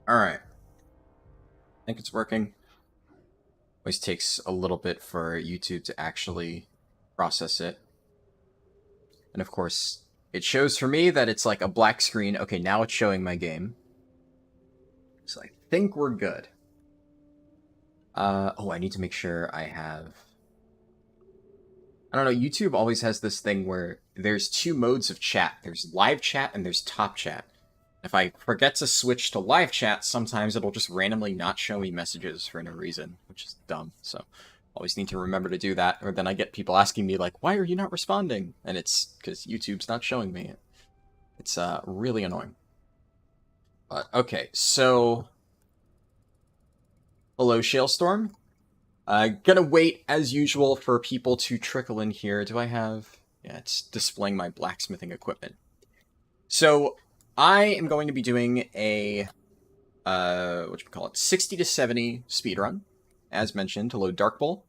Alright. I think it's working. Always takes a little bit for YouTube to actually process it. And of course, it shows for me that it's like a black screen. Okay, now it's showing my game. So I think we're good. Oh, I need to make sure I have... I don't know, YouTube always has this thing where there's two modes of chat. There's live chat and there's top chat. If I forget to switch to live chat, sometimes it'll just randomly not show me messages for no reason, which is dumb. So always need to remember to do that, or then I get people asking me like, why are you not responding? And it's because YouTube's not showing me it. It's really annoying. But okay, so hello, Shalestorm. Gonna wait, as usual, for people to trickle in here. Do I have... Yeah, it's displaying my blacksmithing equipment. So, I am going to be doing a, whatchamacallit, 60 to 70 speedrun, as mentioned, to load Dark Bowl.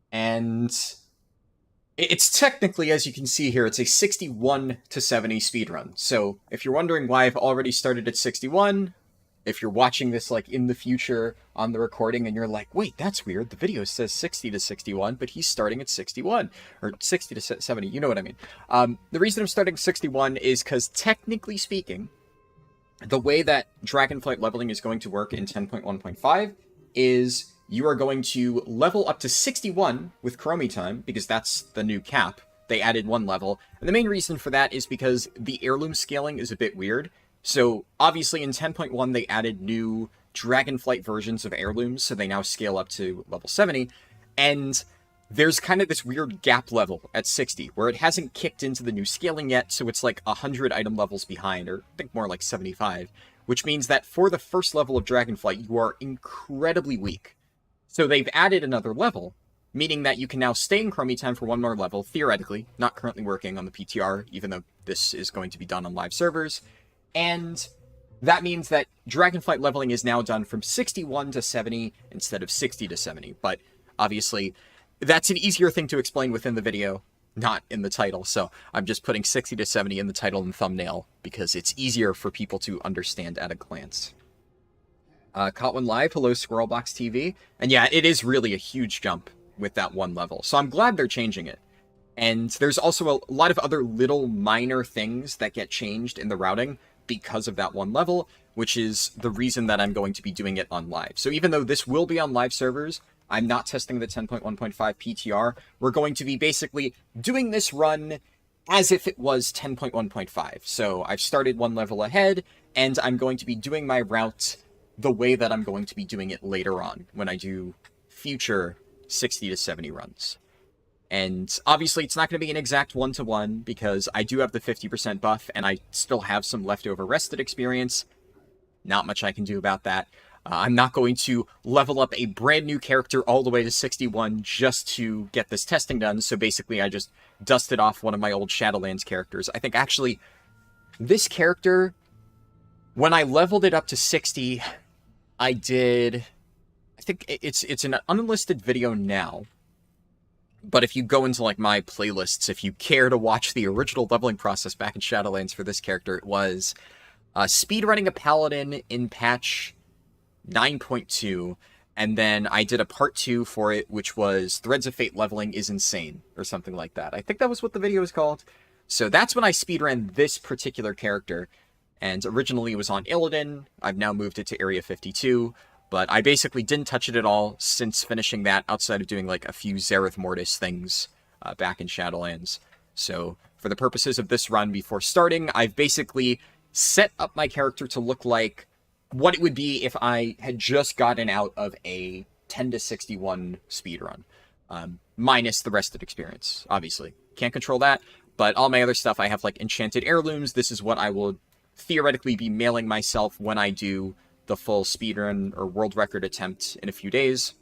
And it's technically, as you can see here, it's a 61 to 70 speedrun. So, if you're wondering why I've already started at 61... If you're watching this, like, in the future on the recording and you're like, wait, that's weird. The video says 60 to 61, but he's starting at 61. Or 60 to 70, you know what I mean. The reason I'm starting at 61 is because, technically speaking, the way that Dragonflight leveling is going to work in 10.1.5 is you are going to level up to 61 with Chromie time, because that's the new cap. They added one level. And the main reason for that is because the heirloom scaling is a bit weird. So, obviously, in 10.1, they added new Dragonflight versions of heirlooms, so they now scale up to level 70, and there's kind of this weird gap level at 60, where it hasn't kicked into the new scaling yet, so it's like 100 item levels behind, or I think more like 75, which means that for the first level of Dragonflight, you are incredibly weak. So they've added another level, meaning that you can now stay in Chromie time for one more level, theoretically, not currently working on the PTR, even though this is going to be done on live servers. And that means that Dragonflight leveling is now done from 61 to 70 instead of 60 to 70. But obviously, that's an easier thing to explain within the video, not in the title. So I'm just putting 60 to 70 in the title and thumbnail because it's easier for people to understand at a glance. Caught one live. Hello, Squirrelbox TV. And yeah, it is really a huge jump with that one level. So I'm glad they're changing it. And there's also a lot of other little minor things that get changed in the routing because of that one level, which is the reason that I'm going to be doing it on live. So even though this will be on live servers, I'm not testing the 10.1.5 PTR. We're going to be basically doing this run as if it was 10.1.5. So I've started one level ahead, and I'm going to be doing my route the way that I'm going to be doing it later on when I do future 60 to 70 runs. And obviously, it's not going to be an exact one-to-one, because I do have the 50% buff, and I still have some leftover rested experience. Not much I can do about that. I'm not going to level up a brand new character all the way to 61 just to get this testing done, so basically I just dusted off one of my old Shadowlands characters. I think, actually, this character, when I leveled it up to 60, I did... I think it's an unlisted video now. But if you go into, like, my playlists, if you care to watch the original leveling process back in Shadowlands for this character, it was speedrunning a Paladin in patch 9.2, and then I did a part 2 for it, which was Threads of Fate leveling is insane, or something like that. I think that was what the video was called. So that's when I speedran this particular character, and originally it was on Illidan. I've now moved it to Area 52. But I basically didn't touch it at all since finishing that, outside of doing like a few Zereth Mortis things back in Shadowlands. So for the purposes of this run before starting, I've basically set up my character to look like what it would be if I had just gotten out of a 10 to 61 speedrun. Minus the rested experience, obviously. Can't control that, but all my other stuff, I have like enchanted heirlooms. This is what I will theoretically be mailing myself when I do the full speedrun or world record attempt in a few days.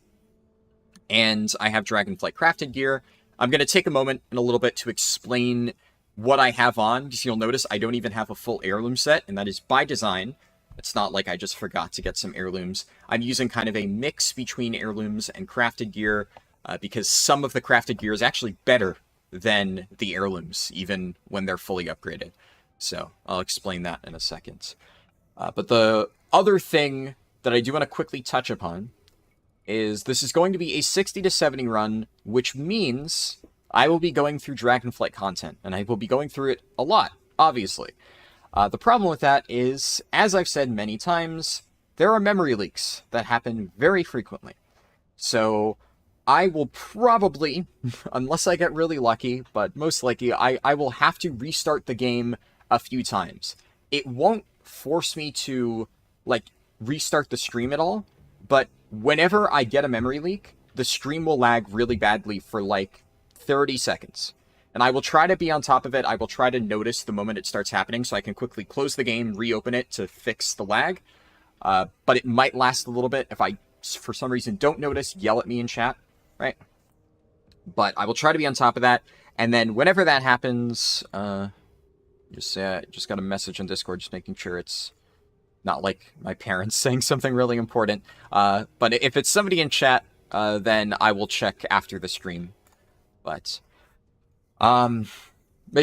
And I have Dragonflight crafted gear. I'm going to take a moment in a little bit to explain what I have on, because you'll notice I don't even have a full heirloom set, and that is by design. It's not like I just forgot to get some heirlooms. I'm using kind of a mix between heirlooms and crafted gear, because some of the crafted gear is actually better than the heirlooms, even when they're fully upgraded. So I'll explain that in a second. But the other thing that I do want to quickly touch upon is this is going to be a 60 to 70 run, which means I will be going through Dragonflight content, and I will be going through it a lot, obviously. The problem with that is, as I've said many times, there are memory leaks that happen very frequently. So I will probably, unless I get really lucky, but most likely, I will have to restart the game a few times. It won't force me to, like, restart the stream at all, but whenever I get a memory leak, the stream will lag really badly for, like, 30 seconds. And I will try to be on top of it. I will try to notice the moment it starts happening so I can quickly close the game, reopen it to fix the lag. But it might last a little bit. If I, for some reason, don't notice, yell at me in chat, right? But I will try to be on top of that. And then whenever that happens, just got a message on Discord just making sure it's not like my parents saying something really important. But if it's somebody in chat, then I will check after the stream. But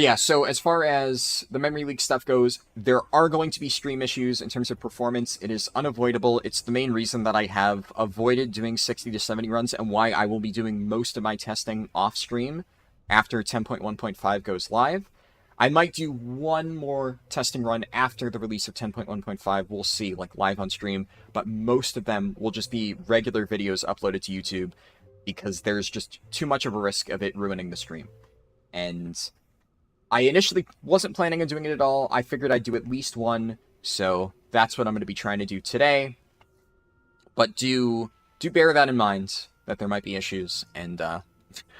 yeah, so as far as the memory leak stuff goes, there are going to be stream issues in terms of performance. It is unavoidable. It's the main reason that I have avoided doing 60 to 70 runs and why I will be doing most of my testing off stream after 10.1.5 goes live. I might do one more testing run after the release of 10.1.5. We'll see, like live on stream, but most of them will just be regular videos uploaded to YouTube because there's just too much of a risk of it ruining the stream. And I initially wasn't planning on doing it at all. I figured I'd do at least one, so that's what I'm going to be trying to do today. But do bear that in mind, that there might be issues, and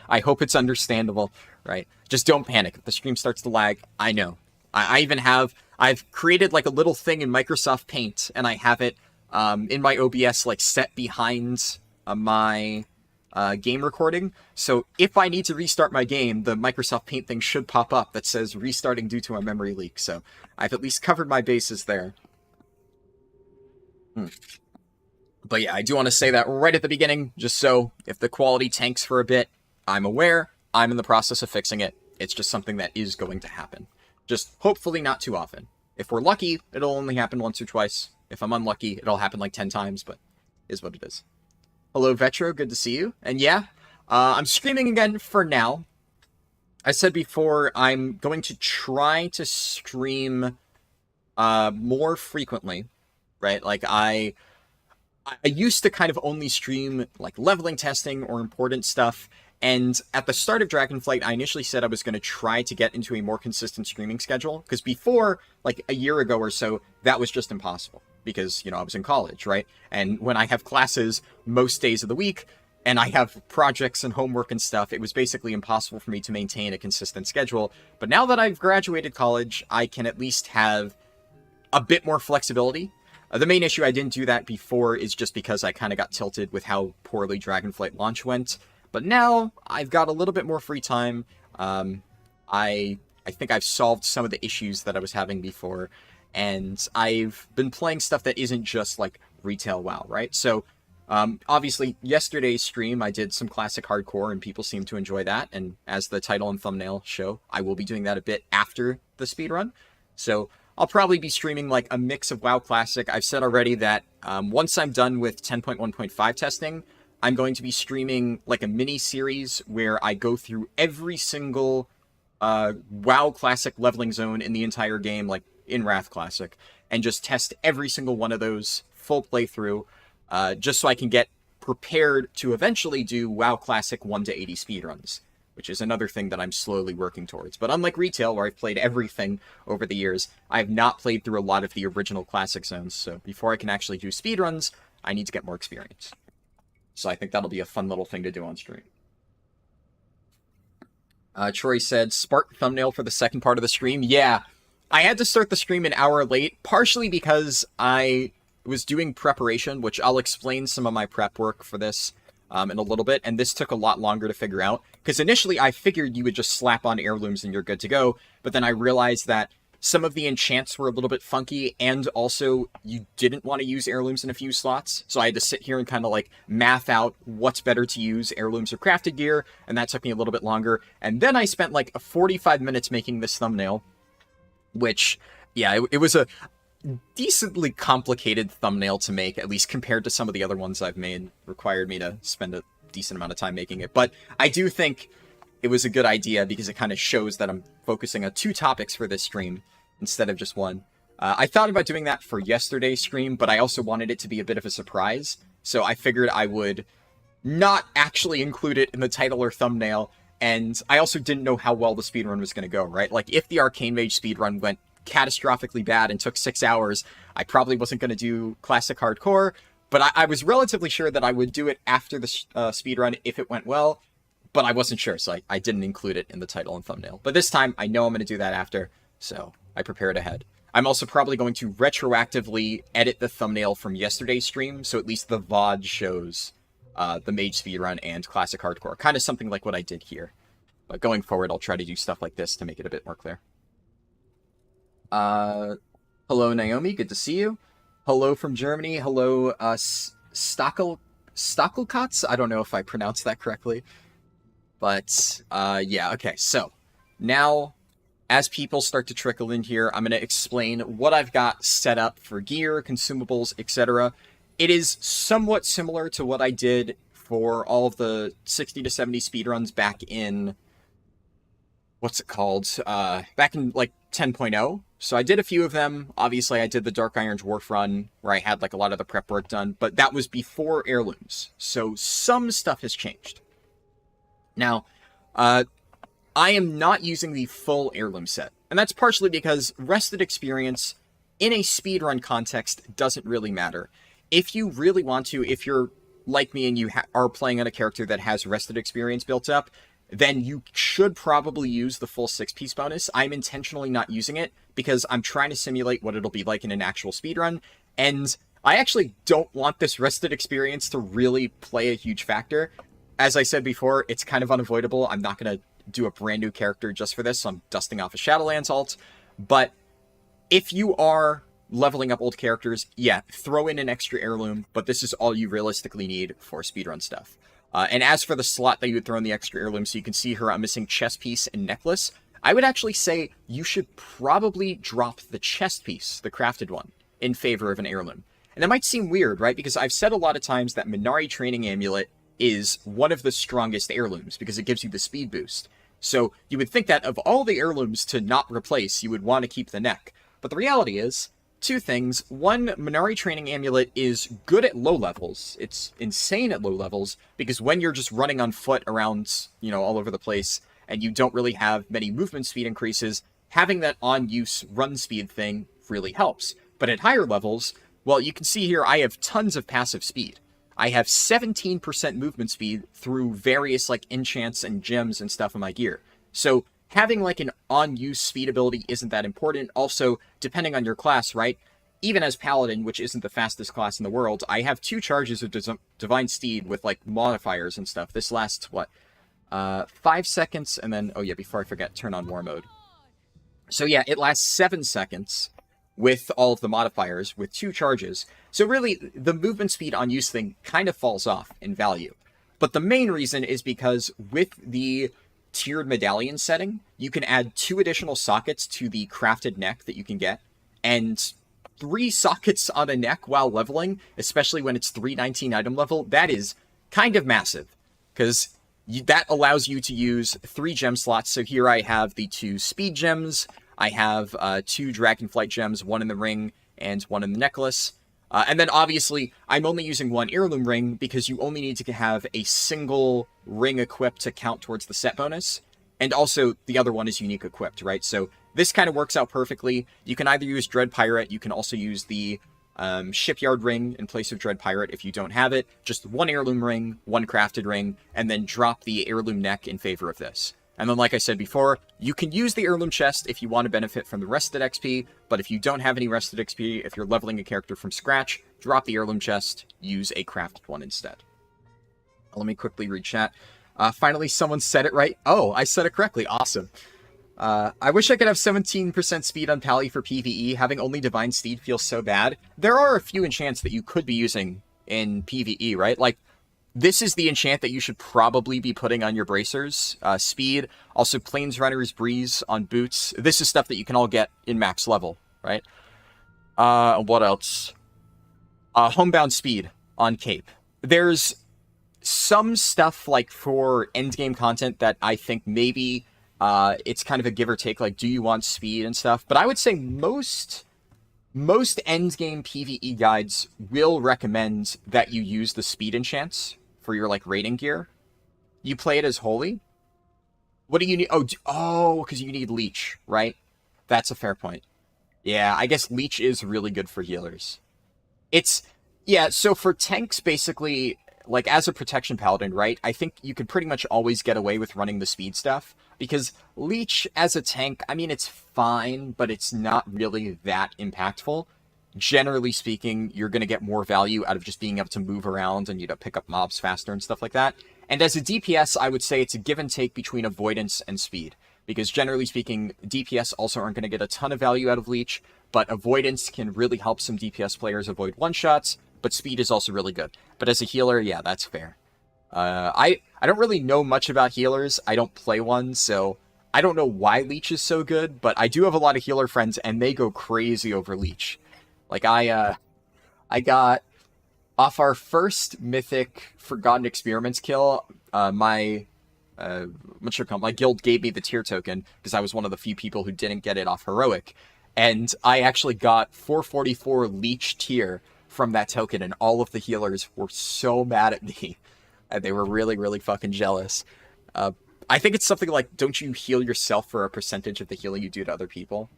I hope it's understandable, right? Just don't panic. If the stream starts to lag, I know. I've created like a little thing in Microsoft Paint, and I have it in my OBS like set behind my game recording. So if I need to restart my game, the Microsoft Paint thing should pop up that says restarting due to a memory leak. So I've at least covered my bases there. But yeah, I do want to say that right at the beginning, just so if the quality tanks for a bit, I'm aware, I'm in the process of fixing it. It's just something that is going to happen. Just hopefully not too often. If we're lucky, it'll only happen once or twice. If I'm unlucky, it'll happen like 10 times, but it is what it is. Hello, Vetro. Good to see you. And yeah, I'm streaming again for now. I said before, I'm going to try to stream more frequently, right? Like, I used to kind of only stream, like, leveling testing or important stuff. And at the start of Dragonflight, I initially said I was going to try to get into a more consistent streaming schedule. Because before, like, a year ago or so, that was just impossible. Because, you know, I was in college, right? And when I have classes most days of the week, and I have projects and homework and stuff, it was basically impossible for me to maintain a consistent schedule. But now that I've graduated college, I can at least have a bit more flexibility. The main issue I didn't do that before is just because I kind of got tilted with how poorly Dragonflight launch went. But now I've got a little bit more free time. I think I've solved some of the issues that I was having before. And I've been playing stuff that isn't just, like, retail WoW, right? So, obviously, yesterday's stream, I did some classic hardcore, and people seemed to enjoy that. And as the title and thumbnail show, I will be doing that a bit after the speedrun. So, I'll probably be streaming, like, a mix of WoW Classic. I've said already that once I'm done with 10.1.5 testing, I'm going to be streaming, like, a mini-series where I go through every single WoW Classic leveling zone in the entire game, like, in Wrath Classic, and just test every single one of those full playthrough, just so I can get prepared to eventually do WoW Classic 1 to 80 speedruns, which is another thing that I'm slowly working towards. But unlike retail, where I've played everything over the years, I have not played through a lot of the original Classic zones, so before I can actually do speedruns, I need to get more experience. So I think that'll be a fun little thing to do on stream. Troy said, Spark thumbnail for the second part of the stream. Yeah, I had to start the stream an hour late, partially because I was doing preparation, which I'll explain some of my prep work for this in a little bit, and this took a lot longer to figure out, because initially I figured you would just slap on heirlooms and you're good to go, but then I realized that some of the enchants were a little bit funky, and also you didn't want to use heirlooms in a few slots, so I had to sit here and kind of like math out what's better to use, heirlooms or crafted gear, and that took me a little bit longer, and then I spent like 45 minutes making this thumbnail, which, yeah, it was decently complicated thumbnail to make, at least compared to some of the other ones I've made. Required me to spend a decent amount of time making it. But I do think it was a good idea because it kind of shows that I'm focusing on 2 topics for this stream instead of just one. I thought about doing that for yesterday's stream, but I also wanted it to be a bit of a surprise. So I figured I would not actually include it in the title or thumbnail. And I also didn't know how well the speedrun was going to go, right? Like, if the Arcane Mage speedrun went catastrophically bad and took 6 hours, I probably wasn't going to do Classic Hardcore, but I was relatively sure that I would do it after the speedrun if it went well, but I wasn't sure, so I didn't include it in the title and thumbnail. But this time, I know I'm going to do that after, so I prepared ahead. I'm also probably going to retroactively edit the thumbnail from yesterday's stream, so at least the VOD shows the Mage speedrun and Classic Hardcore. Kind of something like what I did here. But going forward, I'll try to do stuff like this to make it a bit more clear. Hello, Naomi. Good to see you. Hello from Germany. Hello, Stockelkotz. I don't know if I pronounced that correctly. But, yeah, okay. So, now, as people start to trickle in here, I'm going to explain what I've got set up for gear, consumables, etc. It is somewhat similar to what I did for all of the 60 to 70 speedruns back in... what's it called? Back in, like, 10.0. So I did a few of them. Obviously, I did the Dark Iron Dwarf run, where I had, like, a lot of the prep work done. But that was before heirlooms. So some stuff has changed. Now, I am not using the full heirloom set. And that's partially because rested experience in a speedrun context doesn't really matter. If you really want to, if you're like me and you are playing on a character that has rested experience built up, then you should probably use the full 6-piece bonus. I'm intentionally not using it because I'm trying to simulate what it'll be like in an actual speedrun, and I actually don't want this rested experience to really play a huge factor. As I said before, it's kind of unavoidable. I'm not going to do a brand new character just for this, so I'm dusting off a Shadowlands alt, but if you are leveling up old characters, yeah, throw in an extra heirloom, but this is all you realistically need for speedrun stuff. And as for the slot that you would throw in the extra heirloom, so you can see here I'm missing chest piece and necklace, I would actually say you should probably drop the chest piece, the crafted one, in favor of an heirloom. And that might seem weird, right? Because I've said a lot of times that Minari Training Amulet is one of the strongest heirlooms because it gives you the speed boost. So you would think that of all the heirlooms to not replace, you would want to keep the neck. But the reality is, 2 things. 1, Minari Training Amulet is good at low levels. It's insane at low levels, because when you're just running on foot around, you know, all over the place, and you don't really have many movement speed increases, having that on-use run speed thing really helps. But at higher levels, well, you can see here I have tons of passive speed. I have 17% movement speed through various, like, enchants and gems and stuff in my gear. So having, like, an on-use speed ability isn't that important. Also, depending on your class, right? Even as Paladin, which isn't the fastest class in the world, I have 2 charges of Divine Steed with, like, modifiers and stuff. This lasts, what? 5 seconds, and then, oh yeah, before I forget, turn on War Mode. So yeah, it lasts 7 seconds with all of the modifiers, with 2 charges. So really, the movement speed on use thing kind of falls off in value. But the main reason is because with the tiered medallion setting, you can add 2 additional sockets to the crafted neck that you can get, and 3 sockets on a neck while leveling, especially when it's 319 item level, that is kind of massive, because that allows you to use 3 gem slots. So here I have the 2 speed gems, I have 2 Dragonflight gems, 1 in the ring and 1 in the necklace. And then obviously, I'm only using 1 heirloom ring because you only need to have a single ring equipped to count towards the set bonus. And also, the other one is unique equipped, right? So this kind of works out perfectly. You can either use Dread Pirate, you can also use the Shipyard ring in place of Dread Pirate if you don't have it. Just 1 heirloom ring, 1 crafted ring, and then drop the heirloom neck in favor of this. And then, like I said before, you can use the heirloom chest if you want to benefit from the rested XP, but if you don't have any rested XP, if you're leveling a character from scratch, drop the heirloom chest, use a crafted one instead. Let me quickly read chat. Finally, someone said it right. Oh, I said it correctly. Awesome. I wish I could have 17% speed on Pally for PvE. Having only Divine Steed feels so bad. There are a few enchants that you could be using in PvE, right? Like, this is the enchant that you should probably be putting on your bracers. Speed, also Planesrunner's Breeze on boots. This is stuff that you can all get in max level, right? What else? Homebound speed on Cape. There's some stuff like for endgame content that I think maybe it's kind of a give or take, like do you want speed and stuff, but I would say most endgame PvE guides will recommend that you use the speed enchants for your like raiding gear. You play it as holy. What do you need? Oh, because you need leech, right? That's a fair point. Yeah, I guess leech is really good for healers. Yeah, so for tanks, basically, like as a protection paladin, right? I think you could pretty much always get away with running the speed stuff because leech as a tank, I mean, it's fine, but it's not really that impactful. Generally speaking, you're going to get more value out of just being able to move around and, pick up mobs faster and stuff like that. And as a DPS, I would say it's a give and take between avoidance and speed. Because generally speaking, DPS also aren't going to get a ton of value out of leech, but avoidance can really help some DPS players avoid one-shots, but speed is also really good. But as a healer, yeah, that's fair. I don't really know much about healers. I don't play one, so I don't know why leech is so good, but I do have a lot of healer friends, and they go crazy over leech. Like, I got, off our first Mythic Forgotten Experiments kill, my guild gave me the tier token, because I was one of the few people who didn't get it off Heroic, and I actually got 444 leech tier from that token, and all of the healers were so mad at me, and they were really, really fucking jealous. I think it's something like, don't you heal yourself for a percentage of the healing you do to other people?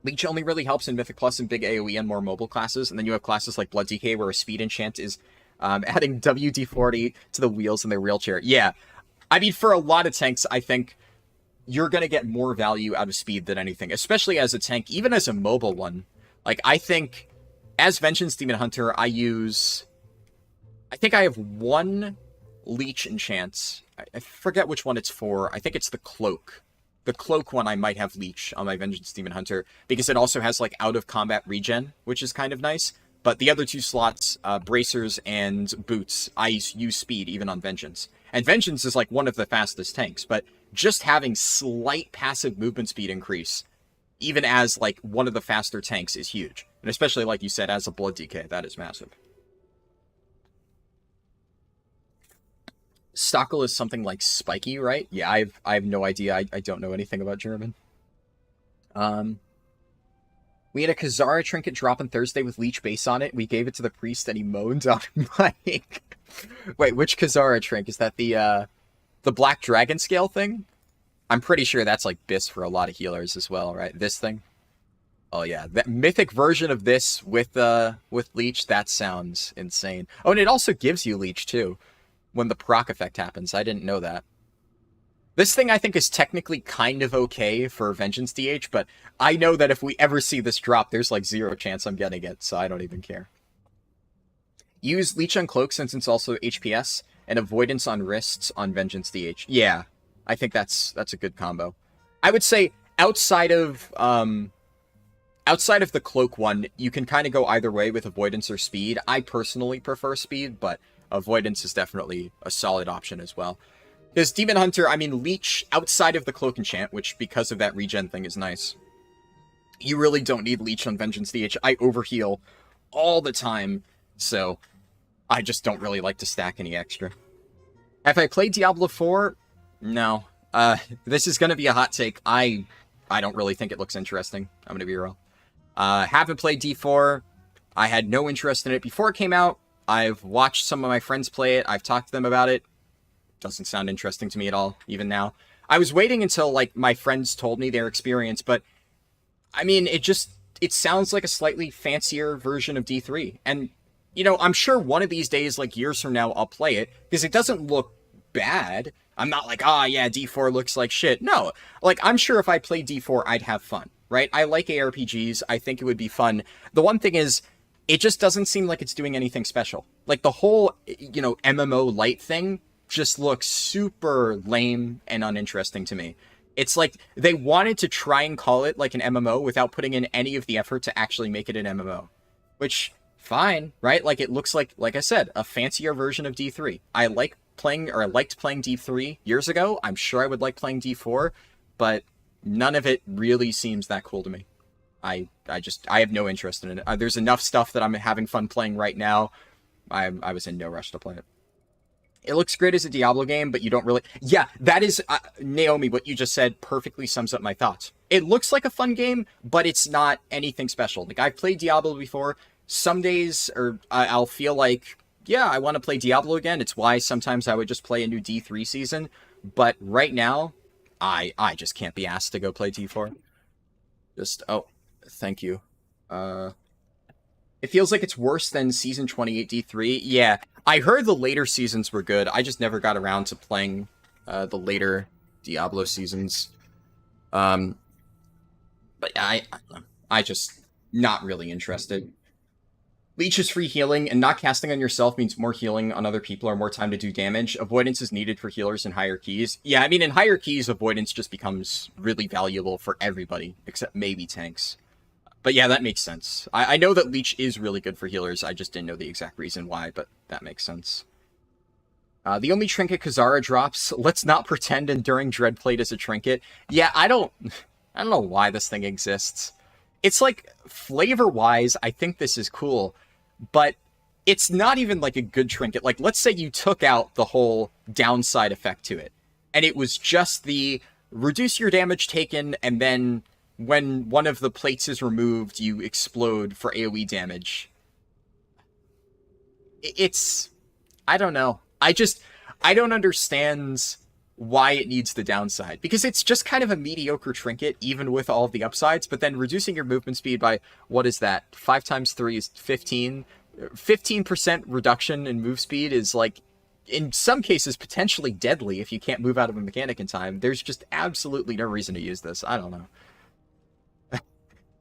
Leech only really helps in Mythic Plus and big AoE and more mobile classes, and then you have classes like Blood DK where a speed enchant is adding WD-40 to the wheels in their wheelchair. Yeah, I mean, for a lot of tanks, I think you're going to get more value out of speed than anything, especially as a tank, even as a mobile one. Like, I think, as Vengeance Demon Hunter, I think I have one leech enchant. I forget which one it's for. I think it's the Cloak. The Cloak one, I might have leech on my Vengeance Demon Hunter, because it also has, like, out-of-combat regen, which is kind of nice. But the other two slots, Bracers and Boots, I use speed, even on Vengeance. And Vengeance is, like, one of the fastest tanks, but just having slight passive movement speed increase, even as, like, one of the faster tanks, is huge. And especially, like you said, as a Blood DK, that is massive. Stockel is something like spiky, right? Yeah, I have no idea. I don't know anything about German. We had a Kazara trinket drop on Thursday with leech base on it. We gave it to the priest and he moaned on mic. Wait, which Kazara trinket? Is that the Black Dragon Scale thing? I'm pretty sure that's like Bis for a lot of healers as well, right? This thing? Oh yeah, that mythic version of this with leech, that sounds insane. Oh, and it also gives you leech too when the proc effect happens. I didn't know that. This thing I think is technically kind of okay for Vengeance DH, but I know that if we ever see this drop, there's like 0 chance I'm getting it, so I don't even care. Use Leech on Cloak since it's also HPS, and Avoidance on Wrists on Vengeance DH. Yeah, I think that's a good combo. I would say outside of the Cloak one, you can kind of go either way with Avoidance or Speed. I personally prefer Speed, but Avoidance is definitely a solid option as well. Because Demon Hunter, I mean, Leech outside of the Cloak enchant, which because of that regen thing is nice. You really don't need Leech on Vengeance DH. I overheal all the time, so I just don't really like to stack any extra. Have I played Diablo 4? No. This is going to be a hot take. I don't really think it looks interesting. I'm going to be real. Haven't played D4. I had no interest in it before it came out. I've watched some of my friends play it. I've talked to them about it. Doesn't sound interesting to me at all, even now. I was waiting until, like, my friends told me their experience, but, I mean, it sounds like a slightly fancier version of D3. And, you know, I'm sure one of these days, like, years from now, I'll play it, because it doesn't look bad. I'm not like, yeah, D4 looks like shit. No, like, I'm sure if I played D4, I'd have fun, right? I like ARPGs. I think it would be fun. The one thing is, it just doesn't seem like it's doing anything special. Like, the whole, you know, MMO light thing just looks super lame and uninteresting to me. It's like they wanted to try and call it like an MMO without putting in any of the effort to actually make it an MMO. Which, fine, right? Like, it looks like I said, a fancier version of D3. I liked playing D3 years ago. I'm sure I would like playing D4, but none of it really seems that cool to me. I have no interest in it. There's enough stuff that I'm having fun playing right now. I was in no rush to play it. It looks great as a Diablo game, but you don't really... Yeah, that is... Naomi, what you just said perfectly sums up my thoughts. It looks like a fun game, but it's not anything special. Like, I've played Diablo before. Some days, I'll feel like, yeah, I want to play Diablo again. It's why sometimes I would just play a new D3 season. But right now, I just can't be asked to go play D4. Oh, thank you. It feels like it's worse than Season 28 D3. Yeah, I heard the later seasons were good. I just never got around to playing the later Diablo seasons. But I just not really interested. Leech is free healing, and not casting on yourself means more healing on other people or more time to do damage. Avoidance is needed for healers in higher keys. Yeah, I mean, in higher keys, avoidance just becomes really valuable for everybody, except maybe tanks. But yeah, that makes sense. I know that Leech is really good for healers. I just didn't know the exact reason why, but that makes sense. The only trinket Kazara drops, let's not pretend Enduring Dreadplate is a trinket. Yeah, I don't know why this thing exists. It's like, flavor-wise, I think this is cool, but it's not even like a good trinket. Like, let's say you took out the whole downside effect to it, and it was just the reduce your damage taken, and then when one of the plates is removed, you explode for AoE damage. It's... I don't know. I don't understand why it needs the downside. Because it's just kind of a mediocre trinket, even with all of the upsides, but then reducing your movement speed by, what is that? 5 times 3 is 15? 15% reduction in move speed is, like, in some cases, potentially deadly if you can't move out of a mechanic in time. There's just absolutely no reason to use this. I don't know.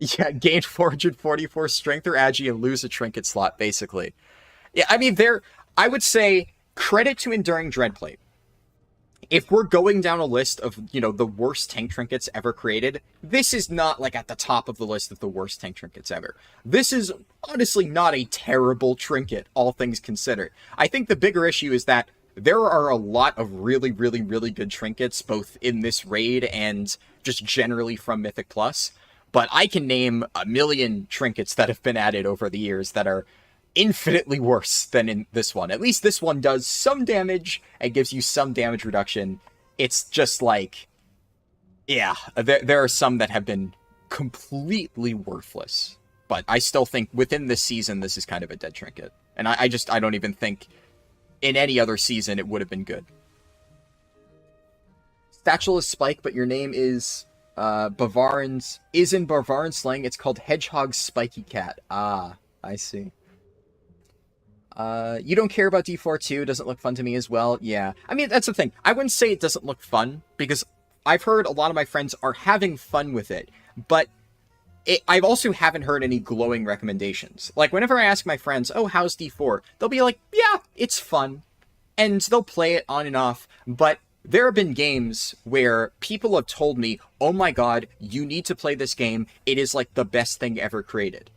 Yeah, gain 444 strength or agi and lose a trinket slot, basically. Yeah, I mean, I would say, credit to Enduring Dreadplate. If we're going down a list of, you know, the worst tank trinkets ever created, this is not, like, at the top of the list of the worst tank trinkets ever. This is honestly not a terrible trinket, all things considered. I think the bigger issue is that there are a lot of really, really, really good trinkets, both in this raid and just generally from Mythic Plus. But I can name a million trinkets that have been added over the years that are infinitely worse than in this one. At least this one does some damage and gives you some damage reduction. It's just like, yeah, there are some that have been completely worthless. But I still think within this season, this is kind of a dead trinket. And I don't even think in any other season it would have been good. Satchel is Spike, but your name is... Bavaran's... Is in Bavaran slang, it's called Hedgehog's Spiky Cat. Ah, I see. You don't care about D4 too? Doesn't look fun to me as well? Yeah. I mean, that's the thing. I wouldn't say it doesn't look fun, because I've heard a lot of my friends are having fun with it, but I also haven't heard any glowing recommendations. Like, whenever I ask my friends, oh, how's D4? They'll be like, yeah, it's fun. And they'll play it on and off, but there have been games where people have told me, oh my god, you need to play this game. It is like the best thing ever created.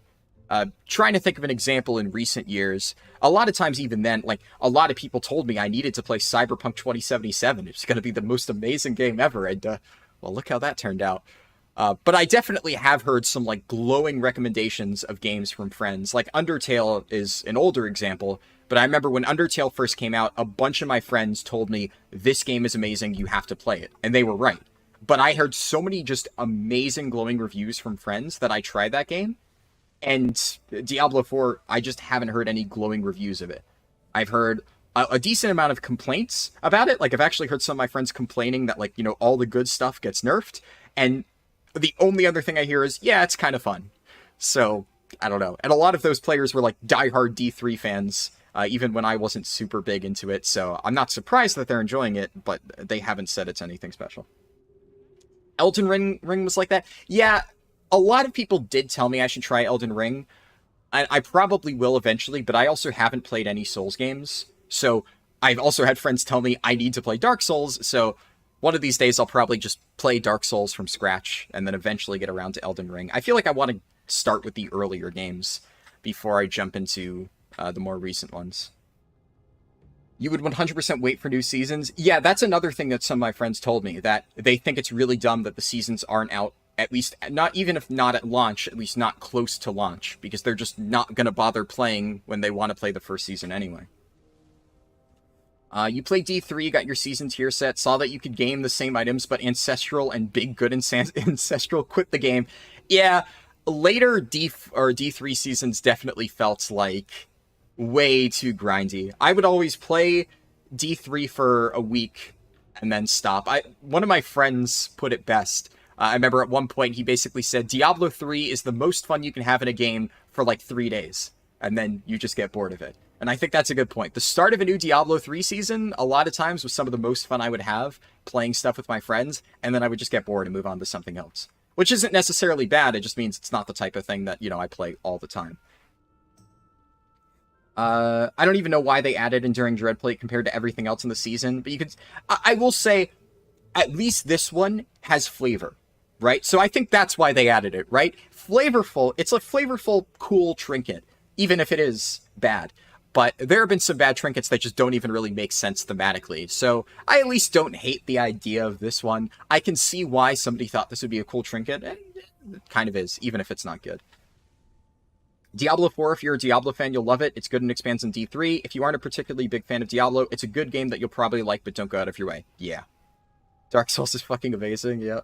Trying to think of an example in recent years. A lot of times even then, like, a lot of people told me I needed to play Cyberpunk 2077. It's going to be the most amazing game ever. And, well, look how that turned out. But I definitely have heard some, like, glowing recommendations of games from friends. Like, Undertale is an older example. But I remember when Undertale first came out, a bunch of my friends told me, this game is amazing, you have to play it. And they were right. But I heard so many just amazing glowing reviews from friends that I tried that game. And Diablo 4, I just haven't heard any glowing reviews of it. I've heard a decent amount of complaints about it. Like, I've actually heard some of my friends complaining that, like, you know, all the good stuff gets nerfed. And the only other thing I hear is, yeah, it's kind of fun. So, I don't know. And a lot of those players were, like, diehard D3 fans, even when I wasn't super big into it. So, I'm not surprised that they're enjoying it, but they haven't said it's anything special. Elden Ring was like that. Yeah, a lot of people did tell me I should try Elden Ring. I probably will eventually, but I also haven't played any Souls games. So I've also had friends tell me I need to play Dark Souls. So one of these days I'll probably just play Dark Souls from scratch and then eventually get around to Elden Ring. I feel like I want to start with the earlier games before I jump into the more recent ones. You would 100% wait for new seasons? Yeah, that's another thing that some of my friends told me, that they think it's really dumb that the seasons aren't out At least, not even if not at launch, at least not close to launch, because they're just not going to bother playing when they want to play the first season anyway. You played D3, got your season tier set, saw that you could game the same items, but Ancestral and Big Good Ancestral quit the game. Yeah, later D3 seasons definitely felt like way too grindy. I would always play D3 for a week and then stop. One of my friends put it best. I remember at one point he basically said, Diablo 3 is the most fun you can have in a game for like 3 days, and then you just get bored of it. And I think that's a good point. The start of a new Diablo 3 season, a lot of times, was some of the most fun I would have playing stuff with my friends, and then I would just get bored and move on to something else. Which isn't necessarily bad, it just means it's not the type of thing that, I play all the time. I don't even know why they added Enduring Dreadplate compared to everything else in the season, but you could... I will say, at least this one has flavor, right? So I think that's why they added it, right? Flavorful, it's a flavorful, cool trinket, even if it is bad. But there have been some bad trinkets that just don't even really make sense thematically. So I at least don't hate the idea of this one. I can see why somebody thought this would be a cool trinket. And it kind of is, even if it's not good. Diablo 4, if you're a Diablo fan, you'll love it. It's good and expands in D3. If you aren't a particularly big fan of Diablo, it's a good game that you'll probably like, but don't go out of your way. Yeah. Dark Souls is fucking amazing, yeah.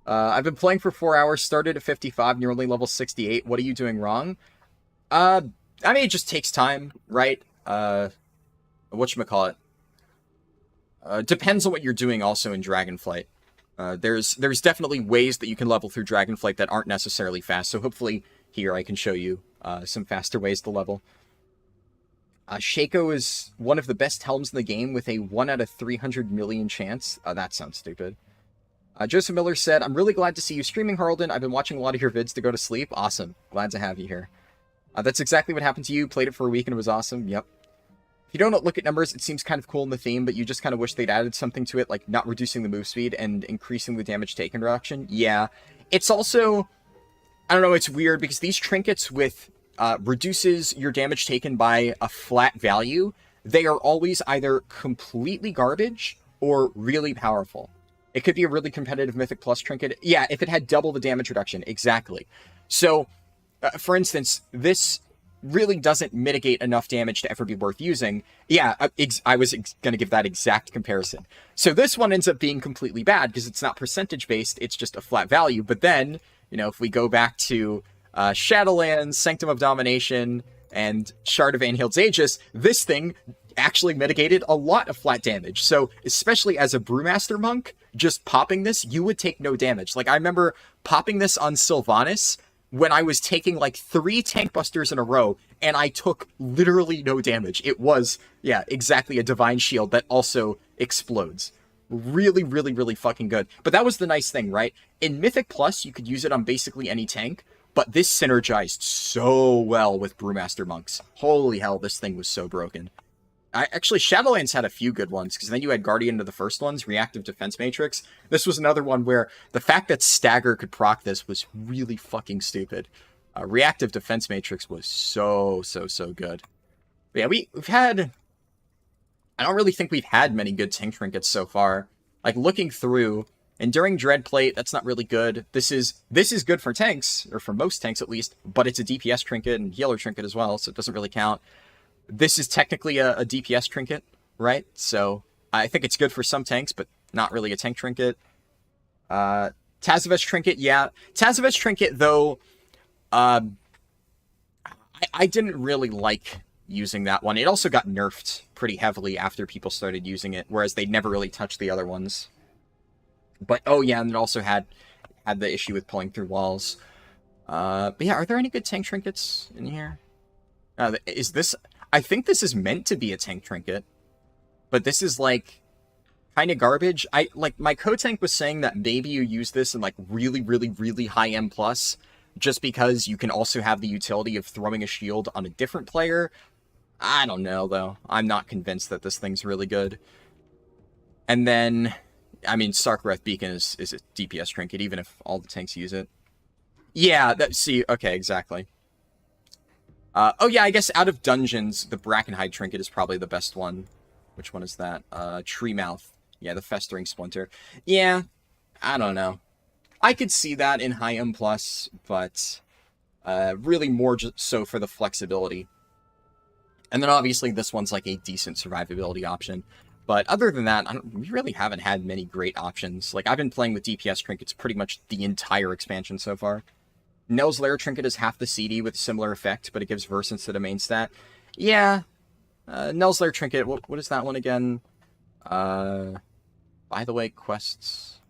I've been playing for 4 hours, started at 55, and you're only level 68. What are you doing wrong? I mean, it just takes time, right? Whatchamacallit? Depends on what you're doing also in Dragonflight. There's definitely ways that you can level through Dragonflight that aren't necessarily fast, so hopefully here I can show you some faster ways to level. Shaco is one of the best helms in the game with a 1 out of 300 million chance. That sounds stupid. Joseph Miller said, I'm really glad to see you streaming, Harlden. I've been watching a lot of your vids to go to sleep. Awesome. Glad to have you here. That's exactly what happened to you. Played it for a week and it was awesome. Yep. If you don't look at numbers, it seems kind of cool in the theme, but you just kind of wish they'd added something to it, like not reducing the move speed and increasing the damage taken reduction. Yeah. It's also, I don't know, it's weird because these trinkets with reduces your damage taken by a flat value, they are always either completely garbage or really powerful. It could be a really competitive Mythic Plus trinket. Yeah, if it had double the damage reduction. Exactly. So, for instance, this really doesn't mitigate enough damage to ever be worth using. Yeah, I was going to give that exact comparison. So this one ends up being completely bad because it's not percentage-based, it's just a flat value. But then, if we go back to Shadowlands, Sanctum of Domination, and Shard of Anhild's Aegis, this thing actually mitigated a lot of flat damage. So, especially as a Brewmaster Monk, just popping this, you would take no damage. Like, I remember popping this on Sylvanas when I was taking like 3 tank busters in a row, and I took literally no damage. It was, yeah, exactly a Divine Shield that also explodes. Really, really, really fucking good. But that was the nice thing, right? In Mythic Plus, you could use it on basically any tank, but this synergized so well with Brewmaster Monks. Holy hell, this thing was so broken. Actually, Shadowlands had a few good ones, because then you had Guardian of the first ones, Reactive Defense Matrix. This was another one where the fact that Stagger could proc this was really fucking stupid. Reactive Defense Matrix was so good. But yeah, we've had... I don't really think we've had many good tank trinkets so far. Like, looking through, Enduring Dreadplate, that's not really good. This is good for tanks, or for most tanks at least, but it's a DPS trinket and healer trinket as well, so it doesn't really count. This is technically a DPS trinket, right? So I think it's good for some tanks, but not really a tank trinket. Tazavesh trinket, yeah. Tazavesh trinket, though, I didn't really like using that one. It also got nerfed pretty heavily after people started using it, whereas they never really touched the other ones. But, oh yeah, and it also had the issue with pulling through walls. But yeah, are there any good tank trinkets in here? Is this... I think this is meant to be a tank trinket, but this is, like, kind of garbage. My co-tank was saying that maybe you use this in, like, really, really, really high M+, just because you can also have the utility of throwing a shield on a different player. I don't know, though. I'm not convinced that this thing's really good. And then, I mean, Sarkareth Beacon is a DPS trinket, even if all the tanks use it. Yeah, see, okay, exactly. Oh yeah, I guess out of dungeons, the Brackenhide trinket is probably the best one. Which one is that? Treemouth. Yeah, the Festering Splinter. Yeah, I don't know. I could see that in high M+, but really more just so for the flexibility. And then obviously this one's like a decent survivability option. But other than that, we really haven't had many great options. Like, I've been playing with DPS trinkets pretty much the entire expansion so far. Nell's Lair trinket is half the CD with a similar effect, but it gives verse instead of main stat. Yeah. Nell's Lair trinket, what is that one again? By the way, quests.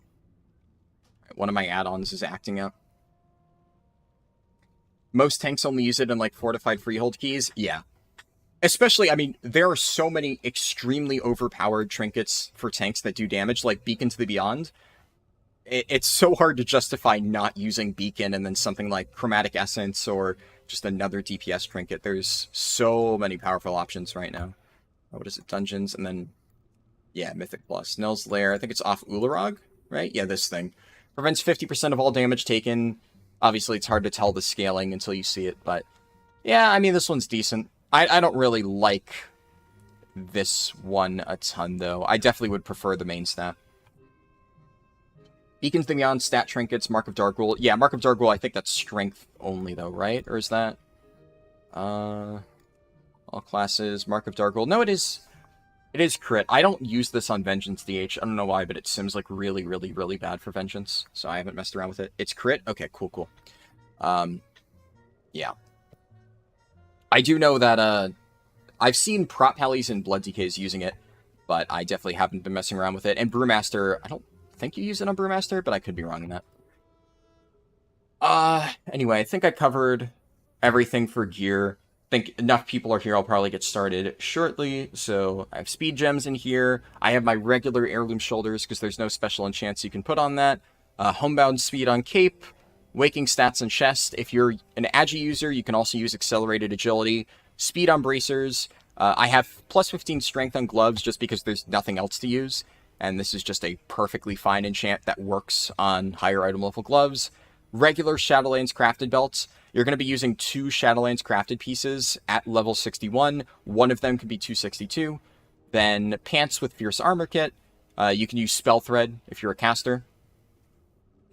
One of my add-ons is acting up. Most tanks only use it in, like, fortified freehold keys. Yeah. Especially, I mean, there are so many extremely overpowered trinkets for tanks that do damage, like Beacon to the Beyond. It's so hard to justify not using Beacon and then something like Chromatic Essence or just another DPS trinket. There's so many powerful options right now. What is it? Dungeons, and then, yeah, Mythic Plus. Nell's Lair, I think it's off Ularog, right? Yeah, this thing. Prevents 50% of all damage taken. Obviously, it's hard to tell the scaling until you see it, but yeah, I mean, this one's decent. I don't really like this one a ton, though. I definitely would prefer the main stat. Beacons to Beyond, stat trinkets, Mark of Darkghoul. Yeah, Mark of Darkghoul, I think that's strength only, though, right? Or is that... all classes, Mark of Darkghoul. No, it is... It is crit. I don't use this on Vengeance DH. I don't know why, but it seems like really, really, really bad for Vengeance. So I haven't messed around with it. It's crit? Okay, cool, cool. Yeah. I do know that, I've seen Prot Pallies and Blood DKs using it, but I definitely haven't been messing around with it. And Brewmaster, I don't think you use it on Brewmaster, but I could be wrong on that. Anyway, I think I covered everything for gear. I think enough people are here, I'll probably get started shortly. So I have speed gems in here. I have my regular heirloom shoulders because there's no special enchants you can put on that. Homebound speed on cape. Waking stats and chest. If you're an agi user, you can also use accelerated agility. Speed on bracers. I have plus 15 strength on gloves just because there's nothing else to use. And this is just a perfectly fine enchant that works on higher item level gloves. Regular Shadowlands crafted belts. You're going to be using 2 Shadowlands crafted pieces at level 61. One of them could be 262. Then pants with Fierce Armor Kit. You can use Spell Thread if you're a caster.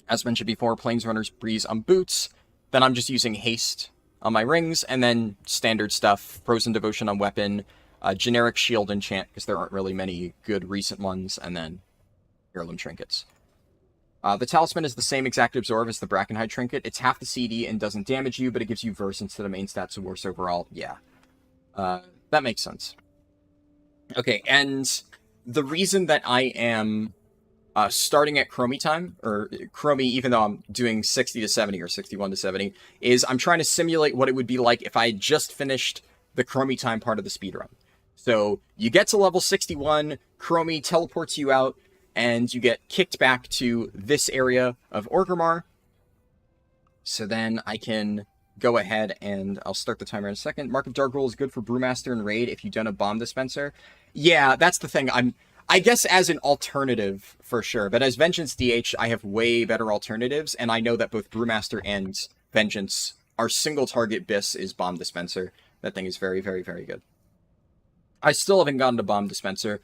As mentioned before, Planesrunner's Breeze on boots. Then I'm just using Haste on my rings. And then standard stuff, Frozen Devotion on weapon, generic shield enchant, because there aren't really many good recent ones, and then heirloom trinkets. The Talisman is the same exact absorb as the Brackenhide trinket. It's half the CD and doesn't damage you, but it gives you verse instead of main stats, so worse overall. Yeah. That makes sense. Okay, and the reason that I am... starting at Chromie time, or Chromie, even though I'm doing 60 to 70 or 61 to 70, is I'm trying to simulate what it would be like if I had just finished the Chromie time part of the speedrun. So you get to level 61, Chromie teleports you out, and you get kicked back to this area of Orgrimmar. So then I can go ahead and I'll start the timer in a second. Mark of Darkghoul is good for Brewmaster and Raid if you don't have Bomb Dispenser. Yeah, that's the thing. I guess as an alternative, for sure. But as Vengeance DH, I have way better alternatives, and I know that both Brewmaster and Vengeance, our single target BIS is Bomb Dispenser. That thing is very, very, very good. I still haven't gotten to Bomb Dispenser,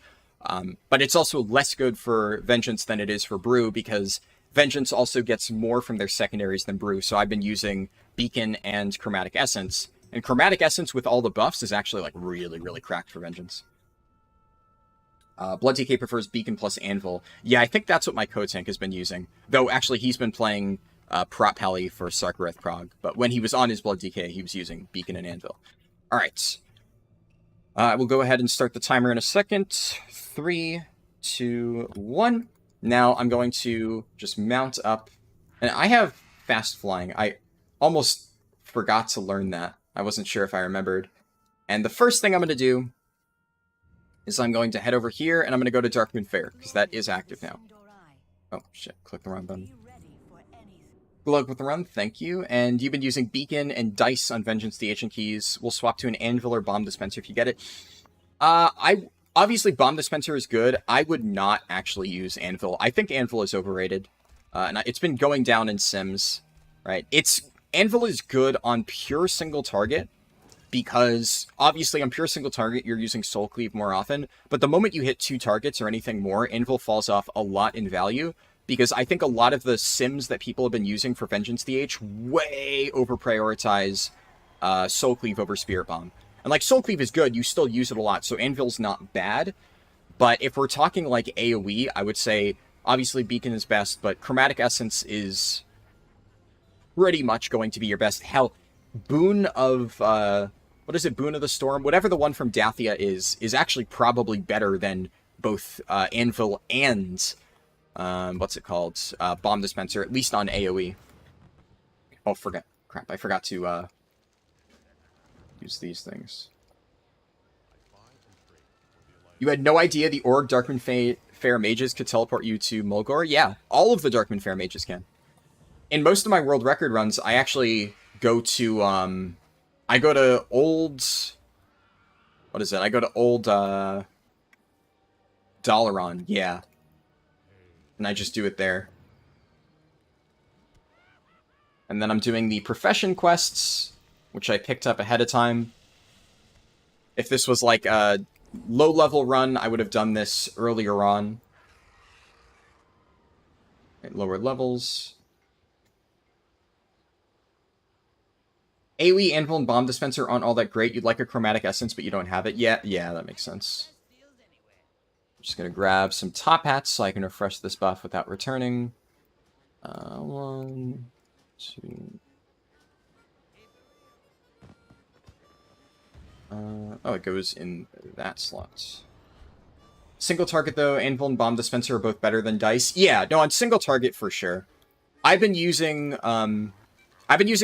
but it's also less good for Vengeance than it is for Brew, because Vengeance also gets more from their secondaries than Brew, so I've been using Beacon and Chromatic Essence. And Chromatic Essence with all the buffs is actually, like, really, really cracked for Vengeance. Blood DK prefers Beacon plus Anvil. Yeah, I think that's what my co-tank has been using. Though, actually, he's been playing Prot Pally for Sarkareth Prog. But when he was on his Blood DK, he was using Beacon and Anvil. Alright. We'll go ahead and start the timer in a second. 3, 2, 1. Now I'm going to just mount up. And I have fast flying. I almost forgot to learn that. I wasn't sure if I remembered. And the first thing I'm going to do is I'm going to head over here, and I'm going to go to Darkmoon Fair, because that is active now. Oh, shit. Click the wrong button. Glug with the run, thank you. And you've been using Beacon and Dice on Vengeance DH and keys. We'll swap to an Anvil or Bomb Dispenser if you get it. Obviously, Bomb Dispenser is good. I would not actually use Anvil. I think Anvil is overrated. And it's been going down in Sims, right? Anvil is good on pure single target, because obviously on pure single target, you're using Soul Cleave more often. But the moment you hit 2 targets or anything more, Anvil falls off a lot in value. because I think a lot of the sims that people have been using for Vengeance DH way over-prioritize Soul Cleave over Spirit Bomb. And, like, Soul Cleave is good, you still use it a lot, so Anvil's not bad. But if we're talking, like, AoE, I would say, obviously Beacon is best, but Chromatic Essence is pretty much going to be your best. Hell, Boon of, what is it, Boon of the Storm? Whatever the one from Dathia is actually probably better than both Anvil and, what's it called? Bomb Dispenser, at least on AoE. Oh, crap, I forgot to, use these things. You had no idea the Org Darkmoon Fair mages could teleport you to Mulgore? Yeah, all of the Darkmoon Fair mages can. In most of my world record runs, I actually go to, I go to old... What is it? I go to old, Dalaran, yeah. And I just do it there. And then I'm doing the Profession quests, which I picked up ahead of time. If this was like a low-level run, I would have done this earlier on. At lower levels. AoE, Anvil, and Bomb Dispenser aren't all that great. You'd like a Chromatic Essence, but you don't have it. Yeah, that makes sense. I'm just going to grab some top hats so I can refresh this buff without returning. 1, 2... oh, it goes in that slot. Single target, though, Anvil and Bomb Dispenser are both better than Dice. Yeah, no, on single target, for sure. I've been using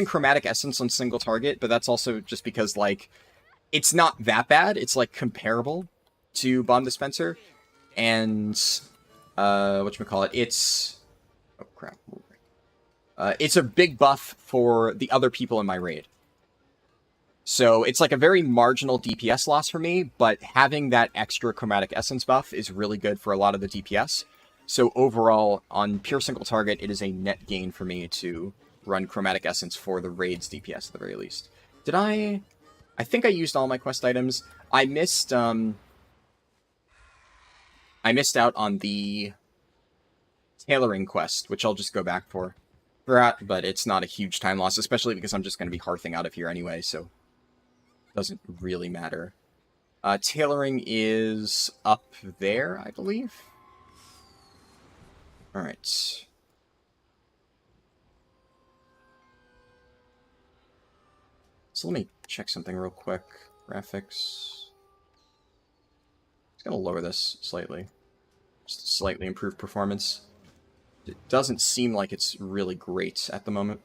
Chromatic Essence on single target, but that's also just because, like, it's not that bad. It's, like, comparable to Bomb Dispenser. And, whatchamacallit, it's... Oh, crap. It's a big buff for the other people in my raid. So it's like a very marginal DPS loss for me, but having that extra Chromatic Essence buff is really good for a lot of the DPS. So overall, on pure single target, it is a net gain for me to run Chromatic Essence for the raid's DPS at the very least. Did I think I used all my quest items. I missed out on the tailoring quest, which I'll just go back for that, but it's not a huge time loss, especially because I'm just going to be hearthing out of here anyway, so doesn't really matter. Tailoring is up there, I believe. Alright. So let me check something real quick. Graphics. Just gonna lower this slightly. Just slightly improve performance. It doesn't seem like it's really great at the moment.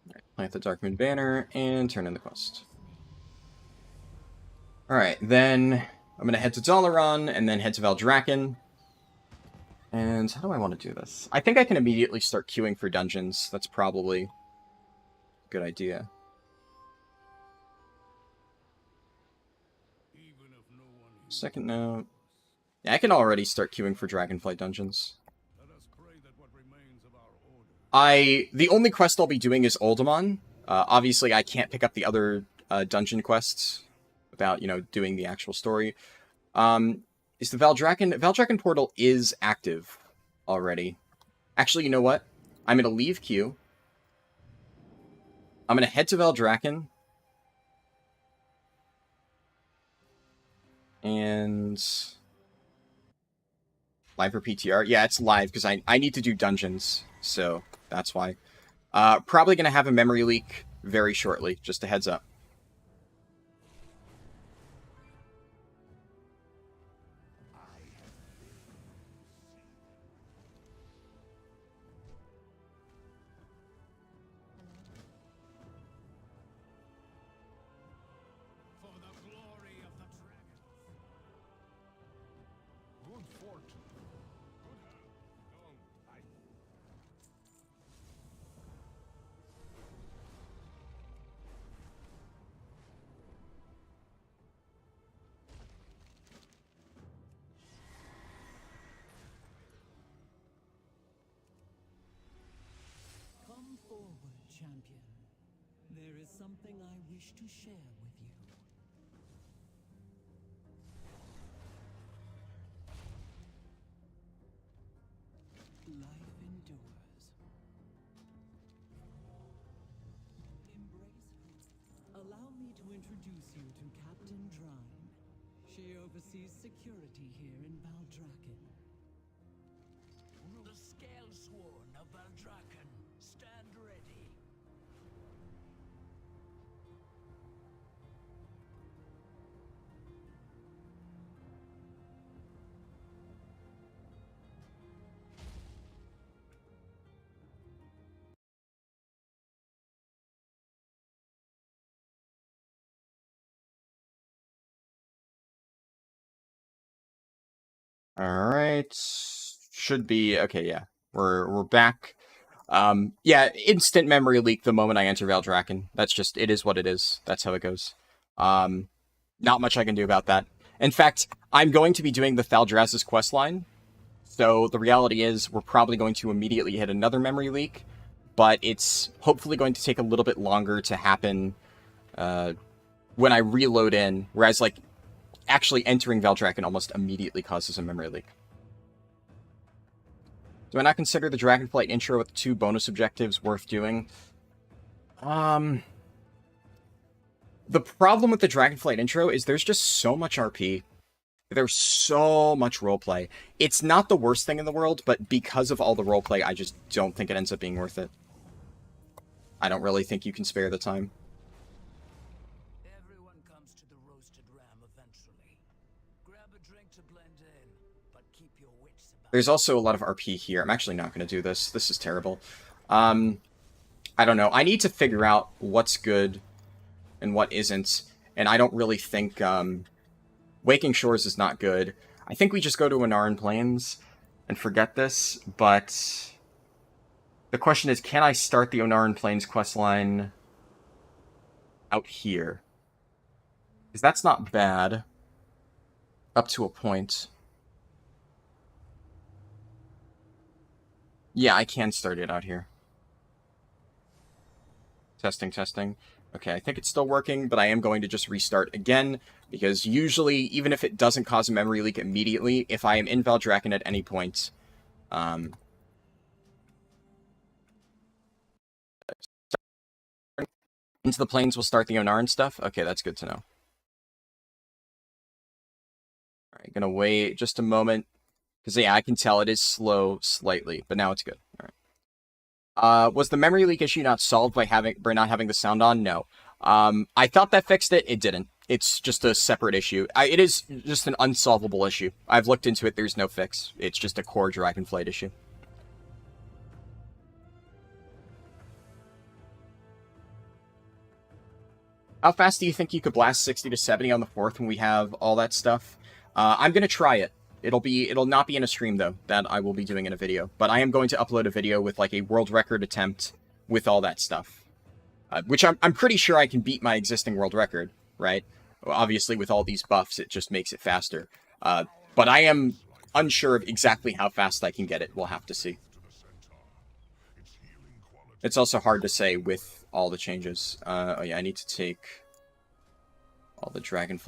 Alright, plant the Darkmoon banner and turn in the quest. Alright, then I'm gonna head to Dalaran and then head to Valdrakken. And how do I want to do this? I think I can immediately start queuing for dungeons. That's probably a good idea. Second note. Yeah, I can already start queuing for Dragonflight dungeons. The only quest I'll be doing is Uldaman. Obviously, I can't pick up the other dungeon quests without, you know, doing the actual story. Is the Valdrakken portal is active already. Actually, you know what? I'm going to leave queue. I'm going to head to Valdrakken. And live for PTR? Yeah, it's live because I need to do dungeons, so that's why. Probably going to have a memory leak very shortly, just a heads up. Champion, there is something I wish to share with you. introduce you to Captain Drine. She oversees security here in Valdrakken. The Scalesworn of Valdrakken, stand ready. All right. Should be okay. Yeah, we're back. Yeah, instant memory leak the moment I enter Valdrakken. That's just it is what it is. That's how it goes. Not much I can do about that. In fact, I'm going to be doing the Thaldraszus questline, so the reality is we're probably going to immediately hit another memory leak, but it's hopefully going to take a little bit longer to happen when I reload in, whereas like actually entering Valdrakken almost immediately causes a memory leak. Do I not consider the Dragonflight intro with 2 bonus objectives worth doing? The problem with the Dragonflight intro is there's just so much RP. There's so much roleplay. It's not the worst thing in the world, but because of all the roleplay, I just don't think it ends up being worth it. I don't really think you can spare the time. Everyone comes to the roasted ram eventually. Grab a drink to blend in, but keep your wits about. There's also a lot of RP here. I'm actually not going to do this. This is terrible. I don't know. I need to figure out what's good and what isn't, and I don't really think Waking Shores is not good. I think we just go to Anaran Plains and forget this, but the question is, can I start the Anaran Plains questline out here? Because that's not bad up to a point. Yeah, I can start it out here. Testing, testing. Okay, I think it's still working, but I am going to just restart again, because usually, even if it doesn't cause a memory leak immediately, if I am in Valdrakken at any point, into the plains will start the Onaran stuff. Okay, that's good to know. Alright, gonna wait just a moment, because yeah, I can tell it is slow slightly, but now it's good. Alright. Was the memory leak issue not solved by not having the sound on? No. I thought that fixed it. It didn't. It's just a separate issue. It is just an unsolvable issue. I've looked into it. There's no fix. It's just a core Dragonflight issue. How fast do you think you could blast 60 to 70 on the 4th when we have all that stuff? I'm gonna try it. It'll not be in a stream though. That I will be doing in a video. But I am going to upload a video with like a world record attempt with all that stuff. Which I'm pretty sure I can beat my existing world record, right? Obviously, with all these buffs, it just makes it faster. But I am unsure of exactly how fast I can get it. We'll have to see. It's also hard to say with all the changes. Oh yeah, I need to take all the dragon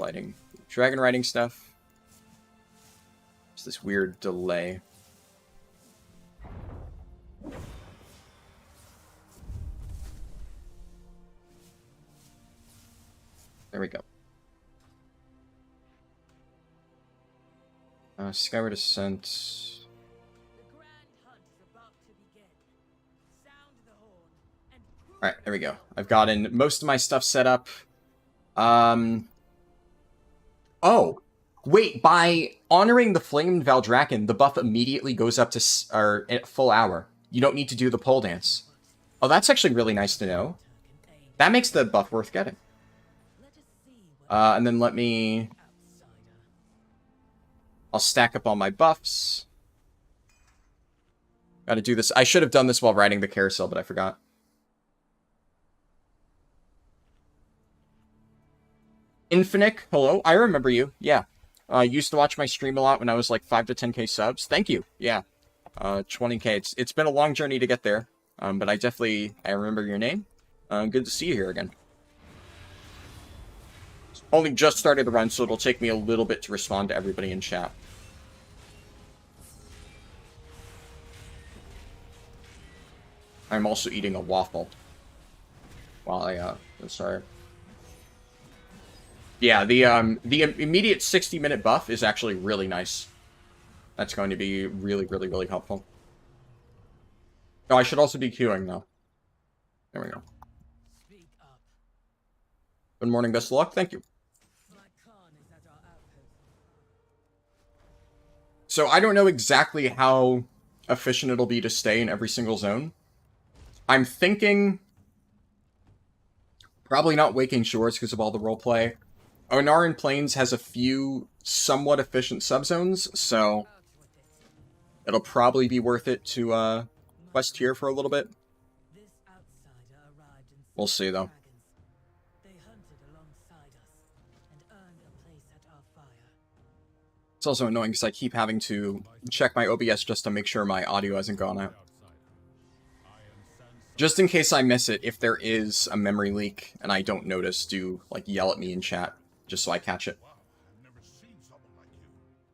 riding stuff. There's this weird delay. There we go. Skyward Ascent. The grand hunt is about to begin. Sound the horn and Alright, there we go. I've gotten most of my stuff set up. Oh! Wait, by honoring the Flamed Valdrakken, the buff immediately goes up to at full hour. You don't need to do the pole dance. Oh, that's actually really nice to know. That makes the buff worth getting. And then let me... I'll stack up all my buffs. Gotta do this. I should have done this while riding the carousel, but I forgot. Infinic, hello. I remember you. Yeah. Used to watch my stream a lot when I was like 5 to 10k subs. Thank you. Yeah. 20k. It's been a long journey to get there. But I remember your name. Good to see you here again. Only just started the run, so it'll take me a little bit to respond to everybody in chat. I'm also eating a waffle while I sorry. Yeah, the immediate 60-minute buff is actually really nice. That's going to be really, really, really helpful. Oh, I should also be queuing, though. There we go. Speak up. Good morning, best of luck. Thank you. My Khan is at our outpost. So I don't know exactly how efficient it'll be to stay in every single zone. I'm thinking probably not Waking Shores because of all the roleplay. Onaran Plains has a few somewhat efficient subzones, so Out with it. it'll probably be worth it to quest here for a little bit. This outsider arrived in We'll see, though. dragons. They hunted alongside us and earned a place at our fire. It's also annoying because I keep having to check my OBS just to make sure my audio hasn't gone out. Just in case I miss it, if there is a memory leak and I don't notice, do like yell at me in chat, just so I catch it.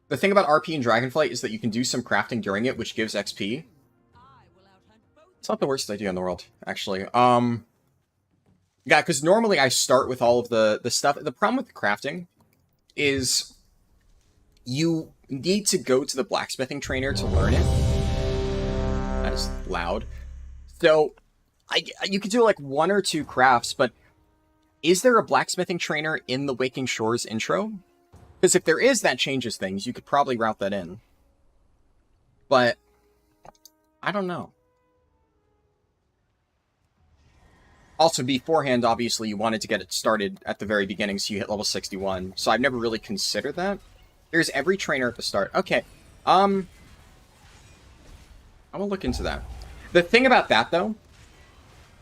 The thing about RP and Dragonflight is that you can do some crafting during it, which gives XP. It's not the worst idea in the world, actually. Yeah, because normally I start with all of the stuff. The problem with the crafting is you need to go to the blacksmithing trainer to learn it. That is loud. So, you could do like 1 or 2 crafts, but is there a blacksmithing trainer in the Waking Shores intro? Because if there is, that changes things. You could probably route that in. But, I don't know. Also, beforehand, obviously, you wanted to get it started at the very beginning, so you hit level 61. So I've never really considered that. There's every trainer at the start. Okay. I will look into that. The thing about that, though,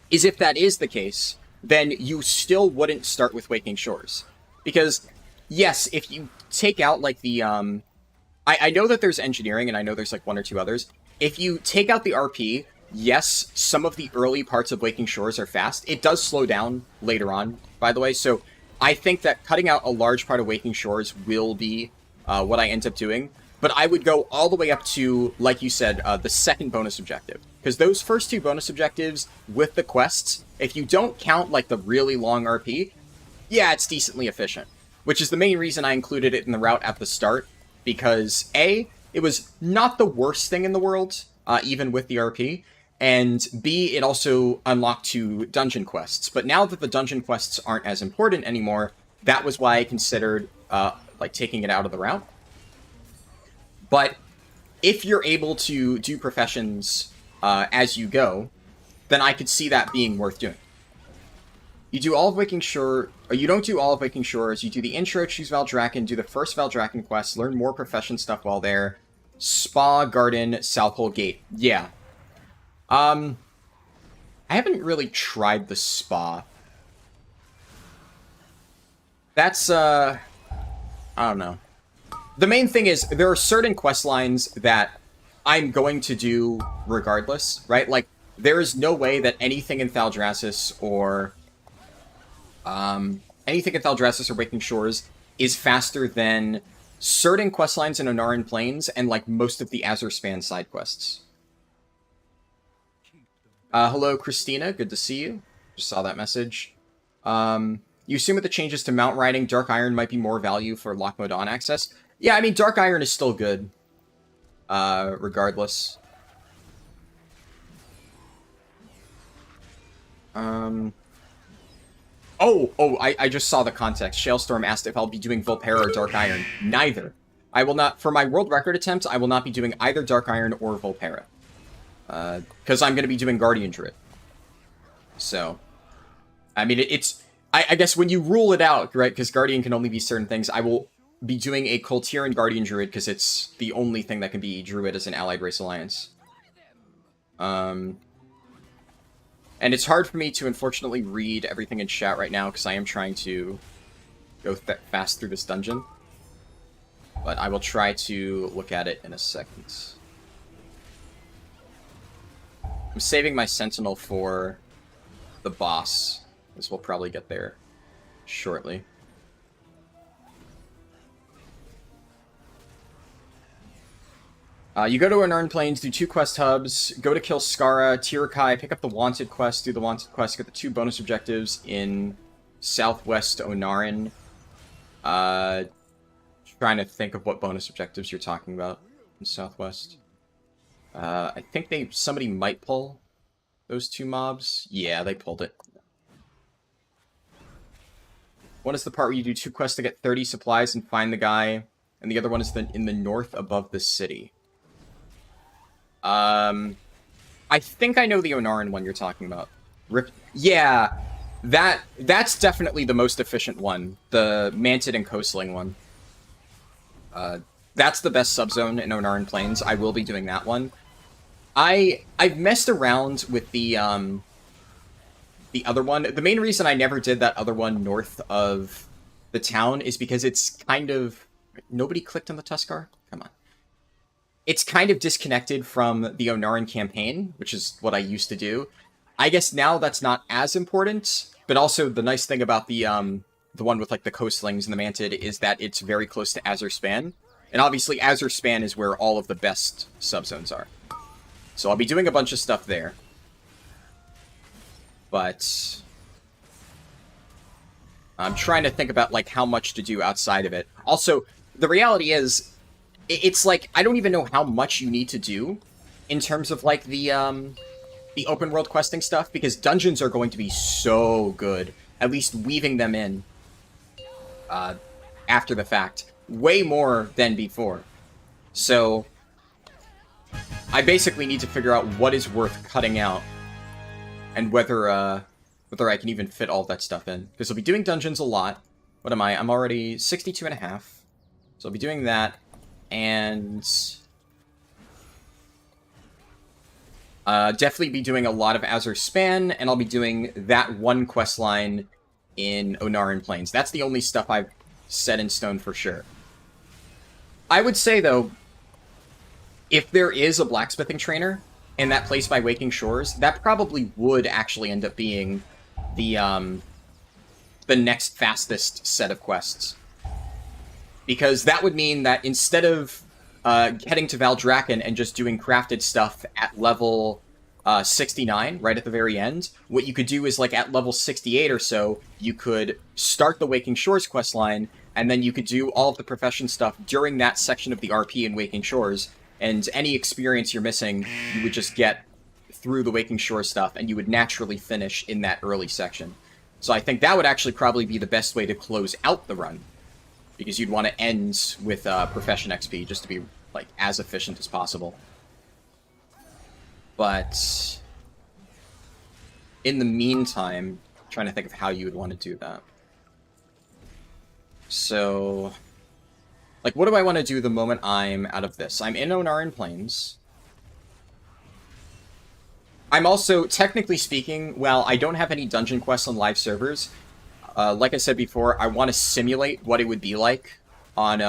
is if that is the case, then you still wouldn't start with Waking Shores. Because, yes, if you take out, like, the, I know that there's engineering, and I know there's, like, 1 or 2 others. If you take out the RP, yes, some of the early parts of Waking Shores are fast. It does slow down later on, by the way, so I think that cutting out a large part of Waking Shores will be what I end up doing. But I would go all the way up to, like you said, the second bonus objective. Because those first 2 bonus objectives with the quests, if you don't count, like, the really long RP, yeah, it's decently efficient. Which is the main reason I included it in the route at the start. Because, A, it was not the worst thing in the world, even with the RP. And B, it also unlocked 2 dungeon quests. But now that the dungeon quests aren't as important anymore, that was why I considered, like, taking it out of the route. But if you're able to do professions as you go, then I could see that being worth doing. You do all of Waking Shore, or you don't do all of Waking Shores, you do the intro, choose Valdrakken, do the first Valdrakken quest, learn more profession stuff while there. Spa, Garden, Southpole Gate. Yeah. I haven't really tried the Spa. That's, I don't know. The main thing is, there are certain quest lines that I'm going to do regardless, right? Like, there is no way that anything in Thaldraszus or Waking Shores is faster than certain quest lines in Onaran Plains and, like, most of the Azurspan side quests. Hello, Christina. Good to see you. Just saw that message. You assume with the changes to mount riding, Dark Iron might be more value for lock mode on access? Yeah, I mean, Dark Iron is still good. Regardless. I just saw the context. Shalestorm asked if I'll be doing Volpera or Dark Iron. Neither. I will not, for my world record attempt, I will not be doing either Dark Iron or Volpera. Because I'm going to be doing Guardian Druid. So, I mean, I guess when you rule it out, right, because Guardian can only be certain things, I will be doing a Koltiran Guardian Druid because it's the only thing that can be Druid as an Allied Race Alliance. And it's hard for me to, unfortunately, read everything in chat right now because I am trying to go fast through this dungeon. But I will try to look at it in a second. I'm saving my Sentinel for the boss, as we'll probably get there shortly. You go to Onaran Plains, do 2 quest hubs, go to kill Skara, Tirakai, pick up the Wanted quest, do the Wanted quest, get the 2 bonus objectives in Southwest Onaran. Uh, trying to think of what bonus objectives you're talking about in Southwest. I think somebody might pull those 2 mobs. Yeah, they pulled it. One is the part where you do 2 quests to get 30 supplies and find the guy, and the other one is in the north above the city. I think I know the Onaran one you're talking about. Yeah, that's definitely the most efficient one. The Mantid and Coastling one. That's the best subzone in Onaran Plains. I will be doing that one. I've messed around with the other one. The main reason I never did that other one north of the town is because it's kind of... Nobody clicked on the Tuskar? Come on. It's kind of disconnected from the Onaran campaign, which is what I used to do. I guess now that's not as important, but also the nice thing about the one with like the Coastlings and the Mantid is that it's very close to Azure Span. And obviously Azure Span is where all of the best subzones are. So I'll be doing a bunch of stuff there. But I'm trying to think about like how much to do outside of it. Also, the reality is, it's like I don't even know how much you need to do in terms of like the open world questing stuff, because dungeons are going to be so good. At least weaving them in after the fact, way more than before. So I basically need to figure out what is worth cutting out. And whether I can even fit all that stuff in. Because I'll be doing dungeons a lot. What am I? I'm already 62.5. So I'll be doing that. And definitely be doing a lot of Azure Span. And I'll be doing that one quest line in Onaran Plains. That's the only stuff I've set in stone for sure. I would say, though, if there is a blacksmithing trainer in that place by Waking Shores, that probably would actually end up being the next fastest set of quests. Because that would mean that instead of heading to Valdrakken and just doing crafted stuff at level 69, right at the very end, what you could do is, like, at level 68 or so, you could start the Waking Shores questline, and then you could do all of the profession stuff during that section of the RP in Waking Shores, and any experience you're missing, you would just get through the Waking Shores stuff, and you would naturally finish in that early section. So I think that would actually probably be the best way to close out the run, because you'd want to end with Profession XP, just to be like as efficient as possible. But in the meantime, I'm trying to think of how you would want to do that. So, like, what do I want to do the moment I'm out of this? I'm in Onaran Plains. I'm also, technically speaking, well, I don't have any dungeon quests on live servers. Like I said before, I want to simulate what it would be like on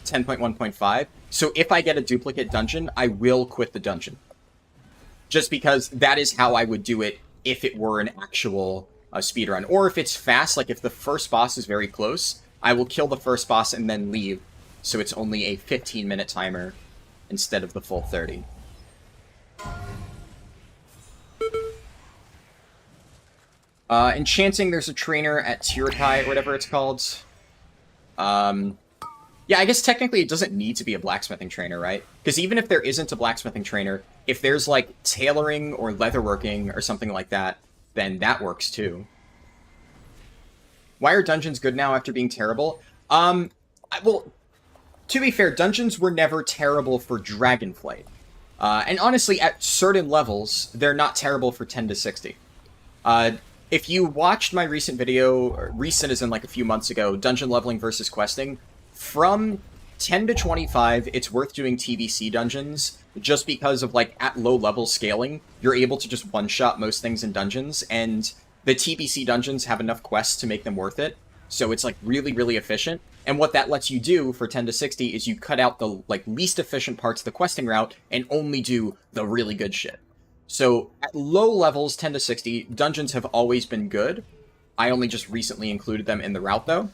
10.1.5. So if I get a duplicate dungeon, I will quit the dungeon. Just because that is how I would do it if it were an actual speedrun. Or if it's fast, like if the first boss is very close, I will kill the first boss and then leave. So it's only a 15-minute timer instead of the full 30. Enchanting, there's a trainer at Tirakai, or whatever it's called. Yeah, I guess technically it doesn't need to be a blacksmithing trainer, right? Because even if there isn't a blacksmithing trainer, if there's, like, tailoring or leatherworking or something like that, then that works, too. Why are dungeons good now after being terrible? Well, to be fair, dungeons were never terrible for Dragonflight. And honestly, at certain levels, they're not terrible for 10 to 60. If you watched my recent video, or recent as in like a few months ago, Dungeon Leveling versus Questing, from 10 to 25, it's worth doing TVC dungeons, just because of, like, at low level scaling, you're able to just one-shot most things in dungeons, and the TBC dungeons have enough quests to make them worth it, so it's, like, really, really efficient. And what that lets you do for 10 to 60 is you cut out the, like, least efficient parts of the questing route and only do the really good shit. So, at low levels, 10 to 60, dungeons have always been good. I only just recently included them in the route, though.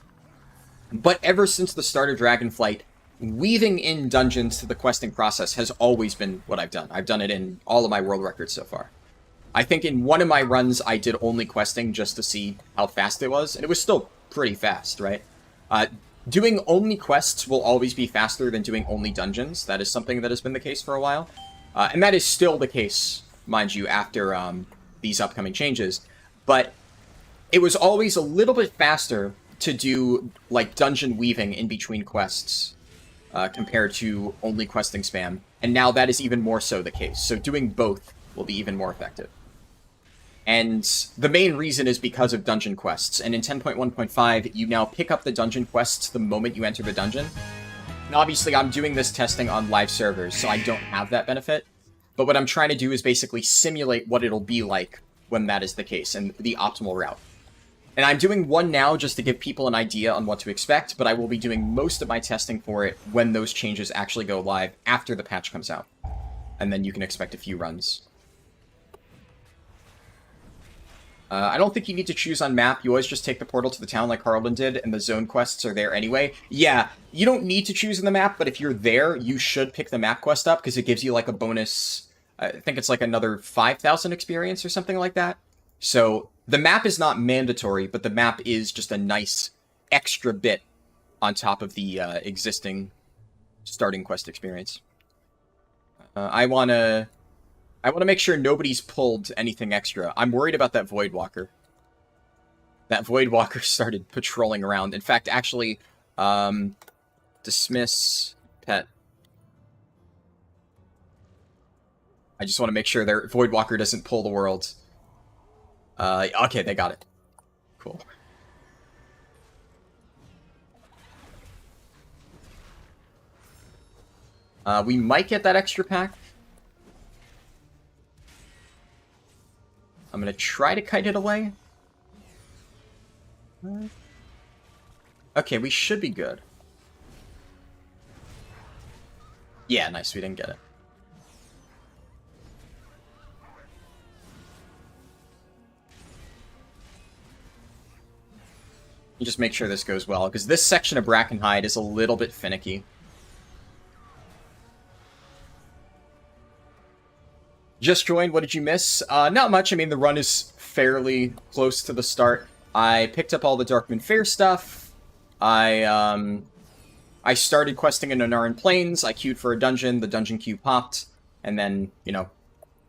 But ever since the start of Dragonflight, weaving in dungeons to the questing process has always been what I've done. I've done it in all of my world records so far. I think in one of my runs, I did only questing just to see how fast it was, and it was still pretty fast, right? doing only quests will always be faster than doing only dungeons. That is something that has been the case for a while. And that is still the case, mind you, after these upcoming changes. But it was always a little bit faster to do, like, dungeon weaving in between quests compared to only questing spam. And now that is even more so the case. So doing both will be even more effective. And the main reason is because of dungeon quests. And in 10.1.5, you now pick up the dungeon quests the moment you enter the dungeon. And obviously, I'm doing this testing on live servers, so I don't have that benefit. But what I'm trying to do is basically simulate what it'll be like when that is the case, and the optimal route. And I'm doing one now just to give people an idea on what to expect, but I will be doing most of my testing for it when those changes actually go live after the patch comes out. And then you can expect a few runs. I don't think you need to choose on map. You always just take the portal to the town like Harlan did, and the zone quests are there anyway. Yeah, you don't need to choose in the map, but if you're there, you should pick the map quest up, because it gives you, like, a bonus... I think it's, like, another 5,000 experience or something like that. So, the map is not mandatory, but the map is just a nice extra bit on top of the existing starting quest experience. I want to make sure nobody's pulled anything extra. I'm worried about that Voidwalker. That Voidwalker started patrolling around. In fact, actually, dismiss pet. I just want to make sure their Voidwalker doesn't pull the world. Okay, they got it. Cool. We might get that extra pack. I'm gonna try to kite it away. Okay, we should be good. Yeah, nice, we didn't get it. You just make sure this goes well, because this section of Brackenhide is a little bit finicky. Just joined, what did you miss? Not much. I mean, the run is fairly close to the start. I picked up all the Darkman Fair stuff. I started questing in Onaran Plains. I queued for a dungeon. The dungeon queue popped. And then, you know,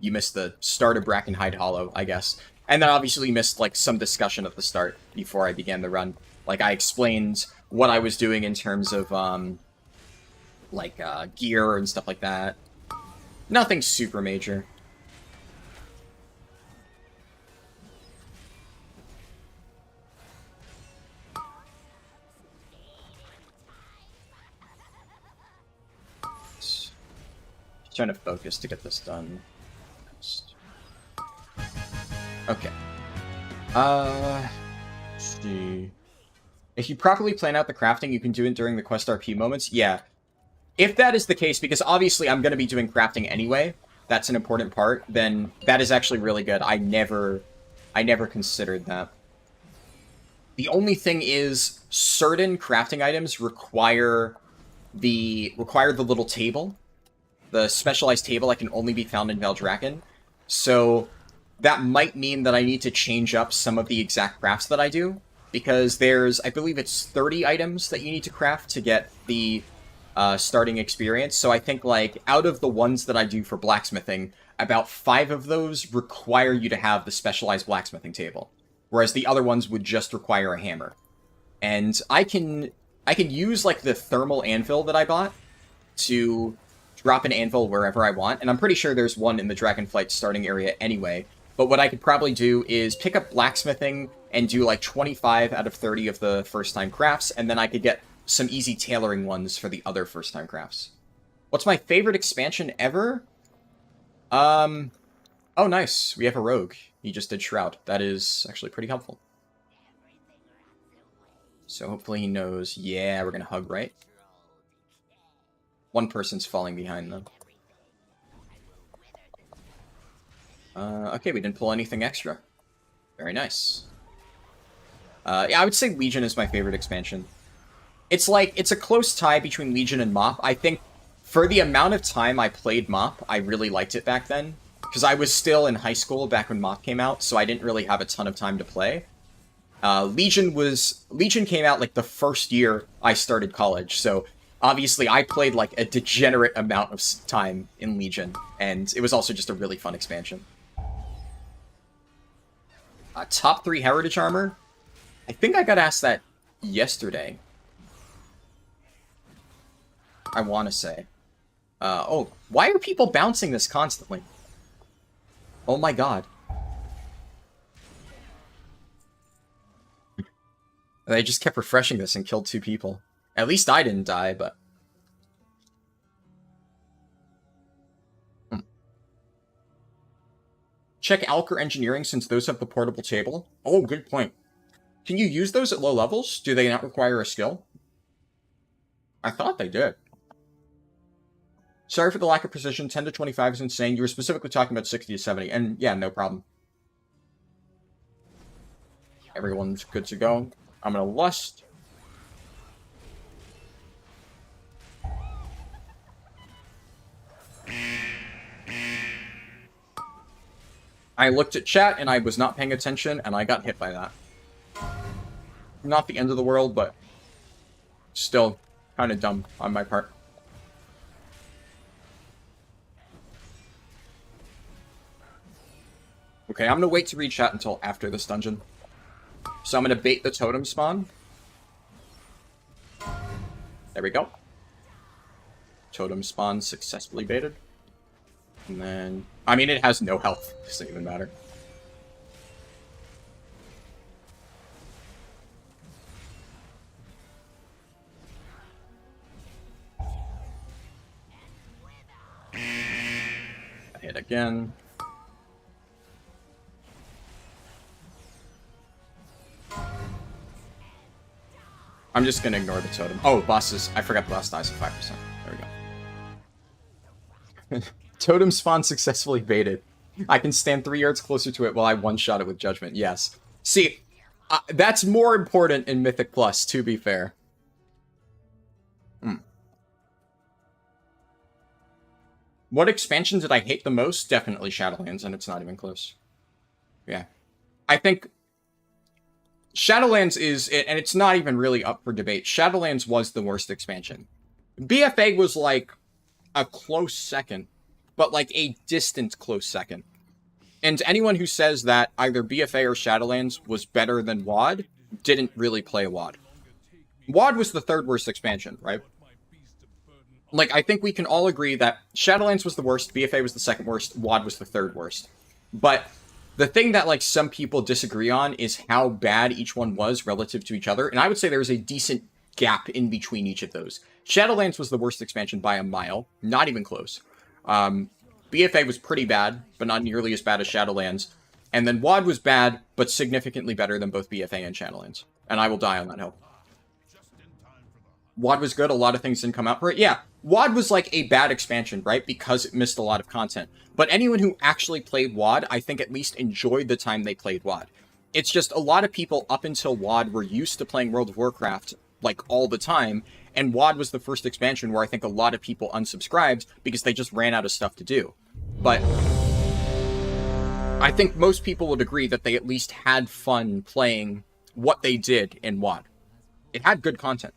you missed the start of Brackenhide Hollow, I guess. And then obviously you missed, like, some discussion at the start before I began the run. Like, I explained what I was doing in terms of, gear and stuff like that. Nothing super major. Just trying to focus to get this done. Okay. Let's see. If you properly plan out the crafting, you can do it during the quest RP moments. Yeah. If that is the case, because obviously I'm going to be doing crafting anyway, that's an important part, then that is actually really good. I never considered that. The only thing is, certain crafting items require the little table. The specialized table that can only be found in Valdrakken. So that might mean that I need to change up some of the exact crafts that I do, because there's, I believe it's 30 items that you need to craft to get the starting experience. So I think, like, out of the ones that I do for blacksmithing, about 5 of those require you to have the specialized blacksmithing table, whereas the other ones would just require a hammer. And I can use, like, the thermal anvil that I bought to drop an anvil wherever I want, and I'm pretty sure there's one in the Dragonflight starting area anyway. But what I could probably do is pick up blacksmithing and do like 25 out of 30 of the first-time crafts, and then I could get some easy tailoring ones for the other first-time crafts. What's my favorite expansion ever? Oh, nice. We have a rogue. He just did Shroud. That is actually pretty helpful. So hopefully he knows. Yeah, we're gonna hug, right? One person's falling behind, though. Okay, we didn't pull anything extra. Very nice. Yeah, I would say Legion is my favorite expansion. It's like, it's a close tie between Legion and Mop. I think for the amount of time I played Mop, I really liked it back then. Because I was still in high school back when Mop came out, so I didn't really have a ton of time to play. Legion came out like the first year I started college, so obviously I played like a degenerate amount of time in Legion, and it was also just a really fun expansion. Top 3 heritage armor? I think I got asked that yesterday. I want to say. Oh, why are people bouncing this constantly? Oh my god. They just kept refreshing this and killed 2 people. At least I didn't die, but... Check Alker Engineering since those have the portable table. Oh, good point. Can you use those at low levels? Do they not require a skill? I thought they did. Sorry for the lack of precision. 10 to 25 is insane. You were specifically talking about 60 to 70. And yeah, no problem. Everyone's good to go. I'm going to lust. I looked at chat and I was not paying attention and I got hit by that. Not the end of the world, but still kind of dumb on my part. Okay, I'm going to wait to read chat until after this dungeon. So I'm going to bait the totem spawn. There we go. Totem spawn successfully baited. And then... I mean, it has no health. Doesn't even matter. I hit again. I'm just gonna ignore the totem. Oh, bosses. I forgot the boss dies at 5%. There we go. Totem spawn successfully baited. I can stand 3 yards closer to it while I one-shot it with Judgment. Yes. See, that's more important in Mythic Plus, to be fair. What expansion did I hate the most? Definitely Shadowlands, and it's not even close. Yeah. I think Shadowlands is, and it's not even really up for debate, Shadowlands was the worst expansion. BFA was like a close second, but like a distant close second. And anyone who says that either BFA or Shadowlands was better than WoD didn't really play WoD. WoD was the 3rd worst expansion, right? Like, I think we can all agree that Shadowlands was the worst, BFA was the 2nd worst, WoD was the 3rd worst. But the thing that, like, some people disagree on is how bad each one was relative to each other, and I would say there's a decent gap in between each of those. Shadowlands was the worst expansion by a mile, not even close. BFA was pretty bad, but not nearly as bad as Shadowlands. And then WoD was bad, but significantly better than both BFA and Shadowlands. And I will die on that hill. WoD was good, a lot of things didn't come out for it. Yeah, WoD was like a bad expansion, right? Because it missed a lot of content. But anyone who actually played WoD, I think at least enjoyed the time they played WoD. It's just a lot of people up until WoD were used to playing World of Warcraft like all the time, and WoD was the first expansion where I think a lot of people unsubscribed because they just ran out of stuff to do. But I think most people would agree that they at least had fun playing what they did in WoD. It had good content.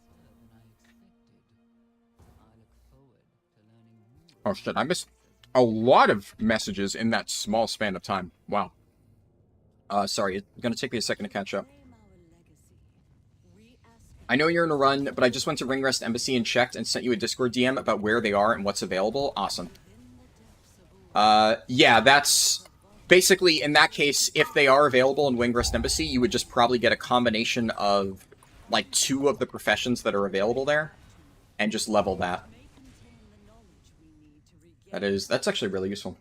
Oh shit, I missed a lot of messages in that small span of time. Wow. Sorry, it's gonna take me a second to catch up. I know you're in a run, but I just went to Ringrest Embassy and checked and sent you a Discord DM about where they are and what's available. Awesome. Yeah, that's... Basically, in that case, if they are available in Ringrest Embassy, you would just probably get a combination of, like, 2 of the professions that are available there, and just level that. That's actually really useful.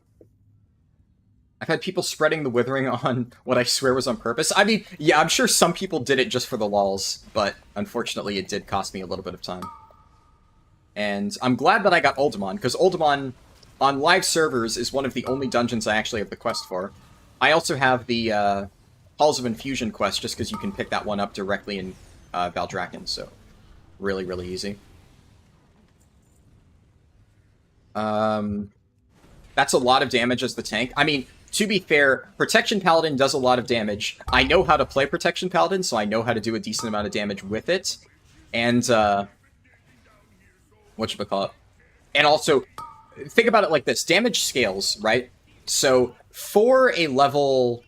I've had people spreading the Withering on what I swear was on purpose. I mean, yeah, I'm sure some people did it just for the lols, but unfortunately it did cost me a little bit of time. And I'm glad that I got Uldaman, because Uldaman on live servers is one of the only dungeons I actually have the quest for. I also have the Halls of Infusion quest, just because you can pick that one up directly in Valdrakken, so really, really easy. That's a lot of damage as the tank. I mean, to be fair, Protection Paladin does a lot of damage. I know how to play Protection Paladin, so I know how to do a decent amount of damage with it. And, whatchamacallit? And also, think about it like this. Damage scales, right? So, for a level...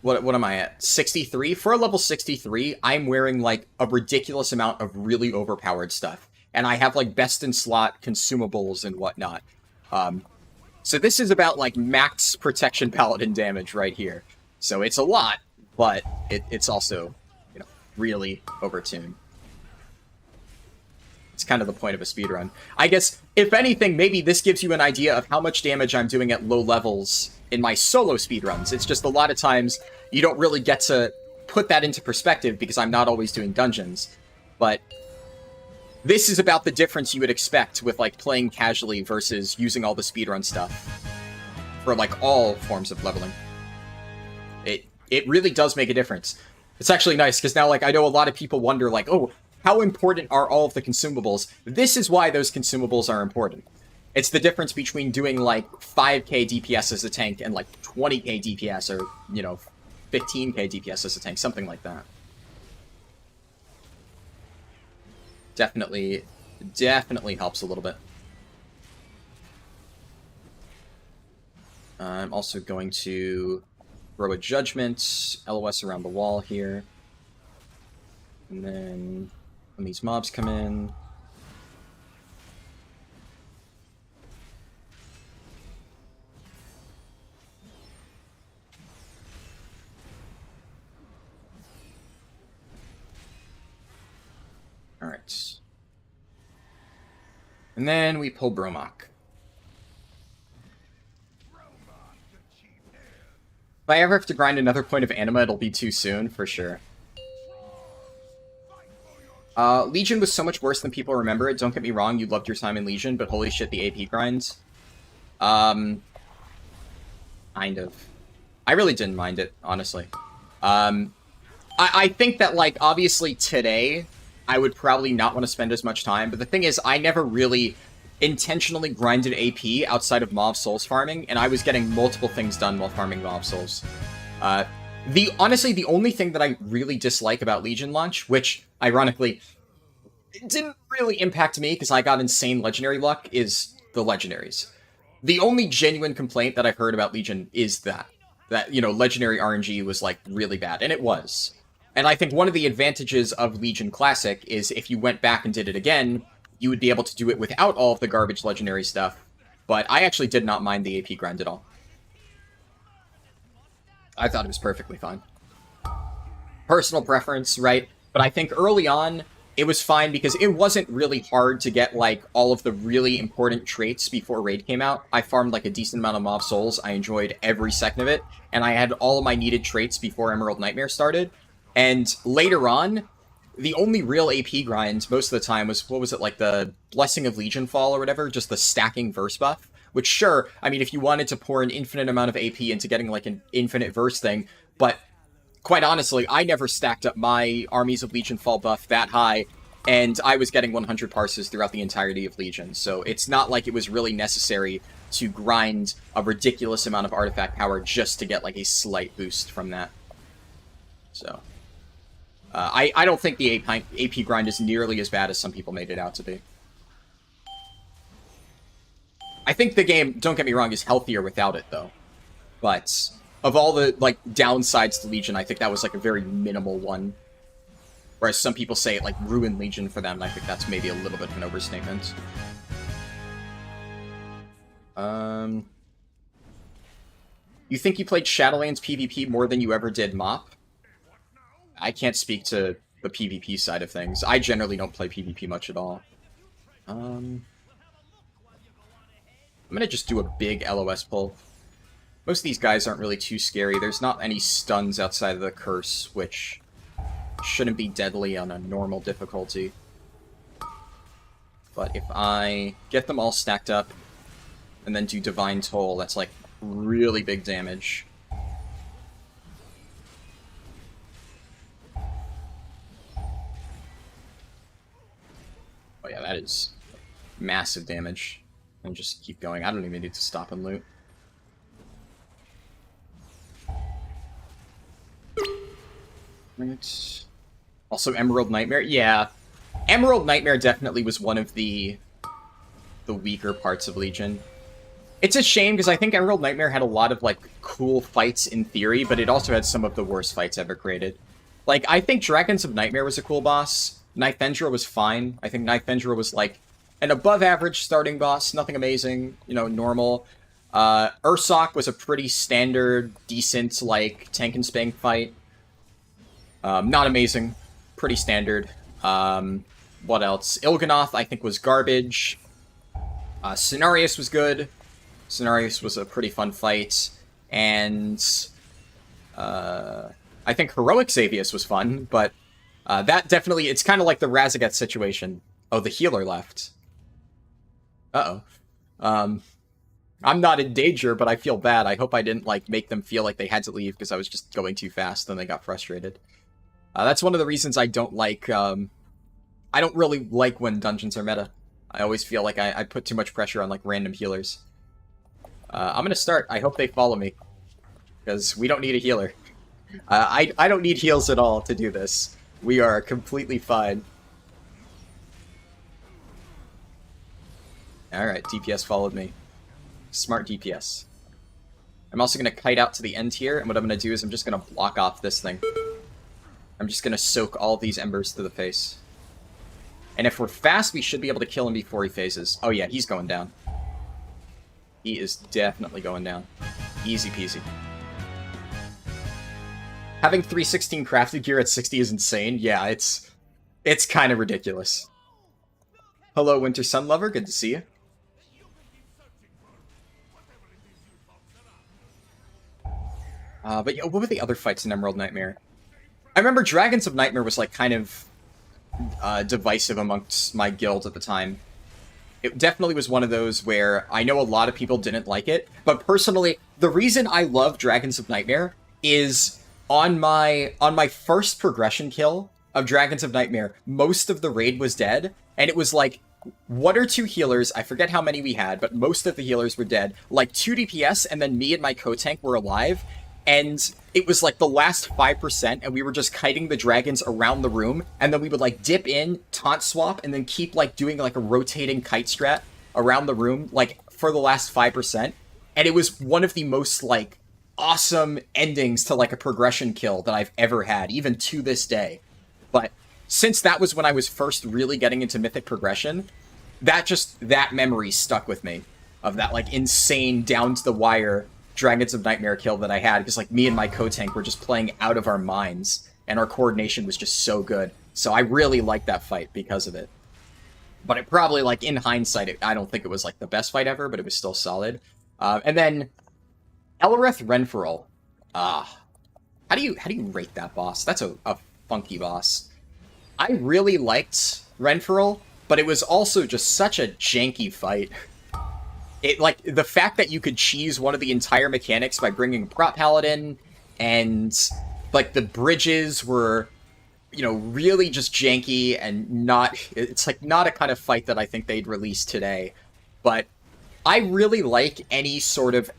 What am I at? 63? For a level 63, I'm wearing, like, a ridiculous amount of really overpowered stuff. And I have, like, best-in-slot consumables and whatnot. So this is about, like, max Protection Paladin damage right here. So it's a lot, but it's also, you know, really overtuned. It's kind of the point of a speedrun. I guess, if anything, maybe this gives you an idea of how much damage I'm doing at low levels in my solo speedruns. It's just a lot of times you don't really get to put that into perspective because I'm not always doing dungeons. But this is about the difference you would expect with, like, playing casually versus using all the speedrun stuff for, like, all forms of leveling. It really does make a difference. It's actually nice, because now, like, I know a lot of people wonder, like, oh, how important are all of the consumables? This is why those consumables are important. It's the difference between doing, like, 5k DPS as a tank and, like, 20k DPS or, you know, 15k DPS as a tank, something like that. Definitely helps a little bit. I'm also going to throw a Judgment, LOS around the wall here. And then when these mobs come in... Alright. And then we pull Bromok. If I ever have to grind another point of anima, it'll be too soon, for sure. Legion was so much worse than people remember it. Don't get me wrong, you loved your time in Legion, but holy shit, the AP grinds. Kind of. I really didn't mind it, honestly. I think that, like, obviously today, I would probably not want to spend as much time, but the thing is, I never really intentionally grinded AP outside of Mauve Souls farming, and I was getting multiple things done while farming Mauve Souls. Honestly, the only thing that I really dislike about Legion launch, which, ironically, it didn't really impact me because I got insane legendary luck, is the legendaries. The only genuine complaint that I've heard about Legion is that, you know, legendary RNG was, like, really bad, and it was. And I think one of the advantages of Legion Classic is if you went back and did it again, you would be able to do it without all of the garbage legendary stuff. But I actually did not mind the AP grind at all. I thought it was perfectly fine. Personal preference, right? But I think early on, it was fine because it wasn't really hard to get, like, all of the really important traits before Raid came out. I farmed, like, a decent amount of Mauve Souls. I enjoyed every second of it. And I had all of my needed traits before Emerald Nightmare started. And later on, the only real AP grind most of the time was, what was it, like the Blessing of Legion Fall or whatever? Just the stacking verse buff. Which, sure, I mean, if you wanted to pour an infinite amount of AP into getting, like, an infinite verse thing, but quite honestly, I never stacked up my Armies of Legion Fall buff that high, and I was getting 100 parses throughout the entirety of Legion, so it's not like it was really necessary to grind a ridiculous amount of artifact power just to get, like, a slight boost from that. So... I don't think the AP grind is nearly as bad as some people made it out to be. I think the game, don't get me wrong, is healthier without it, though. But of all the, like, downsides to Legion, I think that was, like, a very minimal one. Whereas some people say it, like, ruined Legion for them, and I think that's maybe a little bit of an overstatement. You think you played Shadowlands PvP more than you ever did MoP? I can't speak to the PvP side of things. I generally don't play PvP much at all. I'm gonna just do a big LOS pull. Most of these guys aren't really too scary. There's not any stuns outside of the curse, which shouldn't be deadly on a normal difficulty. But if I get them all stacked up, and then do Divine Toll, that's like really big damage. Oh yeah, that is massive damage. And just keep going. I don't even need to stop and loot. Alright. Also Emerald Nightmare. Yeah. Emerald Nightmare definitely was one of the weaker parts of Legion. It's a shame, because I think Emerald Nightmare had a lot of, like, cool fights in theory, but it also had some of the worst fights ever created. Like, I think Dragons of Nightmare was a cool boss. Nighthendra was fine. I think Nighthendra was, like, an above-average starting boss. Nothing amazing, you know, normal. Ursoc was a pretty standard, decent, like, tank and spank fight. Not amazing. Pretty standard. What else? Il'gynoth, I think, was garbage. Cenarius was good. Cenarius was a pretty fun fight. And I think Heroic Xavius was fun, but that definitely, it's kind of like the Razageth situation. Oh, the healer left. Uh-oh. I'm not in danger, but I feel bad. I hope I didn't, like, make them feel like they had to leave because I was just going too fast and they got frustrated. That's one of the reasons I don't like, I don't really like when dungeons are meta. I always feel like I put too much pressure on, like, random healers. I'm gonna start. I hope they follow me, because we don't need a healer. I don't need heals at all to do this. We are completely fine. Alright, DPS followed me. Smart DPS. I'm also going to kite out to the end here, and what I'm going to do is I'm just going to block off this thing. I'm just going to soak all these embers to the face. And if we're fast, we should be able to kill him before he phases. Oh yeah, he's going down. He is definitely going down. Easy peasy. Having 316 crafted gear at 60 is insane. Yeah, it's kind of ridiculous. Hello, Winter Sun Lover. Good to see you. But yeah, what were the other fights in Emerald Nightmare? I remember Dragons of Nightmare was, like, kind of divisive amongst my guild at the time. It definitely was one of those where I know a lot of people didn't like it, but personally, the reason I love Dragons of Nightmare is on my first progression kill of Dragons of Nightmare, most of the raid was dead, and it was like one or two healers, I forget how many we had, but most of the healers were dead, like 2 DPS, and then me and my co-tank were alive, and it was like the last 5%, and we were just kiting the dragons around the room, and then we would like dip in, taunt swap, and then keep like doing like a rotating kite strat around the room, like for the last 5%. And it was one of the most like awesome endings to like a progression kill that I've ever had, even to this day. But since that was when I was first really getting into Mythic progression, that memory stuck with me of that like insane down to the wire Dragons of Nightmare kill that I had, because like me and my co-tank were just playing out of our minds, and our coordination was just so good. So I really liked that fight because of it. But it probably, like, in hindsight, I don't think it was like the best fight ever, but it was still solid. And then Elrith Renferal. How do you rate that boss? That's a funky boss. I really liked Renferal, but it was also just such a janky fight. It, like, the fact that you could cheese one of the entire mechanics by bringing a Prot Paladin, and, like, the bridges were, you know, really just janky and not... It's, like, not a kind of fight that I think they'd release today. But I really like any sort of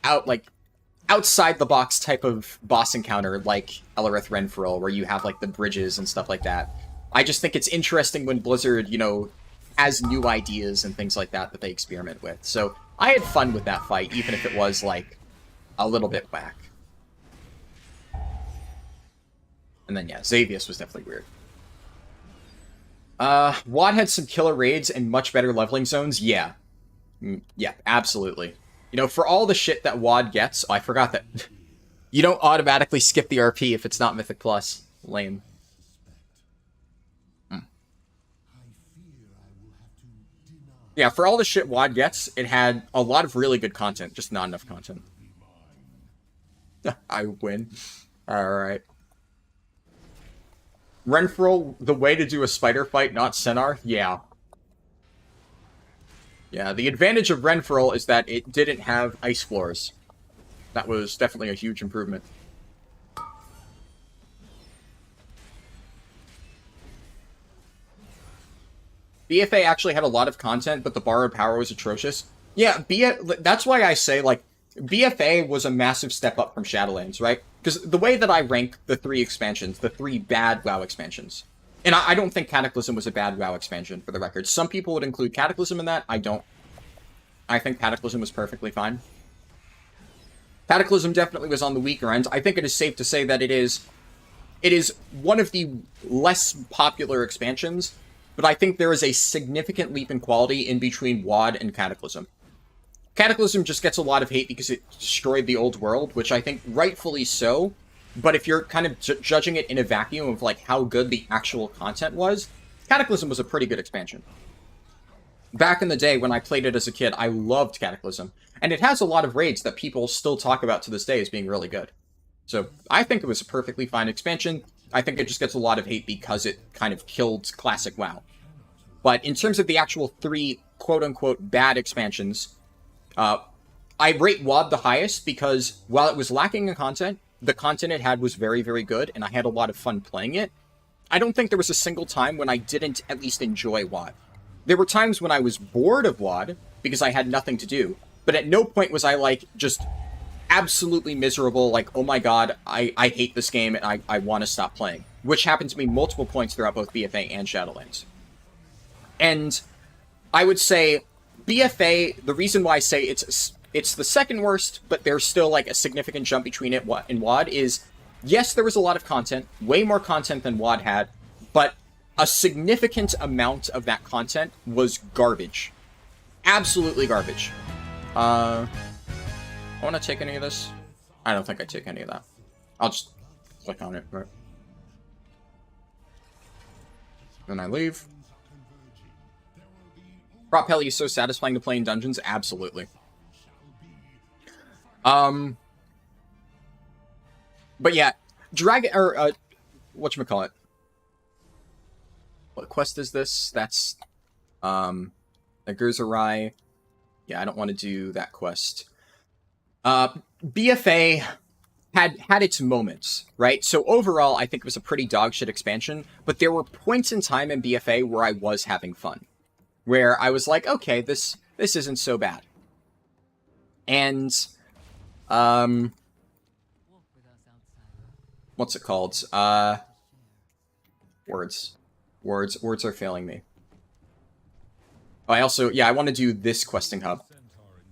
outside-the-box type of boss encounter, like Elrith Renferal, where you have, like, the bridges and stuff like that. I just think it's interesting when Blizzard, you know, has new ideas and things like that they experiment with. So I had fun with that fight, even if it was, like, a little bit whack. And then, yeah, Xavius was definitely weird. WoD had some killer raids and much better leveling zones? Yeah. Yeah, absolutely. You know, for all the shit that WoD gets... Oh, I forgot that. You don't automatically skip the RP if it's not Mythic Plus. Lame. Yeah, for all the shit WoD gets, it had a lot of really good content, just not enough content. I win. Alright. Renferal, the way to do a spider fight, not Senar? Yeah. Yeah, the advantage of Renferal is that it didn't have ice floors. That was definitely a huge improvement. BFA actually had a lot of content, but the borrowed power was atrocious. Yeah, that's why I say, like, BFA was a massive step up from Shadowlands, right? Because the way that I rank the 3 expansions, the 3 bad WoW expansions, and I don't think Cataclysm was a bad WoW expansion, for the record. Some people would include Cataclysm in that. I don't. I think Cataclysm was perfectly fine. Cataclysm definitely was on the weaker end. I think it is safe to say that it is one of the less popular expansions, but I think there is a significant leap in quality in between WoD and Cataclysm. Cataclysm just gets a lot of hate because it destroyed the old world, which I think rightfully so, but if you're kind of judging it in a vacuum of like how good the actual content was, Cataclysm was a pretty good expansion. Back in the day when I played it as a kid, I loved Cataclysm, and it has a lot of raids that people still talk about to this day as being really good. So I think it was a perfectly fine expansion. I think it just gets a lot of hate because it kind of killed classic WoW. But in terms of the actual 3 quote-unquote bad expansions, I rate WoD the highest because while it was lacking in content, the content it had was very, very good, and I had a lot of fun playing it. I don't think there was a single time when I didn't at least enjoy WoD. There were times when I was bored of WoD because I had nothing to do, but at no point was I, like, just absolutely miserable, like, oh my god, I hate this game and I want to stop playing, which happened to me multiple points throughout both BFA and Shadowlands. And I would say BFA, the reason why I say it's the second worst, but there's still, like, a significant jump between it and WoD is, yes, there was a lot of content, way more content than WoD had, but a significant amount of that content was garbage. Absolutely garbage. I want to take any of this? I don't think I take any of that. I'll just click on it, right? Then I leave. Prop Heli is so satisfying to play in dungeons? Absolutely. But yeah, whatchamacallit? What quest is this? That's, Agurzarai. Yeah, I don't want to do that quest. BFA had its moments, right? So overall, I think it was a pretty dogshit expansion, but there were points in time in BFA where I was having fun. Where I was like, okay, this isn't so bad. And, what's it called? Words are failing me. Oh, I want to do this questing hub.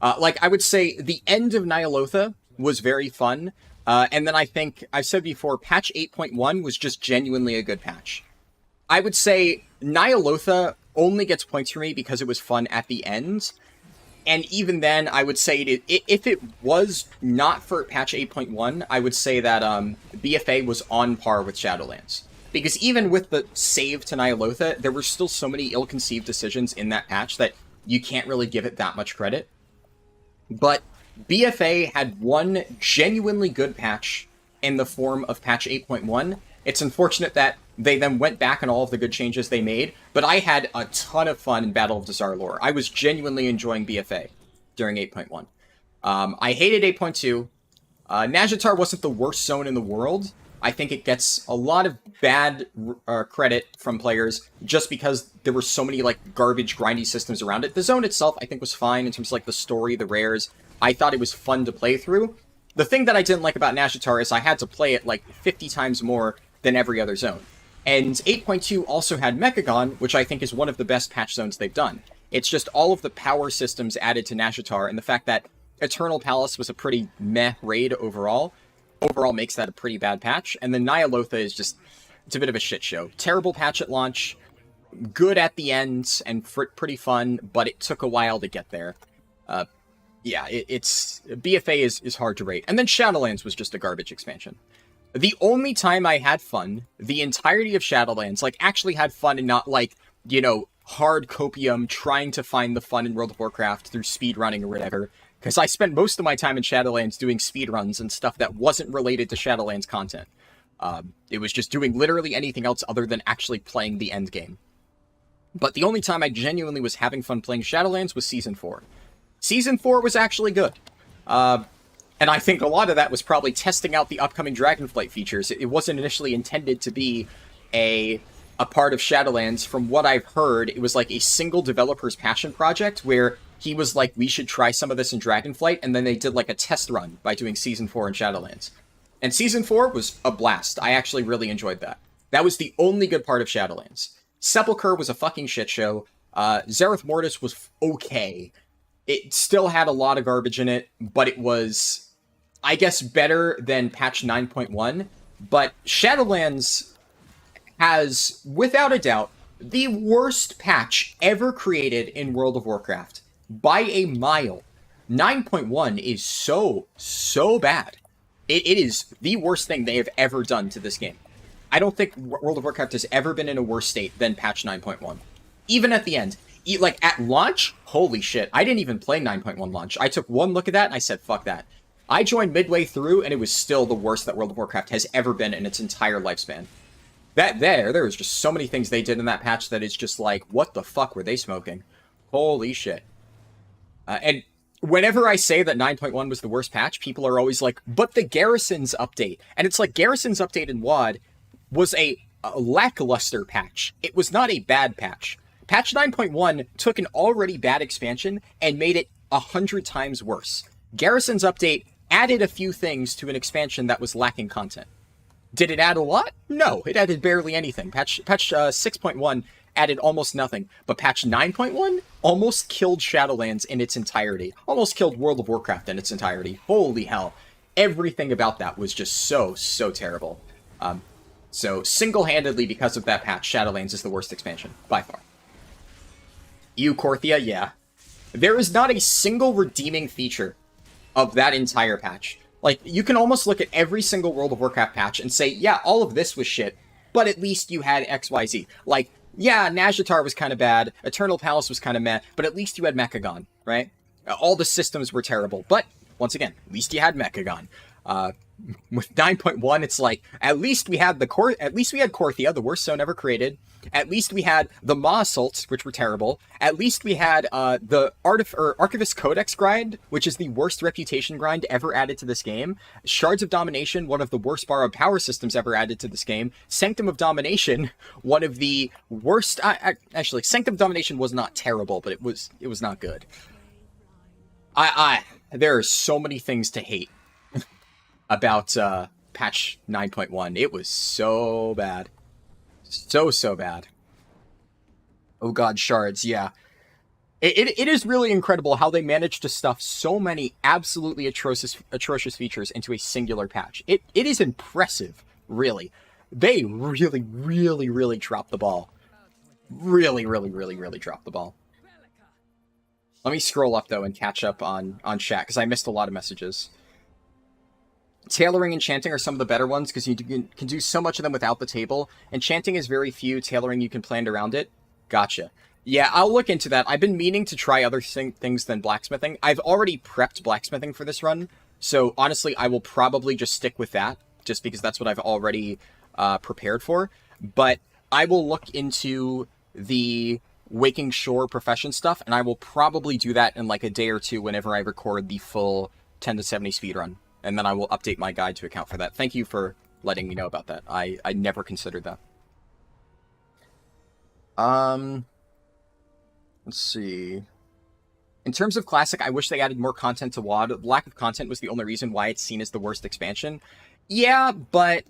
Like, I would say the end of Nyalotha was very fun, and then I think, I've said before, patch 8.1 was just genuinely a good patch. I would say Nyalotha only gets points for me because it was fun at the end, and even then, I would say, if it was not for patch 8.1, I would say that BFA was on par with Shadowlands. Because even with the save to Nyalotha, there were still so many ill-conceived decisions in that patch that you can't really give it that much credit. But BFA had one genuinely good patch in the form of patch 8.1. It's unfortunate that they then went back on all of the good changes they made, but I had a ton of fun in Battle of Dazar lore. I was genuinely enjoying BFA during 8.1. I hated 8.2. Nazjatar wasn't the worst zone in the world. I think it gets a lot of bad credit from players just because there were so many, like, garbage, grindy systems around it. The zone itself, I think, was fine in terms of, like, the story, the rares. I thought it was fun to play through. The thing that I didn't like about Nazjatar is I had to play it, like, 50 times more than every other zone. And 8.2 also had Mechagon, which I think is one of the best patch zones they've done. It's just all of the power systems added to Nazjatar, and the fact that Eternal Palace was a pretty meh raid overall makes that a pretty bad patch. And then Nyalotha is just, it's a bit of a shit show. Terrible patch at launch, good at the end, and pretty fun, but it took a while to get there. Yeah, it's BFA is hard to rate. And then Shadowlands was just a garbage expansion. The only time I had fun, the entirety of Shadowlands, like, actually had fun and not, like, you know, hard copium trying to find the fun in World of Warcraft through speedrunning or whatever, because I spent most of my time in Shadowlands doing speedruns and stuff that wasn't related to Shadowlands content. It was just doing literally anything else other than actually playing the end game. But the only time I genuinely was having fun playing Shadowlands was Season 4. Season 4 was actually good. And I think a lot of that was probably testing out the upcoming Dragonflight features. It wasn't initially intended to be a part of Shadowlands. From what I've heard, it was like a single developer's passion project where he was like, we should try some of this in Dragonflight, and then they did like a test run by doing Season 4 in Shadowlands. And Season 4 was a blast. I actually really enjoyed that. That was the only good part of Shadowlands. Sepulchre was a fucking shit show. Zereth Mortis was okay. It still had a lot of garbage in it, but it was, I guess, better than patch 9.1. But Shadowlands has, without a doubt, the worst patch ever created in World of Warcraft. By a mile. 9.1 is so bad. It is the worst thing they have ever done to this game. I don't think World of Warcraft has ever been in a worse state than patch 9.1. Even at the end. Like, at launch, holy shit. I didn't even play 9.1 launch. I took one look at that and I said, fuck that. I joined midway through and it was still the worst that World of Warcraft has ever been in its entire lifespan. There was just so many things they did in that patch that is just like, what the fuck were they smoking? Holy shit. And whenever I say that 9.1 was the worst patch, people are always like, but the Garrisons update. And it's like, Garrisons update in WoD was a lackluster patch. It was not a bad patch. Patch 9.1 took an already bad expansion and made it 100 times worse. Garrisons update added a few things to an expansion that was lacking content. Did it add a lot? No, it added barely anything. Patch 6.1 added almost nothing, but patch 9.1 almost killed Shadowlands in its entirety. Almost killed World of Warcraft in its entirety. Holy hell. Everything about that was just so terrible. So single-handedly, because of that patch, Shadowlands is the worst expansion, by far. Korthia, yeah. There is not a single redeeming feature of that entire patch. Like, you can almost look at every single World of Warcraft patch and say, yeah, all of this was shit, but at least you had XYZ. Like, yeah, Nazjatar was kind of bad, Eternal Palace was kind of meh, but at least you had Mechagon, right? All the systems were terrible, but, once again, at least you had Mechagon. With 9.1, it's like, at least we had Korthia, the worst zone ever created. At least we had the Maw Assaults, which were terrible. At least we had the Archivist Codex grind, which is the worst reputation grind ever added to this game. Shards of Domination, one of the worst borrowed power systems ever added to this game. Sanctum of Domination, one of the worst. Actually, Sanctum of Domination was not terrible, but it was not good. There are so many things to hate about patch 9.1. It was so bad. So bad. Oh god, shards, yeah. It is really incredible how they managed to stuff so many absolutely atrocious features into a singular patch. It is impressive, really. They really dropped the ball. Really dropped the ball. Let me scroll up, though, and catch up on chat, because I missed a lot of messages. Tailoring and Enchanting are some of the better ones, because you can do so much of them without the table. Enchanting is very few, Tailoring you can plan around it. Gotcha. Yeah, I'll look into that. I've been meaning to try other things than blacksmithing. I've already prepped blacksmithing for this run, so honestly, I will probably just stick with that, just because that's what I've already prepared for. But I will look into the Waking Shore profession stuff, and I will probably do that in like a day or two whenever I record the full 10 to 70 speedrun. And then I will update my guide to account for that. Thank you for letting me know about that. I never considered that. Let's see. In terms of Classic, I wish they added more content to WoD. The lack of content was the only reason why it's seen as the worst expansion. Yeah, but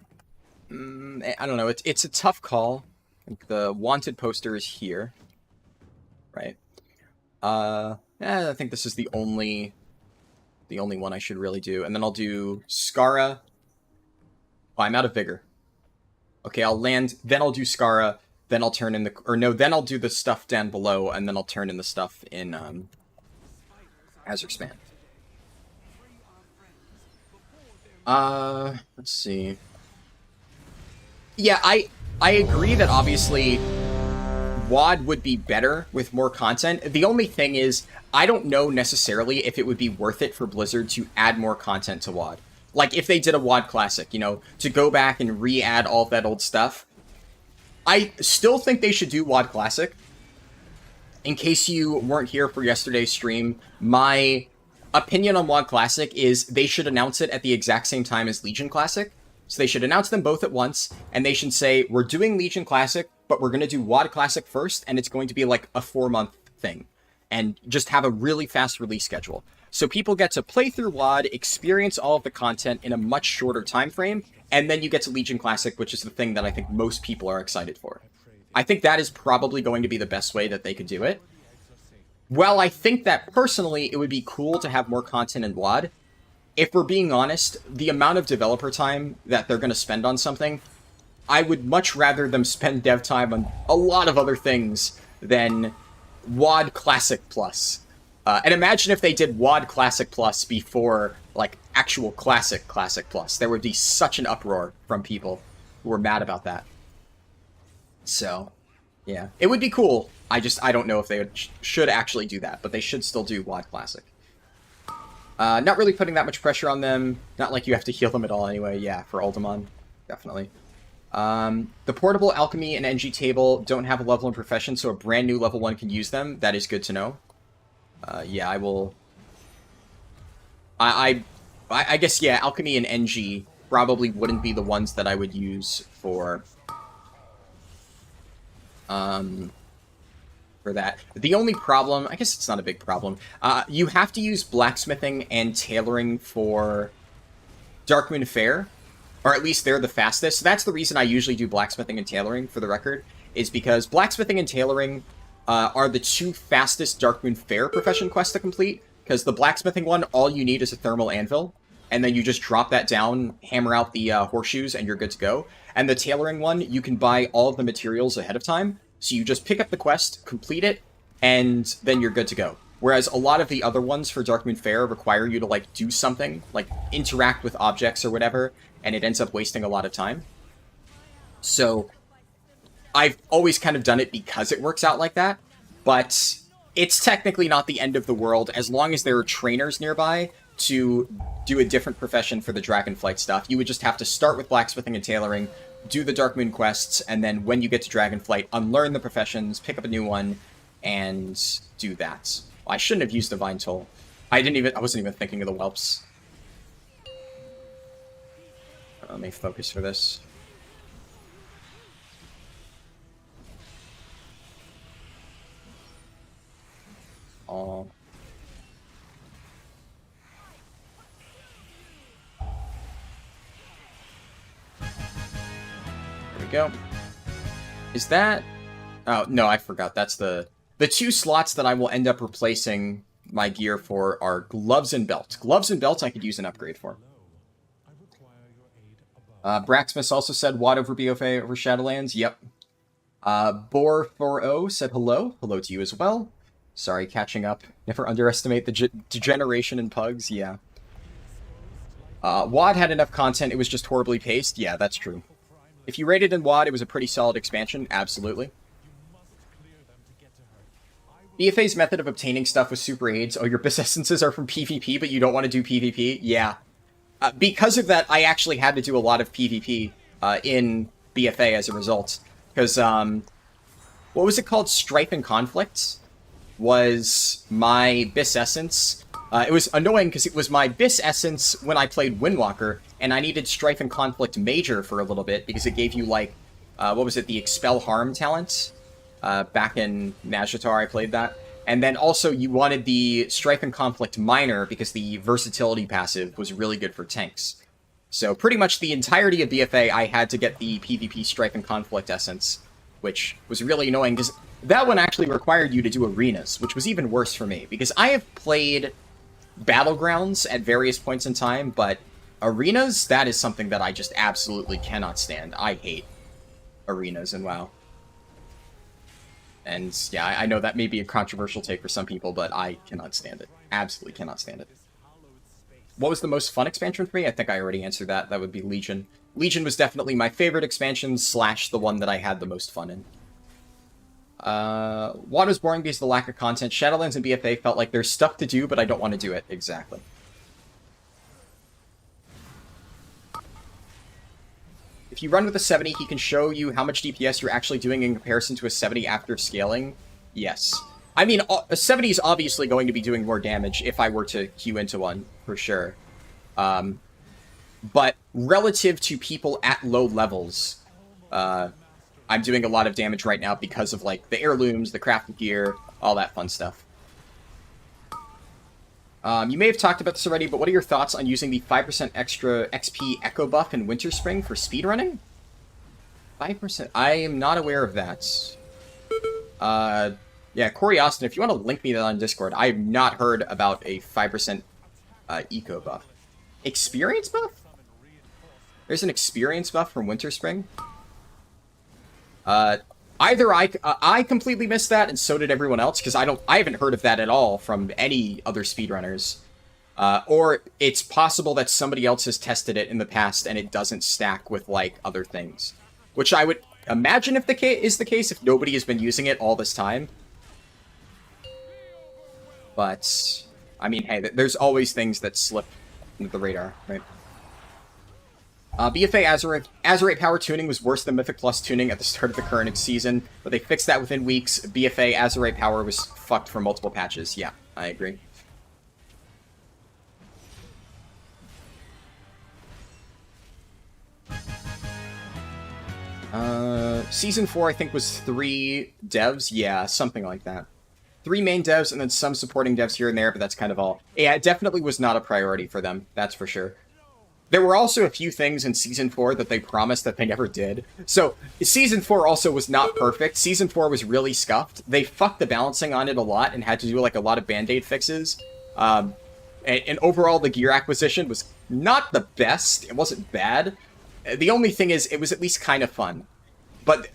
I don't know. It's a tough call. Like the wanted poster is here, right? I think this is the only one I should really do. And then I'll do Skara. Oh, I'm out of vigor. Okay, I'll land, then I'll do Skara, then I'll turn in the, or no, then I'll do the stuff down below, and then I'll turn in the stuff in, Azerspan. Let's see. Yeah, I agree that obviously WoD would be better with more content. The only thing is, I don't know necessarily if it would be worth it for Blizzard to add more content to WoD. Like, if they did a WoD Classic, you know, to go back and re-add all of that old stuff. I still think they should do WoD Classic. In case you weren't here for yesterday's stream, my opinion on WoD Classic is they should announce it at the exact same time as Legion Classic. So they should announce them both at once, and they should say, we're doing Legion Classic, but we're going to do WoD Classic first, and it's going to be like a 4-month thing. And just have a really fast release schedule. So people get to play through WoD, experience all of the content in a much shorter time frame, and then you get to Legion Classic, which is the thing that I think most people are excited for. I think that is probably going to be the best way that they could do it. Well, I think that personally it would be cool to have more content in WoD. If we're being honest, the amount of developer time that they're going to spend on something, I would much rather them spend dev time on a lot of other things than WoD Classic Plus. And imagine if they did WoD Classic Plus before, like, actual Classic Plus. There would be such an uproar from people who were mad about that. So, yeah. It would be cool. I don't know if they should actually do that, but they should still do WoD Classic. Not really putting that much pressure on them. Not like you have to heal them at all anyway. Yeah, for Uldaman. Definitely. The portable alchemy and NG table don't have a level in profession, so a brand new level 1 can use them. That is good to know. Yeah, I will... I guess, yeah, alchemy and NG probably wouldn't be the ones that I would use for that. The only problem, I guess it's not a big problem, you have to use blacksmithing and tailoring for Darkmoon Faire, or at least they're the fastest. So that's the reason I usually do blacksmithing and tailoring, for the record, is because blacksmithing and tailoring are the two fastest Darkmoon Faire profession quests to complete, because the blacksmithing one, all you need is a thermal anvil, and then you just drop that down, hammer out the horseshoes, and you're good to go. And the tailoring one, you can buy all of the materials ahead of time, so you just pick up the quest, complete it, and then you're good to go. Whereas a lot of the other ones for Darkmoon Faire require you to, like, do something, like, interact with objects or whatever, and it ends up wasting a lot of time. So I've always kind of done it because it works out like that, but it's technically not the end of the world as long as there are trainers nearby to do a different profession for the Dragonflight stuff. You would just have to start with blacksmithing and tailoring, do the Darkmoon quests, and then when you get to Dragonflight, unlearn the professions, pick up a new one, and do that. Well, I shouldn't have used Divine Toll. I wasn't even thinking of the whelps. Let me focus for this. Oh. There we go. Is that... Oh, no, I forgot. That's the two slots that I will end up replacing my gear for are gloves and belt. Gloves and belts I could use an upgrade for. Braxmus also said WoD over BFA over Shadowlands. Yep. Bor40 said hello. Hello to you as well. Sorry, catching up. Never underestimate the degeneration in pugs. Yeah. WoD had enough content, it was just horribly paced. Yeah, that's true. If you rated in WoD, it was a pretty solid expansion. Absolutely. BFA's method of obtaining stuff with super aids. Oh, your Bis Essences are from PvP, but you don't want to do PvP? Yeah. Because of that, I actually had to do a lot of PvP in BFA as a result. Because, what was it called? Strife and Conflict was my Bis Essence. It was annoying because it was my Bis Essence when I played Windwalker, and I needed Strife and Conflict Major for a little bit because it gave you, like, what was it, the Expel Harm talent? Back in Nazjatar, I played that. And then also you wanted the Strife and Conflict Minor because the versatility passive was really good for tanks. So pretty much the entirety of BFA, I had to get the PvP Strife and Conflict Essence, which was really annoying because that one actually required you to do arenas, which was even worse for me because I have played Battlegrounds at various points in time, but arenas, that is something that I just absolutely cannot stand. I hate arenas in WoW. And yeah, I know that may be a controversial take for some people, but I cannot stand it. Absolutely cannot stand it. What was the most fun expansion for me? I think I already answered that. That would be Legion. Legion was definitely my favorite expansion / the one that I had the most fun in. WoD was boring because of the lack of content. Shadowlands and BFA felt like there's stuff to do, but I don't want to do it. Exactly. If you run with a 70, he can show you how much DPS you're actually doing in comparison to a 70 after scaling. Yes. I mean, a 70 is obviously going to be doing more damage if I were to queue into one, for sure. But relative to people at low levels, I'm doing a lot of damage right now because of, like, the heirlooms, the crafted gear, all that fun stuff. You may have talked about this already, but what are your thoughts on using the 5% extra XP Echo buff in Winter Spring for speedrunning? 5%? I am not aware of that. Yeah, Corey Austin, if you want to link me that on Discord, I have not heard about a 5% eco buff. Experience buff? There's an experience buff from Winter Spring? Either I completely missed that, and so did everyone else, because I haven't heard of that at all from any other speedrunners. Or it's possible that somebody else has tested it in the past and it doesn't stack with, like, other things. Which I would imagine if is the case if nobody has been using it all this time. But, I mean, hey, there's always things that slip under the radar, right? BFA Azerite power tuning was worse than Mythic Plus tuning at the start of the current season, but they fixed that within weeks. BFA Azerite power was fucked for multiple patches. Yeah, I agree. Season 4, I think, was 3 devs. Yeah, something like that. 3 main devs and then some supporting devs here and there, but that's kind of all. Yeah, it definitely was not a priority for them, that's for sure. There were also a few things in Season 4 that they promised that they never did. So, Season 4 also was not perfect. Season 4 was really scuffed. They fucked the balancing on it a lot and had to do, like, a lot of Band-Aid fixes. And overall, the gear acquisition was not the best. It wasn't bad. The only thing is, it was at least kind of fun. But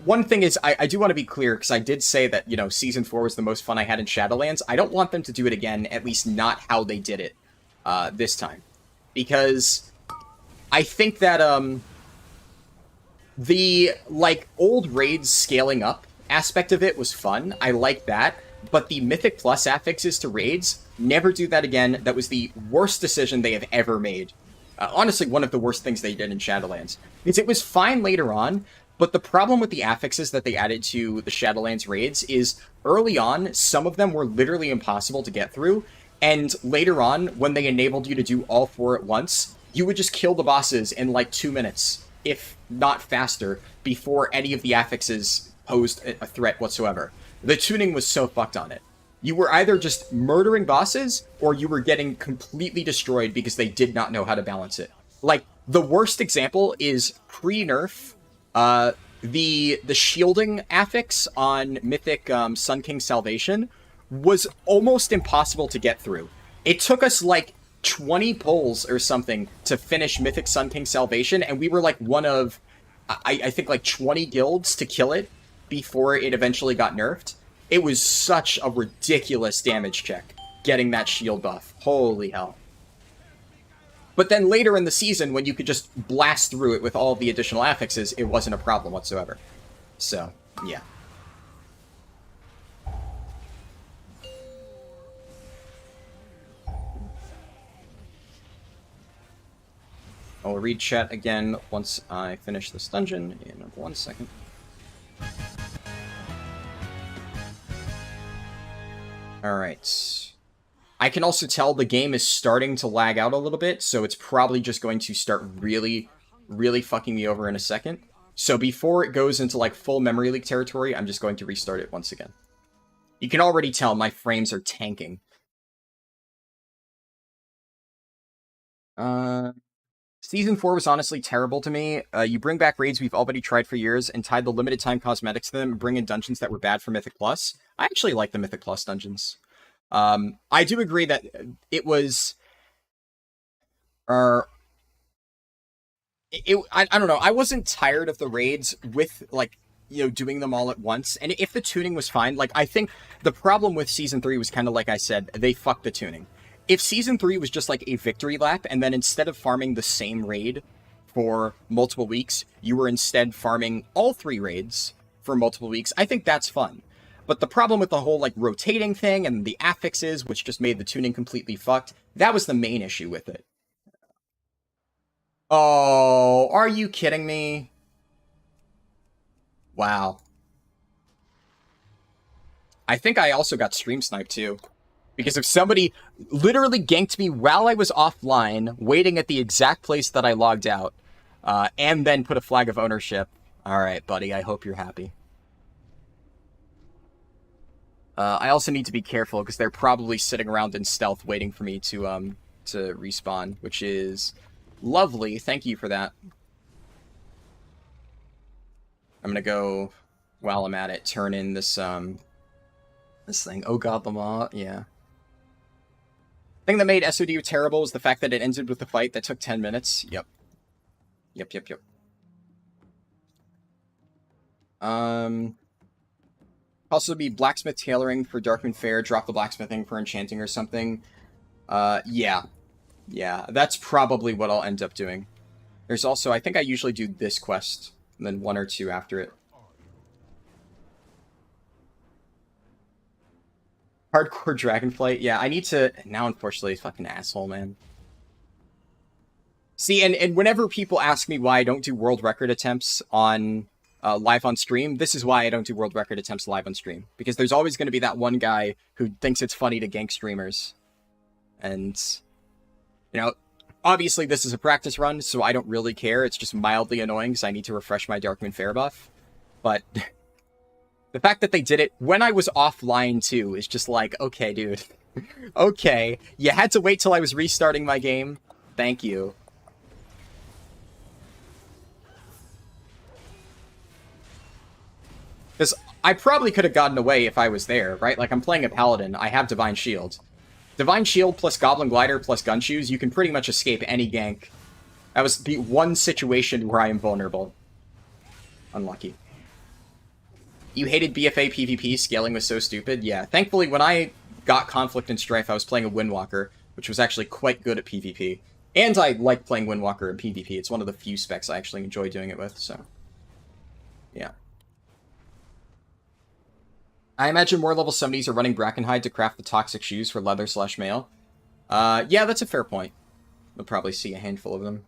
one thing is, I do want to be clear, because I did say that, you know, Season 4 was the most fun I had in Shadowlands. I don't want them to do it again, at least not how they did it this time. Because I think that the, like, old raids scaling up aspect of it was fun. I like that. But the Mythic Plus affixes to raids, never do that again. That was the worst decision they have ever made. Honestly, one of the worst things they did in Shadowlands. Because it was fine later on, but the problem with the affixes that they added to the Shadowlands raids is, early on, some of them were literally impossible to get through, and later on, when they enabled you to do all 4 at once, you would just kill the bosses in like 2 minutes, if not faster, before any of the affixes posed a threat whatsoever. The tuning was so fucked on it. You were either just murdering bosses, or you were getting completely destroyed because they did not know how to balance it. Like, the worst example is pre-nerf, the shielding affix on Mythic Sun King Salvation was almost impossible to get through. It took us like 20 pulls or something to finish Mythic Sun King Salvation, and we were like one of, I think, like 20 guilds to kill it before it eventually got nerfed. It was such a ridiculous damage check getting that shield buff. Holy hell. But then later in the season, when you could just blast through it with all the additional affixes, it wasn't a problem whatsoever. So, yeah. I'll read chat again once I finish this dungeon in 1 second. Alright. I can also tell the game is starting to lag out a little bit, so it's probably just going to start really, really fucking me over in a second. So before it goes into like full memory leak territory, I'm just going to restart it once again. You can already tell my frames are tanking. Season 4 was honestly terrible to me. You bring back raids we've already tried for years and tied the limited time cosmetics to them and bring in dungeons that were bad for Mythic Plus. I actually like the Mythic Plus dungeons. I do agree that it was... I don't know, I wasn't tired of the raids with, like, you know, doing them all at once. And if the tuning was fine, like, I think the problem with Season 3 was kind of like I said, they fucked the tuning. If Season 3 was just like a victory lap, and then instead of farming the same raid for multiple weeks, you were instead farming all 3 raids for multiple weeks, I think that's fun. But the problem with the whole, like, rotating thing and the affixes, which just made the tuning completely fucked, that was the main issue with it. Oh, are you kidding me? Wow. I think I also got stream sniped too. Because if somebody literally ganked me while I was offline, waiting at the exact place that I logged out, and then put a flag of ownership. Alright, buddy, I hope you're happy. I also need to be careful because they're probably sitting around in stealth waiting for me to respawn, which is lovely. Thank you for that. I'm gonna go, while I'm at it, turn in this this thing. Oh god, Lamar, yeah. Thing that made SOD terrible was the fact that it ended with a fight that took 10 minutes. Yep. Yep. Also be blacksmith tailoring for Darkmoon Fair, drop the blacksmithing for enchanting or something. Yeah. Yeah, that's probably what I'll end up doing. There's also, I think I usually do this quest, and then 1 or 2 after it. Hardcore Dragonflight, yeah, I need to... Now, unfortunately, fucking asshole, man. See, and whenever people ask me why I don't do world record attempts on... live on stream, this is why I don't do world record attempts live on stream. Because there's always going to be that one guy who thinks it's funny to gank streamers. And, you know, obviously this is a practice run, so I don't really care. It's just mildly annoying because I need to refresh my Darkmoon Fair buff. But the fact that they did it when I was offline too is just like, okay, dude. Okay, you had to wait till I was restarting my game. Thank you. Because I probably could have gotten away if I was there, right? Like, I'm playing a Paladin, I have Divine Shield. Divine Shield plus Goblin Glider plus Gunshoes, you can pretty much escape any gank. That was the one situation where I am vulnerable. Unlucky. You hated BFA PvP, scaling was so stupid? Yeah, thankfully when I got Conflict and Strife, I was playing a Windwalker, which was actually quite good at PvP. And I like playing Windwalker in PvP, it's one of the few specs I actually enjoy doing it with, so... Yeah. I imagine more level 70s are running Brackenhide to craft the toxic shoes for leather/mail. Yeah, that's a fair point. We'll probably see a handful of them.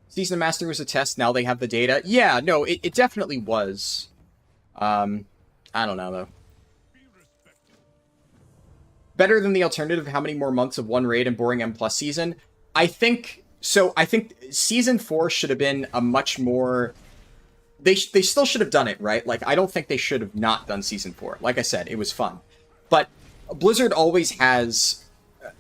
Season Master was a test, now they have the data. Yeah, no, it definitely was. I don't know, though. Better than the alternative, how many more months of one raid and boring M+ season? I think Season 4 should have been a much more... They still should have done it, right? Like, I don't think they should have not done Season 4. Like I said, it was fun. But Blizzard always has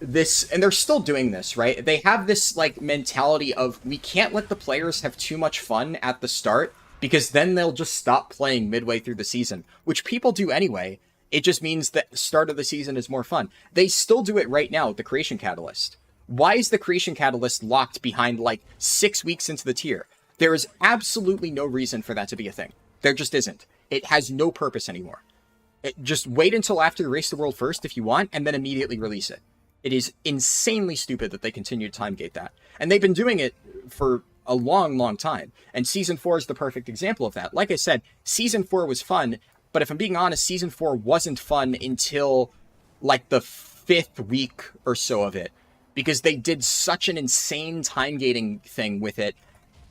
this, and they're still doing this, right? They have this, like, mentality of, we can't let the players have too much fun at the start, because then they'll just stop playing midway through the season, which people do anyway. It just means that the start of the season is more fun. They still do it right now with the Creation Catalyst. Why is the Creation Catalyst locked behind, like, 6 weeks into the tier? There is absolutely no reason for that to be a thing. There just isn't. It has no purpose anymore. Just wait until after the Race the World first if you want, and then immediately release it. It is insanely stupid that they continue to timegate that. And they've been doing it for a long, long time. And Season 4 is the perfect example of that. Like I said, Season 4 was fun, but if I'm being honest, Season 4 wasn't fun until, like, the 5th week or so of it. Because they did such an insane time-gating thing with it,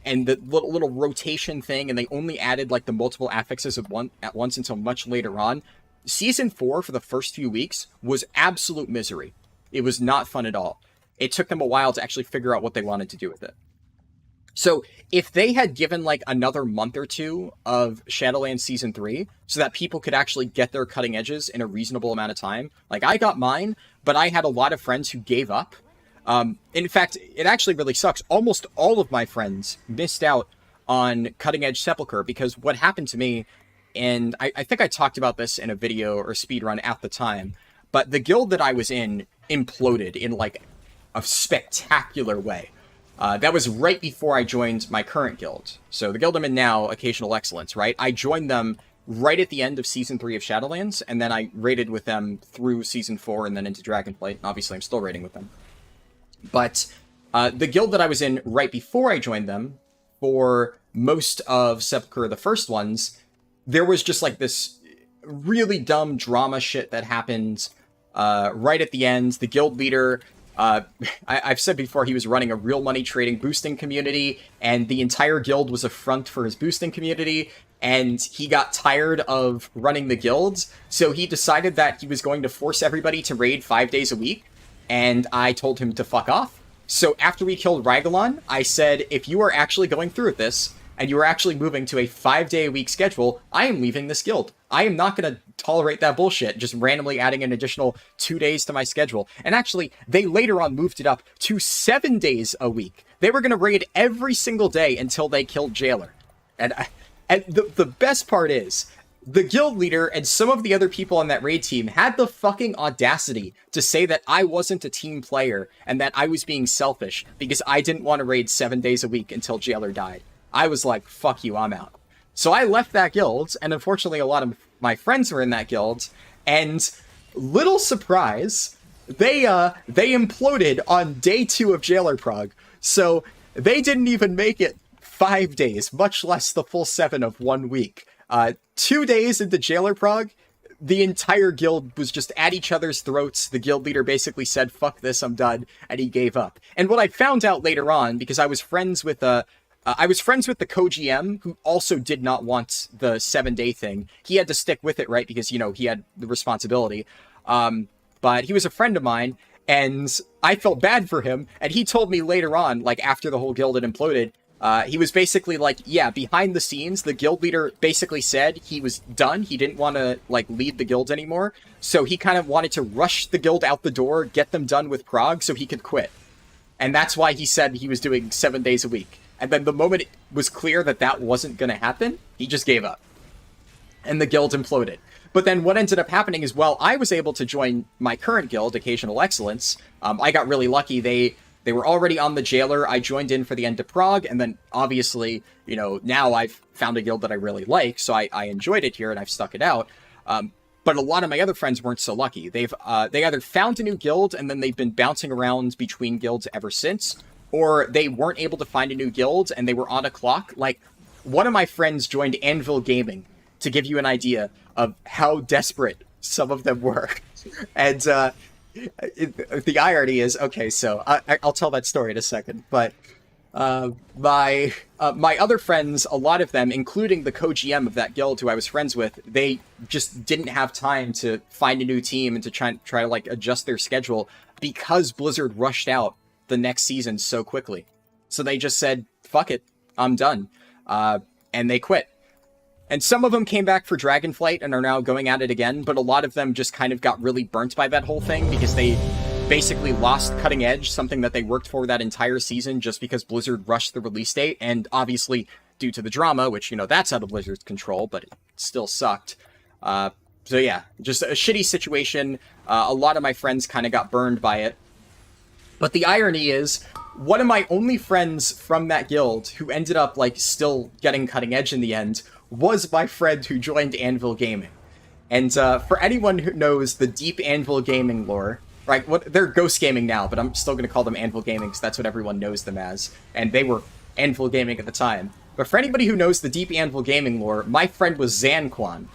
and the little rotation thing, and they only added, like, the multiple affixes at once until much later on. Season 4, for the first few weeks, was absolute misery. It was not fun at all. It took them a while to actually figure out what they wanted to do with it. So, if they had given, like, another month or two of Shadowlands Season 3, so that people could actually get their cutting edges in a reasonable amount of time, like, I got mine, but I had a lot of friends who gave up. In fact, it actually really sucks. Almost all of my friends missed out on Cutting Edge Sepulchre because what happened to me, and I think I talked about this in a video or speedrun at the time, but the guild that I was in imploded in, like, a spectacular way. That was right before I joined my current guild. So the guild I'm in now, Occasional Excellence, right? I joined them right at the end of Season 3 of Shadowlands, and then I raided with them through Season 4 and then into Dragonflight, and obviously I'm still raiding with them. But the guild that I was in right before I joined them, for most of Sepulchre, the first ones, there was just like this really dumb drama shit that happened right at the end. The guild leader, I've said before, he was running a real money trading boosting community, and the entire guild was a front for his boosting community, and he got tired of running the guilds, so he decided that he was going to force everybody to raid 5 days a week. And I told him to fuck off. So after we killed Ragolon, I said, if you are actually going through with this, and you are actually moving to a 5-day-a-week schedule, I am leaving this guild. I am not going to tolerate that bullshit, just randomly adding an additional 2 days to my schedule. And actually, they later on moved it up to 7 days a week. They were going to raid every single day until they killed Jailer. And the best part is, the guild leader and some of the other people on that raid team had the fucking audacity to say that I wasn't a team player and that I was being selfish because I didn't want to raid 7 days a week until Jailer died. I was like, fuck you, I'm out. So I left that guild, and unfortunately a lot of my friends were in that guild, and little surprise, they imploded on day 2 of Jailer Prog. So they didn't even make it 5 days, much less the full 7 of 1 week. 2 days into Jailer Prog, the entire guild was just at each other's throats. The guild leader basically said, fuck this, I'm done, and he gave up. And what I found out later on, because I was friends with the co-GM, who also did not want the 7-day thing. He had to stick with it, right? Because, you know, he had the responsibility. But he was a friend of mine, and I felt bad for him. And he told me later on, like, after the whole guild had imploded, he was basically like, yeah, behind the scenes, the guild leader basically said he was done. He didn't want to, like, lead the guild anymore. So he kind of wanted to rush the guild out the door, get them done with Prog so he could quit. And that's why he said he was doing 7 days a week. And then the moment it was clear that that wasn't going to happen, he just gave up. And the guild imploded. But then what ended up happening is, well, I was able to join my current guild, Occasional Excellence. I got really lucky. They were already on the Jailer. I joined in for the end of Prog. And then, obviously, you know, now I've found a guild that I really like. So I enjoyed it here and I've stuck it out. But a lot of my other friends weren't so lucky. They either found a new guild and then they've been bouncing around between guilds ever since, or they weren't able to find a new guild and they were on a clock. Like, one of my friends joined Anvil Gaming, to give you an idea of how desperate some of them were. And the irony is, okay, so I'll tell that story in a second, but my other friends, a lot of them, including the co-GM of that guild who I was friends with, they just didn't have time to find a new team and to try to like adjust their schedule because Blizzard rushed out the next season so quickly. So they just said, fuck it, I'm done. And they quit. And some of them came back for Dragonflight and are now going at it again, but a lot of them just kind of got really burnt by that whole thing because they basically lost Cutting Edge, something that they worked for that entire season just because Blizzard rushed the release date, and obviously due to the drama, which, you know, that's out of Blizzard's control, but it still sucked. So yeah, just a shitty situation. A lot of my friends kind of got burned by it. But the irony is, one of my only friends from that guild who ended up, like, still getting Cutting Edge in the end was my friend who joined Anvil Gaming. And for anyone who knows the deep Anvil Gaming lore, right, they're Ghost Gaming now, but I'm still going to call them Anvil Gaming because that's what everyone knows them as. And they were Anvil Gaming at the time. But for anybody who knows the deep Anvil Gaming lore, my friend was Zanquan.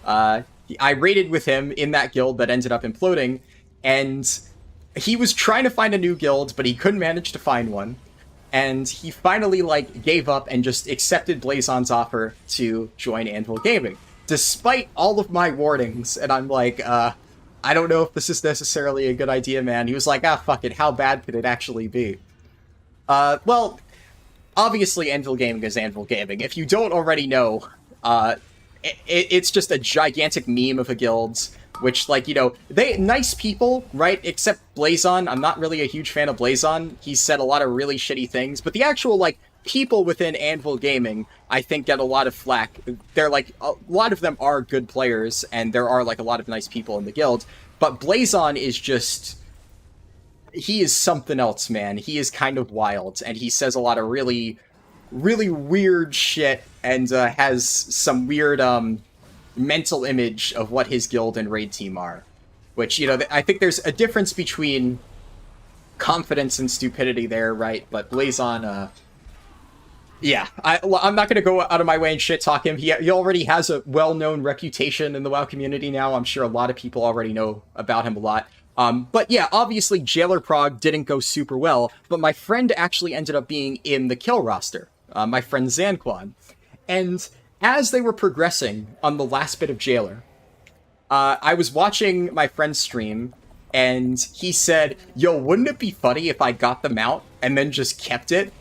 I raided with him in that guild that ended up imploding, and he was trying to find a new guild, but he couldn't manage to find one. And he finally, like, gave up and just accepted Blazon's offer to join Anvil Gaming, despite all of my warnings. And I'm like, I don't know if this is necessarily a good idea, man. He was like, fuck it, how bad could it actually be? Well, obviously Anvil Gaming is Anvil Gaming. If you don't already know, it's just a gigantic meme of a guild, which, like, you know, nice people, right? Except Blazon. I'm not really a huge fan of Blazon. He's said a lot of really shitty things, but the actual, like, people within Anvil Gaming, I think, get a lot of flack. They're, like, a lot of them are good players, and there are, like, a lot of nice people in the guild, but Blazon is just... he is something else, man. He is kind of wild, and he says a lot of really, really weird shit, and has some weird, mental image of what his guild and raid team are. Which, you know, I think there's a difference between confidence and stupidity there, right? But Blazon, yeah, I'm not going to go out of my way and shit-talk him. He already has a well-known reputation in the WoW community now. I'm sure a lot of people already know about him a lot. But yeah, obviously Jailer Prog didn't go super well, but my friend actually ended up being in the kill roster. My friend Zanquan. And as they were progressing on the last bit of Jailer, I was watching my friend's stream, and he said, yo, wouldn't it be funny if I got the mount and then just kept it?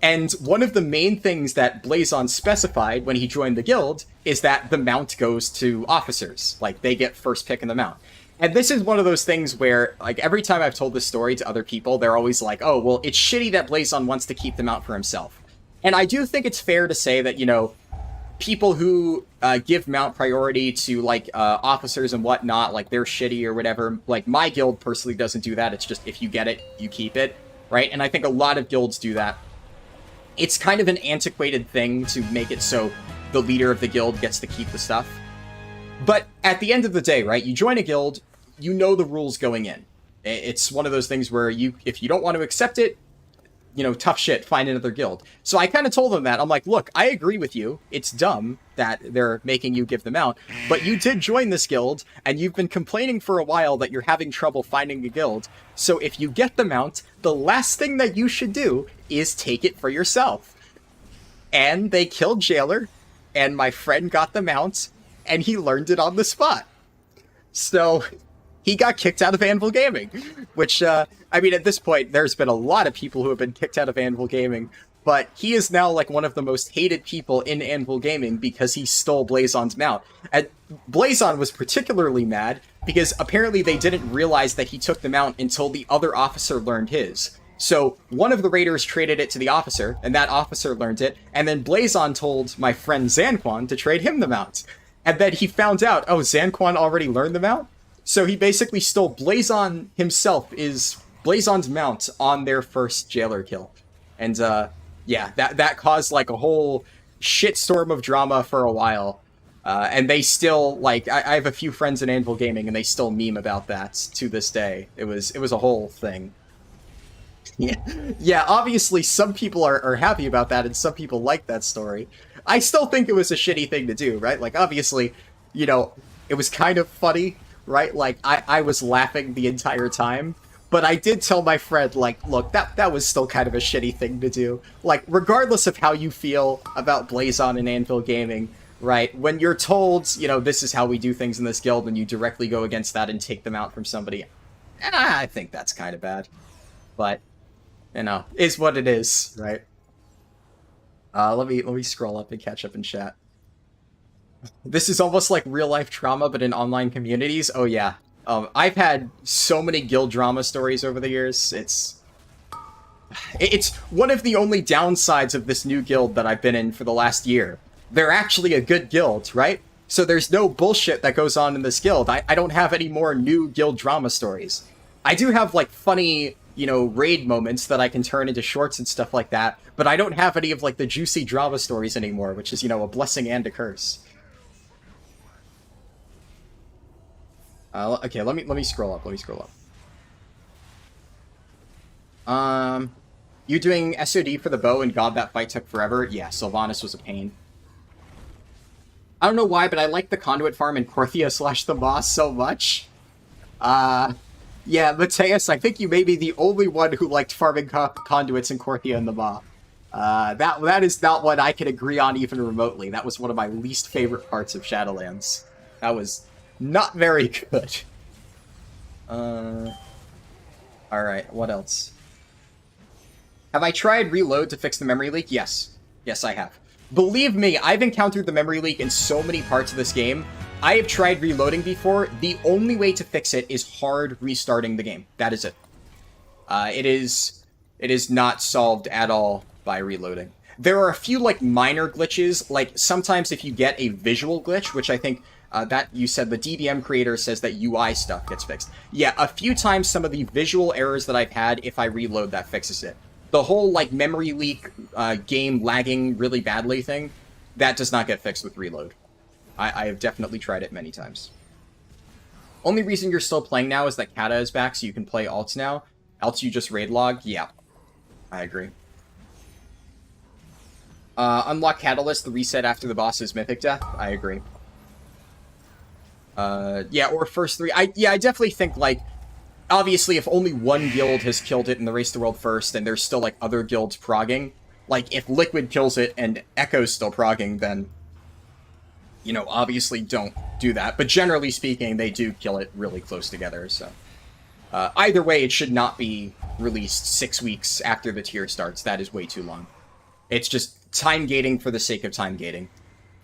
And one of the main things that Blazon specified when he joined the guild is that the mount goes to officers. Like, they get first pick in the mount. And this is one of those things where, like, every time I've told this story to other people, they're always like, oh, well, it's shitty that Blazon wants to keep the mount for himself. And I do think it's fair to say that, you know, people who give mount priority to, like, officers and whatnot, like, they're shitty or whatever. Like, my guild personally doesn't do that. It's just, if you get it, you keep it, right? And I think a lot of guilds do that. It's kind of an antiquated thing to make it so the leader of the guild gets to keep the stuff. But at the end of the day, right, you join a guild, you know the rules going in. It's one of those things where if you don't want to accept it, you know, tough shit, find another guild. So I kind of told them that. I'm like, look, I agree with you. It's dumb that they're making you give them out, but you did join this guild, and you've been complaining for a while that you're having trouble finding a guild. So if you get the mount, the last thing that you should do is take it for yourself. And they killed Jailer, and my friend got the mount, and he learned it on the spot. So he got kicked out of Anvil Gaming, which, I mean, at this point, there's been a lot of people who have been kicked out of Anvil Gaming, but he is now, like, one of the most hated people in Anvil Gaming because he stole Blazon's mount. And Blazon was particularly mad because apparently they didn't realize that he took the mount until the other officer learned his. So one of the raiders traded it to the officer, and that officer learned it, and then Blazon told my friend Zanquan to trade him the mount. And then he found out, oh, Zanquan already learned the mount? So he basically stole Blazon himself, is Blazon's mount on their first Jailer kill. And, yeah, that caused, like, a whole shitstorm of drama for a while. And they still, like, I have a few friends in Anvil Gaming, and they still meme about that to this day. It was a whole thing. Yeah, obviously some people are happy about that, and some people like that story. I still think it was a shitty thing to do, right? Like, obviously, you know, it was kind of funny, right? Like, I was laughing the entire time. But I did tell my friend, like, look, that was still kind of a shitty thing to do. Like, regardless of how you feel about Blazon and Anvil Gaming, right? When you're told, you know, this is how we do things in this guild, and you directly go against that and take them out from somebody, I think that's kind of bad. But, you know, is what it is, right? Let me scroll up and catch up in chat. This is almost like real-life trauma, but in online communities. Oh, yeah. I've had so many guild drama stories over the years. It's one of the only downsides of this new guild that I've been in for the last year. They're actually a good guild, right? So there's no bullshit that goes on in this guild. I don't have any more new guild drama stories. I do have, like, funny, you know, raid moments that I can turn into shorts and stuff like that, but I don't have any of, like, the juicy drama stories anymore, which is, you know, a blessing and a curse. Okay, let me scroll up. You doing SOD for the bow, and God, that fight took forever? Yeah, Sylvanas was a pain. I don't know why, but I like the conduit farm in Korthia / the boss so much. Yeah, Mateus, I think you may be the only one who liked farming conduits in Korthia and the Maw. That is not what I can agree on even remotely. That was one of my least favorite parts of Shadowlands. That was not very good. Alright, what else? Have I tried reload to fix the memory leak? Yes. Yes, I have. Believe me, I've encountered the memory leak in so many parts of this game. I have tried reloading before. The only way to fix it is hard restarting the game. That is it. It is not solved at all by reloading. There are a few, like, minor glitches. Like, sometimes if you get a visual glitch, which I think that you said the DBM creator says that UI stuff gets fixed. Yeah, a few times some of the visual errors that I've had, if I reload, that fixes it. The whole, like, memory leak, game lagging really badly thing, that does not get fixed with reload. I have definitely tried it many times. Only reason you're still playing now is that Kata is back, so you can play alts now. Else you just raid log? Yeah, I agree. Unlock Catalyst, the reset after the boss's mythic death? I agree. Yeah, or first three. I definitely think, like, obviously if only one guild has killed it in the Race to the World first, and there's still, like, other guilds progging, like, if Liquid kills it and Echo's still progging, then, you know, obviously don't do that. But generally speaking, they do kill it really close together, so. Either way, it should not be released 6 weeks after the tier starts. That is way too long. It's just time gating for the sake of time gating.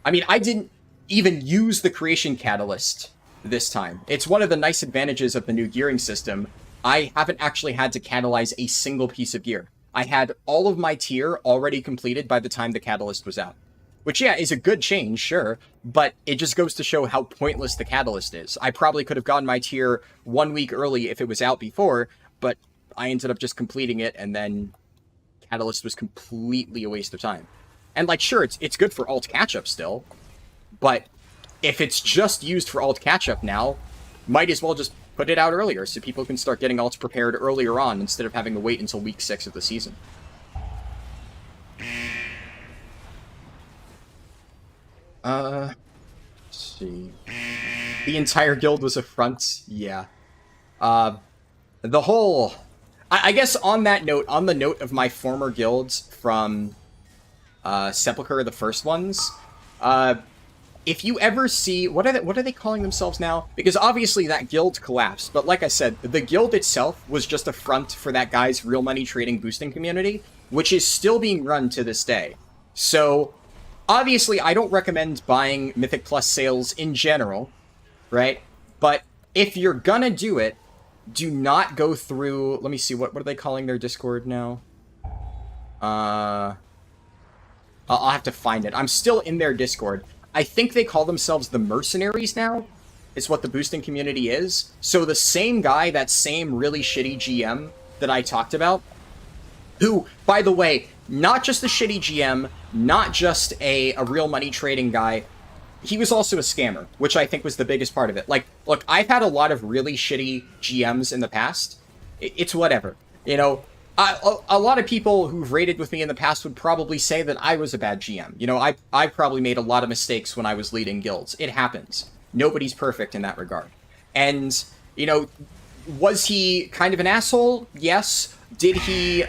I mean, I didn't even use the creation catalyst this time. It's one of the nice advantages of the new gearing system. I haven't actually had to catalyze a single piece of gear. I had all of my tier already completed by the time the catalyst was out. Which, yeah, is a good change, sure, but it just goes to show how pointless the catalyst is. I probably could have gotten my tier 1 week early if it was out before, but I ended up just completing it, and then catalyst was completely a waste of time. And, like, sure, it's good for alt catch-up still, but if it's just used for alt catch-up now, might as well just put it out earlier so people can start getting alts prepared earlier on instead of having to wait until week 6 of the season. Let's see. The entire guild was a front. Yeah. The whole... I guess on that note, on the note of my former guilds from Sepulchre, the first ones, if you ever see... What are they calling themselves now? Because obviously that guild collapsed, but like I said, the guild itself was just a front for that guy's real money trading boosting community, which is still being run to this day. So... obviously, I don't recommend buying Mythic Plus sales in general, right? But if you're gonna do it, do not go through... Let me see, what are they calling their Discord now? I'll have to find it. I'm still in their Discord. I think they call themselves the Mercenaries now, is what the boosting community is. So the same guy, that same really shitty GM that I talked about, who, by the way, not just a shitty GM, not just a real money trading guy, he was also a scammer, which I think was the biggest part of it. Like, look, I've had a lot of really shitty GMs in the past. It's whatever. You know, a lot of people who've raided with me in the past would probably say that I was a bad GM. You know, I probably made a lot of mistakes when I was leading guilds. It happens. Nobody's perfect in that regard. And, you know, was he kind of an asshole? Yes. Did he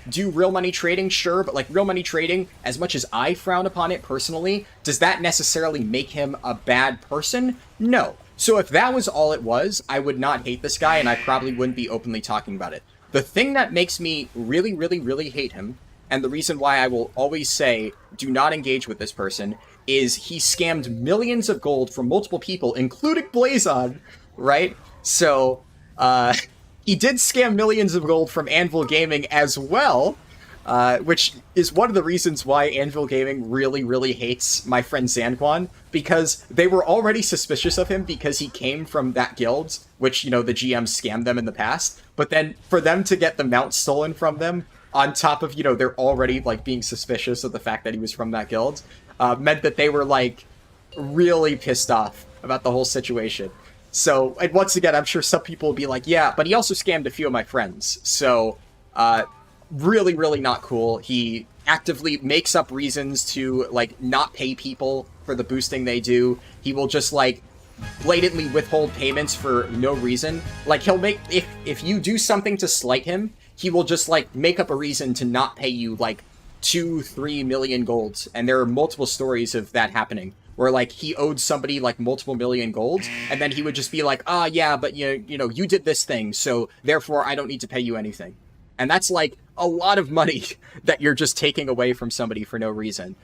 do real money trading? Sure, but like real money trading, as much as I frown upon it personally, does that necessarily make him a bad person? No. So if that was all it was, I would not hate this guy and I probably wouldn't be openly talking about it. The thing that makes me really, really, really hate him, and the reason why I will always say do not engage with this person, is he scammed millions of gold from multiple people, including Blazon, right? So, he did scam millions of gold from Anvil Gaming as well, which is one of the reasons why Anvil Gaming really, really hates my friend Zanquan, because they were already suspicious of him because he came from that guild, which, you know, the GM scammed them in the past, but then for them to get the mount stolen from them, on top of, you know, they're already, like, being suspicious of the fact that he was from that guild, meant that they were, like, really pissed off about the whole situation. So, and once again, I'm sure some people will be like, yeah, but he also scammed a few of my friends. So, really, really not cool. He actively makes up reasons to, like, not pay people for the boosting they do. He will just, like, blatantly withhold payments for no reason. Like, he'll make, if you do something to slight him, he will just, like, make up a reason to not pay you, like, 2-3 million golds. And there are multiple stories of that happening, where, like, he owed somebody, like, multiple million gold, and then he would just be like, yeah, but, you know, you did this thing, so therefore I don't need to pay you anything. And that's, like, a lot of money that you're just taking away from somebody for no reason.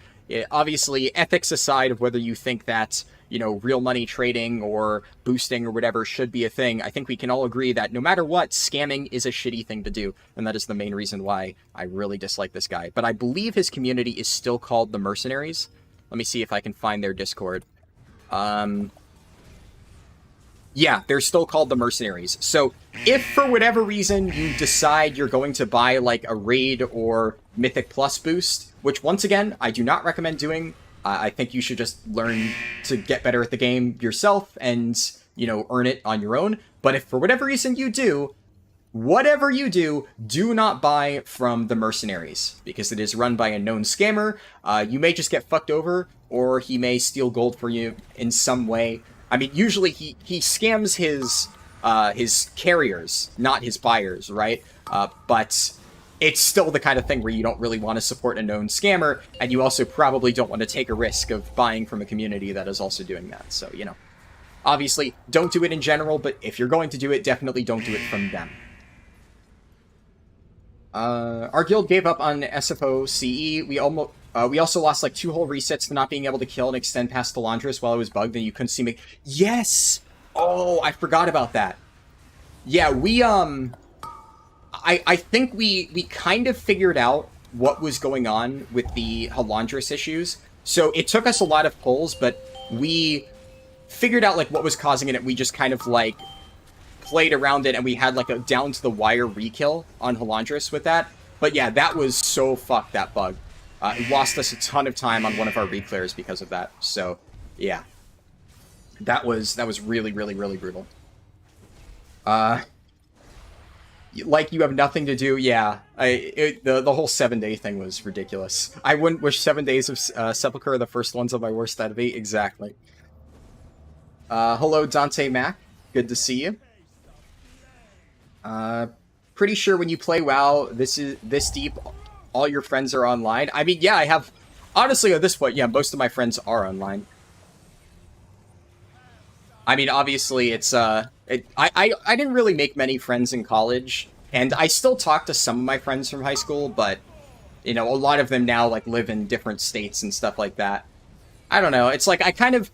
Obviously, ethics aside of whether you think that, you know, real money trading or boosting or whatever should be a thing, I think we can all agree that no matter what, scamming is a shitty thing to do, and that is the main reason why I really dislike this guy. But I believe his community is still called the Mercenaries. Let me see if I can find their Discord. Yeah, they're still called the Mercenaries. So, if for whatever reason you decide you're going to buy, like, a Raid or Mythic Plus boost, which, once again, I do not recommend doing. I think you should just learn to get better at the game yourself and, you know, earn it on your own. But if for whatever reason you do, whatever you do, do not buy from the Mercenaries, because it is run by a known scammer. You may just get fucked over, or he may steal gold for you in some way. I mean, usually he scams his carriers, not his buyers, right? But it's still the kind of thing where you don't really want to support a known scammer, and you also probably don't want to take a risk of buying from a community that is also doing that. So, you know, obviously, don't do it in general, but if you're going to do it, definitely don't do it from them. Our guild gave up on SFO CE. We also lost like 2 whole resets to not being able to kill and extend past Delandris while it was bugged, and you couldn't see me. Yes! Oh, I forgot about that. Yeah, we, I think we kind of figured out what was going on with the Halandris issues. So it took us a lot of pulls, but we figured out, like, what was causing it, and we just kind of, like, played around it, and we had, like, a down-to-the-wire rekill on Halandris with that. But yeah, that was so fucked, that bug. It lost us a ton of time on one of our reclears because of that. So, yeah. That was really, really, really brutal. Like you have nothing to do, yeah. The whole 7-day thing was ridiculous. I wouldn't wish 7 days of Sepulchre the first ones of my worst enemy. Exactly. Hello, Dante Mac. Good to see you. Pretty sure when you play WoW, this deep, all your friends are online. I mean, yeah, I have... Honestly, at this point, yeah, most of my friends are online. I mean, obviously, it's, I didn't really make many friends in college, and I still talk to some of my friends from high school, but, you know, a lot of them now, like, live in different states and stuff like that. I don't know, it's like, I kind of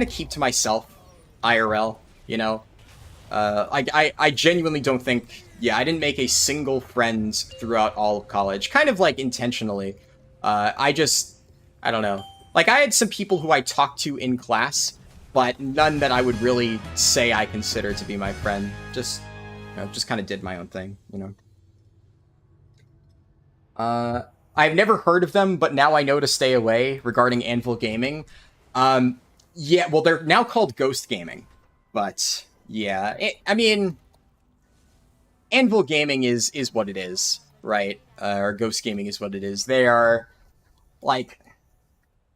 keep to myself, IRL, you know? I genuinely don't think, yeah, I didn't make a single friend throughout all of college, kind of, like, intentionally. I don't know. Like, I had some people who I talked to in class, but none that I would really say I consider to be my friend. Just, you know, just kind of did my own thing, you know. I've never heard of them, but now I know to stay away regarding Anvil Gaming. Yeah, well, they're now called Ghost Gaming, but yeah, I mean, Anvil Gaming is what it is, right? Or Ghost Gaming is what it is. They are, like...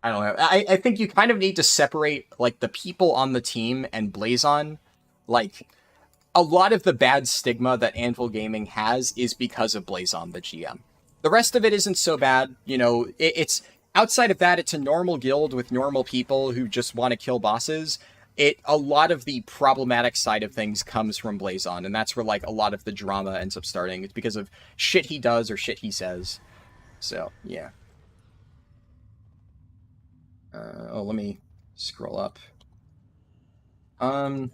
I don't know. I think you kind of need to separate, like, the people on the team and Blazon. Like, a lot of the bad stigma that Anvil Gaming has is because of Blazon, the GM. The rest of it isn't so bad. You know, it's... Outside of that, it's a normal guild with normal people who just want to kill bosses. A lot of the problematic side of things comes from Blazon, and that's where, like, a lot of the drama ends up starting. It's because of shit he does or shit he says. So, yeah. Let me scroll up. Like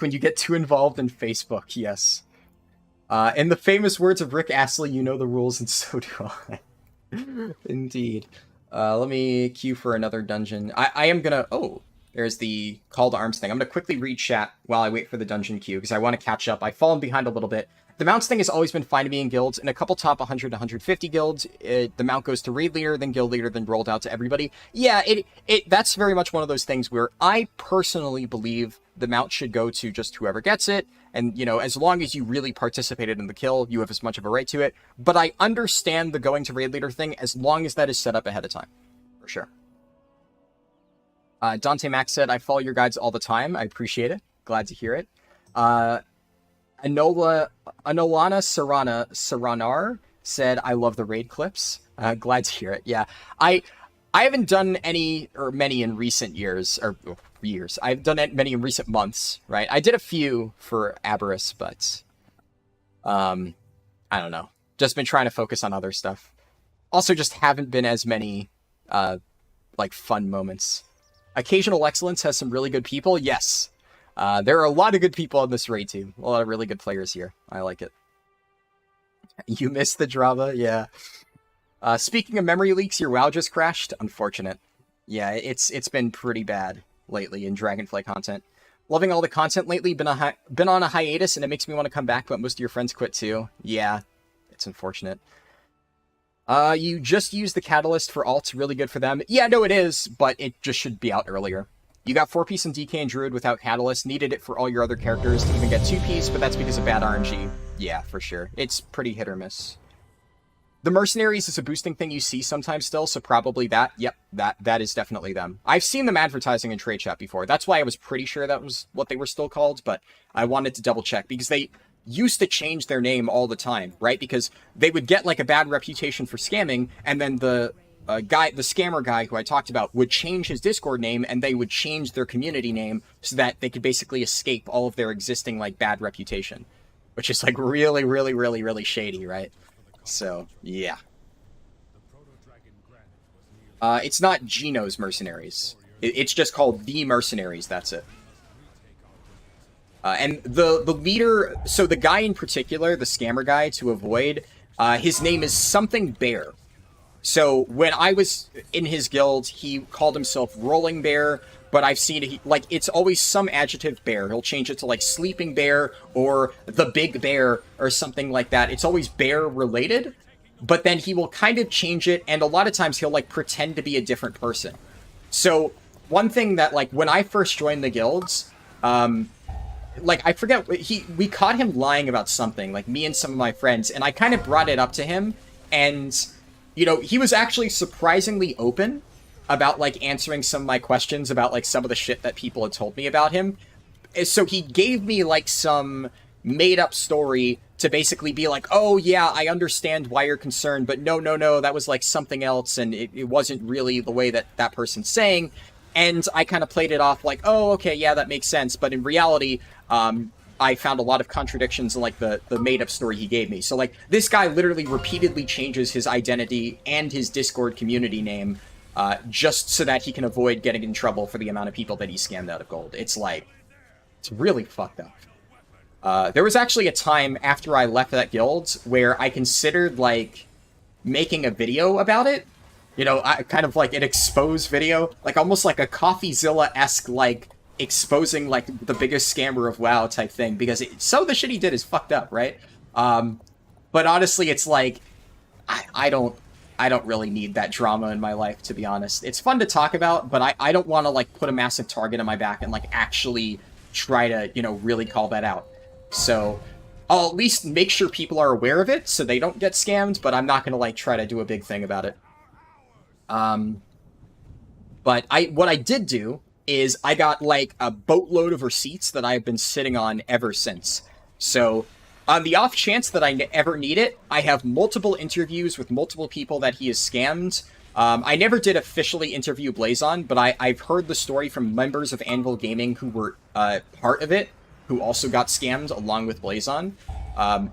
when you get too involved in Facebook, yes. In the famous words of Rick Astley, you know the rules, and so do I. Indeed. Let me queue for another dungeon. I am gonna... Oh, there's the call to arms thing. I'm gonna quickly read chat while I wait for the dungeon queue, because I want to catch up. I've fallen behind a little bit. The mounts thing has always been fine to me in guilds. In a couple top 100 to 150 guilds, the mount goes to raid leader, then guild leader, then rolled out to everybody. Yeah, that's very much one of those things where I personally believe the mount should go to just whoever gets it. And, you know, as long as you really participated in the kill, you have as much of a right to it. But I understand the going to raid leader thing as long as that is set up ahead of time. For sure. Dante Max said, I follow your guides all the time. I appreciate it. Glad to hear it. Anolana Saranar said, I love the raid clips. Glad to hear it. Yeah. I haven't done any or many in recent years, or years. I've done many in recent months, right? I did a few for Aberrus, but I don't know. Just been trying to focus on other stuff. Also just haven't been as many like fun moments. Occasional Excellence has some really good people. Yes. There are a lot of good people on this raid too. A lot of really good players here. I like it. You missed the drama? Yeah. Speaking of memory leaks, your WoW just crashed? Unfortunate. Yeah, it's been pretty bad lately in Dragonflight content. Loving all the content lately, been on a hiatus, and it makes me want to come back, but most of your friends quit too. Yeah, it's unfortunate. You just used the Catalyst for alts, really good for them. Yeah, no, it is, but it just should be out earlier. You got 4-piece in DK and Druid without Catalyst, needed it for all your other characters to even get 2-piece, but that's because of bad RNG. Yeah, for sure. It's pretty hit or miss. The Mercenaries is a boosting thing you see sometimes still, so probably that. Yep, that is definitely them. I've seen them advertising in trade chat before. That's why I was pretty sure that was what they were still called, but I wanted to double check, because they used to change their name all the time, right? Because they would get like a bad reputation for scamming, and then the scammer guy who I talked about would change his Discord name, and they would change their community name so that they could basically escape all of their existing like bad reputation. which is like really, really, really, really shady, right? So, yeah. It's not Geno's Mercenaries. It's just called The Mercenaries, that's it. And the leader, so the guy in particular, the scammer guy to avoid, his name is something Bear. So when I was in his guild, he called himself Rolling Bear, but I've seen it, like, it's always some adjective bear. He'll change it to, like, Sleeping Bear or the Big Bear or something like that. It's always bear related, but then he will kind of change it, and a lot of times he'll, like, pretend to be a different person. So one thing that, like, when I first joined the guilds, like, I forget, we caught him lying about something, like, me and some of my friends, and I kind of brought it up to him, and, you know, he was actually surprisingly open about, like, answering some of my questions about, like, some of the shit that people had told me about him. So he gave me, like, some made-up story to basically be like, oh, yeah, I understand why you're concerned, but no, that was, like, something else, and it wasn't really the way that that person's saying. And I kind of played it off like, oh, okay, yeah, that makes sense. But in reality, I found a lot of contradictions in, like, the made-up story he gave me. So, like, this guy literally repeatedly changes his identity and his Discord community name just so that he can avoid getting in trouble for the amount of people that he scammed out of gold. It's, like, it's really fucked up. There was actually a time after I left that guild where I considered, like, making a video about it. You know, kind of like an exposed video, like almost like a CoffeeZilla-esque, like, exposing, like, the biggest scammer of WoW type thing, because some of the shit he did is fucked up, right? But honestly, it's like, I don't really need that drama in my life, to be honest. It's fun to talk about, but I don't want to, like, put a massive target on my back and, like, actually try to, you know, really call that out. So I'll at least make sure people are aware of it so they don't get scammed, but I'm not going to, like, try to do a big thing about it. But what I did do is I got, like, a boatload of receipts that I've been sitting on ever since. So on the off chance that I ever need it, I have multiple interviews with multiple people that he has scammed. I never did officially interview Blazon, but I've heard the story from members of Anvil Gaming who were part of it, who also got scammed along with Blazon.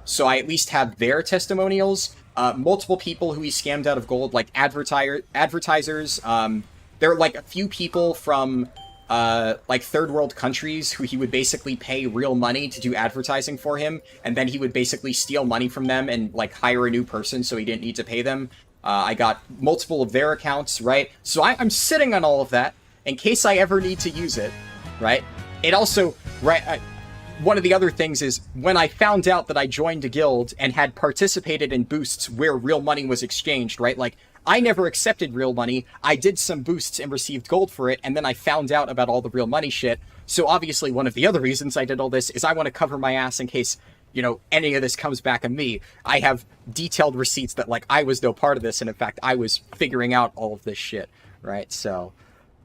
So I at least have their testimonials. Multiple people who he scammed out of gold, like advertisers. There are, like, a few people from, like, third world countries who he would basically pay real money to do advertising for him, and then he would basically steal money from them and, like, hire a new person so he didn't need to pay them. I got multiple of their accounts, right? So I'm sitting on all of that in case I ever need to use it, right? It also, right, one of the other things is, when I found out that I joined a guild and had participated in boosts where real money was exchanged, right? Like, I never accepted real money. I did some boosts and received gold for it, and then I found out about all the real money shit. So obviously one of the other reasons I did all this is I want to cover my ass in case, you know, any of this comes back on me. I have detailed receipts that, like, I was no part of this, and in fact, I was figuring out all of this shit, right? So,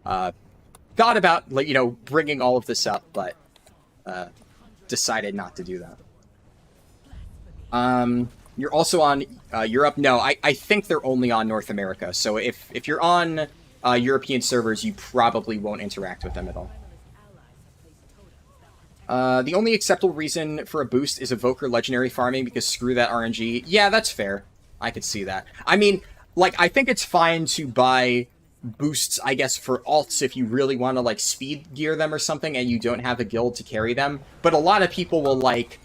thought about, like, you know, bringing all of this up, but, decided not to do that. You're also on Europe? No, I think they're only on North America. So if you're on European servers, you probably won't interact with them at all. The only acceptable reason for a boost is Evoker Legendary farming, because screw that RNG. Yeah, that's fair. I could see that. I mean, like, I think it's fine to buy boosts, I guess, for alts if you really want to, like, speed gear them or something and you don't have a guild to carry them. But a lot of people will, like,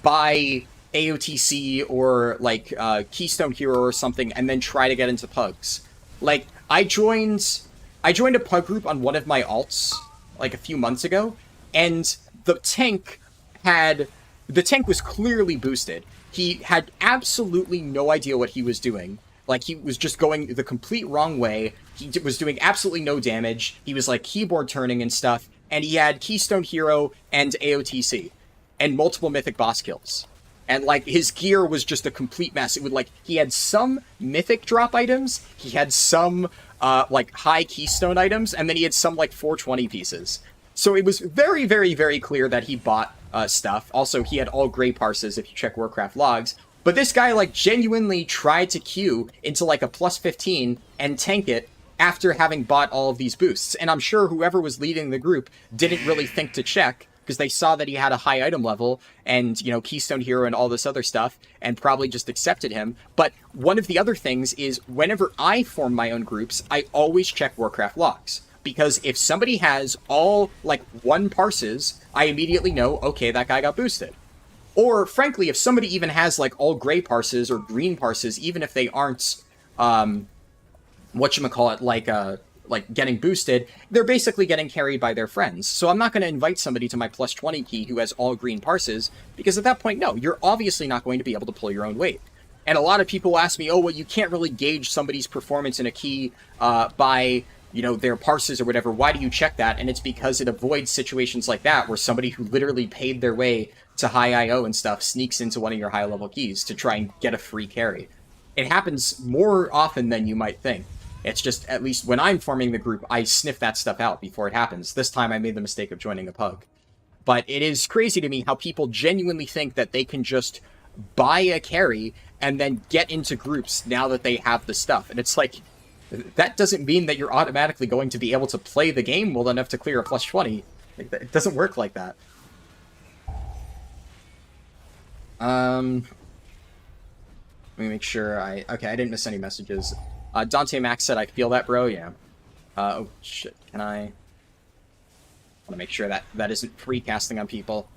buy AOTC or, like, Keystone Hero or something and then try to get into pugs. Like, I joined a pug group on one of my alts, like, a few months ago, and the tank was clearly boosted. He had absolutely no idea what he was doing. Like, he was just going the complete wrong way. He was doing absolutely no damage. He was, like, keyboard turning and stuff. And he had Keystone Hero and AOTC. And multiple mythic boss kills. And, like, his gear was just a complete mess. It would, like, he had some mythic drop items. He had some, like, high keystone items. And then he had some, like, 420 pieces. So it was very, very, very clear that he bought stuff. Also, he had all gray parses if you check Warcraft logs. But this guy, like, genuinely tried to queue into, like, a plus 15 and tank it after having bought all of these boosts. And I'm sure whoever was leading the group didn't really think to check, because they saw that he had a high item level and, you know, Keystone Hero and all this other stuff, and probably just accepted him. But one of the other things is whenever I form my own groups, I always check Warcraft logs. Because if somebody has all, like, 1 parses, I immediately know, okay, that guy got boosted. Or, frankly, if somebody even has, like, all gray parses or green parses, even if they aren't, whatchamacallit, like getting boosted, they're basically getting carried by their friends. So I'm not going to invite somebody to my plus 20 key who has all green parses, because at that point, no, you're obviously not going to be able to pull your own weight. And a lot of people ask me, oh, well, you can't really gauge somebody's performance in a key by, you know, their parses or whatever. Why do you check that? And it's because it avoids situations like that, where somebody who literally paid their way to high IO and stuff sneaks into one of your high level keys to try and get a free carry. It happens more often than you might think. It's just, at least when I'm forming the group, I sniff that stuff out before it happens. This time I made the mistake of joining a pug. But it is crazy to me how people genuinely think that they can just buy a carry and then get into groups now that they have the stuff. And it's like, that doesn't mean that you're automatically going to be able to play the game well enough to clear a plus 20. It doesn't work like that. Let me make sure okay, I didn't miss any messages. Dante Max said, I feel that, bro. Yeah. Oh, shit. Can I want to make sure that isn't free casting on people.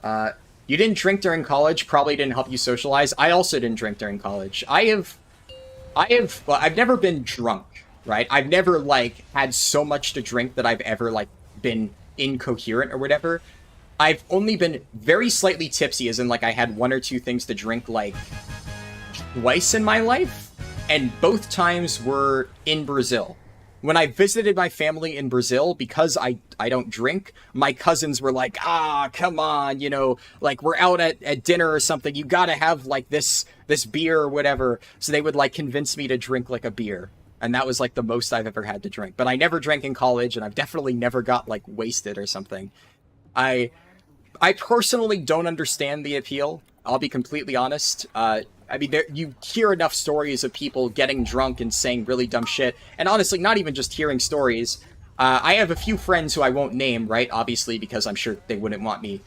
You didn't drink during college. Probably didn't help you socialize. I also didn't drink during college. I've never been drunk, right? I've never, like, had so much to drink that I've ever, like, been incoherent or whatever. I've only been very slightly tipsy, as in, like, I had 1 or 2 things to drink, like, twice in my life. And both times were in Brazil. When I visited my family in Brazil, because I don't drink, my cousins were like, come on, you know, like, we're out at dinner or something, you gotta have, like, this beer or whatever. So they would, like, convince me to drink, like, a beer. And that was, like, the most I've ever had to drink. But I never drank in college, and I've definitely never got, like, wasted or something. I personally don't understand the appeal. I'll be completely honest. I mean, you hear enough stories of people getting drunk and saying really dumb shit. And honestly, not even just hearing stories. I have a few friends who I won't name, right? Obviously, because I'm sure they wouldn't want me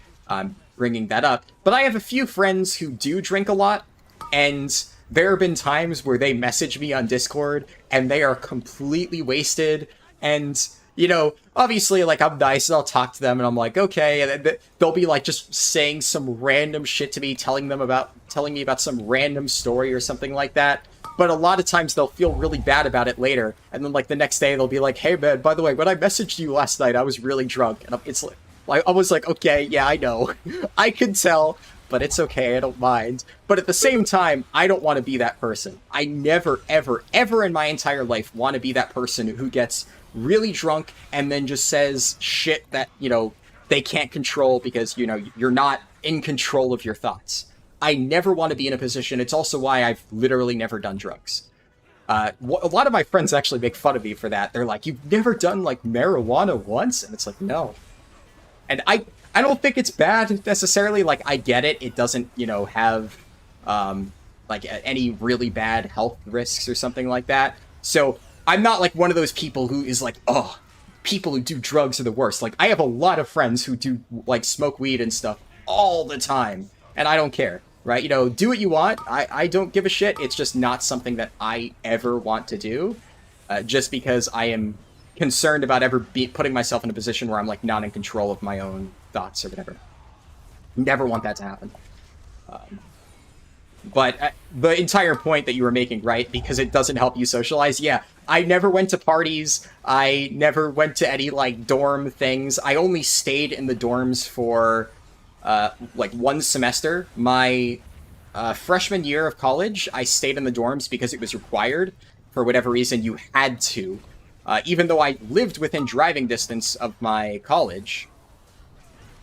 bringing that up. But I have a few friends who do drink a lot. And there have been times where they message me on Discord and they are completely wasted. And, you know, obviously, like, I'm nice and I'll talk to them and I'm like, okay. And they'll be, like, just saying some random shit to me, telling me about some random story or something like that. But a lot of times they'll feel really bad about it later. And then, like, the next day they'll be like, hey, man, by the way, when I messaged you last night, I was really drunk. And it's like, I was like, okay, yeah, I know. I can tell, but it's okay. I don't mind. But at the same time, I don't want to be that person. I never, ever, ever in my entire life want to be that person who gets really drunk and then just says shit that, you know, they can't control because, you know, you're not in control of your thoughts. I never want to be in a position. It's also why I've literally never done drugs. A lot of my friends actually make fun of me for that. They're like, you've never done, like, marijuana once? And it's like, no. And I don't think it's bad necessarily. Like, I get it. It doesn't, you know, have like any really bad health risks or something like that. So I'm not like one of those people who is like, oh, people who do drugs are the worst. Like, I have a lot of friends who do, like, smoke weed and stuff all the time, and I don't care, right? You know, do what you want. I don't give a shit. It's just not something that I ever want to do, just because I am concerned about putting myself in a position where I'm, like, not in control of my own thoughts or whatever. Never want that to happen. But the entire point that you were making, right? Because it doesn't help you socialize. Yeah, I never went to parties. I never went to any, like, dorm things. I only stayed in the dorms for, like, 1 semester. My freshman year of college, I stayed in the dorms because it was required. For whatever reason, you had to. Even though I lived within driving distance of my college,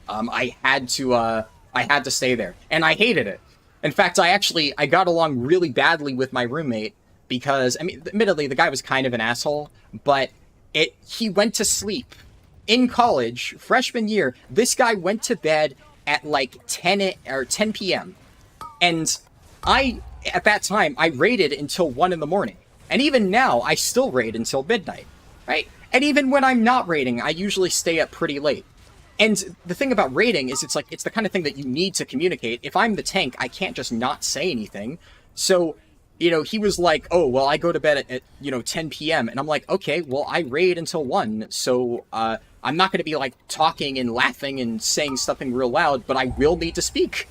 I had to stay there. And I hated it. In fact, I got along really badly with my roommate because, I mean, admittedly, the guy was kind of an asshole, but he went to sleep in college, freshman year. This guy went to bed at like 10 p.m. And at that time, I raided until 1 in the morning. And even now, I still raid until midnight, right? And even when I'm not raiding, I usually stay up pretty late. And the thing about raiding is it's like, it's the kind of thing that you need to communicate. If I'm the tank, I can't just not say anything. So, you know, he was like, oh, well, I go to bed at 10 p.m. And I'm like, okay, well, I raid until 1. So, I'm not going to be, like, talking and laughing and saying something real loud, but I will need to speak.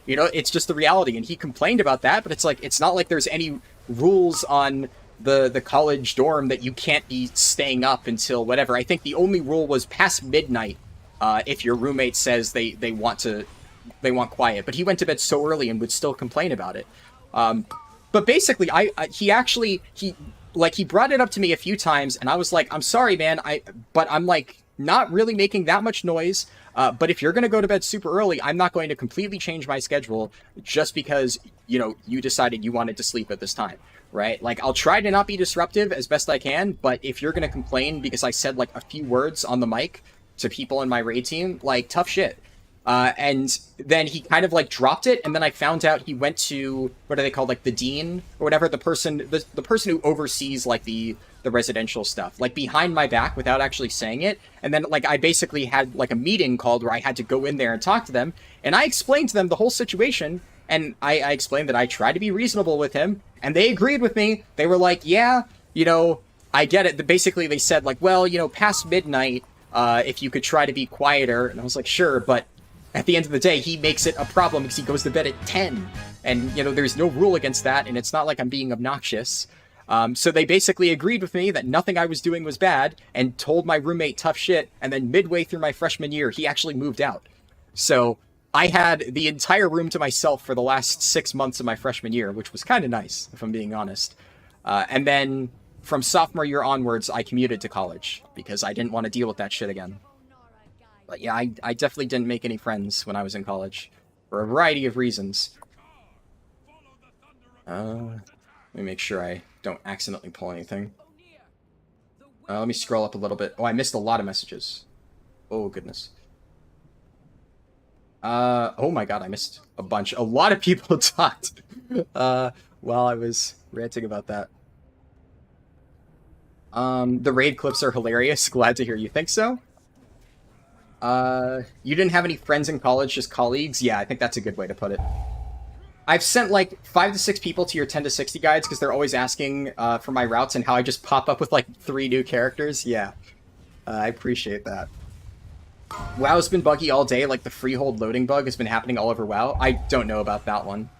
You know, it's just the reality. And he complained about that, but it's like, it's not like there's any rules on the college dorm that you can't be staying up until whatever. I think the only rule was past midnight, if your roommate says they want quiet. But he went to bed so early and would still complain about it. But basically, he brought it up to me a few times, and I was like, I'm sorry, man, but I'm like not really making that much noise. But if you're going to go to bed super early, I'm not going to completely change my schedule just because, you know, you decided you wanted to sleep at this time, right? Like, I'll try to not be disruptive as best I can, but if you're going to complain because I said, like, a few words on the mic to people in my raid team, like, tough shit. And then he kind of, like, dropped it, and then I found out he went to, what are they called, like, the dean, or whatever, the person who oversees, like, the residential stuff, like, behind my back without actually saying it, and then, like, I basically had, like, a meeting called where I had to go in there and talk to them, and I explained to them the whole situation, and I explained that I tried to be reasonable with him, and they agreed with me. They were like, yeah, you know, I get it. Basically, they said, like, well, you know, past midnight, if you could try to be quieter, and I was like, sure, but at the end of the day, he makes it a problem because he goes to bed at 10. And, you know, there's no rule against that, and it's not like I'm being obnoxious. So they basically agreed with me that nothing I was doing was bad, and told my roommate tough shit, and then midway through my freshman year, he actually moved out. So I had the entire room to myself for the last 6 months of my freshman year, which was kind of nice, if I'm being honest. And then from sophomore year onwards, I commuted to college, because I didn't want to deal with that shit again. But yeah, I definitely didn't make any friends when I was in college, for a variety of reasons. Let me make sure I don't accidentally pull anything. Let me scroll up a little bit. Oh, I missed a lot of messages. Oh, goodness. Oh my god, I missed a bunch. A lot of people talked while I was ranting about that. The raid clips are hilarious. Glad to hear you think so. You didn't have any friends in college, just colleagues? Yeah, I think that's a good way to put it. I've sent, like, 5 to 6 people to your 10 to 60 guides, because they're always asking, for my routes and how I just pop up with, like, 3 new characters. Yeah. I appreciate that. WoW's been buggy all day, like the freehold loading bug has been happening all over WoW. I don't know about that one.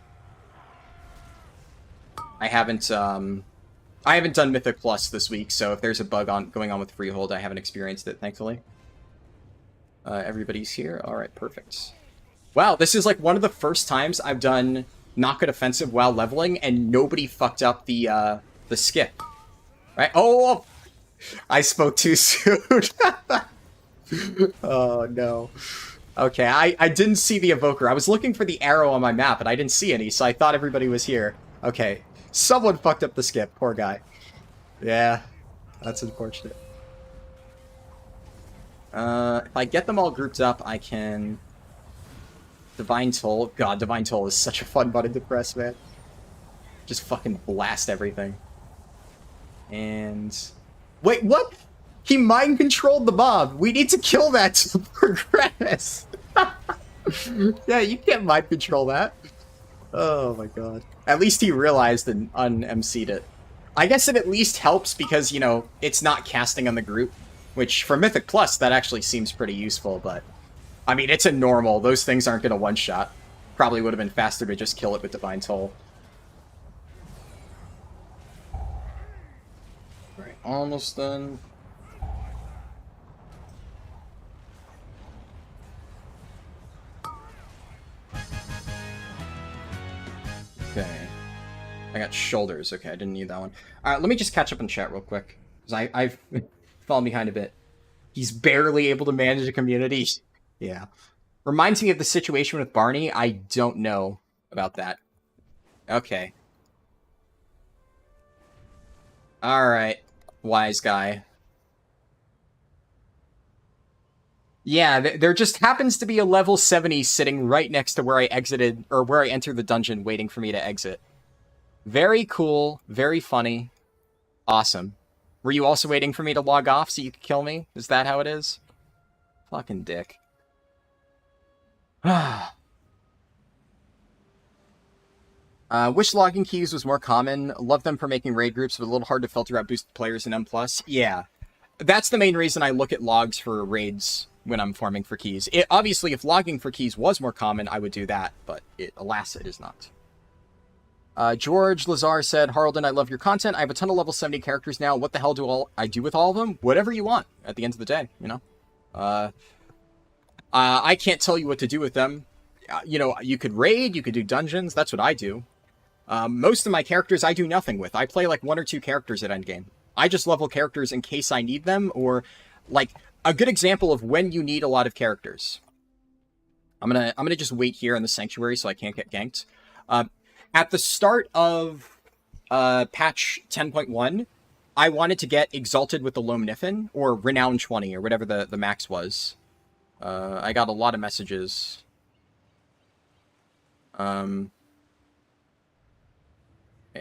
I haven't done Mythic Plus this week, so if there's a bug going on with freehold, I haven't experienced it, thankfully. Everybody's here. Alright, perfect. Wow, this is like one of the first times I've done not good offensive while leveling, and nobody fucked up the skip. Right? Oh! I spoke too soon. Oh, no. Okay, I didn't see the evoker. I was looking for the arrow on my map, but I didn't see any, so I thought everybody was here. Okay. Someone fucked up the skip. Poor guy. Yeah. That's unfortunate. If I get them all grouped up, I can... Divine Toll. God, Divine Toll is such a fun button to press, man. Just fucking blast everything. And... Wait, what? He mind-controlled the mob. We need to kill that to progress. Yeah, you can't mind-control that. Oh my god. At least he realized and un-MC'd it. I guess it at least helps because, you know, it's not casting on the group. Which, for Mythic Plus, that actually seems pretty useful, but... I mean, it's a normal. Those things aren't going to one-shot. Probably would have been faster to just kill it with Divine Toll. Right, almost done. Okay. I got shoulders. Okay, I didn't need that one. Alright, let me just catch up in chat real quick. Because I've fallen behind a bit. He's barely able to manage a community. Yeah. Reminds me of the situation with Barney. I don't know about that. Okay. Alright, wise guy. Yeah, there just happens to be a level 70 sitting right next to where I exited, or where I entered the dungeon waiting for me to exit. Very cool, very funny. Awesome. Were you also waiting for me to log off so you could kill me? Is that how it is? Fucking dick. Wish logging keys was more common. Love them for making raid groups, but a little hard to filter out boosted players in M+. Yeah. That's the main reason I look at logs for raids when I'm farming for keys. Obviously, if logging for keys was more common, I would do that, but alas, it is not. George Lazar said, Harlden, I love your content. I have a ton of level 70 characters now. What the hell do I do with all of them? Whatever you want at the end of the day, you know? I can't tell you what to do with them. You know, you could raid, you could do dungeons. That's what I do. Most of my characters I do nothing with. I play like 1 or 2 characters at endgame. I just level characters in case I need them, or like a good example of when you need a lot of characters. I'm gonna just wait here in the sanctuary so I can't get ganked. At the start of patch 10.1, I wanted to get Exalted with the Loam Niffin, or Renown 20, or whatever the max was. I got a lot of messages. Yeah,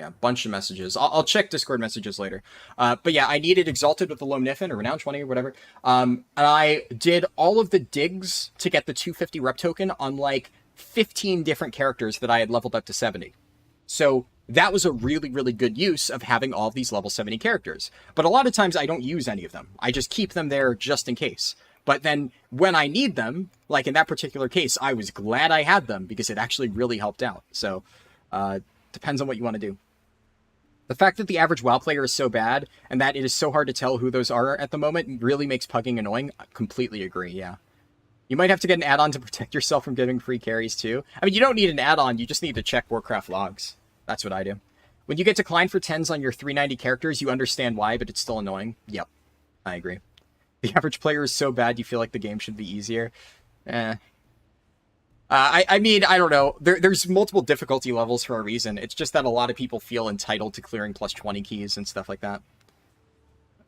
a bunch of messages. I'll check Discord messages later. But yeah, I needed Exalted with the Loam Niffin, or Renown 20, or whatever. And I did all of the digs to get the 250 rep token on like 15 different characters that I had leveled up to 70. So that was a really, really good use of having all of these level 70 characters. But a lot of times I don't use any of them. I just keep them there just in case. But then when I need them, like in that particular case, I was glad I had them because it actually really helped out. So depends on what you want to do. The fact that the average WoW player is so bad and that it is so hard to tell who those are at the moment really makes pugging annoying. I completely agree, yeah. You might have to get an add-on to protect yourself from giving free carries too. I mean, you don't need an add-on, you just need to check Warcraft logs. That's what I do. When you get declined for 10s on your 390 characters, you understand why, but it's still annoying. Yep, I agree. The average player is so bad you feel like the game should be easier. I mean, I don't know. There's multiple difficulty levels for a reason. It's just that a lot of people feel entitled to clearing plus 20 keys and stuff like that.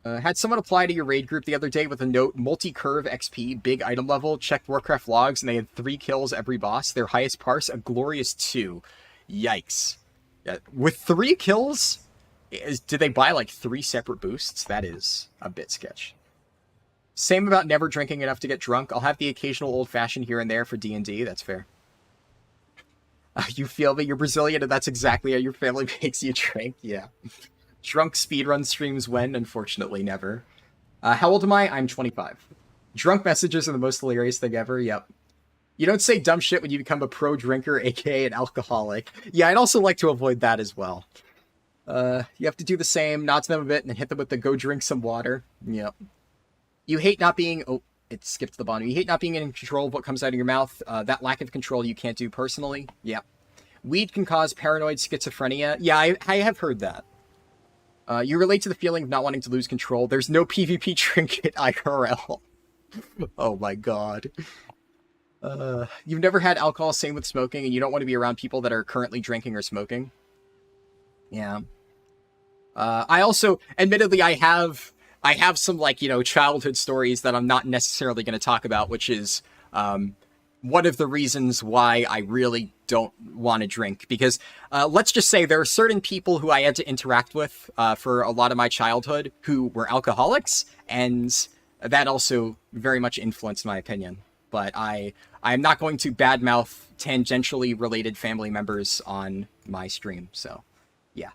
Had someone apply to your raid group the other day with a note, multi-curve XP, big item level, checked Warcraft logs, and they had 3 kills every boss. Their highest parse, a glorious 2. Yikes. Yeah, with 3 kills? Did they buy like 3 separate boosts? That is a bit sketch. Same about never drinking enough to get drunk. I'll have the occasional old-fashioned here and there for D&D. That's fair. You feel that you're Brazilian and that's exactly how your family makes you drink? Yeah. Drunk speedrun streams when? Unfortunately, never. How old am I? I'm 25. Drunk messages are the most hilarious thing ever. Yep. You don't say dumb shit when you become a pro drinker, aka an alcoholic. Yeah, I'd also like to avoid that as well. You have to do the same, nod to them a bit, and hit them with the go drink some water. Yep. You hate not being... Oh, it skipped to the bottom. You hate not being in control of what comes out of your mouth. That lack of control you can't do personally. Yeah. Weed can cause paranoid schizophrenia. Yeah, I have heard that. You relate to the feeling of not wanting to lose control. There's no PvP trinket IRL. Oh my god. You've never had alcohol, same with smoking, and you don't want to be around people that are currently drinking or smoking. Yeah. I also, admittedly, I have some, like, you know, childhood stories that I'm not necessarily going to talk about, which is one of the reasons why I really don't want to drink. Because let's just say there are certain people who I had to interact with for a lot of my childhood who were alcoholics, and that also very much influenced my opinion. But I'm not going to badmouth tangentially related family members on my stream, so yeah.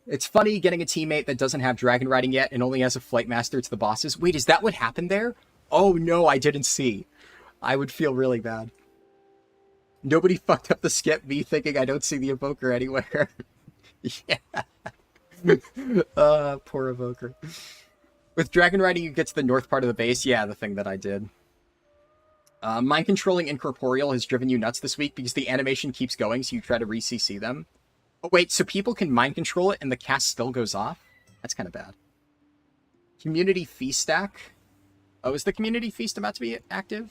It's funny getting a teammate that doesn't have dragon riding yet and only has a flight master to the bosses. Wait, is that what happened there? Oh no, I didn't see. I would feel really bad. Nobody fucked up the skip, me thinking I don't see the evoker anywhere. Yeah. Poor evoker. With dragon riding, you get to the north part of the base. Yeah, the thing that I did. Mind controlling incorporeal has driven you nuts this week because the animation keeps going, so you try to re-CC them. Oh, wait, so people can mind control it and the cast still goes off? That's kind of bad. Community feast stack? Oh, is the community feast about to be active?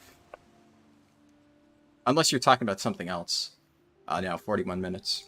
Unless you're talking about something else. No, 41 minutes.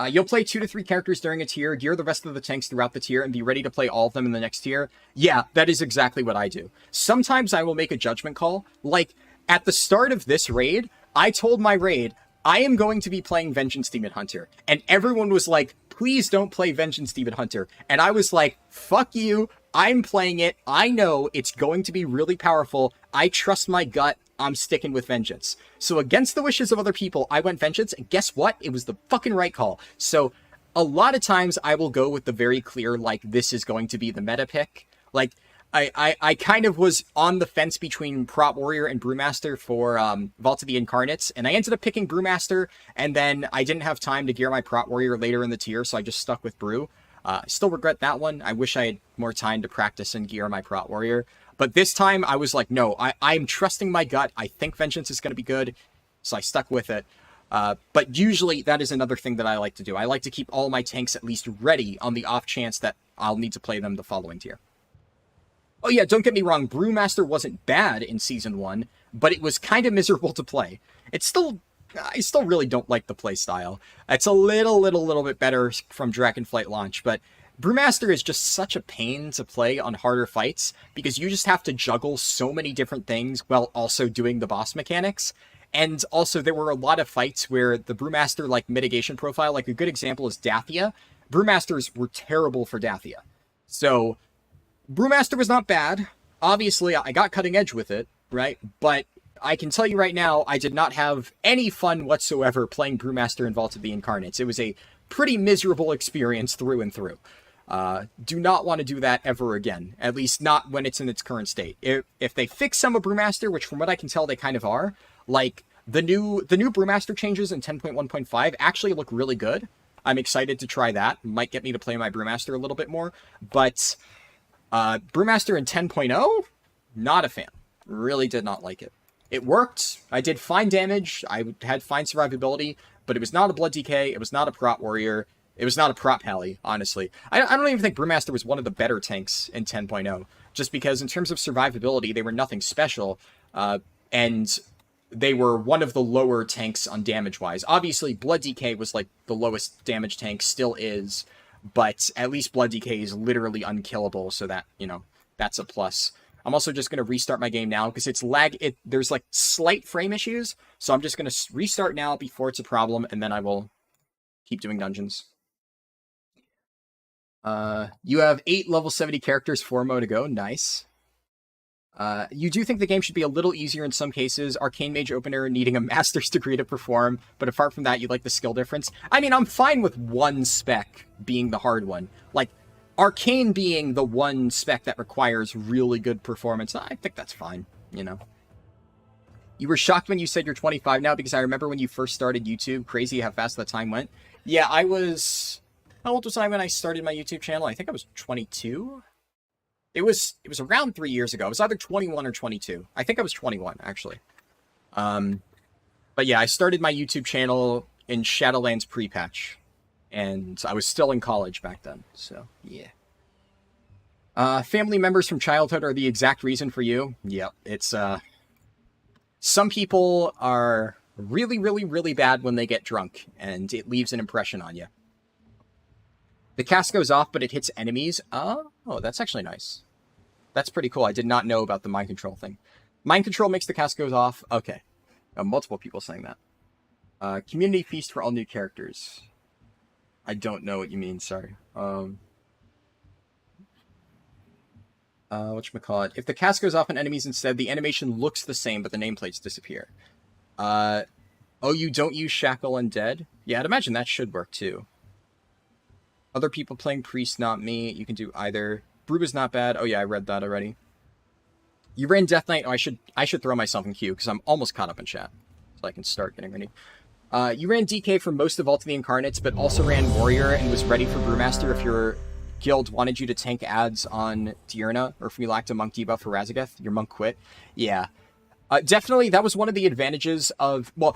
You'll play 2 to 3 characters during a tier, gear the rest of the tanks throughout the tier, and be ready to play all of them in the next tier. Yeah, that is exactly what I do. Sometimes I will make a judgment call. Like, at the start of this raid, I told my raid, I am going to be playing Vengeance Demon Hunter. And everyone was like, please don't play Vengeance Demon Hunter. And I was like, fuck you. I'm playing it. I know it's going to be really powerful. I trust my gut. I'm sticking with Vengeance. So against the wishes of other people, I went Vengeance, and guess what? It was the fucking right call. So a lot of times I will go with the very clear, like, this is going to be the meta pick. Like, I kind of was on the fence between Prot Warrior and Brewmaster for Vault of the Incarnates, and I ended up picking Brewmaster, and then I didn't have time to gear my Prot Warrior later in the tier, so I just stuck with Brew. I still regret that one. I wish I had more time to practice and gear my Prot Warrior. But this time, I was like, no, I'm trusting my gut. I think Vengeance is going to be good, so I stuck with it. But usually, that is another thing that I like to do. I like to keep all my tanks at least ready on the off chance that I'll need to play them the following tier. Oh yeah, don't get me wrong, Brewmaster wasn't bad in Season 1, but it was kind of miserable to play. I still really don't like the playstyle. It's a little bit better from Dragonflight launch, but Brewmaster is just such a pain to play on harder fights, because you just have to juggle so many different things while also doing the boss mechanics. And also, there were a lot of fights where the Brewmaster, like, mitigation profile, like a good example is Dathia. Brewmasters were terrible for Dathia. So Brewmaster was not bad. Obviously, I got cutting edge with it, right? But I can tell you right now, I did not have any fun whatsoever playing Brewmaster in Vault of the Incarnates. It was a pretty miserable experience through and through. Do not want to do that ever again. At least not when it's in its current state. If they fix some of Brewmaster, which from what I can tell they kind of are, like the new Brewmaster changes in 10.1.5 actually look really good. I'm excited to try that. Might get me to play my Brewmaster a little bit more. But Brewmaster in 10.0, not a fan. Really did not like it. It worked. I did fine damage. I had fine survivability, but it was not a Blood DK. It was not a Prot Warrior. It was not a Prot Pally, honestly. I don't even think Brewmaster was one of the better tanks in 10.0, just because in terms of survivability, they were nothing special, and they were one of the lower tanks on damage-wise. Obviously, Blood DK was like the lowest damage tank, still is, but at least Blood DK is literally unkillable, so that, you know, that's a plus. I'm also just going to restart my game now, because there's like slight frame issues, so I'm just going to restart now before it's a problem, and then I will keep doing dungeons. You have 8 level 70 characters, 4 more to go. Nice. You do think the game should be a little easier in some cases. Arcane Mage Opener needing a master's degree to perform, but apart from that, you like the skill difference. I mean, I'm fine with one spec being the hard one. Like, Arcane being the one spec that requires really good performance, I think that's fine, you know. You were shocked when you said you're 25 now, because I remember when you first started YouTube. Crazy how fast that time went. Yeah, I was... How old was I when I started my YouTube channel? I think I was 22? It was around 3 years ago. It was either 21 or 22. I think I was 21, actually. But yeah, I started my YouTube channel in Shadowlands pre-patch. And I was still in college back then, so yeah. Family members from childhood are the exact reason for you. Yep, it's, some people are really bad when they get drunk, and it leaves an impression on you. The cast goes off, but it hits enemies. Oh, that's actually nice. That's pretty cool. I did not know about the mind control thing. Mind control makes the cast goes off. Okay. Multiple people saying that. Community feast for all new characters. I don't know what you mean, sorry. Whatchamacallit. If the cast goes off on enemies instead, the animation looks the same, but the nameplates disappear. Oh, you don't use Shackle Undead? Yeah, I'd imagine that should work too. Other people playing Priest, not me. You can do either. Brew is not bad. Oh yeah, I read that already. You ran Death Knight. Oh, I should throw myself in queue, because I'm almost caught up in chat. So I can start getting ready. You ran DK for most of Vault of the Incarnates, but also ran Warrior and was ready for Brewmaster if your guild wanted you to tank ads on Diurna, or if you lacked a monk debuff for Razageth, your monk quit. Yeah. Definitely, that was one of the advantages of... Well,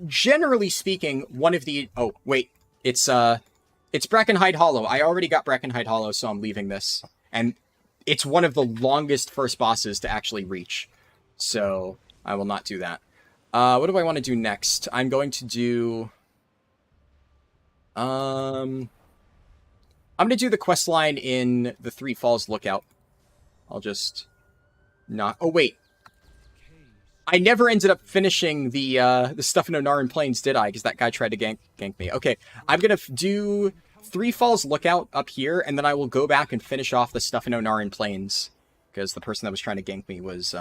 generally speaking, one of the... Oh, wait. It's Brackenhide Hollow. I already got Brackenhide Hollow, so I'm leaving this. And it's one of the longest first bosses to actually reach. So, I will not do that. What do I want to do next? I'm going to do... I'm going to do the quest line in the Three Falls Lookout. I'll just... not... Oh, wait. I never ended up finishing the stuff in Onaran Plains, did I? Because that guy tried to gank me. Okay, I'm going to do Three Falls Lookout up here, and then I will go back and finish off the stuff in Onaran Plains, because the person that was trying to gank me was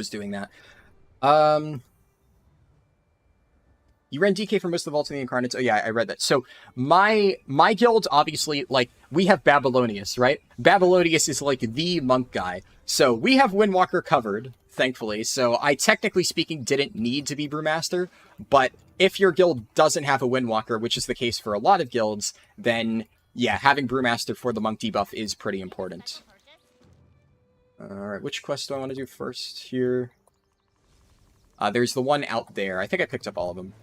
doing that. You ran DK for most of the Vault of the Incarnates. Oh yeah, I read that. So my guild, obviously, like, we have Babylonius, right? Babylonius is like the monk guy. So we have Windwalker covered, thankfully. So I, technically speaking, didn't need to be Brewmaster. But if your guild doesn't have a Windwalker, which is the case for a lot of guilds, then yeah, having Brewmaster for the monk debuff is pretty important. Alright, which quest do I want to do first here? There's the one out there. I think I picked up all of them.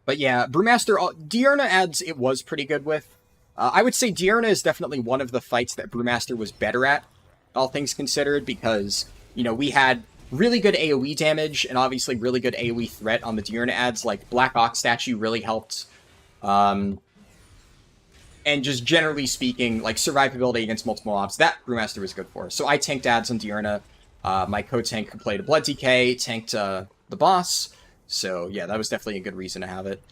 But yeah, Brewmaster, Diurna adds it was pretty good with. I would say Diurna is definitely one of the fights that Brewmaster was better at, all things considered, because, you know, we had really good AoE damage and obviously really good AoE threat on the Diurna ads. Like, Black Ox statue really helped. And just generally speaking, like, survivability against multiple mobs, that Brewmaster was good for. So I tanked ads on Diurna. My co-tank who played a Blood DK tanked the boss. So yeah, that was definitely a good reason to have it.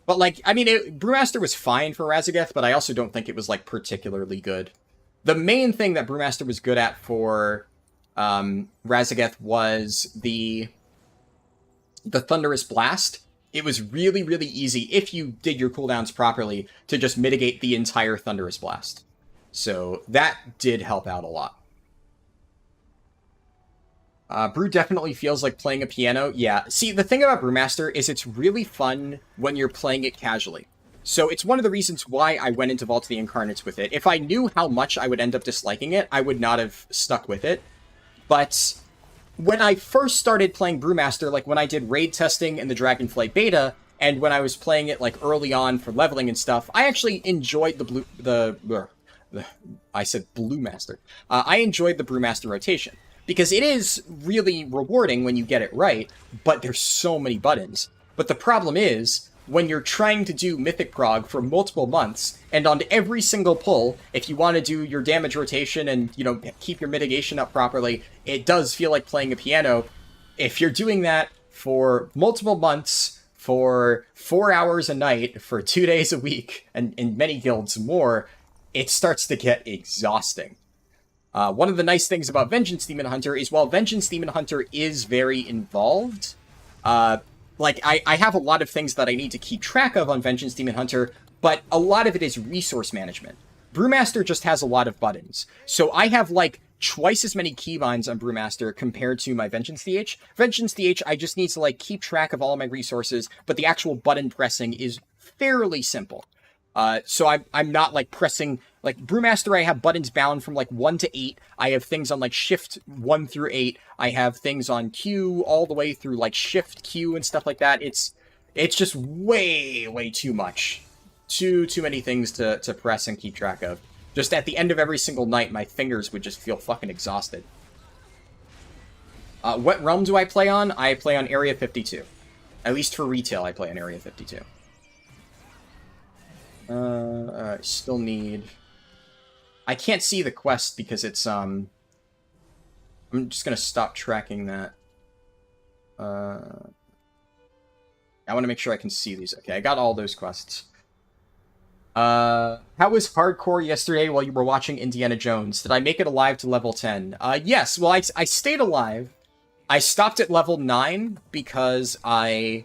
But like, I mean, Brewmaster was fine for Razageth, but I also don't think it was like particularly good. The main thing that Brewmaster was good at for Razageth was the Thunderous Blast. It was really, really easy, if you did your cooldowns properly, to just mitigate the entire Thunderous Blast. So that did help out a lot. Brew definitely feels like playing a piano. Yeah, see, the thing about Brewmaster is it's really fun when you're playing it casually. So it's one of the reasons why I went into Vault of the Incarnates with it. If I knew how much I would end up disliking it, I would not have stuck with it. But when I first started playing Brewmaster, like when I did raid testing in the Dragonflight beta, and when I was playing it like early on for leveling and stuff, I actually enjoyed I said Bluemaster. I enjoyed the Brewmaster rotation. Because it is really rewarding when you get it right, but there's so many buttons. But the problem is, when you're trying to do Mythic Prog for multiple months, and on every single pull, if you want to do your damage rotation and, you know, keep your mitigation up properly, it does feel like playing a piano. If you're doing that for multiple months, for 4 hours a night, for 2 days a week, and in many guilds more, it starts to get exhausting. One of the nice things about Vengeance Demon Hunter is while Vengeance Demon Hunter is very involved, like, I have a lot of things that I need to keep track of on Vengeance Demon Hunter, but a lot of it is resource management. Brewmaster just has a lot of buttons. So I have, like, twice as many keybinds on Brewmaster compared to my Vengeance DH. Vengeance DH, I just need to, like, keep track of all of my resources, but the actual button pressing is fairly simple. So I'm not, like, pressing... Like, Brewmaster, I have buttons bound from, like, 1 to 8. I have things on, like, Shift 1 through 8. I have things on Q all the way through, like, Shift Q and stuff like that. It's just way, way too much. Too many things to press and keep track of. Just at the end of every single night, my fingers would just feel fucking exhausted. What realm do I play on? I play on Area 52. At least for retail, I play on Area 52. I still need... I can't see the quest because it's, I'm just gonna stop tracking that. I want to make sure I can see these. Okay, I got all those quests. How was hardcore yesterday while you were watching Indiana Jones? Did I make it alive to level 10? Yes, well, I stayed alive. I stopped at level 9 because I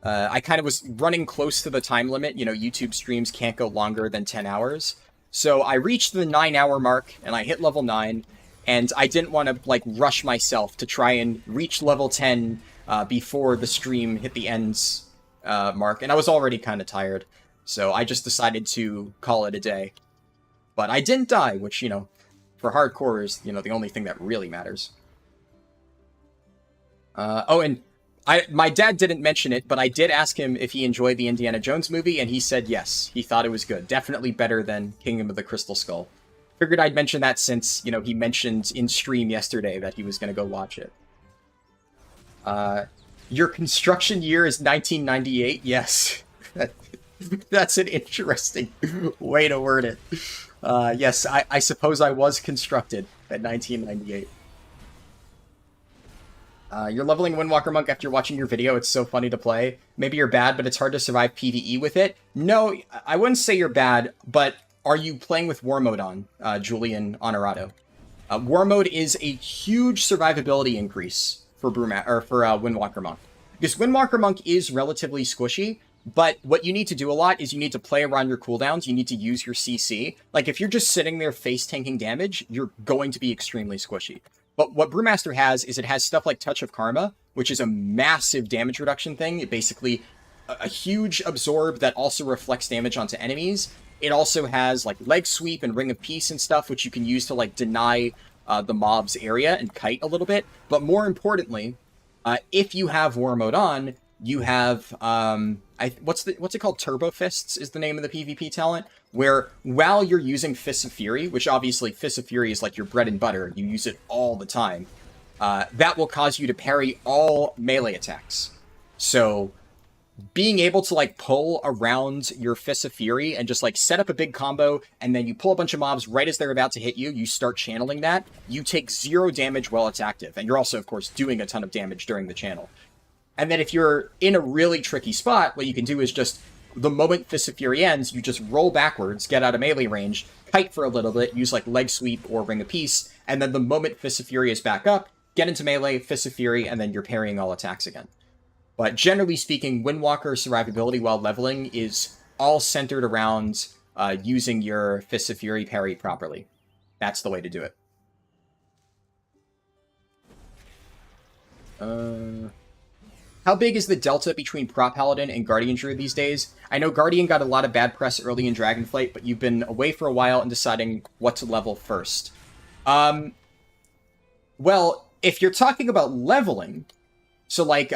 kind of was running close to the time limit. You know, YouTube streams can't go longer than 10 hours. So I reached the 9-hour mark, and I hit level 9, and I didn't want to, like, rush myself to try and reach level 10 before the stream hit the ends mark, and I was already kind of tired, so I just decided to call it a day. But I didn't die, which, you know, for hardcore is, you know, the only thing that really matters. Oh, and my dad didn't mention it, but I did ask him if he enjoyed the Indiana Jones movie, and he said yes. He thought it was good. Definitely better than Kingdom of the Crystal Skull. Figured I'd mention that since, you know, he mentioned in stream yesterday that he was going to go watch it. Your construction year is 1998? Yes. That's an interesting way to word it. Yes, I suppose I was constructed at 1998. You're leveling Windwalker Monk after watching your video. It's so funny to play. Maybe you're bad, but it's hard to survive PvE with it. No, I wouldn't say you're bad, but are you playing with War Mode on, Julian Honorado? War Mode is a huge survivability increase for Windwalker Monk. Because Windwalker Monk is relatively squishy, but what you need to do a lot is you need to play around your cooldowns. You need to use your CC. Like, if you're just sitting there face tanking damage, you're going to be extremely squishy. But what Brewmaster has is it has stuff like Touch of Karma, which is a massive damage reduction thing. It basically a huge absorb that also reflects damage onto enemies. It also has like Leg Sweep and Ring of Peace and stuff, which you can use to like deny the mob's area and kite a little bit. But more importantly, if you have War Mode on, you have what's it called? Turbo Fists is the name of the PvP talent, where while you're using Fists of Fury, which obviously Fists of Fury is like your bread and butter, you use it all the time, that will cause you to parry all melee attacks. So being able to like pull around your Fists of Fury and just like set up a big combo, and then you pull a bunch of mobs right as they're about to hit you, you start channeling that, you take 0 damage while it's active. And you're also, of course, doing a ton of damage during the channel. And then if you're in a really tricky spot, what you can do is just, the moment Fist of Fury ends, you just roll backwards, get out of melee range, kite for a little bit, use like Leg Sweep or Ring of Peace, and then the moment Fist of Fury is back up, get into melee, Fist of Fury, and then you're parrying all attacks again. But generally speaking, Windwalker survivability while leveling is all centered around using your Fist of Fury parry properly. That's the way to do it. How big is the delta between Prop Paladin and Guardian Druid these days? I know Guardian got a lot of bad press early in Dragonflight, but you've been away for a while and deciding what to level first. Well, if you're talking about leveling, so like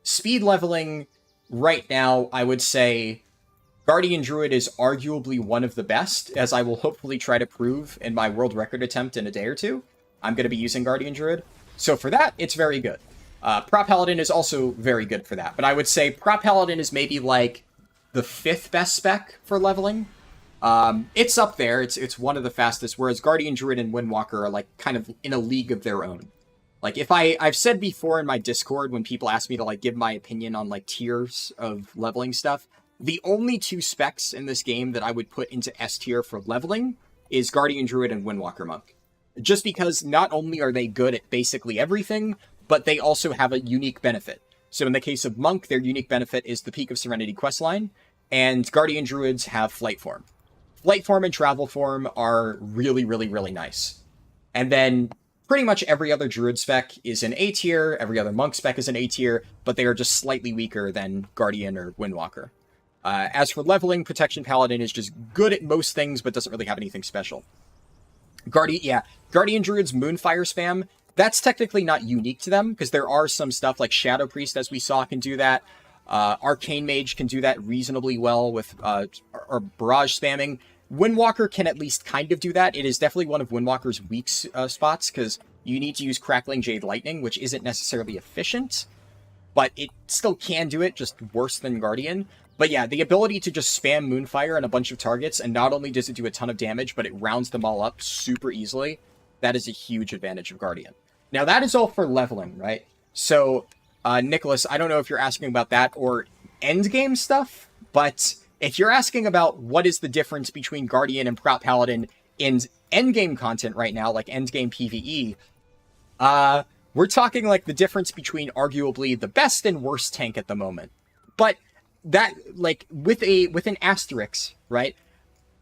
speed leveling right now, I would say Guardian Druid is arguably one of the best, as I will hopefully try to prove in my world record attempt in a day or two. I'm going to be using Guardian Druid. So for that, it's very good. Prop Paladin is also very good for that, but I would say Prop Paladin is maybe like the 5th best spec for leveling. It's up there, it's one of the fastest, whereas Guardian Druid and Windwalker are like kind of in a league of their own. Like if I've said before in my Discord when people ask me to like give my opinion on like tiers of leveling stuff, the only 2 specs in this game that I would put into S tier for leveling is Guardian Druid and Windwalker Monk. Just because not only are they good at basically everything, but they also have a unique benefit. So in the case of Monk, their unique benefit is the Peak of Serenity questline, and Guardian Druids have Flight Form. Flight Form and Travel Form are really, really, really nice. And then pretty much every other Druid spec is an A tier, every other Monk spec is an A tier, but they are just slightly weaker than Guardian or Windwalker. As for leveling, Protection Paladin is just good at most things, but doesn't really have anything special. Guardian Druid's Moonfire spam, that's technically not unique to them, because there are some stuff like Shadow Priest, as we saw, can do that. Arcane Mage can do that reasonably well with or Barrage spamming. Windwalker can at least kind of do that. It is definitely one of Windwalker's weak spots, because you need to use Crackling Jade Lightning, which isn't necessarily efficient, but it still can do it, just worse than Guardian. But yeah, the ability to just spam Moonfire on a bunch of targets, and not only does it do a ton of damage, but it rounds them all up super easily, that is a huge advantage of Guardian. Now, that is all for leveling, right? So, Nicholas, I don't know if you're asking about that or endgame stuff, but if you're asking about what is the difference between Guardian and Prop Paladin in endgame content right now, like endgame PvE, we're talking like the difference between arguably the best and worst tank at the moment. But that, like, with an asterisk, right?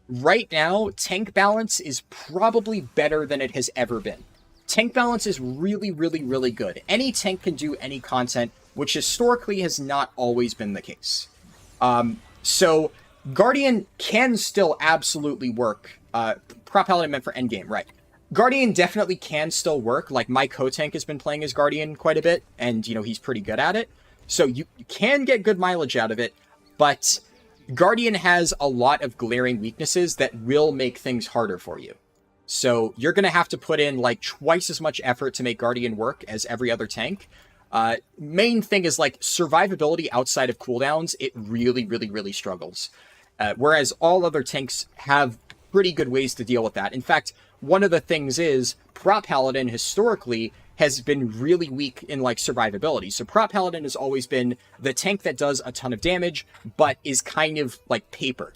Right now, tank balance is probably better than it has ever been. Tank balance is really, really, really good. Any tank can do any content, which historically has not always been the case. So, Guardian can still absolutely work. Prop Paladin meant for endgame, right. Guardian definitely can still work. Like, my co-tank has been playing as Guardian quite a bit, and, you know, he's pretty good at it. So, you can get good mileage out of it, but Guardian has a lot of glaring weaknesses that will make things harder for you. So you're going to have to put in like twice as much effort to make Guardian work as every other tank. Main thing is like survivability outside of cooldowns. It really, really, really struggles. Whereas all other tanks have pretty good ways to deal with that. In fact, one of the things is Prop Paladin historically has been really weak in, like, survivability. So Prot Paladin has always been the tank that does a ton of damage, but is kind of like paper.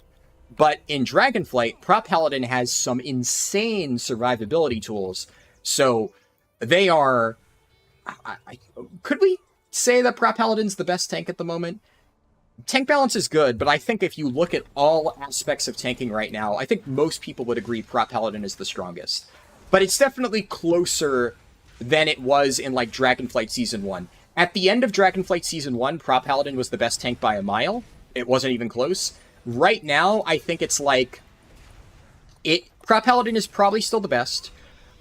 But in Dragonflight, Prot Paladin has some insane survivability tools. So they are... could we say that Prot Paladin's the best tank at the moment? Tank balance is good, but I think if you look at all aspects of tanking right now, I think most people would agree Prot Paladin is the strongest. But it's definitely closer than it was in, like, Dragonflight Season 1. At the end of Dragonflight Season 1, Prot Paladin was the best tank by a mile. It wasn't even close. Right now, I think it's like... Prot Paladin is probably still the best.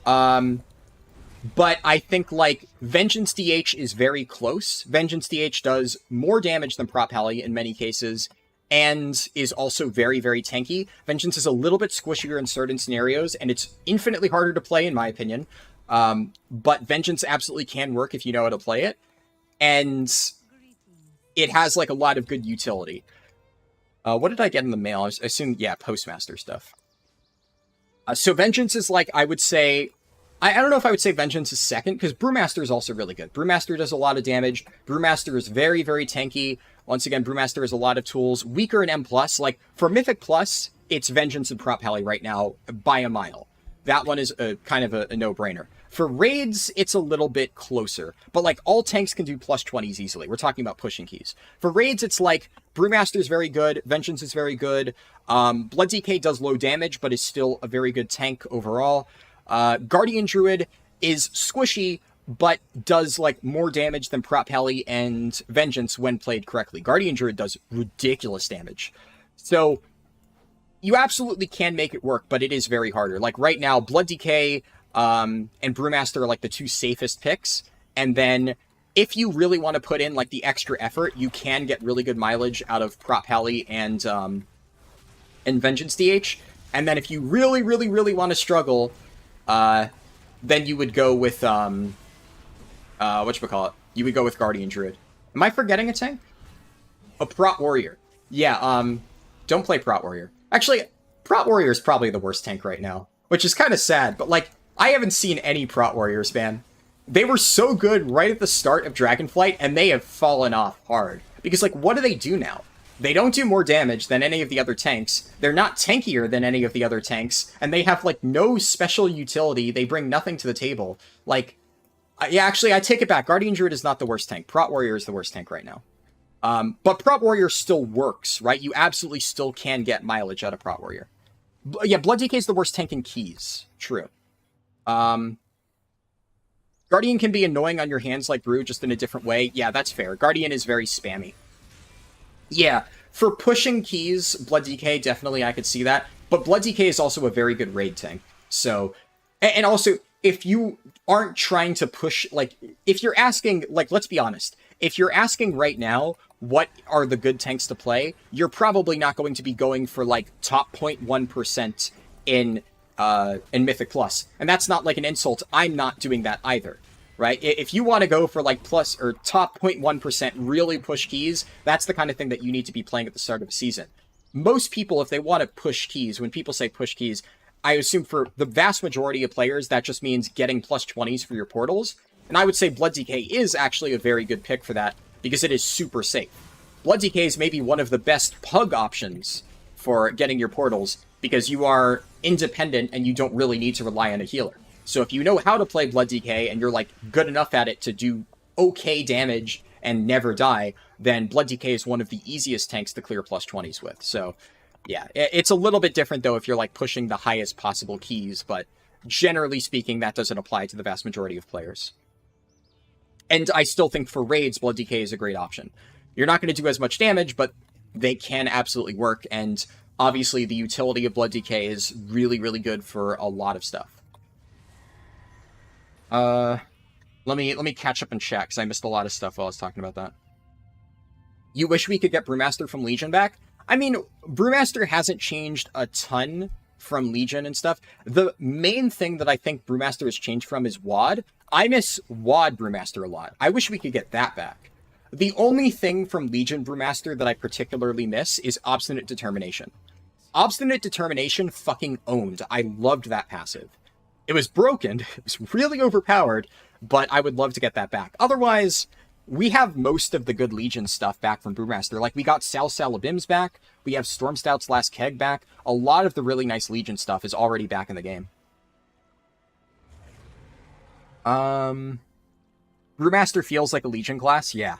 But I think, like, Vengeance DH is very close. Vengeance DH does more damage than Prot Pally in many cases, and is also very, very tanky. Vengeance is a little bit squishier in certain scenarios, and it's infinitely harder to play, in my opinion. But Vengeance absolutely can work if you know how to play it. And it has, like, a lot of good utility. What did I get in the mail? I assume, yeah, Postmaster stuff. So Vengeance is, like, I would say... I don't know if I would say Vengeance is second, because Brewmaster is also really good. Brewmaster does a lot of damage. Brewmaster is very, very tanky. Once again, Brewmaster has a lot of tools. Weaker in M+. Like, for Mythic Plus, it's Vengeance and Prot Pally right now by a mile. That one is kind of a no-brainer. For Raids, it's a little bit closer. But, like, all tanks can do plus 20s easily. We're talking about pushing keys. For Raids, it's like, Brewmaster is very good. Vengeance is very good. Blood DK does low damage, but is still a very good tank overall. Guardian Druid is squishy, but does, like, more damage than Prot Pally and Vengeance when played correctly. Guardian Druid does ridiculous damage. So, you absolutely can make it work, but it is very harder. Like, right now, Blood DK and Brewmaster are, like, the two safest picks. And then, if you really want to put in, like, the extra effort, you can get really good mileage out of Prot Pally and Vengeance DH. And then if you really, really, really want to struggle... then you would go with, whatchamacallit? You would go with Guardian Druid. Am I forgetting a tank? A Prot Warrior. Yeah, don't play Prot Warrior. Actually, Prot Warrior is probably the worst tank right now, which is kind of sad, but, like, I haven't seen any Prot Warriors, man. They were so good right at the start of Dragonflight, and they have fallen off hard. Because, like, what do they do now? They don't do more damage than any of the other tanks. They're not tankier than any of the other tanks. And they have, like, no special utility. They bring nothing to the table. Like, yeah, actually, I take it back. Guardian Druid is not the worst tank. Prot Warrior is the worst tank right now. But Prot Warrior still works, right? You absolutely still can get mileage out of Prot Warrior. Yeah, Blood DK is the worst tank in keys. True. Guardian can be annoying on your hands like Brew, just in a different way. Yeah, that's fair. Guardian is very spammy. Yeah, for pushing keys, Blood DK, definitely I could see that. But Blood DK is also a very good raid tank. So, and also, if you aren't trying to push, like, if you're asking, like, let's be honest. If you're asking right now, what are the good tanks to play, you're probably not going to be going for, like, top 0.1% in Mythic Plus. And that's not, like, an insult. I'm not doing that either. Right? If you want to go for, like, plus or top 0.1% really push keys, that's the kind of thing that you need to be playing at the start of a season. Most people, if they want to push keys, when people say push keys, I assume for the vast majority of players, that just means getting plus 20s for your portals. And I would say Blood DK is actually a very good pick for that, because it is super safe. Blood DK is maybe one of the best pug options for getting your portals, because you are independent and you don't really need to rely on a healer. So if you know how to play Blood DK and you're, like, good enough at it to do okay damage and never die, then Blood DK is one of the easiest tanks to clear plus 20s with. So, yeah, it's a little bit different, though, if you're, like, pushing the highest possible keys, but generally speaking, that doesn't apply to the vast majority of players. And I still think for raids, Blood DK is a great option. You're not going to do as much damage, but they can absolutely work, and obviously the utility of Blood DK is really, really good for a lot of stuff. Let me catch up and check, because I missed a lot of stuff while I was talking about that. You wish we could get Brewmaster from Legion back? I mean, Brewmaster hasn't changed a ton from Legion and stuff. The main thing that I think Brewmaster has changed from is WoD. I miss WoD Brewmaster a lot. I wish we could get that back. The only thing from Legion Brewmaster that I particularly miss is Obstinate Determination. Obstinate Determination fucking owned. I loved that passive. It was broken, it was really overpowered, but I would love to get that back. Otherwise, we have most of the good Legion stuff back from Brewmaster. Like, we got Sal Salabims back, we have Stormstout's Last Keg back. A lot of the really nice Legion stuff is already back in the game. Brewmaster feels like a Legion class, yeah.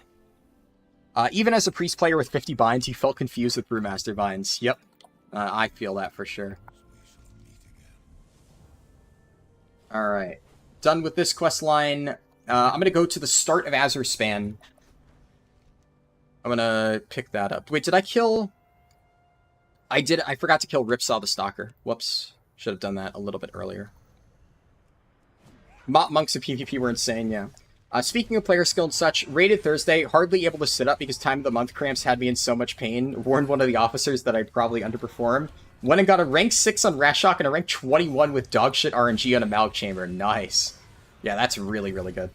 Even as a Priest player with 50 binds, you felt confused with Brewmaster binds. Yep. I feel that for sure. Alright. Done with this quest line. I'm going to go to the start of Azure Span. I'm going to pick that up. Wait, did I kill... I did. I forgot to kill Ripsaw the Stalker. Whoops. Should have done that a little bit earlier. Monks of PvP were insane, yeah. Speaking of player skill and such, rated Thursday, hardly able to sit up because time of the month cramps had me in so much pain. Warned one of the officers that I probably underperformed. Went and got a rank 6 on Rashok and a rank 21 with dogshit RNG on a Malg Chamber. Nice. Yeah, that's really, really good.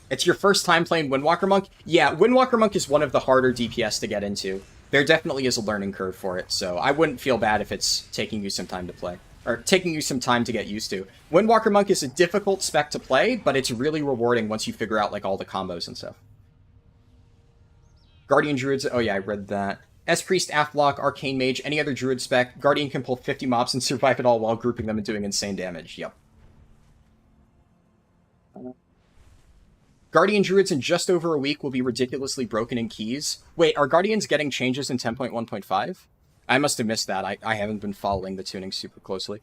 It's your first time playing Windwalker Monk? Yeah, Windwalker Monk is one of the harder DPS to get into. There definitely is a learning curve for it, so I wouldn't feel bad if it's taking you some time to play. Or taking you some time to get used to. Windwalker Monk is a difficult spec to play, but it's really rewarding once you figure out, like, all the combos and stuff. Guardian Druids, oh yeah, I read that. S-Priest, Aftlock, Arcane Mage, any other Druid spec. Guardian can pull 50 mobs and survive it all while grouping them and doing insane damage. Yep. Guardian Druids in just over a week will be ridiculously broken in keys. Wait, are Guardians getting changes in 10.1.5? I must have missed that. I haven't been following the tuning super closely.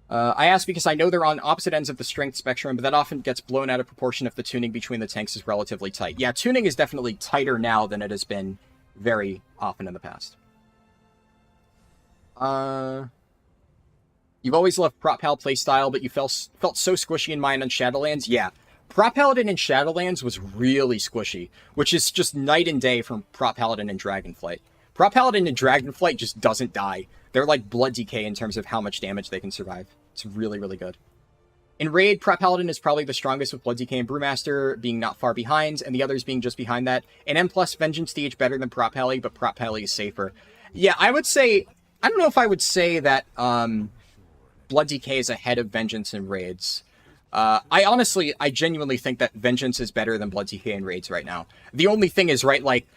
I ask because I know they're on opposite ends of the strength spectrum, but that often gets blown out of proportion if the tuning between the tanks is relatively tight. Yeah, tuning is definitely tighter now than it has been very often in the past. You've always loved Prot Pal playstyle, but you felt so squishy in mine on Shadowlands? Yeah. Prot Paladin in Shadowlands was really squishy, which is just night and day from Prot Paladin and Dragonflight. Prot Paladin and Dragonflight just doesn't die. They're like Blood DK in terms of how much damage they can survive. It's really, really good. In Raid, Prot Paladin is probably the strongest with Blood DK and Brewmaster being not far behind, and the others being just behind that. In M+, Vengeance DH better than Prot Pally, but Prot Pally is safer. Yeah, I would say... I don't know if I would say that Blood DK is ahead of Vengeance in Raids. I genuinely think that Vengeance is better than Blood DK in Raids right now. The only thing is, right, like...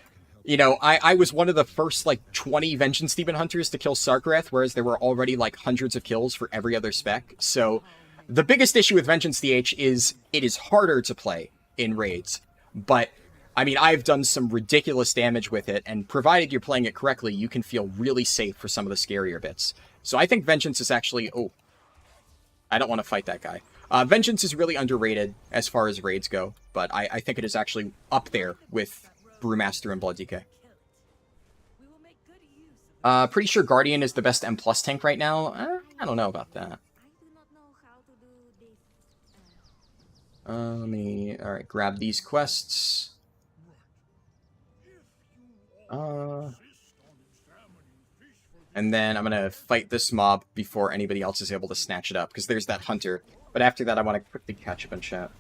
You know, I was one of the first, like, 20 Vengeance Demon Hunters to kill Sarkareth, whereas there were already, like, hundreds of kills for every other spec. So, the biggest issue with Vengeance DH is it is harder to play in raids. But, I mean, I've done some ridiculous damage with it, and provided you're playing it correctly, you can feel really safe for some of the scarier bits. So I think Vengeance is actually... Oh, I don't want to fight that guy. Vengeance is really underrated as far as raids go, but I think it is actually up there with Brewmaster and Blood DK. Pretty sure Guardian is the best M+ tank right now. I don't know about that. Let me... Alright, grab these quests. And then I'm gonna fight this mob before anybody else is able to snatch it up, because there's that hunter. But after that, I want to quickly catch up and chat.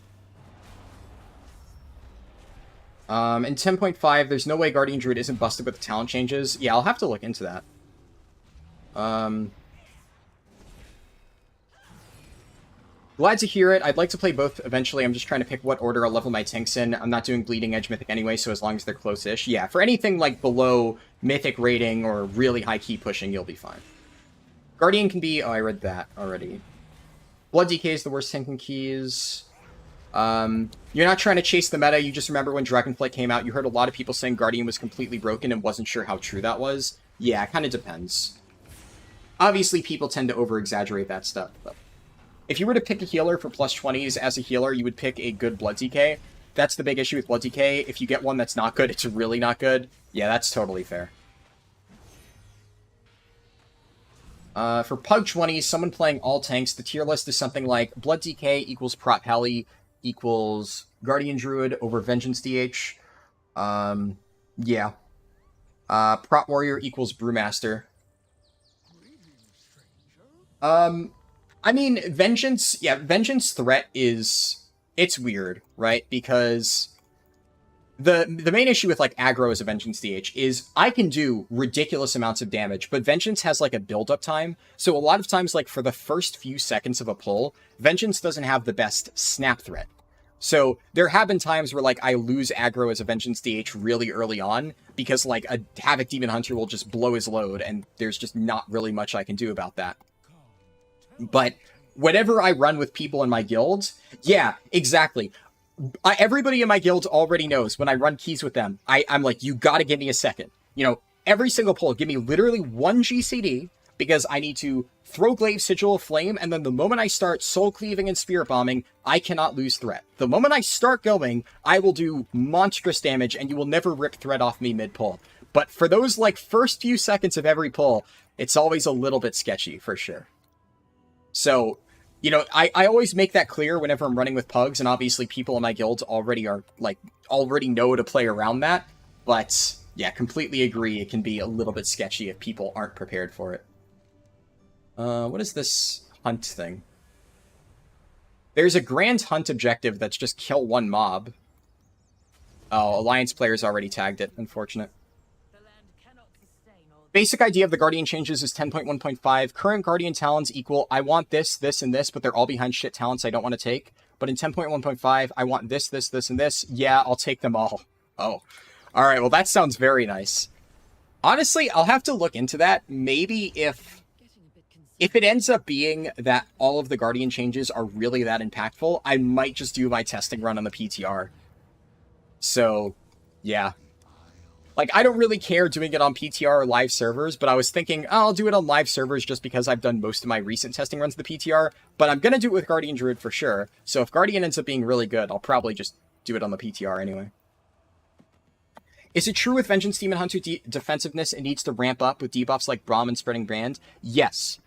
In 10.5, there's no way Guardian Druid isn't busted with the talent changes. Yeah, I'll have to look into that. Glad to hear it. I'd like to play both eventually. I'm just trying to pick what order I'll level my tanks in. I'm not doing Bleeding Edge Mythic anyway, so as long as they're close-ish. Yeah, for anything like below Mythic rating or really high key pushing, you'll be fine. Guardian can be... Oh, I read that already. Blood DK is the worst tank in keys. You're not trying to chase the meta, you just remember when Dragonflight came out, you heard a lot of people saying Guardian was completely broken and wasn't sure how true that was. Yeah, it kind of depends. Obviously, people tend to over-exaggerate that stuff, but... If you were to pick a healer for plus 20s as a healer, you would pick a good Blood DK. That's the big issue with Blood DK. If you get one that's not good, it's really not good. Yeah, that's totally fair. For Pug 20s, someone playing all tanks, the tier list is something like Blood DK equals Prot Pally equals Guardian Druid over Vengeance DH. Yeah. Prot Warrior equals Brewmaster. I mean, Vengeance... Yeah, Vengeance threat is... It's weird, right? Because the main issue with like aggro as a Vengeance DH is I can do ridiculous amounts of damage, but Vengeance has like a build-up time. So a lot of times, like for the first few seconds of a pull, Vengeance doesn't have the best snap threat. So there have been times where like I lose aggro as a Vengeance DH really early on because like a Havoc Demon Hunter will just blow his load, and there's just not really much I can do about that. But whenever I run with people in my guilds, yeah, exactly. Everybody in my guild already knows when I run keys with them, I'm like, you gotta give me a second. You know, every single pull, give me literally one GCD, because I need to throw Glaive Sigil of Flame, and then the moment I start Soul Cleaving and Spirit Bombing, I cannot lose threat. The moment I start going, I will do monstrous damage, and you will never rip threat off me mid-pull. But for those, like, first few seconds of every pull, it's always a little bit sketchy, for sure. So, you know, I always make that clear whenever I'm running with pugs, and obviously people in my guild already know to play around that. But, yeah, completely agree, it can be a little bit sketchy if people aren't prepared for it. What is this hunt thing? There's a grand hunt objective that's just kill one mob. Oh, Alliance players already tagged it, unfortunate. Basic idea of the Guardian changes is 10.1.5. Current Guardian talents equal, I want this, this, and this, but they're all behind shit talents I don't want to take. But in 10.1.5, I want this, this, this, and this. Yeah, I'll take them all. Oh. Alright, well that sounds very nice. Honestly, I'll have to look into that. Maybe if it ends up being that all of the Guardian changes are really that impactful, I might just do my testing run on the PTR. So, yeah. Like, I don't really care doing it on PTR or live servers, but I was thinking, oh, I'll do it on live servers just because I've done most of my recent testing runs of the PTR, but I'm going to do it with Guardian Druid for sure. So if Guardian ends up being really good, I'll probably just do it on the PTR anyway. Is it true with Vengeance Demon Hunter defensiveness it needs to ramp up with debuffs like Braum and Spreading Brand? Yes.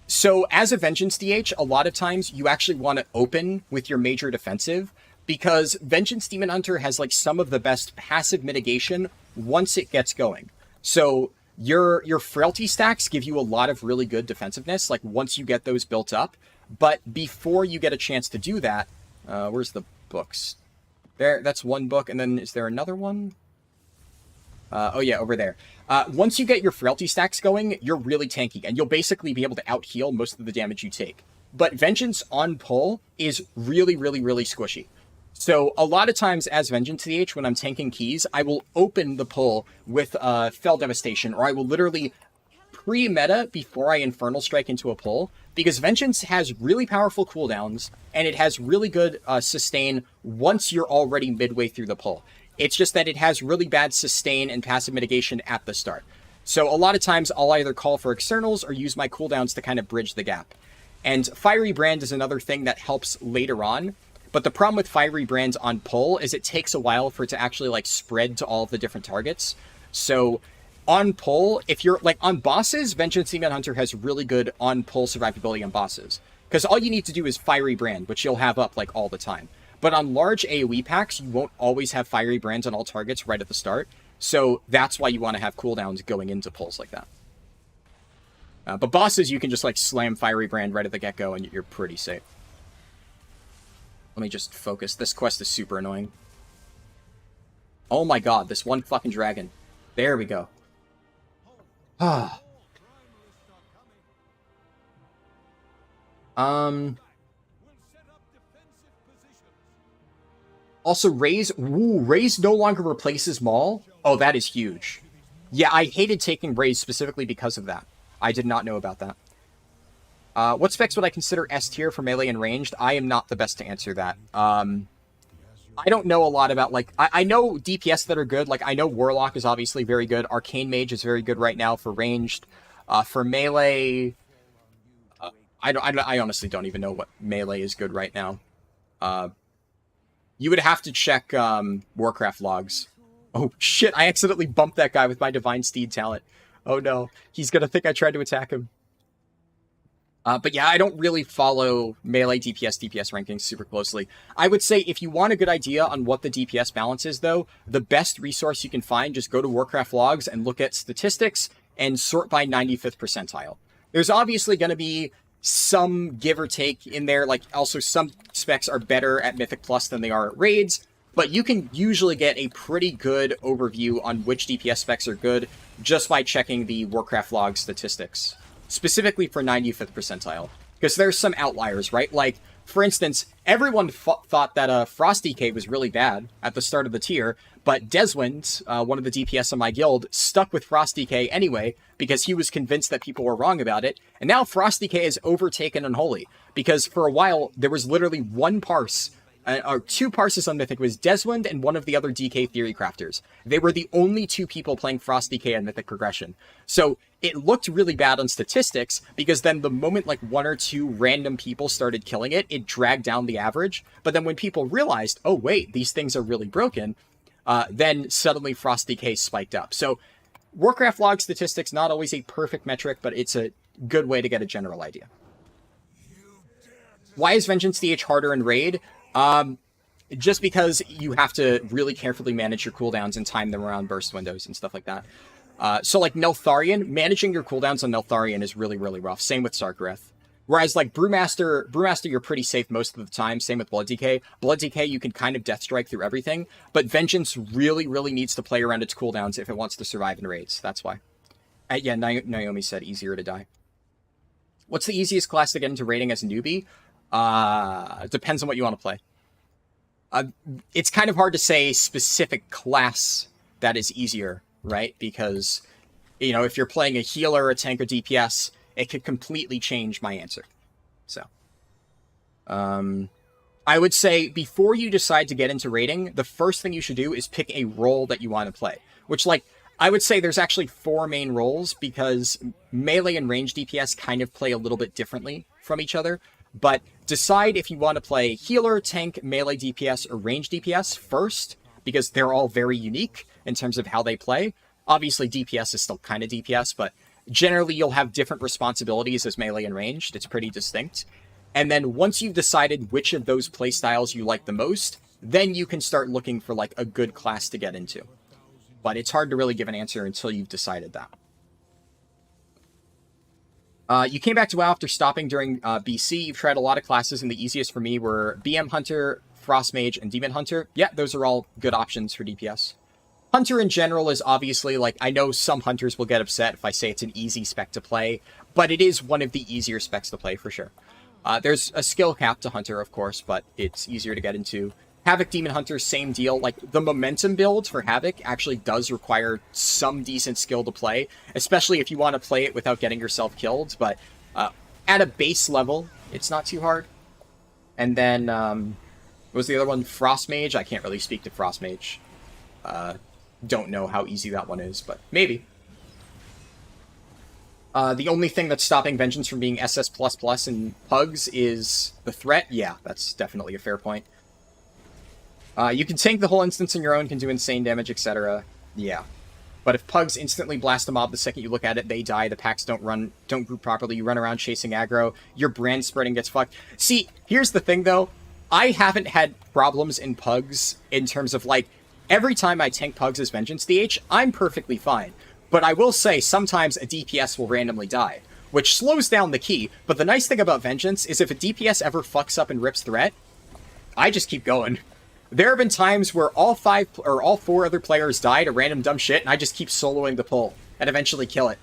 So as a Vengeance DH, a lot of times you actually want to open with your major defensive, because Vengeance Demon Hunter has like some of the best passive mitigation once it gets going. So your frailty stacks give you a lot of really good defensiveness, like once you get those built up. But before you get a chance to do that, where's the books? There, that's one book, and then is there another one? Oh yeah, over there. Once you get your frailty stacks going, you're really tanky, and you'll basically be able to out-heal most of the damage you take. But Vengeance on pull is really, really, really squishy. So a lot of times as Vengeance DH, when I'm tanking keys, I will open the pull with Fell Devastation, or I will literally pre-meta before I Infernal Strike into a pull, because Vengeance has really powerful cooldowns, and it has really good sustain once you're already midway through the pull. It's just that it has really bad sustain and passive mitigation at the start. So a lot of times I'll either call for externals or use my cooldowns to kind of bridge the gap. And Fiery Brand is another thing that helps later on. But the problem with Fiery Brand on pull is it takes a while for it to actually like spread to all of the different targets. So on pull, if you're like on bosses, Vengeance Demon Hunter has really good on pull survivability on bosses. Because all you need to do is Fiery Brand, which you'll have up like all the time. But on large AoE packs, you won't always have Fiery Brands on all targets right at the start. So that's why you want to have cooldowns going into pulls like that. But bosses, you can just like slam Fiery Brand right at the get-go and you're pretty safe. Let me just focus. This quest is super annoying. Oh my god, this one fucking dragon. There we go. Ah. Also, Raze. Ooh, Raze no longer replaces Maul. Oh, that is huge. Yeah, I hated taking Raze specifically because of that. I did not know about that. What specs would I consider S tier for melee and ranged? I am not the best to answer that. I don't know a lot about, like, I know DPS that are good. Like, I know Warlock is obviously very good. Arcane Mage is very good right now for ranged. For melee, I honestly don't even know what melee is good right now. You would have to check Warcraft logs. Oh, shit, I accidentally bumped that guy with my Divine Steed talent. Oh, no. He's gonna think I tried to attack him. But yeah, I don't really follow melee DPS rankings super closely. I would say if you want a good idea on what the DPS balance is, though, the best resource you can find, just go to Warcraft logs and look at statistics and sort by 95th percentile. There's obviously going to be some give or take in there, like also some specs are better at Mythic Plus than they are at Raids, but you can usually get a pretty good overview on which DPS specs are good just by checking the Warcraft log statistics, specifically for 95th percentile. Because there's some outliers, right? Like, for instance, everyone thought that Frost DK was really bad at the start of the tier, but Deswind, one of the DPS in my guild, stuck with Frost DK anyway because he was convinced that people were wrong about it. And now Frost DK has overtaken Unholy because for a while there was literally one parse, or two parses on Mythic. It was Deswind and one of the other DK theory crafters. They were the only two people playing Frost DK on Mythic progression. So it looked really bad on statistics because then the moment like one or two random people started killing it, it dragged down the average. But then when people realized, oh wait, these things are really broken, then suddenly Frost DK spiked up. So Warcraft log statistics, not always a perfect metric, but it's a good way to get a general idea. Why is Vengeance DH harder in Raid? Just because you have to really carefully manage your cooldowns and time them around burst windows and stuff like that. So like Neltharion, managing your cooldowns on Neltharion is really, really rough. Same with Sarkareth. Whereas like Brewmaster, you're pretty safe most of the time. Same with Blood DK. Blood DK, you can kind of death strike through everything, but Vengeance really, really needs to play around its cooldowns if it wants to survive in raids. That's why. Yeah, Naomi said easier to die. What's the easiest class to get into raiding as a newbie? Depends on what you want to play. It's kind of hard to say specific class that is easier, right? Because, you know, if you're playing a healer, a tank, or DPS, it could completely change my answer. So, I would say before you decide to get into raiding, the first thing you should do is pick a role that you want to play. Which, like, I would say there's actually 4 main roles because melee and range DPS kind of play a little bit differently from each other. But decide if you want to play healer, tank, melee DPS, or range DPS first, because they're all very unique in terms of how they play. Obviously, DPS is still kind of DPS, but generally you'll have different responsibilities as melee and ranged. It's pretty distinct. And then once you've decided which of those playstyles you like the most, then you can start looking for like a good class to get into. But it's hard to really give an answer until you've decided that. You came back to WoW after stopping during BC. You've tried a lot of classes, and the easiest for me were BM Hunter, Frost Mage, and Demon Hunter. Yeah, those are all good options for DPS. Hunter in general is obviously, like, I know some Hunters will get upset if I say it's an easy spec to play, but it is one of the easier specs to play for sure. There's a skill cap to Hunter, of course, but it's easier to get into. Havoc Demon Hunter, same deal. Like, the momentum build for Havoc actually does require some decent skill to play, especially if you want to play it without getting yourself killed, but at a base level, it's not too hard. And then, what was the other one? Frost Mage? I can't really speak to Frost Mage. Don't know how easy that one is, but maybe. The only thing that's stopping Vengeance from being SS++ in Pugs is the threat. Yeah, that's definitely a fair point. You can tank the whole instance on your own, can do insane damage, etc. Yeah. But if Pugs instantly blast a mob the second you look at it, they die, the packs don't group properly, you run around chasing aggro, your brand spreading gets fucked. See, here's the thing though, I haven't had problems in Pugs in terms of like, every time I tank Pugs as Vengeance DH, I'm perfectly fine. But I will say, sometimes a DPS will randomly die, which slows down the key, but the nice thing about Vengeance is if a DPS ever fucks up and rips threat, I just keep going. There have been times where all 4 other players die to random dumb shit, and I just keep soloing the pull, and eventually kill it.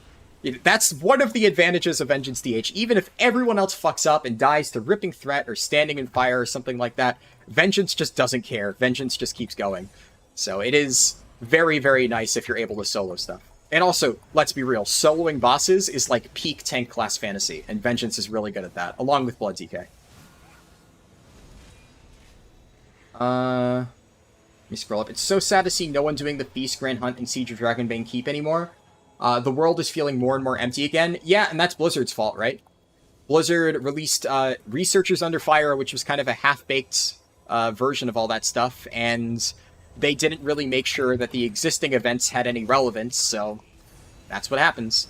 That's one of the advantages of Vengeance DH. Even if everyone else fucks up and dies to ripping threat or standing in fire or something like that, Vengeance just doesn't care. Vengeance just keeps going. So it is very, very nice if you're able to solo stuff. And also, let's be real, soloing bosses is like peak tank class fantasy, and Vengeance is really good at that, along with Blood DK. Let me scroll up. It's so sad to see no one doing the Feast, Grand Hunt, and Siege of Dragonbane Keep anymore. The world is feeling more and more empty again. Yeah, and that's Blizzard's fault, right? Blizzard released Researchers Under Fire, which was kind of a half-baked version of all that stuff, and they didn't really make sure that the existing events had any relevance, so that's what happens.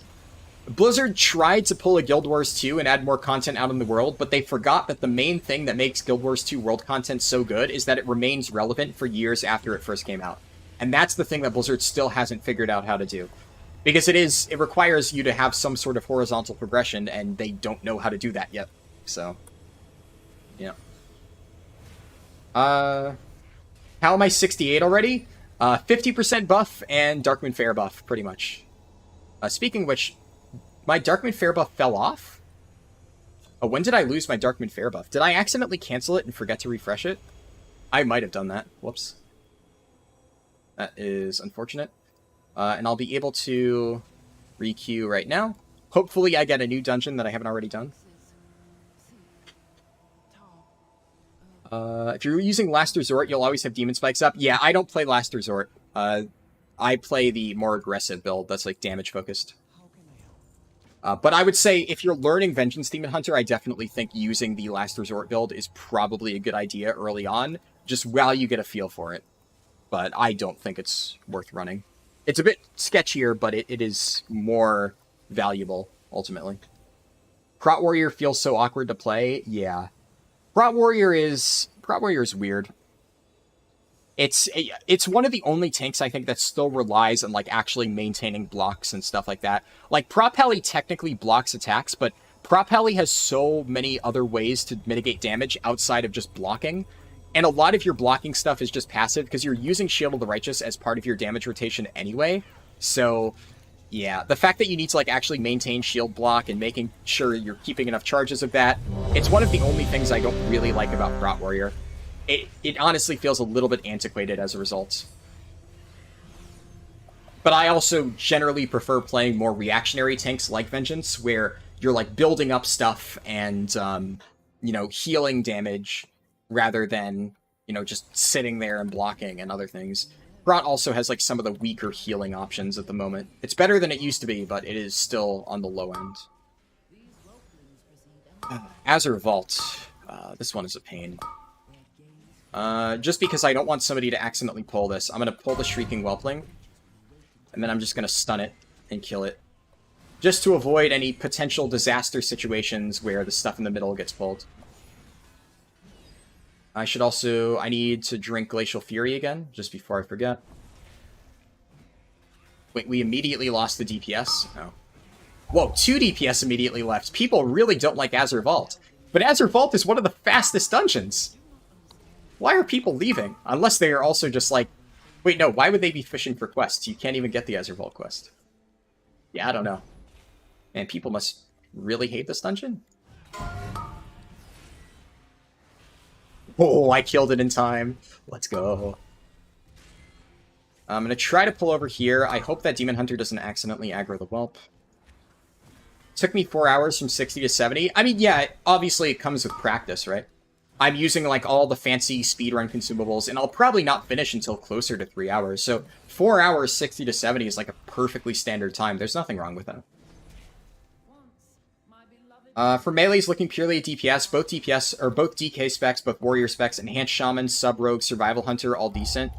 Blizzard tried to pull a Guild Wars 2 and add more content out in the world, but they forgot that the main thing that makes Guild Wars 2 world content so good is that it remains relevant for years after it first came out. And that's the thing that Blizzard still hasn't figured out how to do. Because it requires you to have some sort of horizontal progression, and they don't know how to do that yet. So, yeah. How am I 68 already? 50% buff and Darkmoon Fair buff, pretty much. Speaking of which, my Darkmoon Fair buff fell off? Oh, when did I lose my Darkmoon Fair buff? Did I accidentally cancel it and forget to refresh it? I might have done that. Whoops. That is unfortunate. And I'll be able to re-queue right now. Hopefully I get a new dungeon that I haven't already done. If you're using Last Resort, you'll always have Demon Spikes up. Yeah, I don't play Last Resort. I play the more aggressive build that's like damage focused. But I would say if you're learning Vengeance Demon Hunter, I definitely think using the Last Resort build is probably a good idea early on, just while you get a feel for it. But I don't think it's worth running. It's a bit sketchier, but it is more valuable, ultimately. Prot Warrior feels so awkward to play. Yeah. Prot Warrior is weird. It's one of the only tanks I think that still relies on like actually maintaining blocks and stuff like that. Like Prot Pally technically blocks attacks, but Prot Pally has so many other ways to mitigate damage outside of just blocking. And a lot of your blocking stuff is just passive because you're using Shield of the Righteous as part of your damage rotation anyway. So yeah, the fact that you need to like actually maintain shield block and making sure you're keeping enough charges of that, it's one of the only things I don't really like about Prot Warrior. It honestly feels a little bit antiquated as a result. But I also generally prefer playing more reactionary tanks like Vengeance, where you're like building up stuff and, you know, healing damage rather than, you know, just sitting there and blocking and other things. Prot also has like some of the weaker healing options at the moment. It's better than it used to be, but it is still on the low end. Azure Vault. This one is a pain. Just because I don't want somebody to accidentally pull this, I'm going to pull the Shrieking Whelpling, and then I'm just going to stun it and kill it. Just to avoid any potential disaster situations where the stuff in the middle gets pulled. I need to drink Glacial Fury again, just before I forget. Wait, we immediately lost the DPS? Oh. Whoa, 2 DPS immediately left. People really don't like Azure Vault. But Azure Vault is one of the fastest dungeons. Why are people leaving? Unless they are also just like... Wait, no, why would they be fishing for quests? You can't even get the Azure Vault quest. Yeah, I don't know. Man, people must really hate this dungeon. Oh, I killed it in time. Let's go. I'm going to try to pull over here. I hope that Demon Hunter doesn't accidentally aggro the whelp. Took me 4 hours from 60 to 70. I mean, yeah, obviously it comes with practice, right? I'm using, like, all the fancy speedrun consumables, and I'll probably not finish until closer to 3 hours. So 4 hours, 60 to 70 is, like, a perfectly standard time. There's nothing wrong with that. For melees looking purely at DPS, both DK specs, both warrior specs, enhanced shaman, sub rogue, survival hunter, all decent.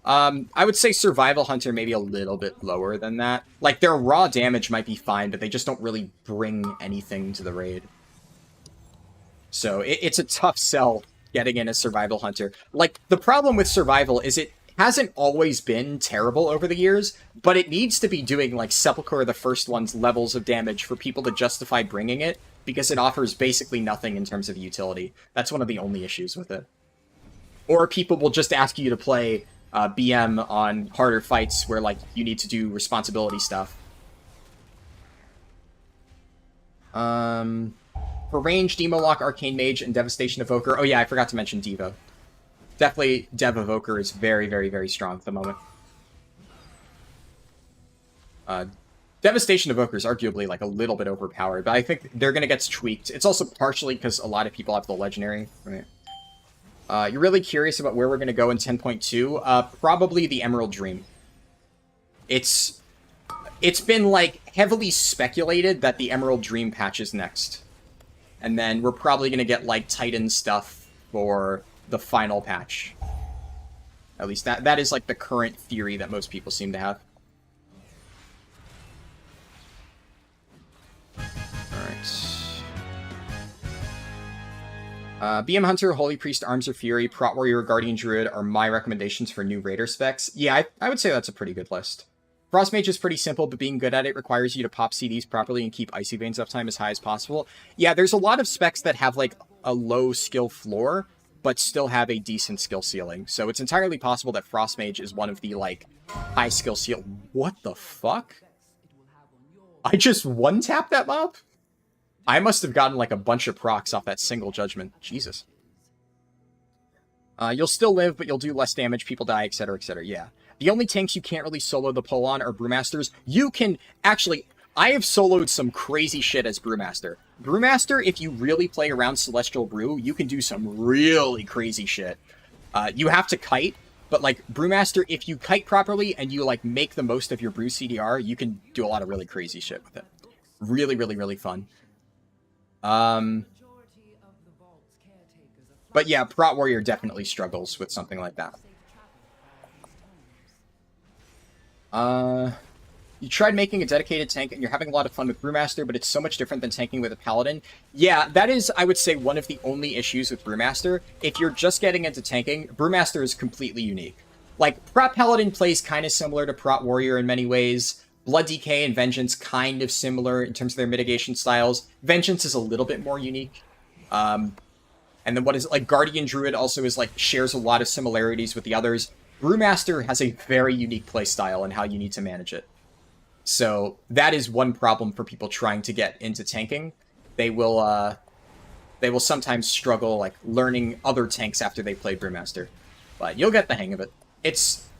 I would say survival hunter maybe a little bit lower than that. Like their raw damage might be fine, but they just don't really bring anything to the raid. So it's a tough sell getting in as survival hunter. Like the problem with survival is it hasn't always been terrible over the years, but it needs to be doing like Sepulchre the First One's levels of damage for people to justify bringing it, because it offers basically nothing in terms of utility. That's one of the only issues with it. Or people will just ask you to play BM on harder fights where like you need to do responsibility stuff. For range, Demo Lock, Arcane Mage, and Devastation Evoker. Oh yeah, I forgot to mention Devo. Definitely Dev Evoker is very, very, very strong at the moment. Devastation Evoker is arguably like a little bit overpowered, but I think they're going to get tweaked. It's also partially because a lot of people have the Legendary, right? You're really curious about where we're going to go in 10.2? Probably the Emerald Dream. It's been like heavily speculated that the Emerald Dream patch is next. And then we're probably going to get like Titan stuff for the final patch. At least that is like the current theory that most people seem to have. BM Hunter, Holy Priest, Arms of Fury, Prot Warrior, Guardian Druid are my recommendations for new Raider specs. Yeah, I would say that's a pretty good list. Frost Mage is pretty simple, but being good at it requires you to pop CDs properly and keep Icy Veins uptime as high as possible. Yeah, there's a lot of specs that have like a low skill floor, but still have a decent skill ceiling. So it's entirely possible that Frost Mage is one of the, like, high skill ceiling. What the fuck? I just one-tapped that mob? I must have gotten, like, a bunch of procs off that single judgment. Jesus. You'll still live, but you'll do less damage, people die, etc., etc., yeah. The only tanks you can't really solo the pull on are Brewmasters. You can... Actually, I have soloed some crazy shit as Brewmaster. Brewmaster, if you really play around Celestial Brew, you can do some really crazy shit. You have to kite, but, like, Brewmaster, if you kite properly and you, like, make the most of your Brew CDR, you can do a lot of really crazy shit with it. Really, really, really fun. But yeah, Prot Warrior definitely struggles with something like that. You tried making a dedicated tank, and you're having a lot of fun with Brewmaster, but it's so much different than tanking with a Paladin. Yeah, that is, I would say, one of the only issues with Brewmaster. If you're just getting into tanking, Brewmaster is completely unique. Like, Prot Paladin plays kind of similar to Prot Warrior in many ways. Blood Decay and Vengeance kind of similar in terms of their mitigation styles. Vengeance is a little bit more unique. And then what is it, like, Guardian Druid also is, like, shares a lot of similarities with the others. Brewmaster has a very unique playstyle and how you need to manage it. So that is one problem for people trying to get into tanking. They will sometimes struggle, like, learning other tanks after they play Brewmaster. But you'll get the hang of it.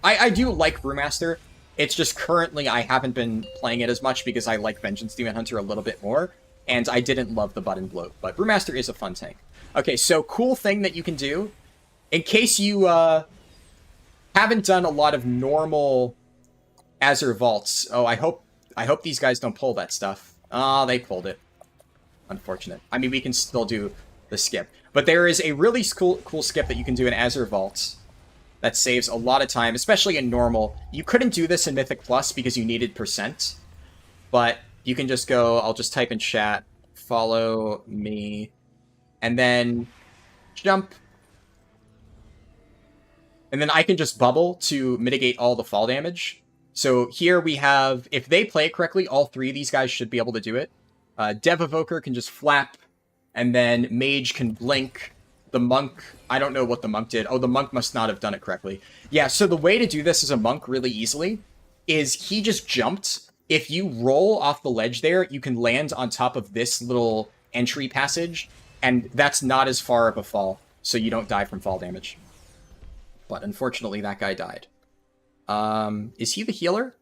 I do like Brewmaster. It's just currently I haven't been playing it as much because I like Vengeance Demon Hunter a little bit more, and I didn't love the Button Bloat. But Brewmaster is a fun tank. Okay, so cool thing that you can do, in case you haven't done a lot of normal Azure Vaults. Oh, I hope these guys don't pull that stuff. Oh, they pulled it. Unfortunate. I mean, we can still do the skip. But there is a really cool skip that you can do in Azure Vaults that saves a lot of time, especially in normal. You couldn't do this in Mythic Plus because you needed %. But you can just go, I'll just type in chat, follow me, and then jump. And then I can just bubble to mitigate all the fall damage. So here we have, if they play it correctly, all three of these guys should be able to do it. Dev Evoker can just flap, and then Mage can blink. The Monk, I don't know what the Monk did. Oh, the Monk must not have done it correctly. Yeah, so the way to do this as a Monk really easily is he just jumped. If you roll off the ledge there, you can land on top of this little entry passage, and that's not as far of a fall, so you don't die from fall damage. But unfortunately, that guy died. Is he the healer?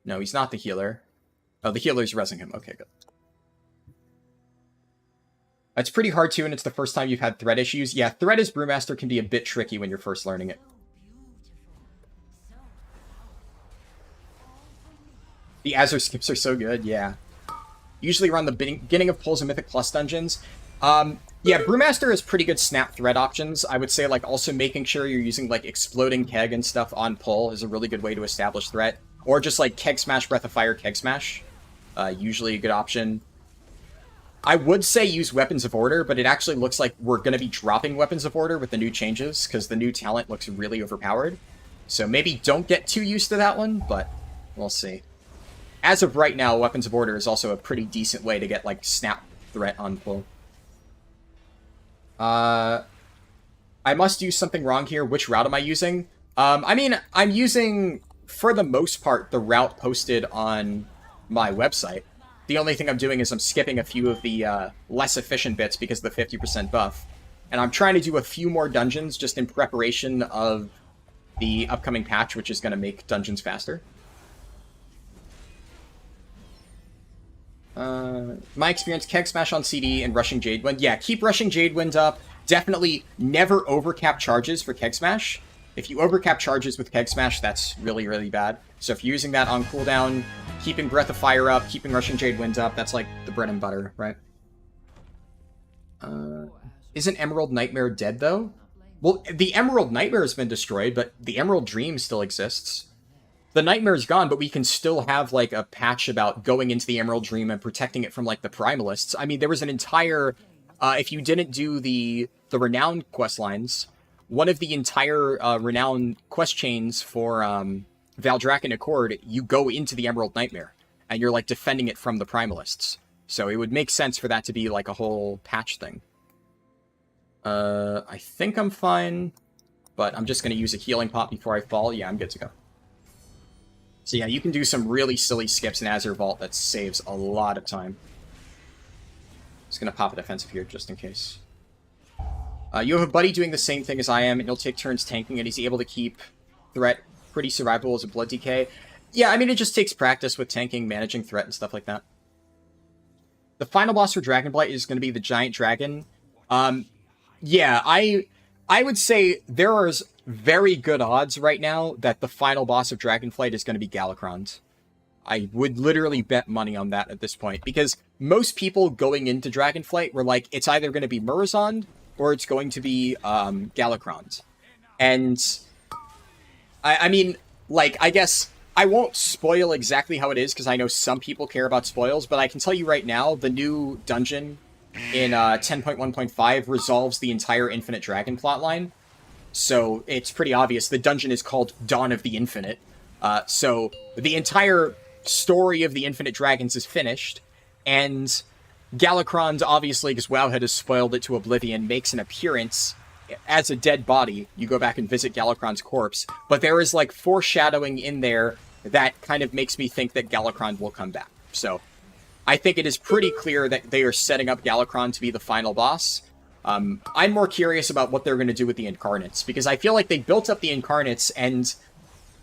No, he's not the healer. Oh, the healer's rezzing him. Okay, good. It's pretty hard too, and it's the first time you've had threat issues. Yeah, threat as Brewmaster can be a bit tricky when you're first learning it. The Azure skips are so good, yeah. Usually around the beginning of pulls and Mythic Plus dungeons. Yeah, Brewmaster has pretty good snap threat options. I would say, like, also making sure you're using, like, Exploding Keg and stuff on pull is a really good way to establish threat. Or just, like, Keg Smash, Breath of Fire, Keg Smash. Usually a good option. I would say use Weapons of Order, but it actually looks like we're going to be dropping Weapons of Order with the new changes, because the new talent looks really overpowered. So maybe don't get too used to that one, but we'll see. As of right now, Weapons of Order is also a pretty decent way to get, like, snap threat on pull. I must do something wrong here. Which route am I using? I mean, I'm using, for the most part, the route posted on my website. The only thing I'm doing is I'm skipping a few of the less efficient bits because of the 50% buff. And I'm trying to do a few more dungeons just in preparation of the upcoming patch, which is going to make dungeons faster. My experience, Keg Smash on CD and Rushing Jadewind. Yeah, keep Rushing Jadewind up. Definitely never overcap charges for Keg Smash. If you overcap charges with Keg Smash, that's really, really bad. So if you're using that on cooldown, keeping Breath of Fire up, keeping Rushing Jadewind up, that's like the bread and butter, right? Isn't Emerald Nightmare dead, though? Well, the Emerald Nightmare has been destroyed, but the Emerald Dream still exists. The Nightmare's gone, but we can still have, like, a patch about going into the Emerald Dream and protecting it from, like, the Primalists. I mean, there was an entire... if you didn't do the Renown quest lines, one of the entire Renown quest chains for Valdrak and Accord, you go into the Emerald Nightmare, and you're, like, defending it from the Primalists. So it would make sense for that to be, like, a whole patch thing. I think I'm fine, but I'm just going to use a healing pot before I fall. Yeah, I'm good to go. So yeah, you can do some really silly skips in Azure Vault that saves a lot of time. Just going to pop a defensive here just in case. You have a buddy doing the same thing as I am, and he'll take turns tanking, and he's able to keep threat pretty survivable as a blood DK. Yeah, I mean, it just takes practice with tanking, managing threat, and stuff like that. The final boss for Dragonflight is going to be the giant dragon. Yeah, I would say there are very good odds right now that the final boss of Dragonflight is going to be Galakrond. I would literally bet money on that at this point, because most people going into Dragonflight were like, it's either going to be Murozond or it's going to be Galakrond. And I mean, like, I guess I won't spoil exactly how it is, because I know some people care about spoils, but I can tell you right now, the new dungeon in 10.1.5 resolves the entire Infinite Dragon plotline. So it's pretty obvious. The dungeon is called Dawn of the Infinite. So the entire story of the Infinite Dragons is finished, and Galakrond, obviously, because Wowhead has spoiled it to oblivion, makes an appearance as a dead body. You go back and visit Galakrond's corpse, but there is, like, foreshadowing in there that kind of makes me think that Galakrond will come back. So I think it is pretty clear that they are setting up Galakrond to be the final boss. I'm more curious about what they're going to do with the Incarnates, because I feel like they built up the Incarnates, and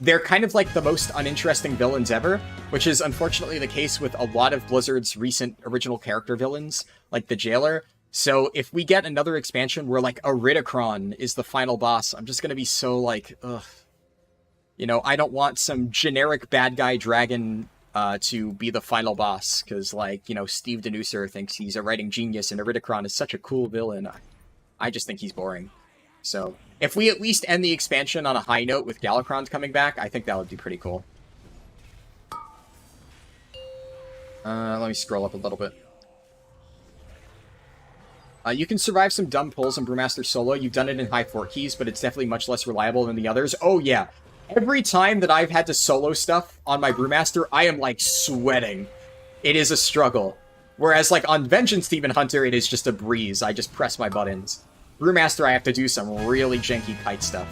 they're kind of like the most uninteresting villains ever, which is unfortunately the case with a lot of Blizzard's recent original character villains, like the Jailer. So if we get another expansion where, like, Iridikron is the final boss, I'm just going to be so, like, ugh. You know, I don't want some generic bad guy dragon to be the final boss, because, like, you know, Steve Denuser thinks he's a writing genius, and Iridikron is such a cool villain. I just think he's boring. So if we at least end the expansion on a high note with Galakrond coming back, I think that would be pretty cool. Let me scroll up a little bit. You can survive some dumb pulls in Brewmaster solo. You've done it in high fort keys, but it's definitely much less reliable than the others. Oh, yeah. Every time that I've had to solo stuff on my Brewmaster, I am, like, sweating. It is a struggle. Whereas, like, on Vengeance Demon Hunter, it is just a breeze. I just press my buttons. Brewmaster, I have to do some really janky kite stuff.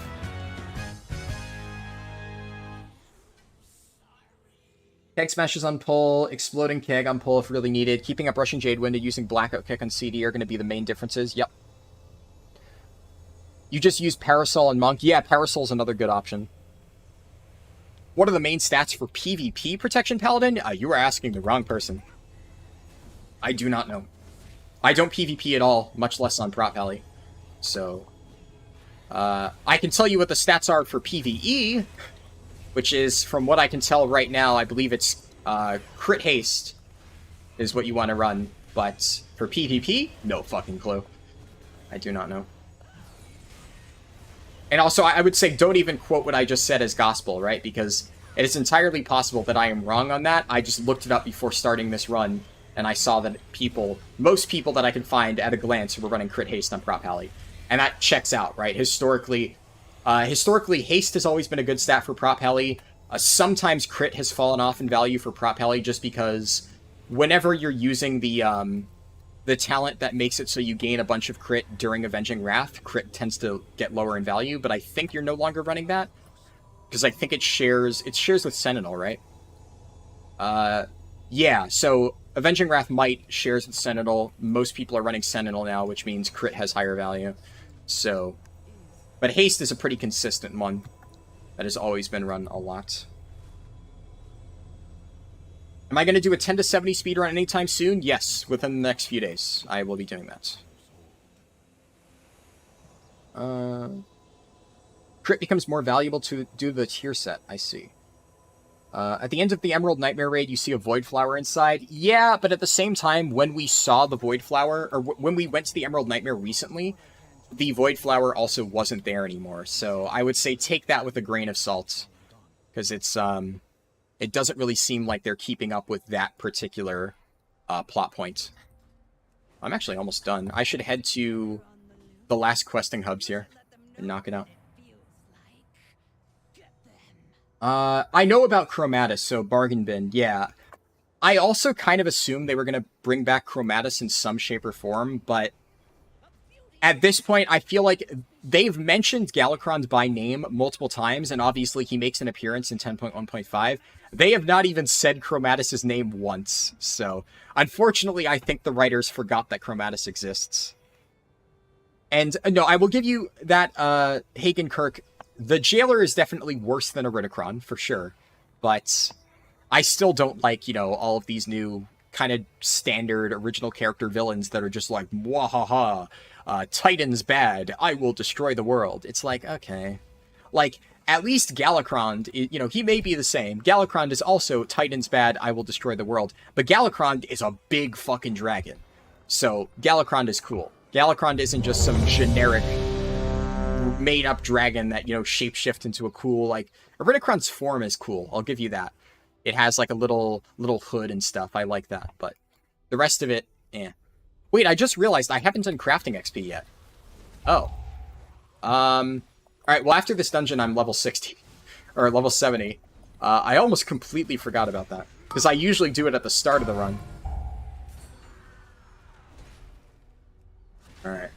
Keg smashes on pull, exploding keg on pull if really needed. Keeping up Rushing Jade Wind and using Blackout Kick on CD are going to be the main differences. Yep. You just use Parasol and Monk. Yeah, Parasol's another good option. What are the main stats for PvP Protection Paladin? You are asking the wrong person. I do not know. I don't PvP at all, much less on Prot Pally. So, I can tell you what the stats are for PvE, which is, from what I can tell right now, I believe it's Crit Haste is what you want to run. But for PvP, no fucking clue. I do not know. And also, I would say don't even quote what I just said as gospel, right? Because it is entirely possible that I am wrong on that. I just looked it up before starting this run, and I saw that most people that I could find at a glance were running Crit Haste on Prot Pally. And that checks out, right? Historically, Haste has always been a good stat for Prot Pally. Sometimes Crit has fallen off in value for Prot Pally just because whenever you're using the talent that makes it so you gain a bunch of crit during Avenging Wrath, crit tends to get lower in value, but I think you're no longer running that. Because I think it shares with Sentinel, right? Yeah, so Avenging Wrath might shares with Sentinel. Most people are running Sentinel now, which means crit has higher value. So, but Haste is a pretty consistent one that has always been run a lot. Am I going to do a 10 to 70 speedrun anytime soon? Yes, within the next few days. I will be doing that. Crit becomes more valuable to do the tier set. I see. At the end of the Emerald Nightmare raid, you see a Void Flower inside. Yeah, but at the same time, when we saw the Void Flower, or when we went to the Emerald Nightmare recently, the Void Flower also wasn't there anymore. So I would say take that with a grain of salt. Because it's, it doesn't really seem like they're keeping up with that particular plot point. I'm actually almost done. I should head to the last questing hubs here and knock it out. I know about Chromatus, so Bargain Bin, yeah. I also kind of assumed they were going to bring back Chromatus in some shape or form, but At this point, I feel like they've mentioned Galakrond by name multiple times, and obviously he makes an appearance in 10.1.5. They have not even said Chromatus' name once, so unfortunately I think the writers forgot that Chromatus exists. And no, I will give you that, Hagen Kirk, the Jailer is definitely worse than Iridikron, for sure, but I still don't like, you know, all of these new kind of standard original character villains that are just like, mwahaha, Titan's bad, I will destroy the world. It's like, okay. Like, at least Galakrond, you know, he may be the same. Galakrond is also Titan's bad, I will destroy the world. But Galakrond is a big fucking dragon. So, Galakrond is cool. Galakrond isn't just some generic made-up dragon that, you know, shapeshift into a cool, like... Iridikron's form is cool, I'll give you that. It has, like, a little hood and stuff, I like that. But the rest of it, eh. Wait, I just realized I haven't done crafting XP yet. Oh. Alright, well, after this dungeon, I'm level 60. Or level 70. I almost completely forgot about that. Because I usually do it at the start of the run. Alright.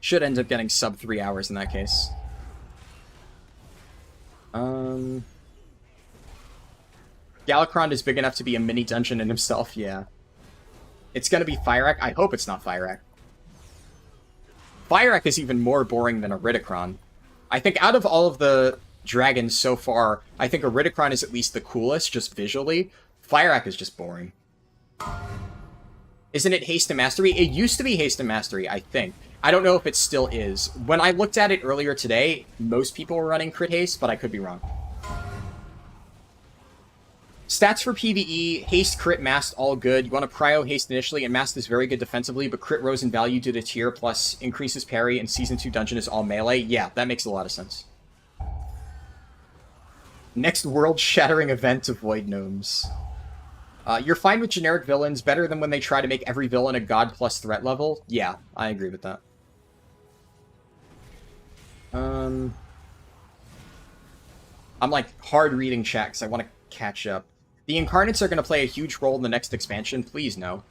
Should end up getting sub 3 hours in that case. Galakrond is big enough to be a mini dungeon in himself, yeah. It's gonna be Fyrakk? I hope it's not Fyrakk. Fyrakk is even more boring than Iridikron. I think out of all of the dragons so far, I think Iridikron is at least the coolest, just visually. Fyrakk is just boring. Isn't it Haste and Mastery? It used to be Haste and Mastery, I think. I don't know if it still is. When I looked at it earlier today, most people were running Crit Haste, but I could be wrong. Stats for PvE, Haste, Crit, Mast, all good. You want to Prio Haste initially, and Mast is very good defensively, but Crit rose in value due to tier, plus increases parry, and Season 2 dungeon is all melee. Yeah, that makes a lot of sense. Next world-shattering event to Void Gnomes. You're fine with generic villains, better than when they try to make every villain a god plus threat level. Yeah, I agree with that. I'm like hard reading chat because I want to catch up. The Incarnates are going to play a huge role in the next expansion. Please no.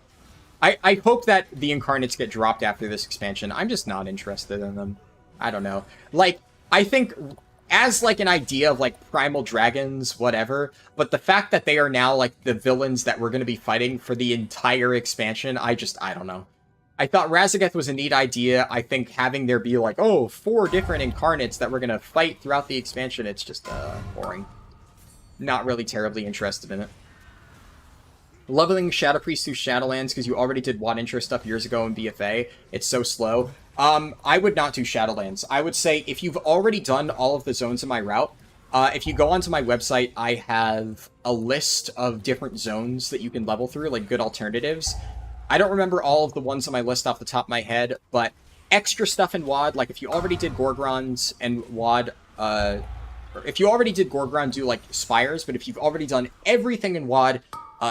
I hope that the Incarnates get dropped after this expansion. I'm just not interested in them. I don't know. Like, I think as like an idea of like primal dragons, whatever, but the fact that they are now like the villains that we're going to be fighting for the entire expansion, I don't know. I thought Razageth was a neat idea. I think having there be like, oh, 4 different Incarnates that we're going to fight throughout the expansion, it's just boring. Not really terribly interested in it. Leveling Shadow Priest through Shadowlands because you already did WoD intro stuff years ago in BFA. It's so slow. I would not do Shadowlands. I would say if you've already done all of the zones in my route, if you go onto my website, I have a list of different zones that you can level through, like good alternatives. I don't remember all of the ones on my list off the top of my head, but extra stuff in WoD, like if you already did Gorgrons and WoD, if you already did Gorgron, do like Spires, but if you've already done everything in WoD,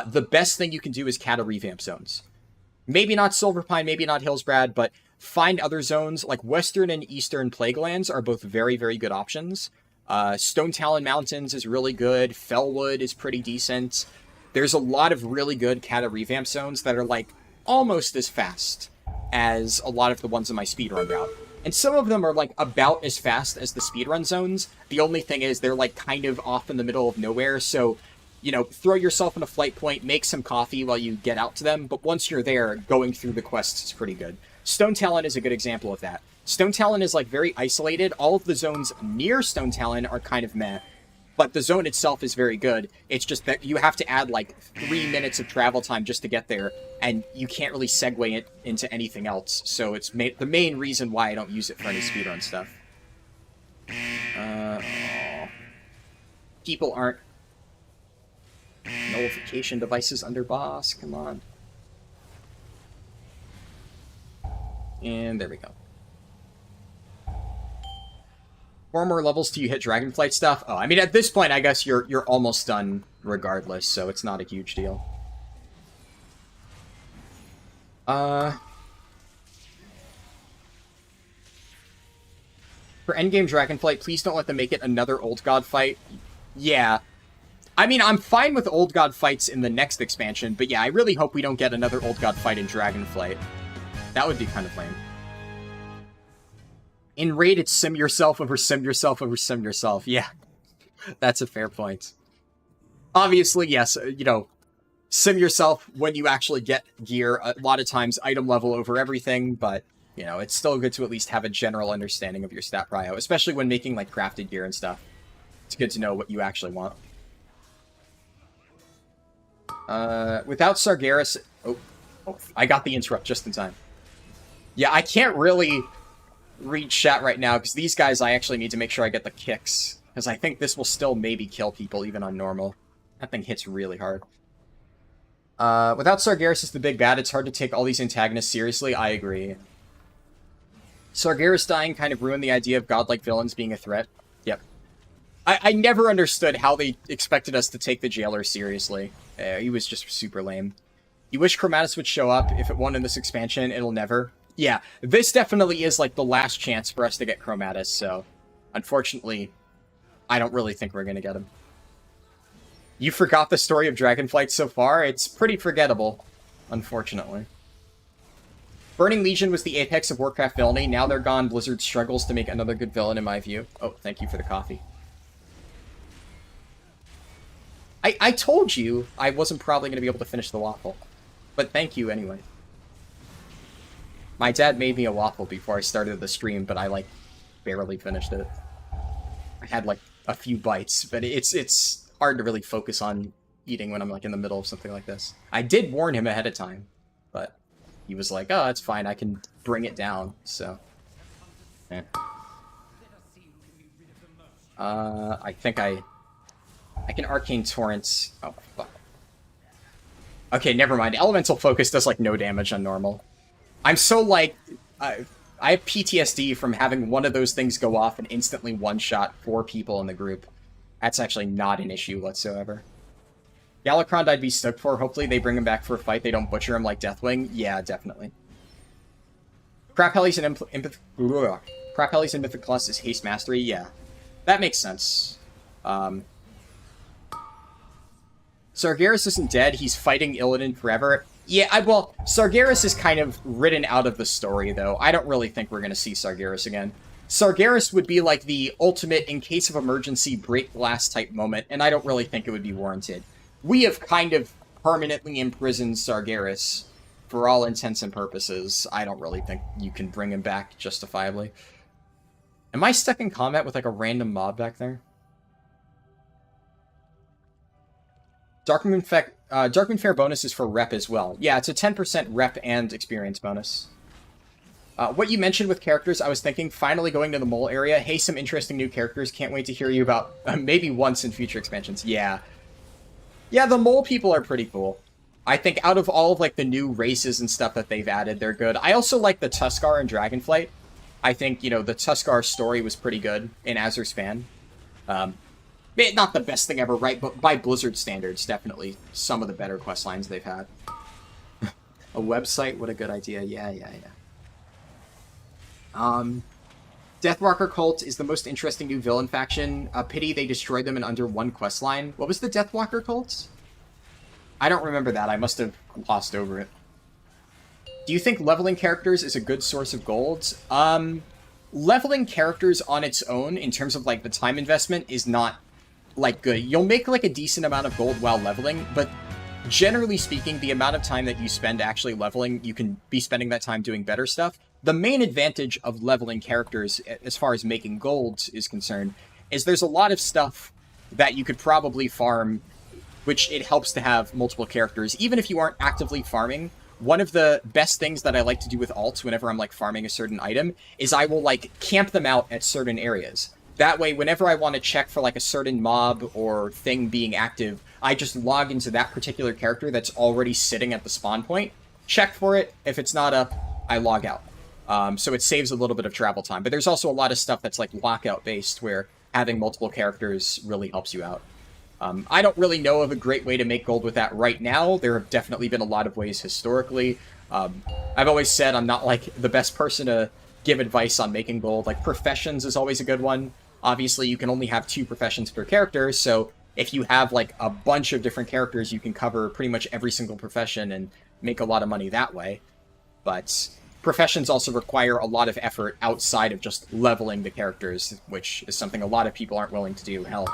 the best thing you can do is Cata revamp zones. Maybe not Silverpine, maybe not Hillsbrad, but find other zones, like Western and Eastern Plaguelands are both very, very good options. Stone Talon Mountains is really good, Fellwood is pretty decent. There's a lot of really good Cata revamp zones that are like almost as fast as a lot of the ones in my speedrun route. And some of them are like about as fast as the speedrun zones. The only thing is they're like kind of off in the middle of nowhere, so you know, throw yourself in a flight point, make some coffee while you get out to them, but once you're there, going through the quests is pretty good. Stone Talon is a good example of that. Stone Talon is like very isolated. All of the zones near Stone Talon are kind of meh, but the zone itself is very good. It's just that you have to add like 3 minutes of travel time just to get there, and you can't really segue it into anything else, so it's the main reason why I don't use it for any speedrun stuff. People aren't... Nullification devices under boss, come on. And there we go. 4 more levels till you hit Dragonflight stuff? Oh, I mean, at this point, I guess you're almost done regardless, so it's not a huge deal. For endgame Dragonflight, please don't let them make it another Old God fight. Yeah. I mean, I'm fine with Old God fights in the next expansion, but yeah, I really hope we don't get another Old God fight in Dragonflight. That would be kind of lame. In raid, it's sim yourself over sim yourself over sim yourself. Yeah, that's a fair point. Obviously, yes, sim yourself when you actually get gear. A lot of times, item level over everything, but, it's still good to at least have a general understanding of your stat prio, especially when making, like, crafted gear and stuff. It's good to know what you actually want. Without Sargeras... Oh, I got the interrupt just in time. Yeah, I can't really read chat right now, because these guys, I actually need to make sure I get the kicks. Because I think this will still maybe kill people, even on normal. That thing hits really hard. Without Sargeras as the big bad, it's hard to take all these antagonists seriously. I agree. Sargeras dying kind of ruined the idea of godlike villains being a threat. Yep. I never understood how they expected us to take the Jailer seriously. He was just super lame. You wish Chromatus would show up. If it won't in this expansion, it'll never. Yeah, this definitely is like the last chance for us to get Chromatus, so unfortunately, I don't really think we're going to get him. You forgot the story of Dragonflight so far? It's pretty forgettable, unfortunately. Burning Legion was the apex of Warcraft villainy. Now they're gone, Blizzard struggles to make another good villain, in my view. Oh, thank you for the coffee. I told you I wasn't probably going to be able to finish the waffle. But thank you anyway. My dad made me a waffle before I started the stream, but I, like, barely finished it. I had, like, a few bites, but it's hard to really focus on eating when I'm, like, in the middle of something like this. I did warn him ahead of time, but he was like, oh, it's fine, I can bring it down, so... Eh. I think I can Arcane Torrent... Oh, fuck. Okay, never mind. Elemental Focus does, like, no damage on normal. I'm so, like... I have PTSD from having one of those things go off and instantly one-shot 4 people in the group. That's actually not an issue whatsoever. Galakrond I'd be stoked for. Hopefully they bring him back for a fight. They don't butcher him like Deathwing. Yeah, definitely. Crap Hellies and Mythic Plus is Haste Mastery. Yeah, that makes sense. Sargeras isn't dead. He's fighting Illidan forever. Yeah, well, Sargeras is kind of written out of the story, though. I don't really think we're going to see Sargeras again. Sargeras would be like the ultimate, in case of emergency, break glass type moment, and I don't really think it would be warranted. We have kind of permanently imprisoned Sargeras for all intents and purposes. I don't really think you can bring him back justifiably. Am I stuck in combat with, like, a random mob back there? Darkmoon Fair bonus is for rep as well. Yeah, it's a 10% rep and experience bonus. What you mentioned with characters, I was thinking, finally going to the mole area. Hey, some interesting new characters. Can't wait to hear you about maybe once in future expansions. Yeah. Yeah, the mole people are pretty cool. I think out of all of, like, the new races and stuff that they've added, they're good. I also like the Tuskar and Dragonflight. I think, the Tuskar story was pretty good in Azure Span. Not the best thing ever, right? But by Blizzard standards, definitely some of the better questlines they've had. A website? What a good idea. Yeah. Deathwalker Cult is the most interesting new villain faction. Pity they destroyed them in under one questline. What was the Deathwalker Cult? I don't remember that. I must have glossed over it. Do you think leveling characters is a good source of gold? Leveling characters on its own, in terms of, like, the time investment, is not, like, good. You'll make, like, a decent amount of gold while leveling, but generally speaking, the amount of time that you spend actually leveling, you can be spending that time doing better stuff. The main advantage of leveling characters, as far as making gold is concerned, is there's a lot of stuff that you could probably farm, which it helps to have multiple characters. Even if you aren't actively farming, one of the best things that I like to do with alts whenever I'm, like, farming a certain item is I will, like, camp them out at certain areas. That way, whenever I want to check for, like, a certain mob or thing being active, I just log into that particular character that's already sitting at the spawn point, check for it. If it's not up, I log out. So it saves a little bit of travel time. But there's also a lot of stuff that's, like, lockout-based, where having multiple characters really helps you out. I don't really know of a great way to make gold with that right now. There have definitely been a lot of ways historically. I've always said I'm not, like, the best person to give advice on making gold. Like, professions is always a good one. Obviously, you can only have 2 professions per character, so if you have, like, a bunch of different characters, you can cover pretty much every single profession and make a lot of money that way. But professions also require a lot of effort outside of just leveling the characters, which is something a lot of people aren't willing to do. Hell,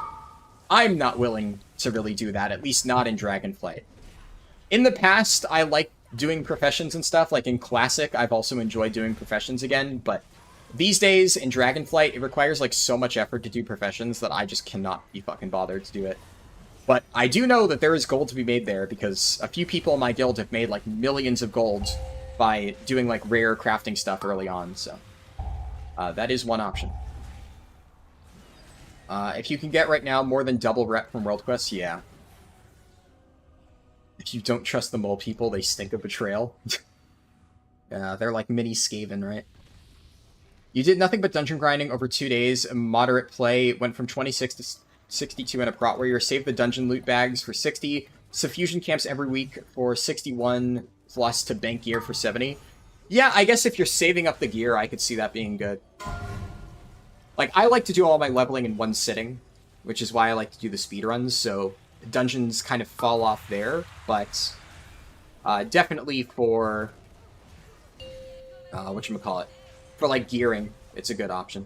I'm not willing to really do that, at least not in Dragonflight. In the past, I liked doing professions and stuff. Like in Classic, I've also enjoyed doing professions again, but these days in Dragonflight, it requires like so much effort to do professions that I just cannot be fucking bothered to do it. But I do know that there is gold to be made there, because a few people in my guild have made like millions of gold by doing like rare crafting stuff early on, so that is one option. If you can get right now more than double rep from World Quests, yeah. If you don't trust the mole people, they stink of betrayal. Yeah, they're like mini Skaven, right? You did nothing but dungeon grinding over 2 days, moderate play, went from 26 to 62 in a prot warrior, saved the dungeon loot bags for 60, suffusion camps every week for 61, plus to bank gear for 70. Yeah, I guess if you're saving up the gear, I could see that being good. Like, I like to do all my leveling in one sitting, which is why I like to do the speedruns, so dungeons kind of fall off there, but definitely for, whatchamacallit, for, like, gearing, it's a good option.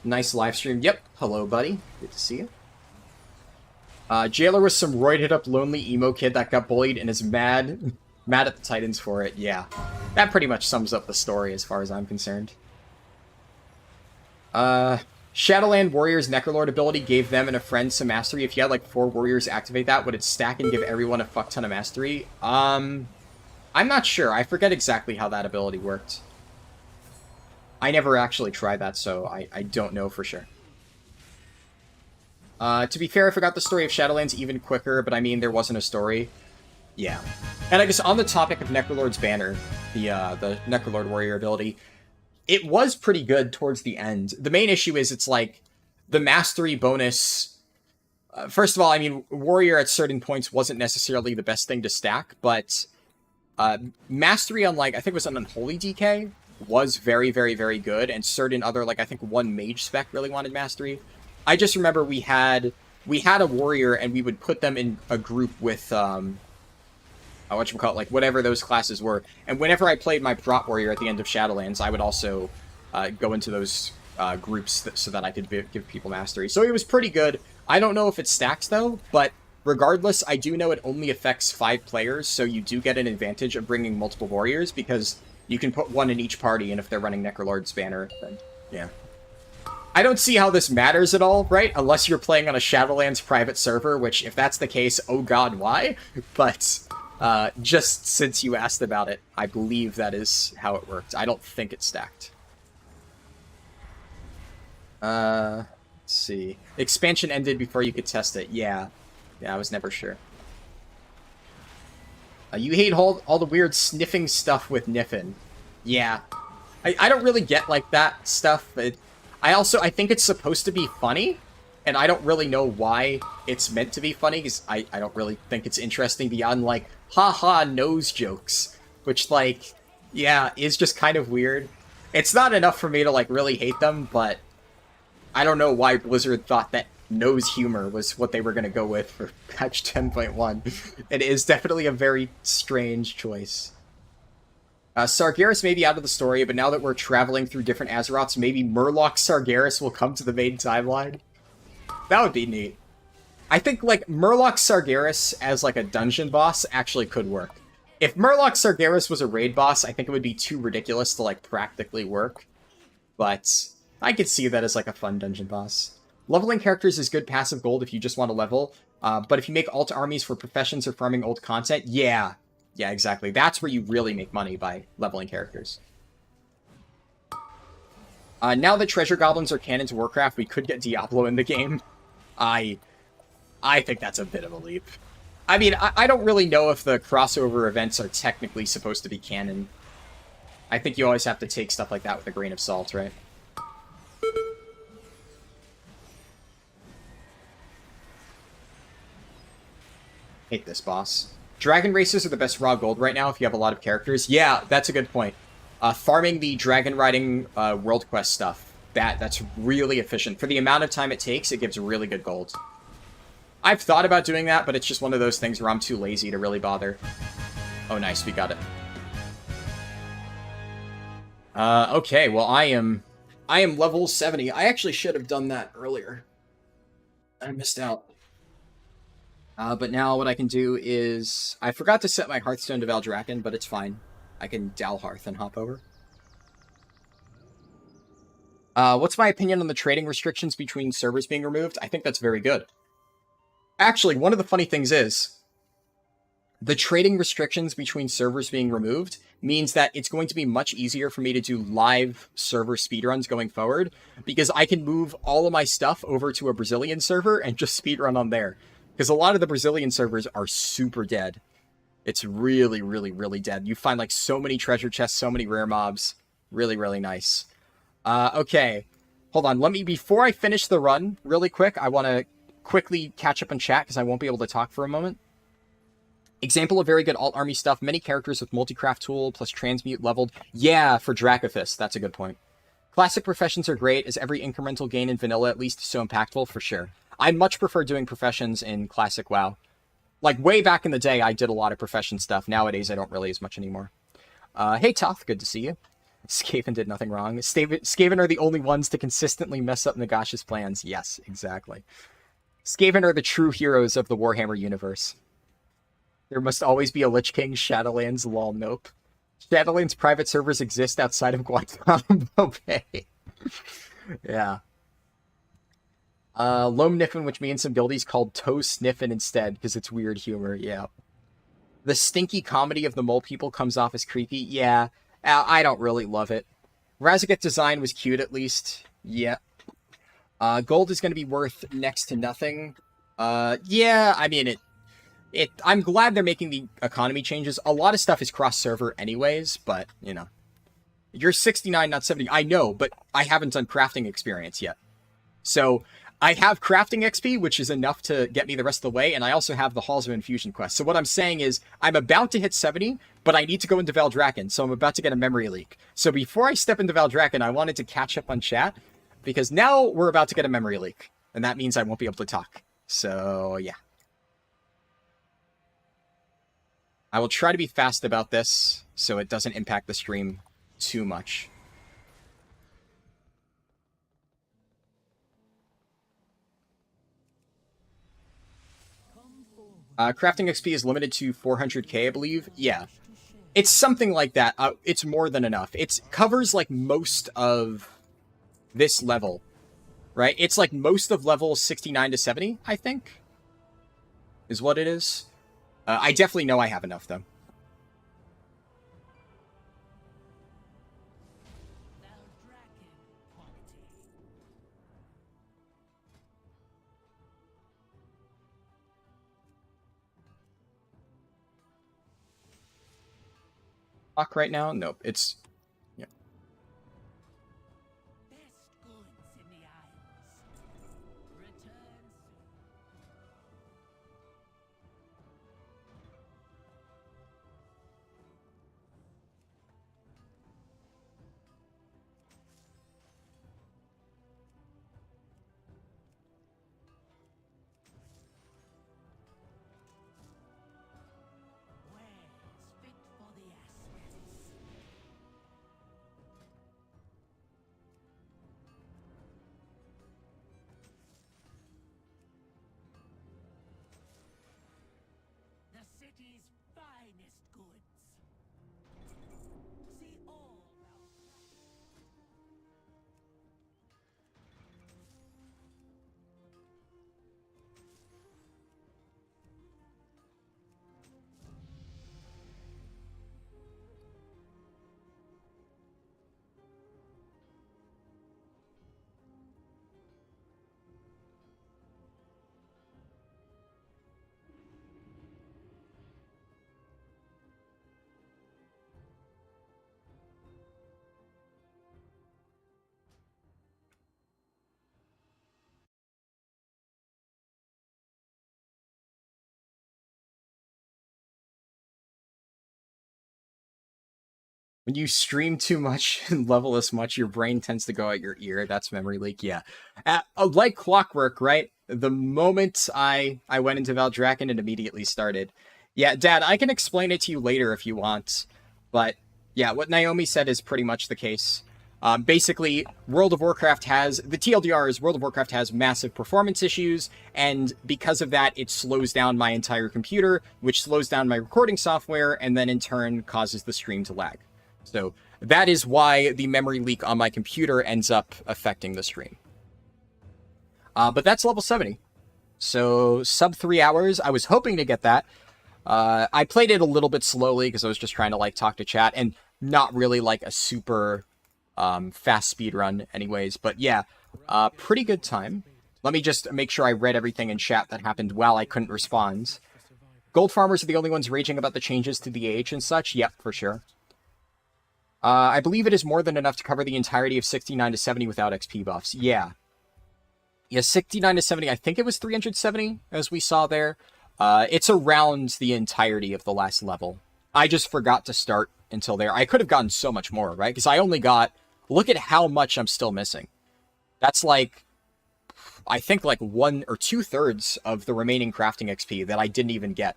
Nice live stream. Yep. Hello, buddy. Good to see you. Jailer was some roided up lonely emo kid that got bullied and is mad at the Titans for it. Yeah. That pretty much sums up the story as far as I'm concerned. Shadowland Warriors Necrolord ability gave them and a friend some mastery. If you had like 4 warriors activate that, would it stack and give everyone a fuck ton of mastery? I'm not sure. I forget exactly how that ability worked. I never actually tried that, so I don't know for sure. To be fair, I forgot the story of Shadowlands even quicker, but I mean, there wasn't a story. Yeah. And I guess on the topic of Necrolord's Banner, the Necrolord Warrior ability, it was pretty good towards the end. The main issue is it's like, the mastery bonus... first of all, I mean, Warrior at certain points wasn't necessarily the best thing to stack, but mastery on, like, I think it was an Unholy DK, was very, very, very good, and certain other, like, I think one mage spec really wanted mastery. I just remember we had a warrior, and we would put them in a group with, like, whatever those classes were, and whenever I played my prot warrior at the end of Shadowlands, I would also go into those groups so that I could give people mastery. So it was pretty good. I don't know if it stacks, though, but regardless, I do know it only affects 5 players, so you do get an advantage of bringing multiple warriors, because you can put one in each party, and if they're running Necrolord's Banner, then, yeah. I don't see how this matters at all, right? Unless you're playing on a Shadowlands private server, which, if that's the case, oh god, why? But, just since you asked about it, I believe that is how it worked. I don't think it's stacked. Let's see. Expansion ended before you could test it. Yeah. Yeah, I was never sure. You hate all the weird sniffing stuff with Niffin. Yeah. I don't really get, like, that stuff. I think it's supposed to be funny, and I don't really know why it's meant to be funny, because I don't really think it's interesting beyond, like, haha nose jokes, which, like, yeah, is just kind of weird. It's not enough for me to, like, really hate them, but I don't know why Blizzard thought that nose humor was what they were going to go with for patch 10.1. It is definitely a very strange choice. Sargeras may be out of the story, but now that we're traveling through different Azeroths, maybe Murloc Sargeras will come to the main timeline? That would be neat. I think, like, Murloc Sargeras as, like, a dungeon boss actually could work. If Murloc Sargeras was a raid boss, I think it would be too ridiculous to, like, practically work. But I could see that as, like, a fun dungeon boss. Leveling characters is good passive gold if you just want to level, but if you make alt armies for professions or farming old content, yeah, exactly. That's where you really make money, by leveling characters. Now that treasure goblins are canon to Warcraft, we could get Diablo in the game. I think that's a bit of a leap. I mean, I don't really know if the crossover events are technically supposed to be canon. I think you always have to take stuff like that with a grain of salt, right? Hate this boss. Dragon races are the best raw gold right now if you have a lot of characters. Yeah, that's a good point. Farming the dragon riding world quest stuff, that's really efficient. For the amount of time it takes, it gives really good gold. I've thought about doing that, but it's just one of those things where I'm too lazy to really bother. Oh, nice, we got it. Okay, well I am level 70. I actually should have done that earlier. I missed out. But now what I can do is... I forgot to set my Hearthstone to Valdrakken, but it's fine. I can Dalhearth and hop over. What's my opinion on the trading restrictions between servers being removed? I think that's very good. Actually, one of the funny things is, the trading restrictions between servers being removed means that it's going to be much easier for me to do live server speedruns going forward, because I can move all of my stuff over to a Brazilian server and just speedrun on there. Because a lot of the Brazilian servers are super dead. It's really, really, really dead. You find like so many treasure chests, so many rare mobs. Really, really nice. Okay. Hold on. Before I finish the run, really quick, I want to quickly catch up and chat because I won't be able to talk for a moment. Example of very good alt army stuff. Many characters with multi-craft tool plus transmute leveled. Yeah, for Dracophis. That's a good point. Classic professions are great, as every incremental gain in vanilla at least is so impactful, for sure. I much prefer doing professions in classic WoW. Like, way back in the day, I did a lot of profession stuff. Nowadays, I don't really as much anymore. Hey, Toth, good to see you. Skaven did nothing wrong. Skaven are the only ones to consistently mess up Nagash's plans. Yes, exactly. Skaven are the true heroes of the Warhammer universe. There must always be a Lich King, Shadowlands, lol, nope. Shadowlands private servers exist outside of Guantanamo Bay. Yeah. Loam Niffin, which me and some guildies called Toe Sniffin instead, because it's weird humor, yeah. The stinky comedy of the mole people comes off as creepy, yeah. I don't really love it. Razageth design was cute, at least. Yeah. Gold is going to be worth next to nothing. Yeah, I mean, I'm glad they're making the economy changes. A lot of stuff is cross-server anyways, but, you know. You're 69, not 70. I know, but I haven't done crafting experience yet. So, I have crafting XP, which is enough to get me the rest of the way, and I also have the Halls of Infusion quest. So what I'm saying is, I'm about to hit 70, but I need to go into Valdrakken, so I'm about to get a memory leak. So before I step into Valdrakken, I wanted to catch up on chat, because now we're about to get a memory leak, and that means I won't be able to talk. So, yeah. I will try to be fast about this, so it doesn't impact the stream too much. Crafting XP is limited to 400k, I believe. Yeah. It's something like that. It's more than enough. It covers, like, most of this level, right? It's, like, most of level 69 to 70, I think, is what it is. I definitely know I have enough, though. Clock right now? Nope. It's... Yeah. When you stream too much and level as much, your brain tends to go out your ear. That's memory leak, yeah. Like clockwork, right? The moment I went into Valdrakken, it immediately started. Yeah, Dad, I can explain it to you later if you want. But Yeah, what Naomi said is pretty much the case. Basically, World of Warcraft has... The TLDR is World of Warcraft has massive performance issues, and because of that, it slows down my entire computer, which slows down my recording software, and then in turn causes the stream to lag. So that is why the memory leak on my computer ends up affecting the stream. But that's level 70. So sub 3 hours. I was hoping to get that. I played it a little bit slowly because I was just trying to like talk to chat and not really like a super fast speed run anyways. But yeah, pretty good time. Let me just make sure I read everything in chat that happened while I couldn't respond. Gold farmers are the only ones raging about the changes to the age and such. Yep, for sure. I believe it is more than enough to cover the entirety of 69 to 70 without XP buffs. Yeah. Yeah, 69 to 70. I think it was 370, as we saw there. It's around the entirety of the last level. I just forgot to start until there. I could have gotten so much more, right? Because I only got... Look at how much I'm still missing. That's like... I think like 1 or 2/3 of the remaining crafting XP that I didn't even get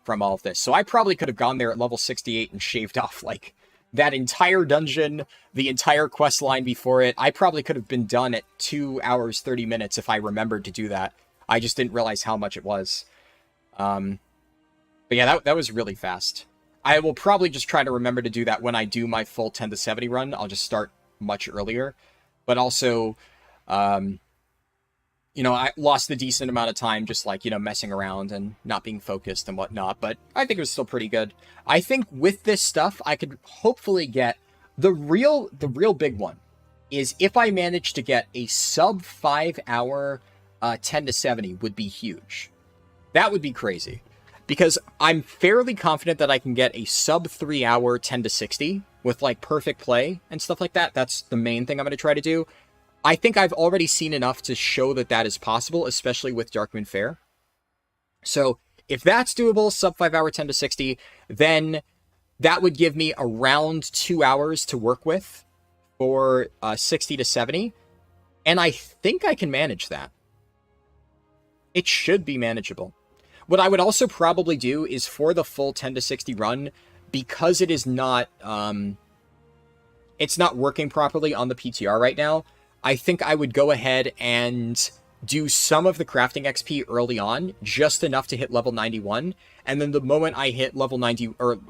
from all of this. So I probably could have gone there at level 68 and shaved off like that entire dungeon, the entire quest line before it. I probably could have been done at 2 hours, 30 minutes if I remembered to do that. I just didn't realize how much it was. But yeah, that was really fast. I will probably just try to remember to do that when I do my full 10 to 70 run. I'll just start much earlier. But also, you know, I lost a decent amount of time just like, you know, messing around and not being focused and whatnot. But I think it was still pretty good. I think with this stuff, I could hopefully get the real big one is if I manage to get a sub 5 hour 10 to 70 would be huge. That would be crazy. Because I'm fairly confident that I can get a sub 3 hour 10 to 60 with like perfect play and stuff like that. That's the main thing I'm going to try to do. I think I've already seen enough to show that that is possible, especially with Darkmoon Faire. So if that's doable, sub 5 hour 10 to 60, then that would give me around 2 hours to work with for 60 to 70. And I think I can manage that. It should be manageable. What I would also probably do is for the full 10 to 60 run, because it is not, it's not working properly on the PTR right now, I think I would go ahead and do some of the crafting XP early on, just enough to hit level 91, and then the moment I hit level 90, or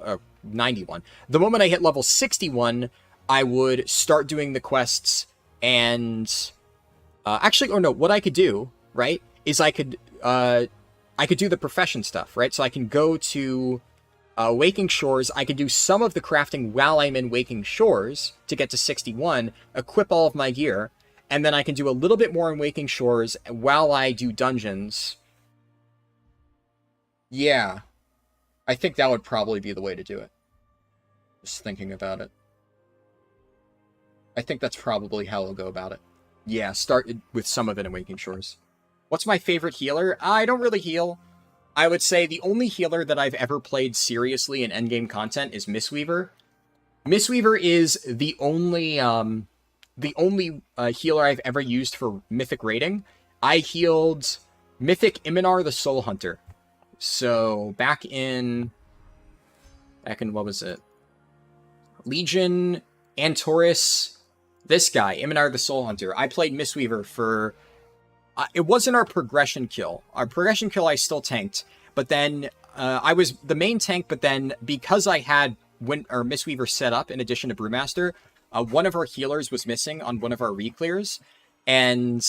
91, the moment I hit level 61, I would start doing the quests, and, actually, or no, what I could do, right, is I could do the profession stuff, right? So I can go to Waking Shores. I could do some of the crafting while I'm in Waking Shores to get to 61, equip all of my gear, and then I can do a little bit more in Waking Shores while I do dungeons. Yeah. I think that would probably be the way to do it. Just thinking about it. I think that's probably how I'll go about it. Yeah, start with some of it in Waking Shores. What's my favorite healer? I don't really heal. I would say the only healer that I've ever played seriously in endgame content is Mistweaver. Mistweaver is the only healer I've ever used for Mythic raiding. I healed Mythic Iminar the Soul Hunter. So back in what was it? Legion, Antorus, this guy, Iminar the Soul Hunter. I played Mistweaver for... it wasn't our progression kill. Our progression kill I still tanked, but then I was the main tank, but then because I had Mistweaver set up in addition to Brewmaster, one of our healers was missing on one of our reclears, and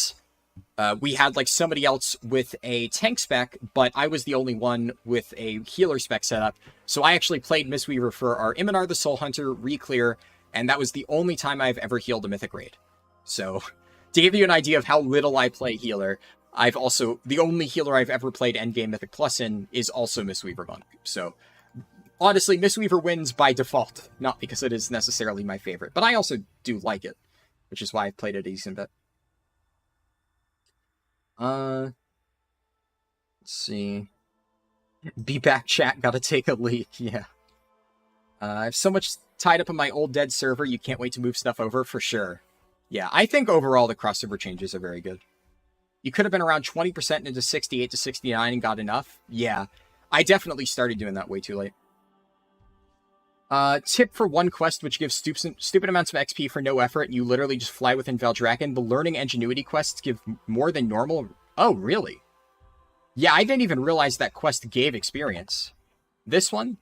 we had like somebody else with a tank spec, but I was the only one with a healer spec set up. So I actually played Mistweaver for our Iminar the Soul Hunter reclear, and that was the only time I've ever healed a Mythic raid. So... to give you an idea of how little I play healer, the only healer I've ever played Endgame Mythic Plus in is also Mistweaver Monk. So, honestly, Mistweaver wins by default, not because it is necessarily my favorite. But I also do like it, which is why I've played it a decent bit. Let's see. Be back, chat, gotta take a leak, yeah. I have so much tied up in my old dead server, you can't wait to move stuff over, for sure. Yeah, I think overall the crossover changes are very good. You could have been around 20% into 68 to 69 and got enough. Yeah, I definitely started doing that way too late. Tip for one quest which gives stupid amounts of XP for no effort, and you literally just fly within Valdrakken. The learning ingenuity quests give more than normal. Oh, really? Yeah, I didn't even realize that quest gave experience. This one?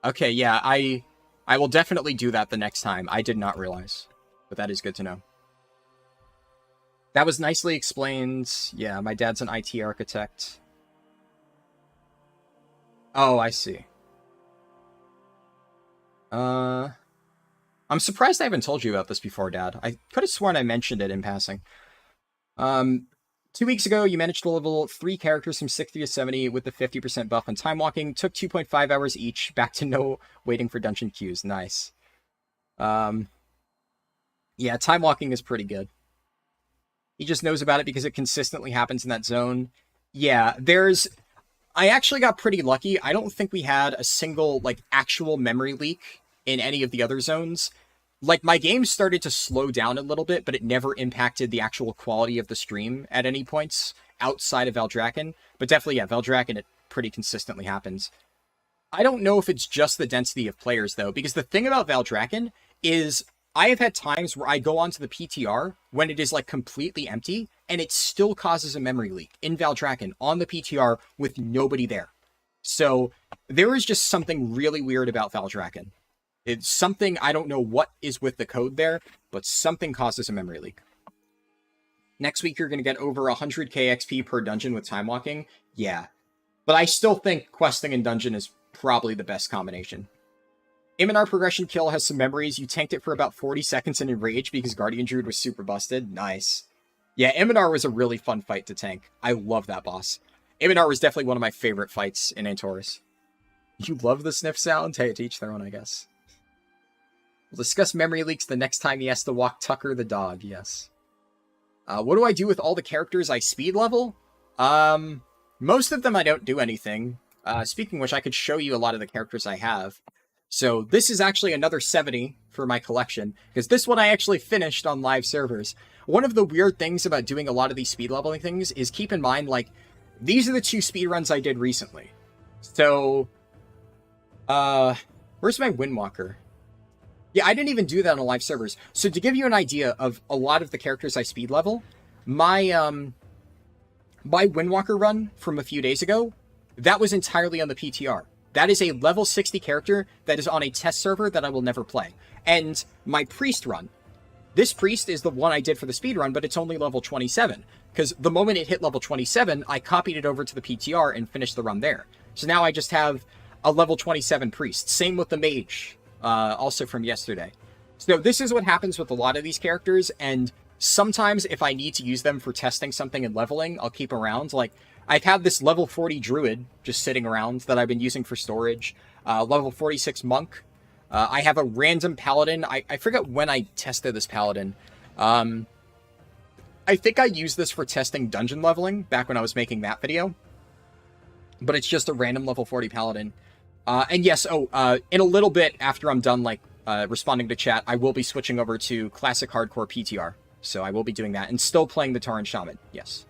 Okay, yeah, I will definitely do that the next time. I did not realize, but that is good to know. That was nicely explained. Yeah, my dad's an IT architect. Oh, I see. I'm surprised I haven't told you about this before, Dad. I could have sworn I mentioned it in passing. 2 weeks ago, you managed to level 3 characters from 60 to 70 with the 50% buff on time walking. Took 2.5 hours each. Back to no waiting for dungeon queues. Nice. Yeah, time walking is pretty good. He just knows about it because it consistently happens in that zone. Yeah, I actually got pretty lucky. I don't think we had a single, like, actual memory leak in any of the other zones. Like, my game started to slow down a little bit, but it never impacted the actual quality of the stream at any points outside of Valdrakken. But definitely, yeah, Valdrakken, it pretty consistently happens. I don't know if it's just the density of players, though, because the thing about Valdrakken is I have had times where I go onto the PTR when it is, like, completely empty, and it still causes a memory leak in Valdrakken on the PTR with nobody there. So there is just something really weird about Valdrakken. It's something, I don't know what is with the code there, but something causes a memory leak. Next week, you're going to get over 100k XP per dungeon with time walking. Yeah. But I still think questing and dungeon is probably the best combination. Iminar progression kill has some memories. You tanked it for about 40 seconds in Enrage because Guardian Druid was super busted. Nice. Yeah, Iminar was a really fun fight to tank. I love that boss. Iminar was definitely one of my favorite fights in Antorus. You love the sniff sound? Hey, to each their own, I guess. We'll discuss memory leaks the next time he has to walk Tucker the dog, yes. What do I do with all the characters I speed level? Most of them I don't do anything. Speaking of which, I could show you a lot of the characters I have. So this is actually another 70 for my collection, because this one I actually finished on live servers. One of the weird things about doing a lot of these speed leveling things is keep in mind, like, these are the 2 speed runs I did recently. So, where's my Windwalker? Yeah, I didn't even do that on live servers. So to give you an idea of a lot of the characters I speed level, my Windwalker run from a few days ago, that was entirely on the PTR. That is a level 60 character that is on a test server that I will never play. And my Priest run, this Priest is the one I did for the speed run, but it's only level 27. Because the moment it hit level 27, I copied it over to the PTR and finished the run there. So now I just have a level 27 Priest. Same with the Mage. Also from yesterday. So this is what happens with a lot of these characters, and sometimes if I need to use them for testing something and leveling, I'll keep around. Like, I've had this level 40 Druid just sitting around that I've been using for storage. Level 46 Monk. I have a random Paladin. I forget when I tested this Paladin. I think I used this for testing dungeon leveling back when I was making that video. But it's just a random level 40 Paladin. And yes, in a little bit after I'm done, like, responding to chat, I will be switching over to Classic Hardcore PTR. So I will be doing that, and still playing the Tauren Shaman, yes.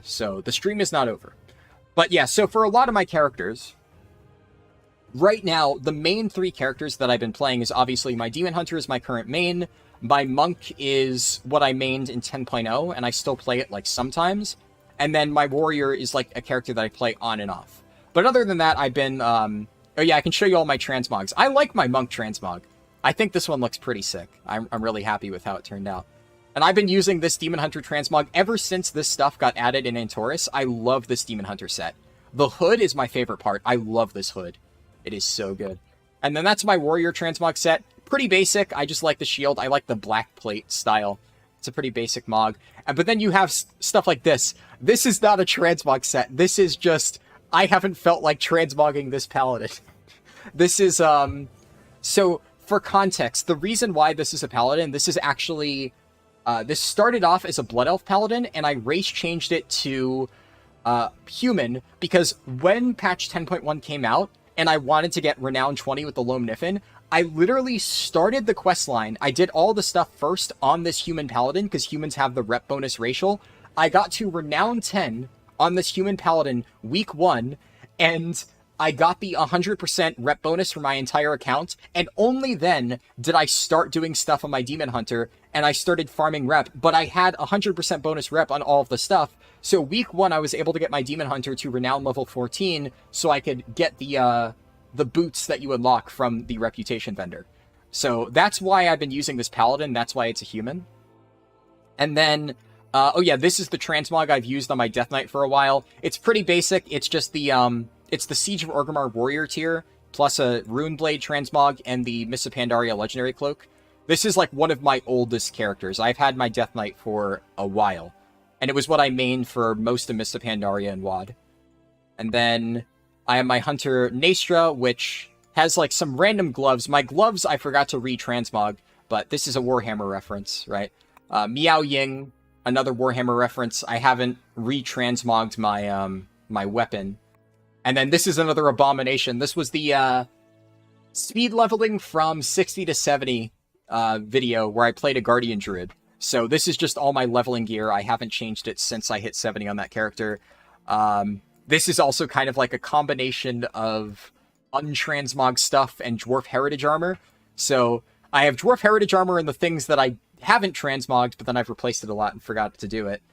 So the stream is not over. But yeah, so for a lot of my characters, right now, the main 3 characters that I've been playing is obviously my Demon Hunter is my current main, my Monk is what I mained in 10.0, and I still play it, like, sometimes, and then my Warrior is, like, a character that I play on and off. But other than that, I've been, oh yeah, I can show you all my transmogs. I like my Monk transmog. I think this one looks pretty sick. I'm really happy with how it turned out. And I've been using this Demon Hunter transmog ever since this stuff got added in Antorus. I love this Demon Hunter set. The hood is my favorite part. I love this hood. It is so good. And then that's my Warrior transmog set. Pretty basic. I just like the shield. I like the black plate style. It's a pretty basic mog. But then you have stuff like this. This is not a transmog set. This is just... I haven't felt like transmogging this Paladin. This is, so, for context, the reason why this is a Paladin, this is actually, this started off as a Blood Elf Paladin, and I race changed it to, Human, because when patch 10.1 came out, and I wanted to get Renown 20 with the Loam Niffin, I literally started the quest line. I did all the stuff first on this Human Paladin, because humans have the rep bonus racial. I got to Renown 10 on this Human Paladin week 1, and I got the 100% rep bonus for my entire account, and only then did I start doing stuff on my Demon Hunter, and I started farming rep, but I had 100% bonus rep on all of the stuff, so week 1 I was able to get my Demon Hunter to Renown level 14, so I could get the boots that you unlock from the Reputation vendor. So that's why I've been using this Paladin, that's why it's a human. And then, oh yeah, this is the transmog I've used on my Death Knight for a while. It's pretty basic, it's just the, it's the Siege of Orgrimmar Warrior tier, plus a Rune Blade transmog and the Miss of Pandaria Legendary Cloak. This is like one of my oldest characters. I've had my Death Knight for a while, and it was what I mained for most of Miss of Pandaria and WoD. And then I have my Hunter Naestra, which has like some random gloves. My gloves I forgot to re-transmog, but this is a Warhammer reference, right? Miao Ying, another Warhammer reference. I haven't re-transmogged my my weapon. And then this is another abomination. This was the speed leveling from 60 to 70 video where I played a Guardian Druid. So this is just all my leveling gear. I haven't changed it since I hit 70 on that character. This is also kind of like a combination of untransmog stuff and Dwarf Heritage Armor. So I have Dwarf Heritage Armor and the things that I haven't transmogged, but then I've replaced it a lot and forgot to do it.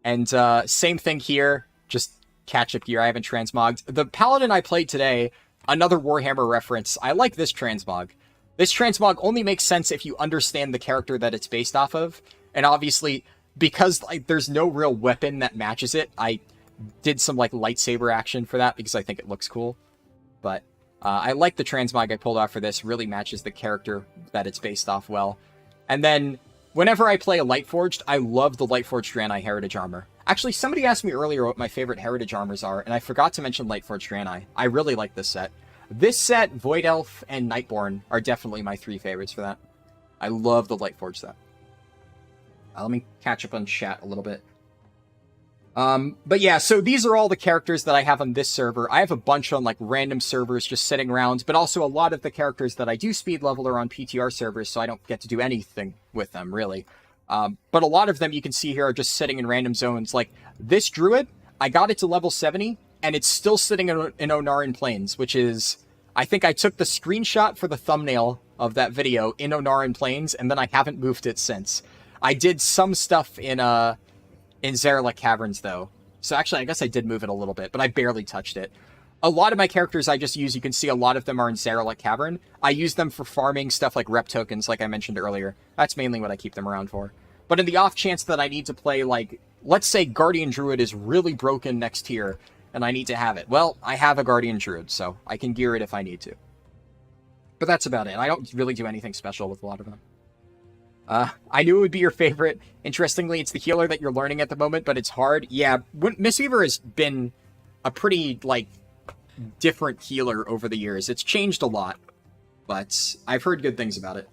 And same thing here, just catch-up gear I haven't transmogged. The Paladin I played today, another Warhammer reference. I like this transmog. This transmog only makes sense if you understand the character that it's based off of. And obviously, because like there's no real weapon that matches it, I did some like lightsaber action for that because I think it looks cool. But I like the transmog I pulled off for this. Really matches the character that it's based off well. And then whenever I play a Lightforged, I love the Lightforged Draenei Heritage Armor. Actually, somebody asked me earlier what my favorite Heritage Armors are, and I forgot to mention Lightforged Draenei. I really like this set. This set, Void Elf, and Nightborn are definitely my 3 favorites for that. I love the Lightforged set. Let me catch up on chat a little bit. But yeah, so these are all the characters that I have on this server. I have a bunch on like random servers just sitting around, but also a lot of the characters that I do speed level are on PTR servers, so I don't get to do anything with them, really. But a lot of them you can see here are just sitting in random zones. Like this Druid, I got it to level 70, and it's still sitting in Onaran Plains, which is, I think I took the screenshot for the thumbnail of that video in Onaran Plains, and then I haven't moved it since. I did some stuff in Zaralek Caverns, though. So actually, I guess I did move it a little bit, but I barely touched it. A lot of my characters I just use, you can see a lot of them are in Zaralek Cavern. I use them for farming stuff like rep tokens, like I mentioned earlier. That's mainly what I keep them around for. But in the off chance that I need to play, like, let's say Guardian Druid is really broken next tier, and I need to have it. Well, I have a Guardian Druid, so I can gear it if I need to. But that's about it. I don't really do anything special with a lot of them. I knew it would be your favorite. Interestingly, it's the healer that you're learning at the moment, but it's hard. Yeah, Mistweaver has been a pretty, like, different healer over the years. It's changed a lot, but I've heard good things about it.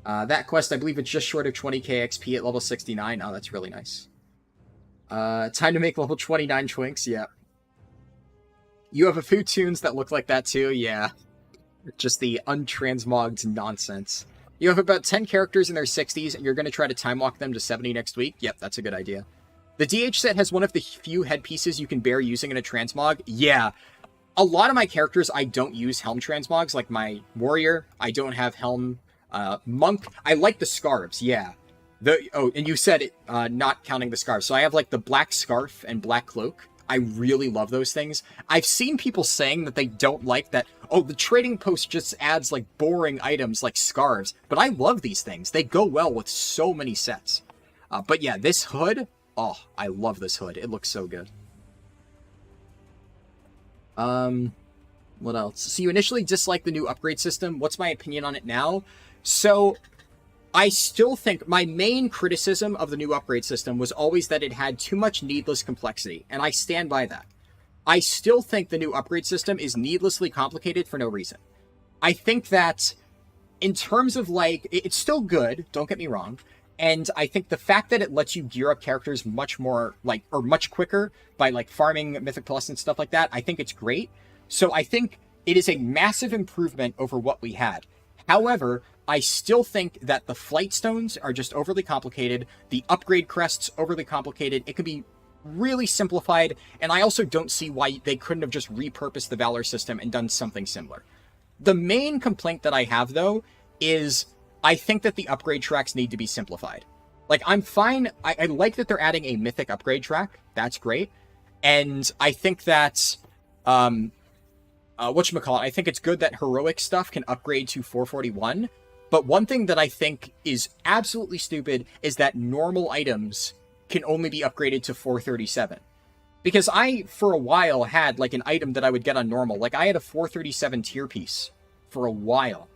That quest, I believe it's just short of 20k XP at level 69. Oh, that's really nice. Time to make level 29 Twinks, yeah. You have a few tunes that look like that too, yeah. Just the untransmogged nonsense. You have about 10 characters in their 60s, and you're going to try to time walk them to 70 next week? Yep, that's a good idea. The DH set has one of the few headpieces you can bear using in a transmog? Yeah. A lot of my characters, I don't use helm transmogs, like my warrior. I don't have helm. Monk, I like the scarves, yeah. Oh, and you said it, not counting the scarves. So I have, like, the black scarf and black cloak. I really love those things. I've seen people saying that they don't like that, oh, the trading post just adds, like, boring items like scarves. But I love these things. They go well with so many sets. But yeah, this hood, oh, I love this hood. It looks so good. What else? So you initially disliked the new upgrade system. What's my opinion on it now? So I still think my main criticism of the new upgrade system was always that it had too much needless complexity, and I stand by that. I still think the new upgrade system is needlessly complicated for no reason. I think that in terms of, like, it's still good, don't get me wrong, and I think the fact that it lets you gear up characters much more, like, or much quicker by, like, farming Mythic Plus and stuff like that, I think it's great. So I think it is a massive improvement over what we had. However, I still think that the flight stones are just overly complicated. The upgrade crests overly complicated. It could be really simplified, and I also don't see why they couldn't have just repurposed the Valor system and done something similar. The main complaint that I have, though, is I think that the upgrade tracks need to be simplified. Like, I'm fine. I like that they're adding a mythic upgrade track. That's great. And I think that, whatchamacallit, I think it's good that heroic stuff can upgrade to 441. But one thing that I think is absolutely stupid is that normal items can only be upgraded to 437. Because I, for a while, had, like, an item that I would get on normal. Like, I had a 437 tier piece for a while,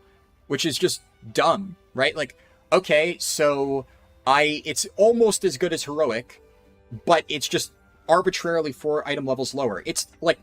which is just dumb, right? Like, okay, so it's almost as good as heroic, but it's just arbitrarily 4 item levels lower. It's, like,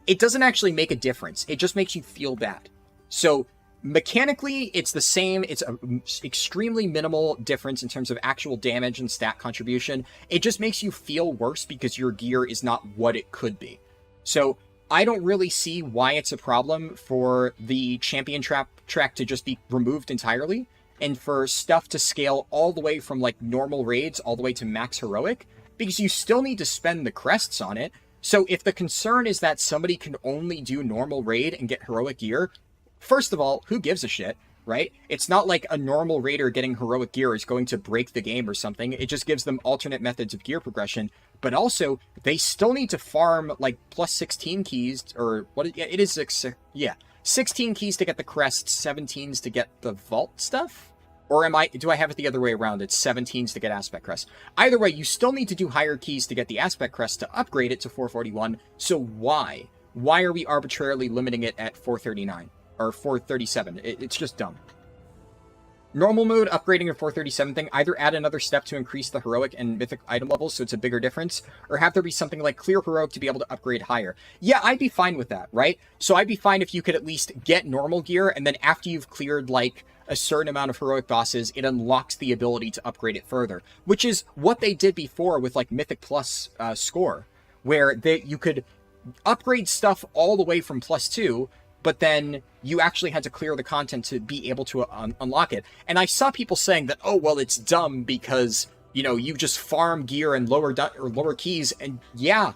it doesn't actually make a difference. It just makes you feel bad. So, mechanically, it's the same. It's an extremely minimal difference in terms of actual damage and stat contribution. It just makes you feel worse because your gear is not what it could be. So I don't really see why it's a problem for the champion track to just be removed entirely, and for stuff to scale all the way from like normal raids all the way to max heroic, because you still need to spend the crests on it. So if the concern is that somebody can only do normal raid and get heroic gear, first of all, who gives a shit, right? It's not like a normal raider getting heroic gear is going to break the game or something. It just gives them alternate methods of gear progression. But also, they still need to farm, like, plus 16 keys, or what? Yeah, it is, 16 keys to get the crests, 17s to get the vault stuff? Or do I have it the other way around? It's 17s to get aspect crest. Either way, you still need to do higher keys to get the aspect crest to upgrade it to 441. So why? Why are we arbitrarily limiting it at 439? Or 437. It's just dumb. Normal mode, upgrading a 437 thing, either add another step to increase the heroic and mythic item levels so it's a bigger difference, or have there be something like clear heroic to be able to upgrade higher. Yeah, I'd be fine with that, right? So I'd be fine if you could at least get normal gear, and then after you've cleared, like, a certain amount of heroic bosses, it unlocks the ability to upgrade it further, which is what they did before with, like, Mythic Plus score, where you could upgrade stuff all the way from +2, but then you actually had to clear the content to be able to unlock it. And I saw people saying that, oh, well, it's dumb because, you know, you just farm gear and lower keys. And yeah,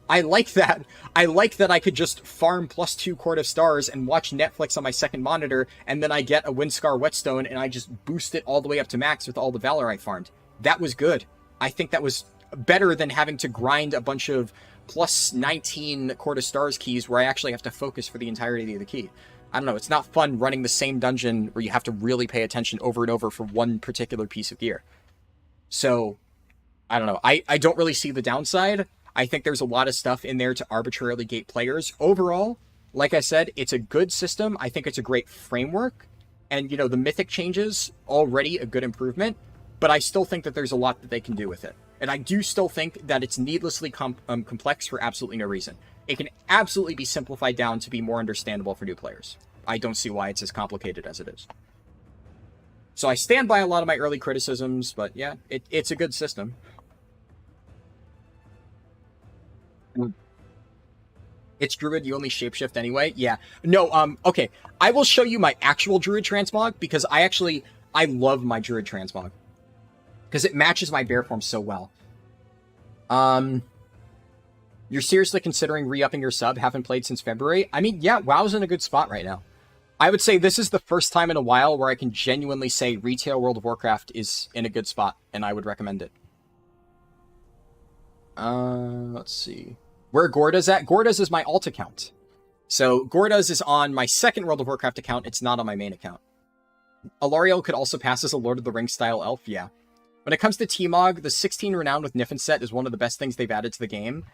I like that. I like that I could just farm +2 Court of Stars and watch Netflix on my second monitor, and then I get a Windscar Whetstone and I just boost it all the way up to max with all the Valor I farmed. That was good. I think that was better than having to grind a bunch of plus 19 Court of Stars keys where I actually have to focus for the entirety of the key. I don't know, it's not fun running the same dungeon where you have to really pay attention over and over for one particular piece of gear. So, I don't know, I don't really see the downside. I think there's a lot of stuff in there to arbitrarily gate players. Overall, like I said, it's a good system. I think it's a great framework. And, you know, the mythic changes, already a good improvement. But I still think that there's a lot that they can do with it. And I do still think that it's needlessly complex for absolutely no reason. It can absolutely be simplified down to be more understandable for new players. I don't see why it's as complicated as it is. So I stand by a lot of my early criticisms, but yeah, it's a good system. It's Druid, you only shapeshift anyway? Yeah. No, okay. I will show you my actual Druid transmog, because I love my Druid transmog. Because it matches my bear form so well. You're seriously considering re-upping your sub? Haven't played since February? I mean, yeah, WoW's in a good spot right now. I would say this is the first time in a while where I can genuinely say retail World of Warcraft is in a good spot, and I would recommend it. Let's see. Where Gorda's at? Gorda's is my alt account. So Gorda's is on my second World of Warcraft account. It's not on my main account. Alariel could also pass as a Lord of the Rings style elf, yeah. When it comes to T-Mog, the 16 Renowned with Niffen set is one of the best things they've added to the game.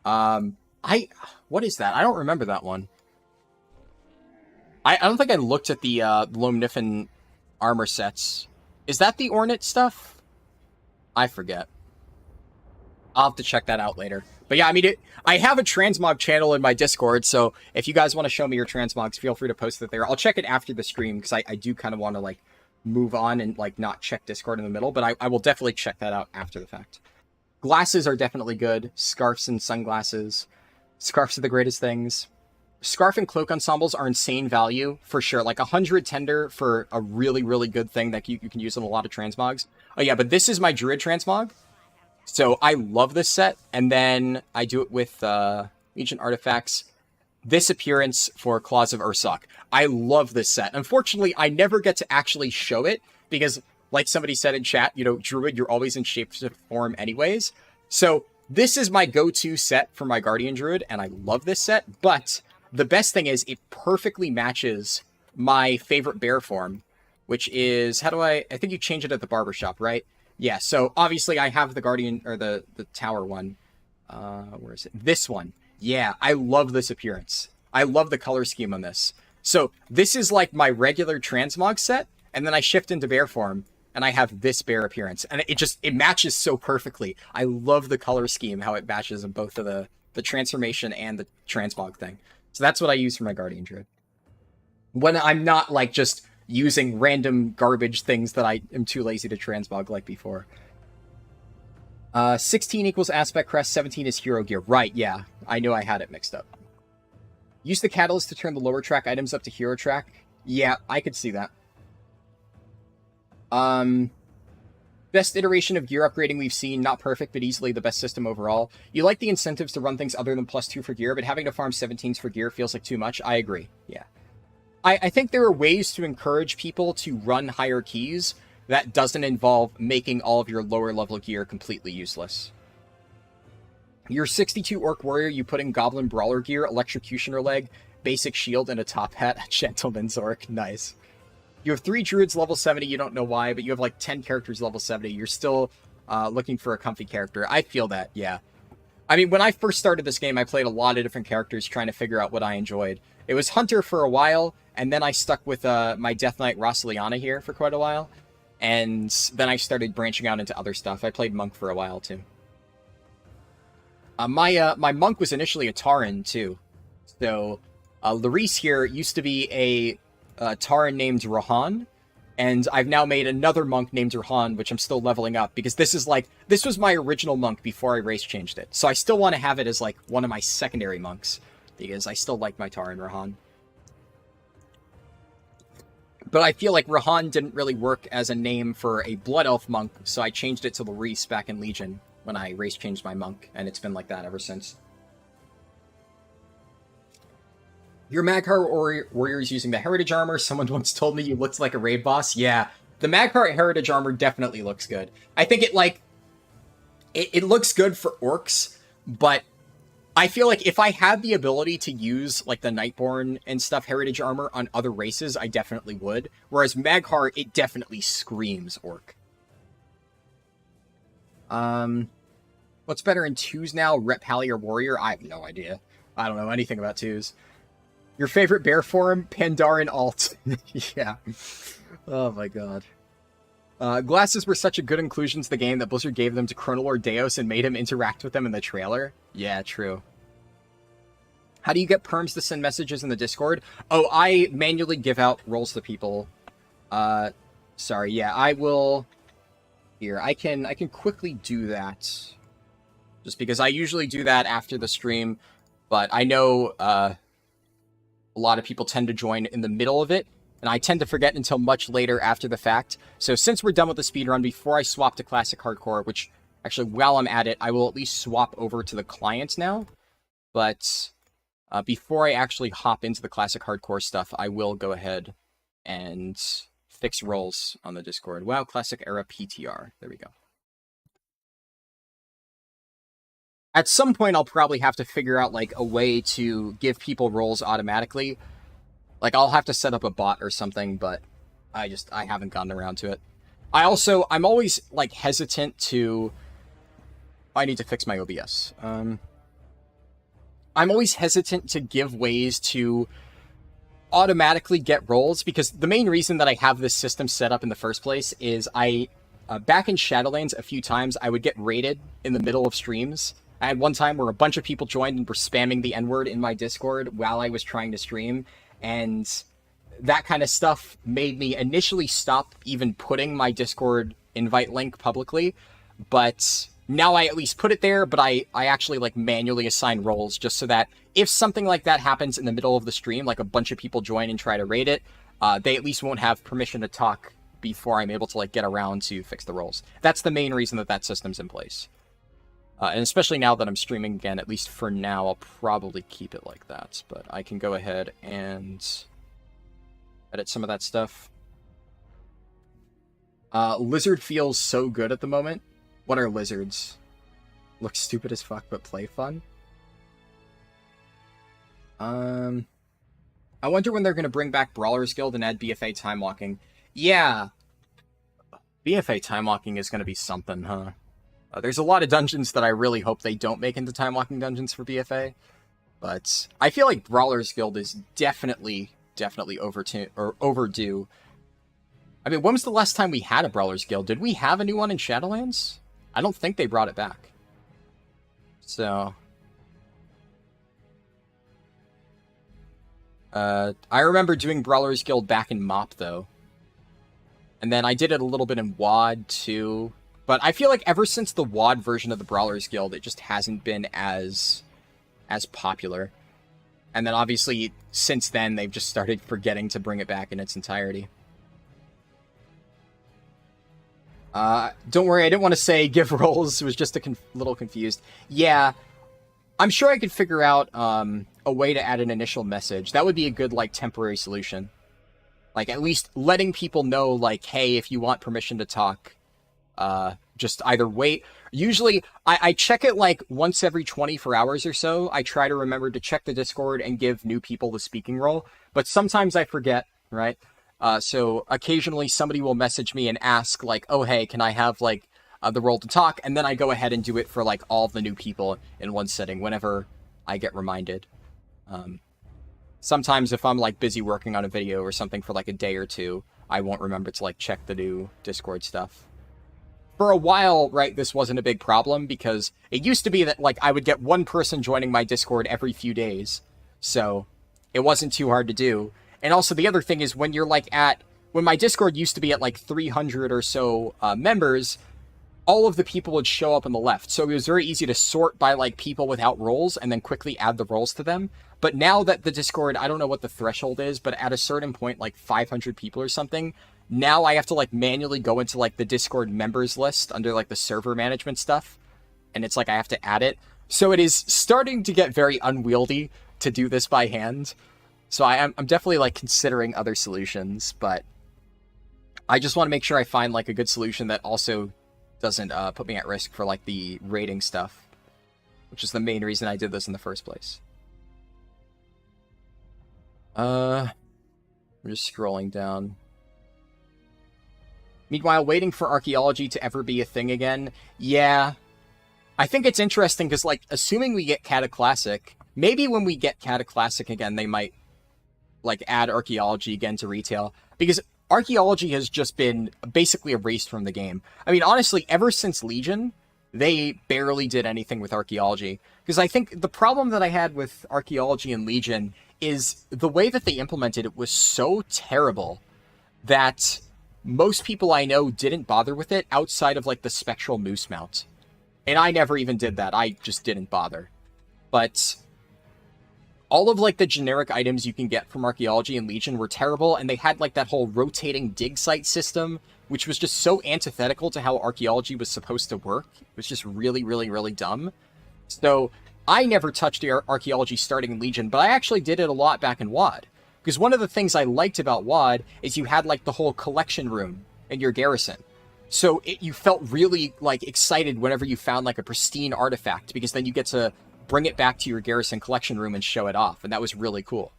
What is that? I don't remember that one. I don't think I looked at the Loam Niffen armor sets. Is that the Ornate stuff? I forget. I'll have to check that out later. But yeah, I mean, I have a transmog channel in my Discord, so if you guys want to show me your transmogs, feel free to post it there. I'll check it after the stream, because I do kind of want to, like, move on and, like, not check Discord in the middle, but I will definitely check that out after the fact. Glasses are definitely good. Scarves and sunglasses. Scarves are the greatest things. Scarf and cloak ensembles are insane value, for sure. Like, 100 tender for a really, really good thing that you can use in a lot of transmogs. Oh yeah, but this is my Druid transmog. So I love this set, and then I do it with Legion Artifacts. This appearance for Claws of Ursoc. I love this set. Unfortunately, I never get to actually show it, because, like somebody said in chat, you know, Druid, you're always in shapeshift form anyways. So this is my go-to set for my Guardian Druid, and I love this set, but the best thing is it perfectly matches my favorite bear form, which is, I think you change it at the barbershop, right? Yeah, so obviously I have the Guardian, or the Tower one. Where is it? This one. Yeah, I love this appearance. I love the color scheme on this. So this is like my regular transmog set, and then I shift into bear form, and I have this bear appearance. And it matches so perfectly. I love the color scheme, how it matches in both of the transformation and the transmog thing. So that's what I use for my Guardian Druid. When I'm not, like, just using random garbage things that I am too lazy to transmog like before. 16 equals Aspect Crest, 17 is Hero Gear. Right, yeah. I knew I had it mixed up. Use the Catalyst to turn the lower track items up to Hero Track. Yeah, I could see that. Best iteration of gear upgrading we've seen. Not perfect, but easily the best system overall. You like the incentives to run things other than +2 for gear, but having to farm 17s for gear feels like too much. I agree, yeah. I think there are ways to encourage people to run higher keys that doesn't involve making all of your lower level gear completely useless. Your 62 Orc Warrior, you put in Goblin Brawler gear, Electrocutioner Leg, Basic Shield, and a top hat. Gentleman's Orc. Nice. You have 3 Druids level 70, you don't know why, but you have like 10 characters level 70. You're still looking for a comfy character. I feel that, yeah. I mean, when I first started this game, I played a lot of different characters trying to figure out what I enjoyed. It was Hunter for a while, and then I stuck with my Death Knight Rossiliana here for quite a while. And then I started branching out into other stuff. I played Monk for a while, too. My Monk was initially a Tauren, too. So, Larice here used to be a Tauren named Rahan, and I've now made another Monk named Rahan, which I'm still leveling up, because this was my original Monk before I race changed it. So I still want to have it as, like, one of my secondary Monks, because I still like my Tauren Rahan. But I feel like Rahan didn't really work as a name for a Blood Elf Monk, so I changed it to Larice back in Legion when I race changed my Monk, and it's been like that ever since. Your Magheart Warrior is using the Heritage Armor. Someone once told me you looked like a raid boss. Yeah, the Magheart Heritage Armor definitely looks good. I think it looks good for orcs, but I feel like if I had the ability to use, like, the Nightborn and stuff Heritage Armor on other races, I definitely would. Whereas Magheart, it definitely screams orc. What's better in 2s now? Rep Pally or Warrior? I have no idea. I don't know anything about 2s. Your favorite bear form? Pandaren Alt. Yeah. Oh my god. Glasses were such a good inclusion to the game that Blizzard gave them to Chronolord Deos and made him interact with them in the trailer. Yeah, true. How do you get perms to send messages in the Discord? Oh, I manually give out roles to people. Sorry, yeah, I will... Here, I can quickly do that. Just because I usually do that after the stream, but I know, a lot of people tend to join in the middle of it, and I tend to forget until much later after the fact. So since we're done with the speedrun, before I swap to Classic Hardcore, which, actually, while I'm at it, I will at least swap over to the client now. But before I actually hop into the Classic Hardcore stuff, I will go ahead and fix roles on the Discord. WoW Classic Era PTR. There we go. At some point, I'll probably have to figure out, like, a way to give people roles automatically. Like, I'll have to set up a bot or something, but I haven't gotten around to it. I'm always, like, hesitant to... I need to fix my OBS. I'm always hesitant to give ways to automatically get roles, because the main reason that I have this system set up in the first place is back in Shadowlands a few times, I would get raided in the middle of streams. I had one time where a bunch of people joined and were spamming the N-word in my Discord while I was trying to stream, and that kind of stuff made me initially stop even putting my Discord invite link publicly, but now I at least put it there, but I actually, like, manually assign roles just so that if something like that happens in the middle of the stream, like a bunch of people join and try to raid it, they at least won't have permission to talk before I'm able to, like, get around to fix the roles. That's the main reason that that system's in place. And especially now that I'm streaming again, at least for now, I'll probably keep it like that. But I can go ahead and edit some of that stuff. Lizard feels so good at the moment. What are lizards? Look stupid as fuck, but play fun. I wonder when they're going to bring back Brawler's Guild and add BFA time locking. Yeah. BFA time locking is going to be something, huh? There's a lot of dungeons that I really hope they don't make into time locking dungeons for BFA. But I feel like Brawler's Guild is definitely overdue. I mean, when was the last time we had a Brawler's Guild? Did we have a new one in Shadowlands? I don't think they brought it back. So... I remember doing Brawler's Guild back in MoP, though. And then I did it a little bit in WoD, too. But I feel like ever since the WoD version of the Brawler's Guild, it just hasn't been as popular. And then obviously, since then, they've just started forgetting to bring it back in its entirety. Don't worry, I didn't want to say give roles. It was just a little confused. Yeah, I'm sure I could figure out a way to add an initial message. That would be a good, like, temporary solution. Like, at least letting people know, like, hey, if you want permission to talk, just either wait. Usually, I check it, like, once every 24 hours or so. I try to remember to check the Discord and give new people the speaking role. But sometimes I forget, right? So occasionally somebody will message me and ask, like, oh, hey, can I have, like, the role to talk? And then I go ahead and do it for, like, all the new people in one setting whenever I get reminded. Sometimes if I'm, like, busy working on a video or something for, like, a day or two, I won't remember to, like, check the new Discord stuff. For a while, right, this wasn't a big problem because it used to be that, like, I would get one person joining my Discord every few days. So it wasn't too hard to do. And also the other thing is when you're, like, when my Discord used to be at, like, 300 or so members, all of the people would show up on the left. So it was very easy to sort by, like, people without roles and then quickly add the roles to them. But now that the Discord, I don't know what the threshold is, but at a certain point, like 500 people or something, now I have to, like, manually go into, like, the Discord members list under, like, the server management stuff. And it's like I have to add it. So it is starting to get very unwieldy to do this by hand. So I'm definitely, like, considering other solutions, but I just want to make sure I find, like, a good solution that also doesn't put me at risk for, like, the rating stuff, which is the main reason I did this in the first place. I'm just scrolling down. Meanwhile, waiting for archaeology to ever be a thing again. Yeah. I think it's interesting because, like, assuming we get Cataclassic, maybe when we get Cataclassic again, they might, like, add archaeology again to retail. Because archaeology has just been basically erased from the game. I mean, honestly, ever since Legion, they barely did anything with archaeology. Because I think the problem that I had with archaeology in Legion is the way that they implemented it was so terrible that most people I know didn't bother with it outside of, like, the Spectral Moose mount. And I never even did that. I just didn't bother. But all of, like, the generic items you can get from archaeology and Legion were terrible, and they had, like, that whole rotating dig site system, which was just so antithetical to how archaeology was supposed to work. It was just really, really, really dumb. So I never touched the archaeology starting in Legion, but I actually did it a lot back in WoD. Because one of the things I liked about WoD is you had, like, the whole collection room in your garrison. So you felt really, like, excited whenever you found, like, a pristine artifact, because then you get to bring it back to your garrison collection room and show it off, and that was really cool.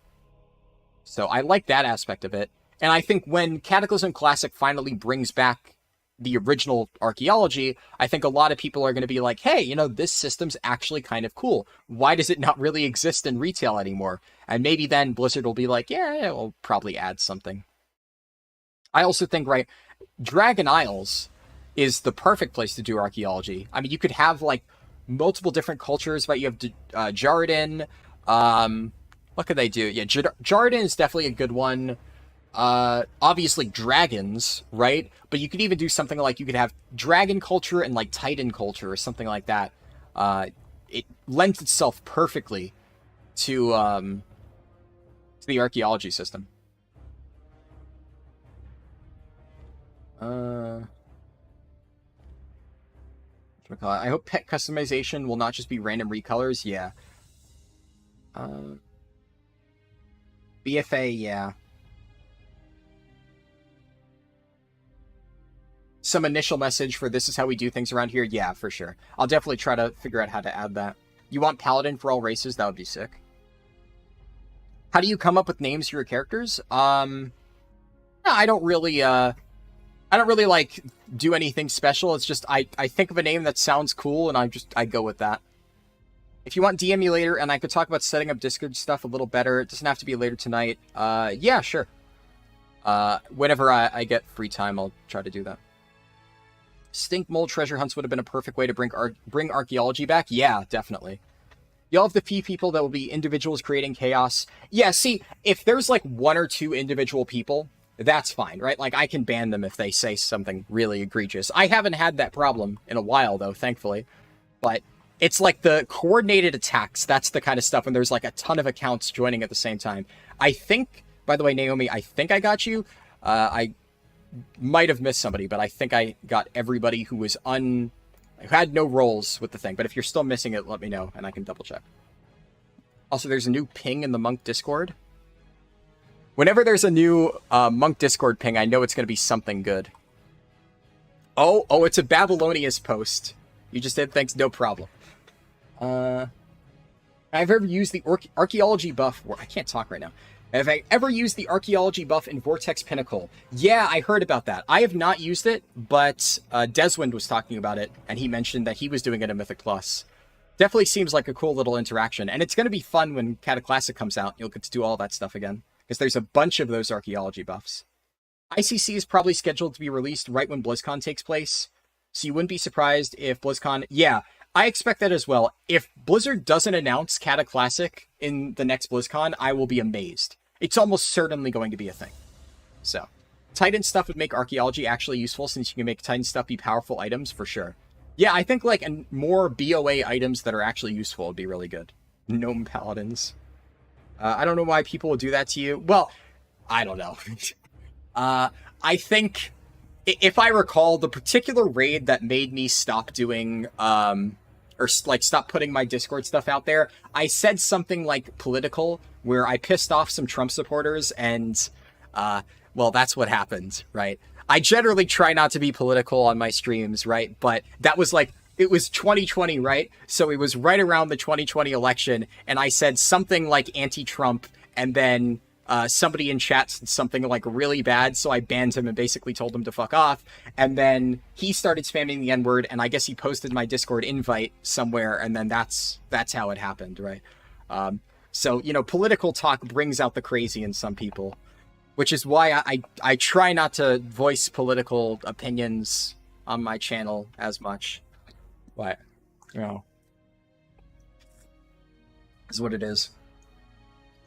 So I like that aspect of it. And I think when Cataclysm Classic finally brings back the original archaeology, I think a lot of people are going to be like, hey, you know, this system's actually kind of cool. Why does it not really exist in retail anymore? And maybe then Blizzard will be like, yeah, we'll probably add something. I also think, right, Dragon Isles is the perfect place to do archaeology. I mean, you could have, like, multiple different cultures, but you have Jarden. What could they do? Yeah, Jarden is definitely a good one. Obviously dragons, right? But you could even do something like you could have dragon culture and, like, Titan culture or something like that. It lends itself perfectly to the archaeology system. Trying I hope pet customization will not just be random recolors. Yeah. BFA, yeah. Some initial message for this is how we do things around here. Yeah, for sure. I'll definitely try to figure out how to add that. You want Paladin for all races? That would be sick. How do you come up with names for your characters? I don't really like do anything special. It's just I think of a name that sounds cool and I go with that. If you want DM me later and I could talk about setting up Discord stuff a little better, it doesn't have to be later tonight. Yeah, sure. Whenever I get free time, I'll try to do that. Stink mold treasure hunts would have been a perfect way to bring archaeology back. Yeah, definitely. You'll have the few people that will be individuals creating chaos. Yeah, see, if there's like 1 or 2 individual people, that's fine, right? Like, I can ban them if they say something really egregious. I haven't had that problem in a while, though, thankfully. But it's like the coordinated attacks. That's the kind of stuff when there's like a ton of accounts joining at the same time. I think, by the way, Naomi, I think I got you. I might have missed somebody, but I think I got everybody who was who had no roles with the thing. But if you're still missing it, let me know, and I can double check. Also, there's a new ping in the Monk Discord. Whenever there's a new Monk Discord ping, I know it's going to be something good. Oh, it's a Babylonia's post. You just did, thanks, no problem. I've ever used the archaeology buff. I can't talk right now. Have I ever used the archaeology buff in Vortex Pinnacle? Yeah, I heard about that. I have not used it, but Deswind was talking about it, and he mentioned that he was doing it in Mythic Plus. Definitely seems like a cool little interaction, and it's going to be fun when Cataclassic comes out. You'll get to do all that stuff again, because there's a bunch of those archaeology buffs. ICC is probably scheduled to be released right when BlizzCon takes place, so you wouldn't be surprised if BlizzCon... Yeah, I expect that as well. If Blizzard doesn't announce Cataclassic in the next BlizzCon, I will be amazed. It's almost certainly going to be a thing. So, Titan stuff would make archaeology actually useful, since you can make Titan stuff be powerful items, for sure. Yeah, I think like more BOA items that are actually useful would be really good. Gnome Paladins. I don't know why people would do that to you. Well, I don't know. I think, if I recall, the particular raid that made me stop doing... or like stop putting my Discord stuff out there, I said something like political, where I pissed off some Trump supporters, and, well, that's what happened, right? I generally try not to be political on my streams, right? But that was like, it was 2020, right? So it was right around the 2020 election, and I said something like anti-Trump, and then somebody in chat said something like really bad, so I banned him and basically told him to fuck off. And then he started spamming the N-word, and I guess he posted my Discord invite somewhere, and then that's how it happened, right? So, you know, political talk brings out the crazy in some people, which is why I try not to voice political opinions on my channel as much. But, you know, is what it is.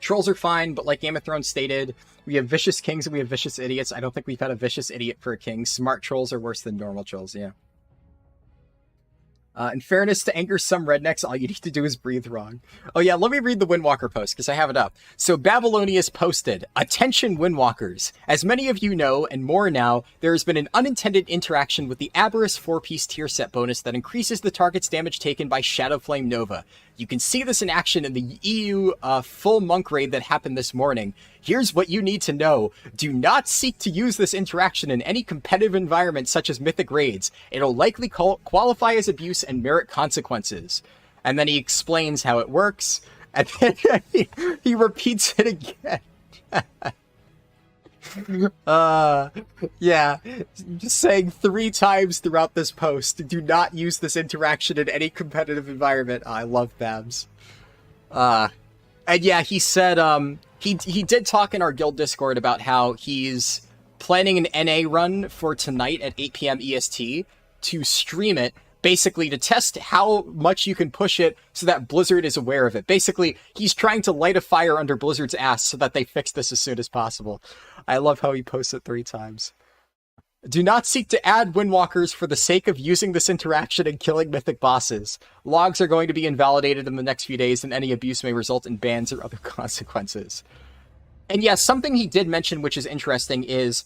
Trolls are fine, but like Game of Thrones stated, we have vicious kings and we have vicious idiots. I don't think we've had a vicious idiot for a king. Smart trolls are worse than normal trolls, yeah. In fairness, to anger some rednecks, all you need to do is breathe wrong. Oh yeah, let me read the Windwalker post, because I have it up. So Babylonia's posted, "Attention Windwalkers. As many of you know, and more now, there has been an unintended interaction with the Aberrus 4-piece tier set bonus that increases the target's damage taken by Shadowflame Nova. You can see this in action in the EU full monk raid that happened this morning. Here's what you need to know. Do not seek to use this interaction in any competitive environment such as Mythic raids. It'll likely qualify as abuse and merit consequences." And then he explains how it works, and then he repeats it again. Yeah, just saying 3 times throughout this post, do not use this interaction in any competitive environment. I love Babs. And yeah, he said, he did talk in our guild Discord about how he's planning an NA run for tonight at 8 p.m. EST to stream it, basically to test how much you can push it so that Blizzard is aware of it. Basically, he's trying to light a fire under Blizzard's ass so that they fix this as soon as possible. I love how he posts it 3 times. Do not seek to add Windwalkers for the sake of using this interaction and killing mythic bosses. Logs are going to be invalidated in the next few days, and any abuse may result in bans or other consequences. And yes, something he did mention which is interesting is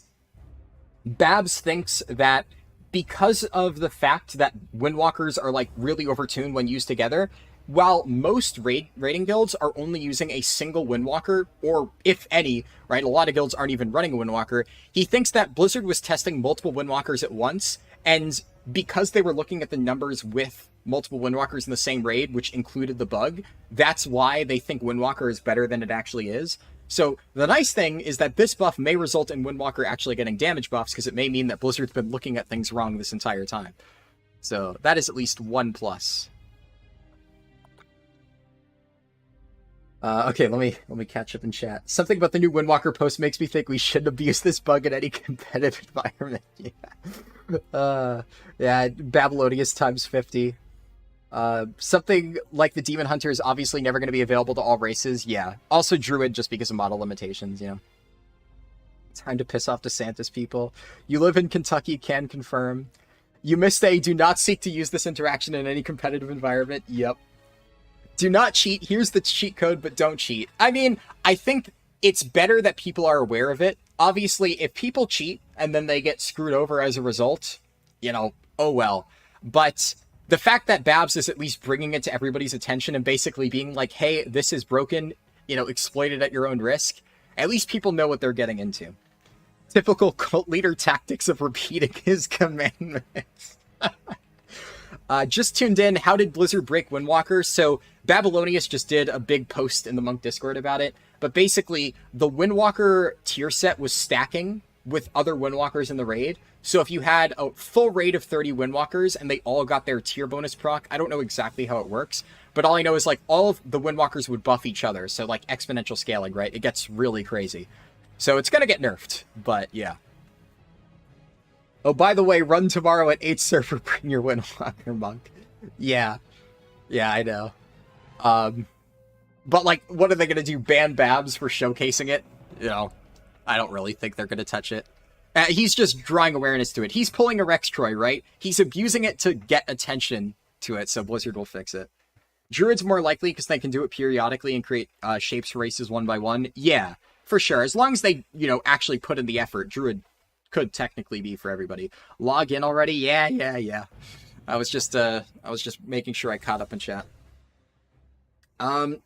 Babs thinks that because of the fact that Windwalkers are like really overtuned when used together, while most raiding guilds are only using a single Windwalker, or if any, right, a lot of guilds aren't even running a Windwalker, he thinks that Blizzard was testing multiple Windwalkers at once, and because they were looking at the numbers with multiple Windwalkers in the same raid, which included the bug, that's why they think Windwalker is better than it actually is. So the nice thing is that this buff may result in Windwalker actually getting damage buffs, because it may mean that Blizzard's been looking at things wrong this entire time. So that is at least one plus. Okay, let me catch up in chat. Something about the new Windwalker post makes me think we shouldn't abuse this bug in any competitive environment. Yeah, Babylonius times 50. Something like the Demon Hunter is obviously never going to be available to all races. Yeah. Also Druid, just because of model limitations, you know. Time to piss off DeSantis people. You live in Kentucky, can confirm. You missed a do not seek to use this interaction in any competitive environment. Yep. Do not cheat. Here's the cheat code, but don't cheat. I mean, I think it's better that people are aware of it. Obviously, if people cheat and then they get screwed over as a result, you know, oh well. But the fact that Babs is at least bringing it to everybody's attention and basically being like, hey, this is broken, you know, exploit it at your own risk, at least people know what they're getting into. Typical cult leader tactics of repeating his commandments. Just tuned in. How did Blizzard break Windwalker? So Babylonius just did a big post in the Monk Discord about it. But basically, the Windwalker tier set was stacking with other Windwalkers in the raid. So if you had a full raid of 30 Windwalkers and they all got their tier bonus proc, I don't know exactly how it works. But all I know is like all of the Windwalkers would buff each other. So like exponential scaling, right? It gets really crazy. So it's going to get nerfed. But yeah. Oh, by the way, run tomorrow at 8 server, bring your Windwalker monk. Yeah. Yeah, I know. But, like, what are they going to do? Ban Babs for showcasing it? You know, I don't really think they're going to touch it. He's just drawing awareness to it. He's pulling a Rex Troy, right? He's abusing it to get attention to it, so Blizzard will fix it. Druid's more likely because they can do it periodically and create shapes for races one by one. Yeah, for sure. As long as they, you know, actually put in the effort, Druid could technically be for everybody. Log in already? Yeah. I was just making sure I caught up in chat. And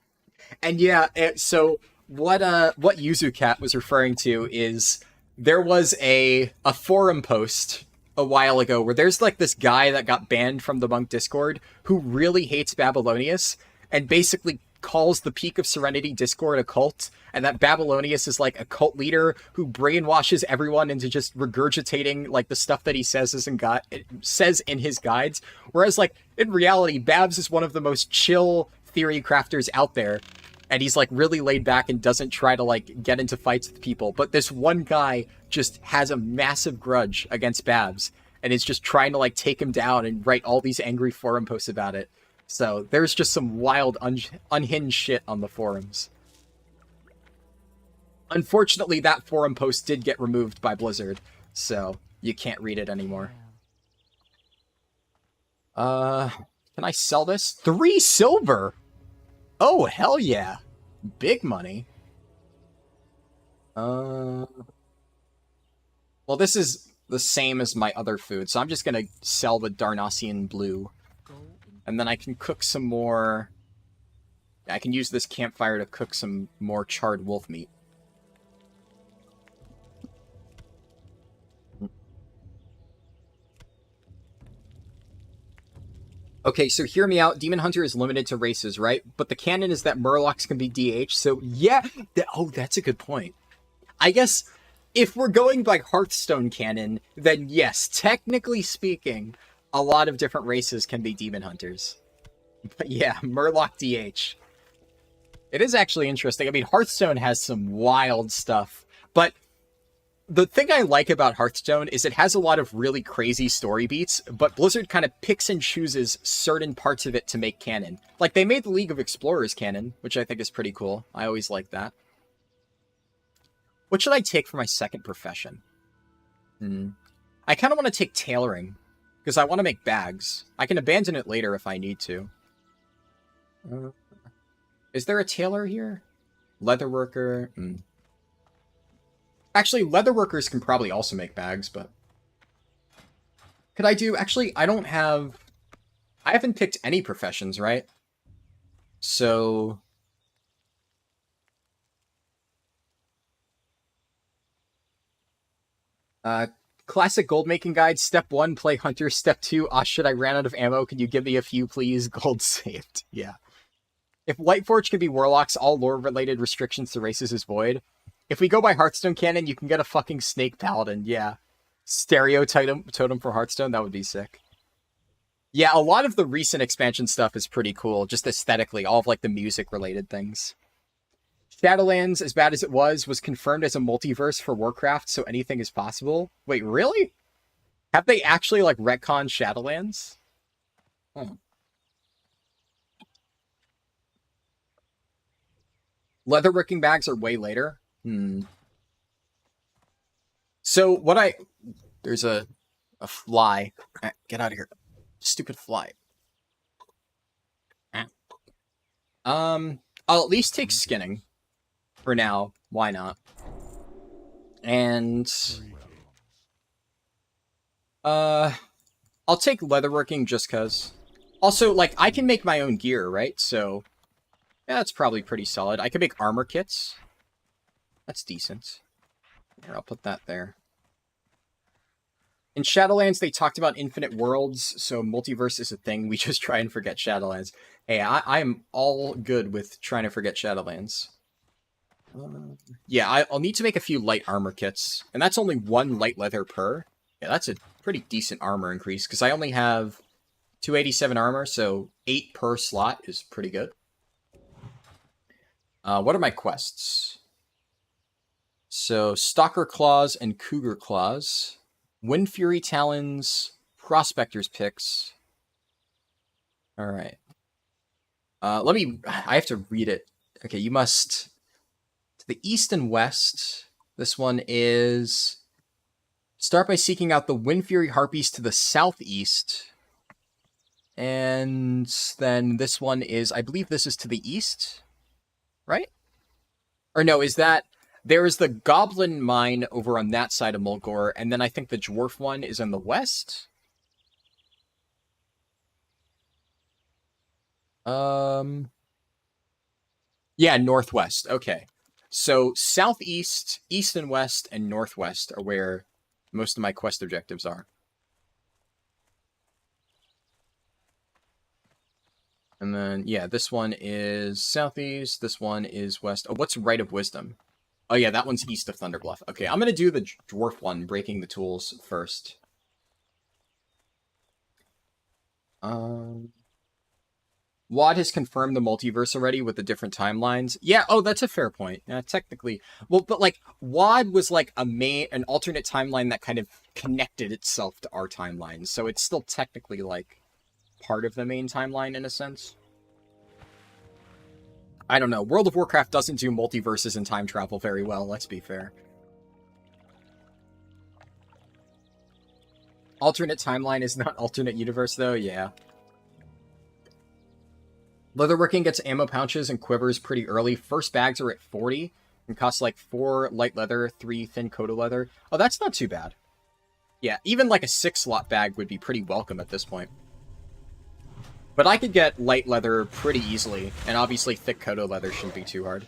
yeah, so what YuzuCat was referring to is there was a forum post a while ago where there's like this guy that got banned from the Monk Discord who really hates Babylonius and basically calls the Peak of Serenity Discord a cult, and that Babylonius is like a cult leader who brainwashes everyone into just regurgitating like the stuff that he says in his guides. Whereas like in reality, Babs is one of the most chill theory crafters out there, and he's like really laid back and doesn't try to like get into fights with people. But this one guy just has a massive grudge against Babs and is just trying to like take him down and write all these angry forum posts about it. So there's just some wild, unhinged shit on the forums. Unfortunately, that forum post did get removed by Blizzard, so you can't read it anymore. Can I sell this? 3 silver! Oh, hell yeah. Big money. Well, this is the same as my other food, so I'm just gonna sell the Darnassian blue. And then I can cook some more... I can use this campfire to cook some more charred wolf meat. Okay, so hear me out. Demon Hunter is limited to races, right? But the canon is that Murlocs can be DH, so yeah. Oh, that's a good point. I guess if we're going by Hearthstone canon, then yes, technically speaking, a lot of different races can be Demon Hunters. But yeah, Murloc DH. It is actually interesting. I mean, Hearthstone has some wild stuff, but the thing I like about Hearthstone is it has a lot of really crazy story beats, but Blizzard kind of picks and chooses certain parts of it to make canon. Like, they made the League of Explorers canon, which I think is pretty cool. I always like that. What should I take for my second profession? I kind of want to take tailoring, because I want to make bags. I can abandon it later if I need to. Is there a tailor here? Leatherworker? Actually, leatherworkers can probably also make bags, but... Could I do... Actually, I don't have... I haven't picked any professions, right? So... Classic gold making guide. Step 1, play hunter. Step 2, ah shit, I ran out of ammo. Could you give me a few, please? Gold saved. Yeah. If Lightforge can be warlocks, all lore-related restrictions to races is void. If we go by Hearthstone canon, you can get a fucking snake paladin. Yeah. Stereo totem for Hearthstone, that would be sick. Yeah, a lot of the recent expansion stuff is pretty cool, just aesthetically, all of like the music-related things. Shadowlands, as bad as it was confirmed as a multiverse for Warcraft, so anything is possible. Wait, really? Have they actually, like, retconned Shadowlands? Oh. Leatherworking bags are way later? So, what I... There's a fly. Get out of here. Stupid fly. I'll at least take skinning. For now, why not? And I'll take leatherworking just cause. Also, like, I can make my own gear, right? So yeah, that's probably pretty solid. I can make armor kits. That's decent. Here, I'll put that there. In Shadowlands, they talked about infinite worlds, so multiverse is a thing. We just try and forget Shadowlands. Hey, I am all good with trying to forget Shadowlands. Yeah, I'll need to make a few light armor kits. And that's only 1 light leather per. Yeah, that's a pretty decent armor increase, because I only have 287 armor, so 8 per slot is pretty good. What are my quests? So, Stalker Claws and Cougar Claws. Wind Fury Talons, Prospector's Picks. Alright. I have to read it. Okay, you must... To the east and west, this one is... Start by seeking out the Wind Fury Harpies to the southeast. And then this one is... I believe this is to the east? Right? Or no, is that... There is the Goblin Mine over on that side of Mulgore, and then I think the Dwarf one is on the west? Yeah, northwest. Okay. So, southeast, east and west, and northwest are where most of my quest objectives are. And then, yeah, this one is southeast, this one is west. Oh, what's Rite of Wisdom? Oh yeah, that one's east of Thunderbluff. Okay, I'm gonna do the Dwarf one, Breaking the Tools, first. Wad has confirmed the multiverse already with the different timelines. Yeah, oh, that's a fair point. Yeah, technically. Well, but, like, Wad was, like, an alternate timeline that kind of connected itself to our timeline. So it's still technically, like, part of the main timeline in a sense. I don't know. World of Warcraft doesn't do multiverses and time travel very well, let's be fair. Alternate timeline is not alternate universe, though? Yeah. Leatherworking gets ammo pouches and quivers pretty early. First bags are at 40 and cost like 4 light leather, 3 thin coat of leather. Oh, that's not too bad. Yeah, even like a 6-slot bag would be pretty welcome at this point. But I could get light leather pretty easily, and obviously thick coat of leather shouldn't be too hard.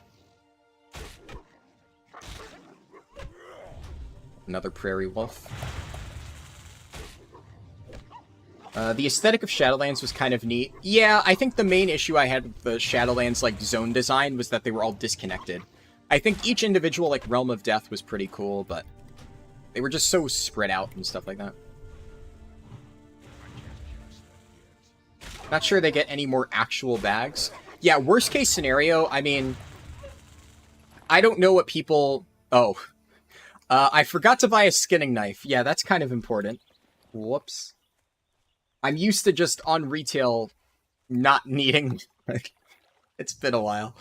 Another prairie wolf. The aesthetic of Shadowlands was kind of neat. Yeah, I think the main issue I had with the Shadowlands, like, zone design was that they were all disconnected. I think each individual, like, Realm of Death was pretty cool, but they were just so spread out and stuff like that. Not sure they get any more actual bags. Yeah, worst case scenario, I mean... I don't know what people... Oh. I forgot to buy a skinning knife. Yeah, that's kind of important. Whoops. I'm used to just on retail not needing... It's been a while.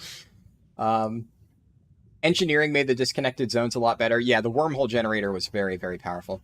Engineering made the disconnected zones a lot better. Yeah, the wormhole generator was very, very powerful.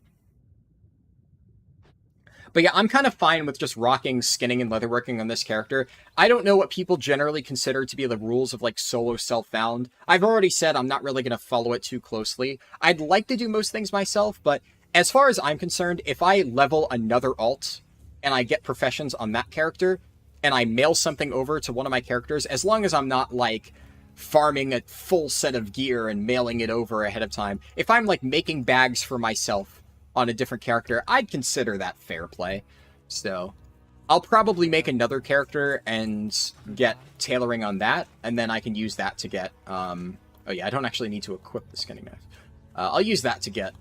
But yeah, I'm kind of fine with just rocking skinning and leatherworking on this character. I don't know what people generally consider to be the rules of, like, solo self-found. I've already said I'm not really going to follow it too closely. I'd like to do most things myself, but as far as I'm concerned, if I level another alt and I get professions on that character and I mail something over to one of my characters, as long as I'm not like farming a full set of gear and mailing it over ahead of time, if I'm like making bags for myself on a different character, I'd consider that fair play. So I'll probably make another character and get tailoring on that, and then I can use that to get, oh yeah, I don't actually need to equip the skinning knife. I'll use that to get,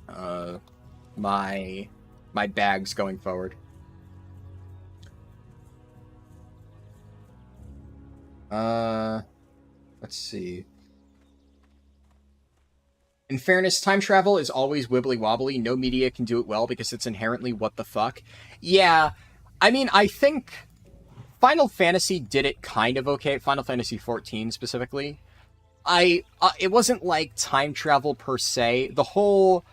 my bags going forward. Let's see. In fairness, time travel is always wibbly-wobbly. No media can do it well because it's inherently what the fuck. Yeah, I mean, I think Final Fantasy did it kind of okay. Final Fantasy XIV specifically. It wasn't like time travel per se. The whole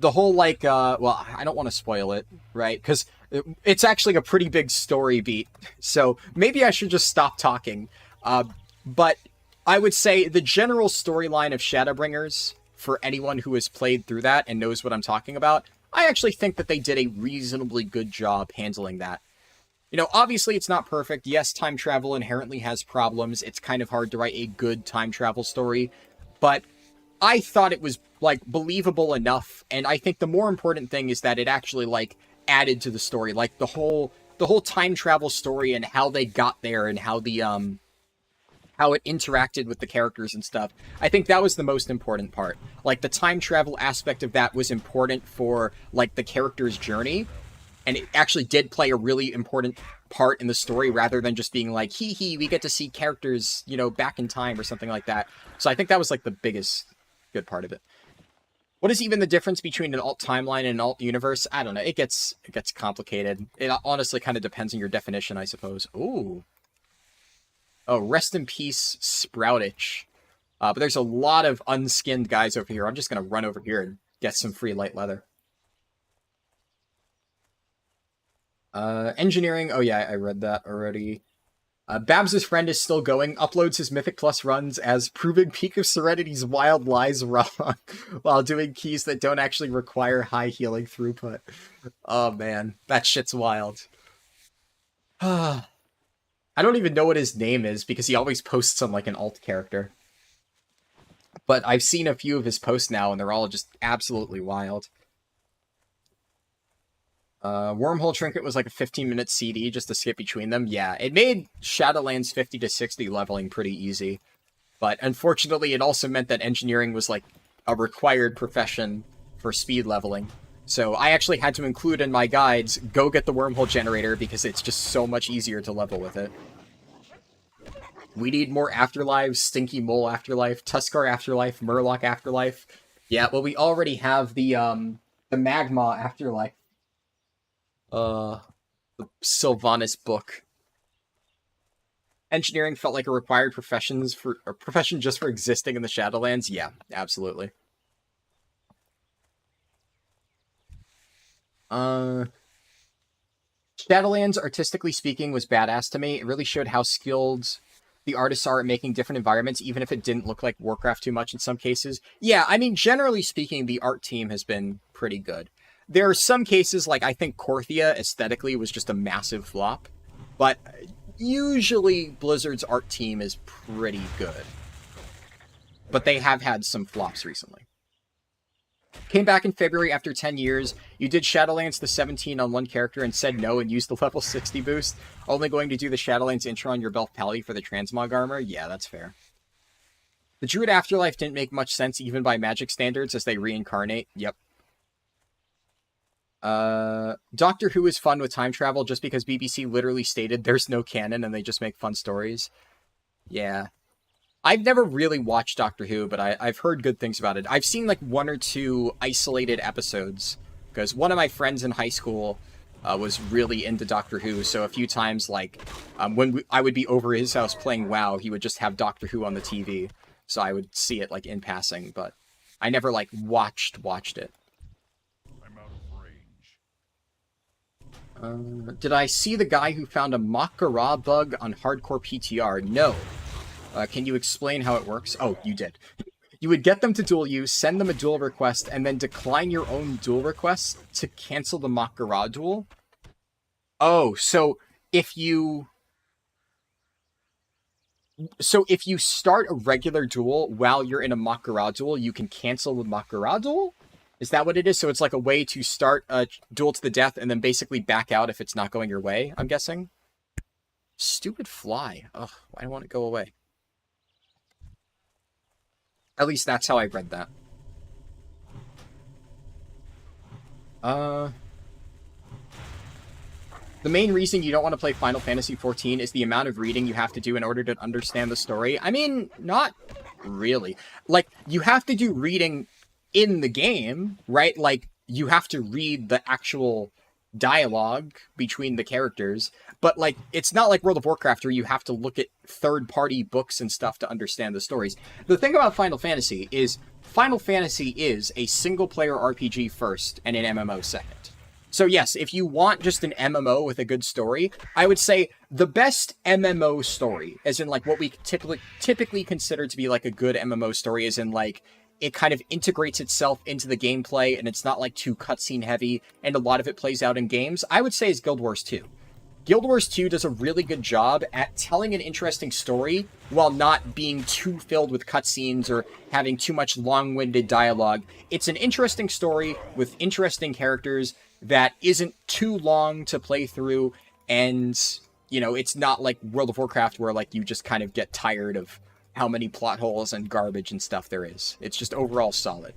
like, well, I don't want to spoil it, right? Because it's actually a pretty big story beat. So maybe I should just stop talking. But I would say the general storyline of Shadowbringers, for anyone who has played through that and knows what I'm talking about, I actually think that they did a reasonably good job handling that. You know, obviously it's not perfect. Yes, time travel inherently has problems. It's kind of hard to write a good time travel story. But I thought it was, like, believable enough. And I think the more important thing is that it actually, like, added to the story. Like, the whole time travel story and how they got there and how the, how it interacted with the characters and stuff. I think that was the most important part. Like, the time travel aspect of that was important for, like, the character's journey. And it actually did play a really important part in the story rather than just being like, hee hee, we get to see characters, you know, back in time or something like that. So I think that was, like, the biggest good part of it. What is even the difference between an alt timeline and an alt universe? I don't know. It gets complicated. It honestly kind of depends on your definition, I suppose. Ooh. Oh, rest in peace, Sproutitch. But there's a lot of unskinned guys over here. I'm just going to run over here and get some free light leather. Engineering. Oh yeah, I read that already. Babs' friend is still going. Uploads his Mythic Plus runs as proving Peak of Serenity's wild lies wrong while doing keys that don't actually require high healing throughput. Oh man, that shit's wild. I don't even know what his name is because he always posts on like an alt character. But I've seen a few of his posts now and they're all just absolutely wild. Wormhole Trinket was like a 15-minute CD just to skip between them. Yeah, it made Shadowlands 50 to 60 leveling pretty easy. But unfortunately, it also meant that engineering was like a required profession for speed leveling. So I actually had to include in my guides, go get the Wormhole Generator because it's just so much easier to level with it. We need more Afterlives, Stinky Mole Afterlife, Tuskar Afterlife, Murloc Afterlife. Yeah, well, we already have the Magma Afterlife. The Sylvanas book. Engineering felt like a required profession just for existing in the Shadowlands. Yeah, absolutely. Shadowlands, artistically speaking, was badass to me. It really showed how skilled the artists are at making different environments, even if it didn't look like Warcraft too much in some cases. Yeah, I mean, generally speaking, the art team has been pretty good. There are some cases, like I think Korthia aesthetically was just a massive flop, but usually Blizzard's art team is pretty good. But they have had some flops recently. Came back in February after 10 years. You did Shadowlands the 17 on one character and said no and used the level 60 boost. Only going to do the Shadowlands intro on your Belf Pally for the Transmog armor? Yeah, that's fair. The Druid Afterlife didn't make much sense even by Magic standards as they reincarnate. Yep. Doctor Who is fun with time travel just because BBC literally stated there's no canon and they just make fun stories. Yeah. I've never really watched Doctor Who, but I've heard good things about it. I've seen like one or two isolated episodes because one of my friends in high school was really into Doctor Who, so a few times like when I would be over his house playing WoW, he would just have Doctor Who on the TV, so I would see it like in passing, but I never like watched it. Did I see the guy who found a Makara bug on Hardcore PTR? No. Can you explain how it works? Oh, you did. You would get them to duel you, send them a duel request, and then decline your own duel request to cancel the Makara duel. Oh, so if you start a regular duel while you're in a Makara duel, you can cancel the Makara duel? Is that what it is? So it's like a way to start a duel to the death and then basically back out if it's not going your way, I'm guessing? Stupid fly. Ugh, why do I want to go away? At least that's how I read that. The main reason you don't want to play Final Fantasy XIV is the amount of reading you have to do in order to understand the story. I mean, not really. Like, you have to do reading in the game, right? Like, you have to read the actual dialogue between the characters, but, like, it's not like World of Warcraft where you have to look at third-party books and stuff to understand the stories. The thing about Final Fantasy is a single-player RPG first and an MMO second. So yes, if you want just an MMO with a good story, I would say the best MMO story, as in like what we typically consider to be like a good MMO story, is in like it kind of integrates itself into the gameplay and it's not like too cutscene heavy and a lot of it plays out in games, I would say is Guild Wars 2. Guild Wars 2 does a really good job at telling an interesting story while not being too filled with cutscenes or having too much long-winded dialogue. It's an interesting story with interesting characters that isn't too long to play through, and, you know, it's not like World of Warcraft where, like, you just kind of get tired of how many plot holes and garbage and stuff there is. It's just overall solid.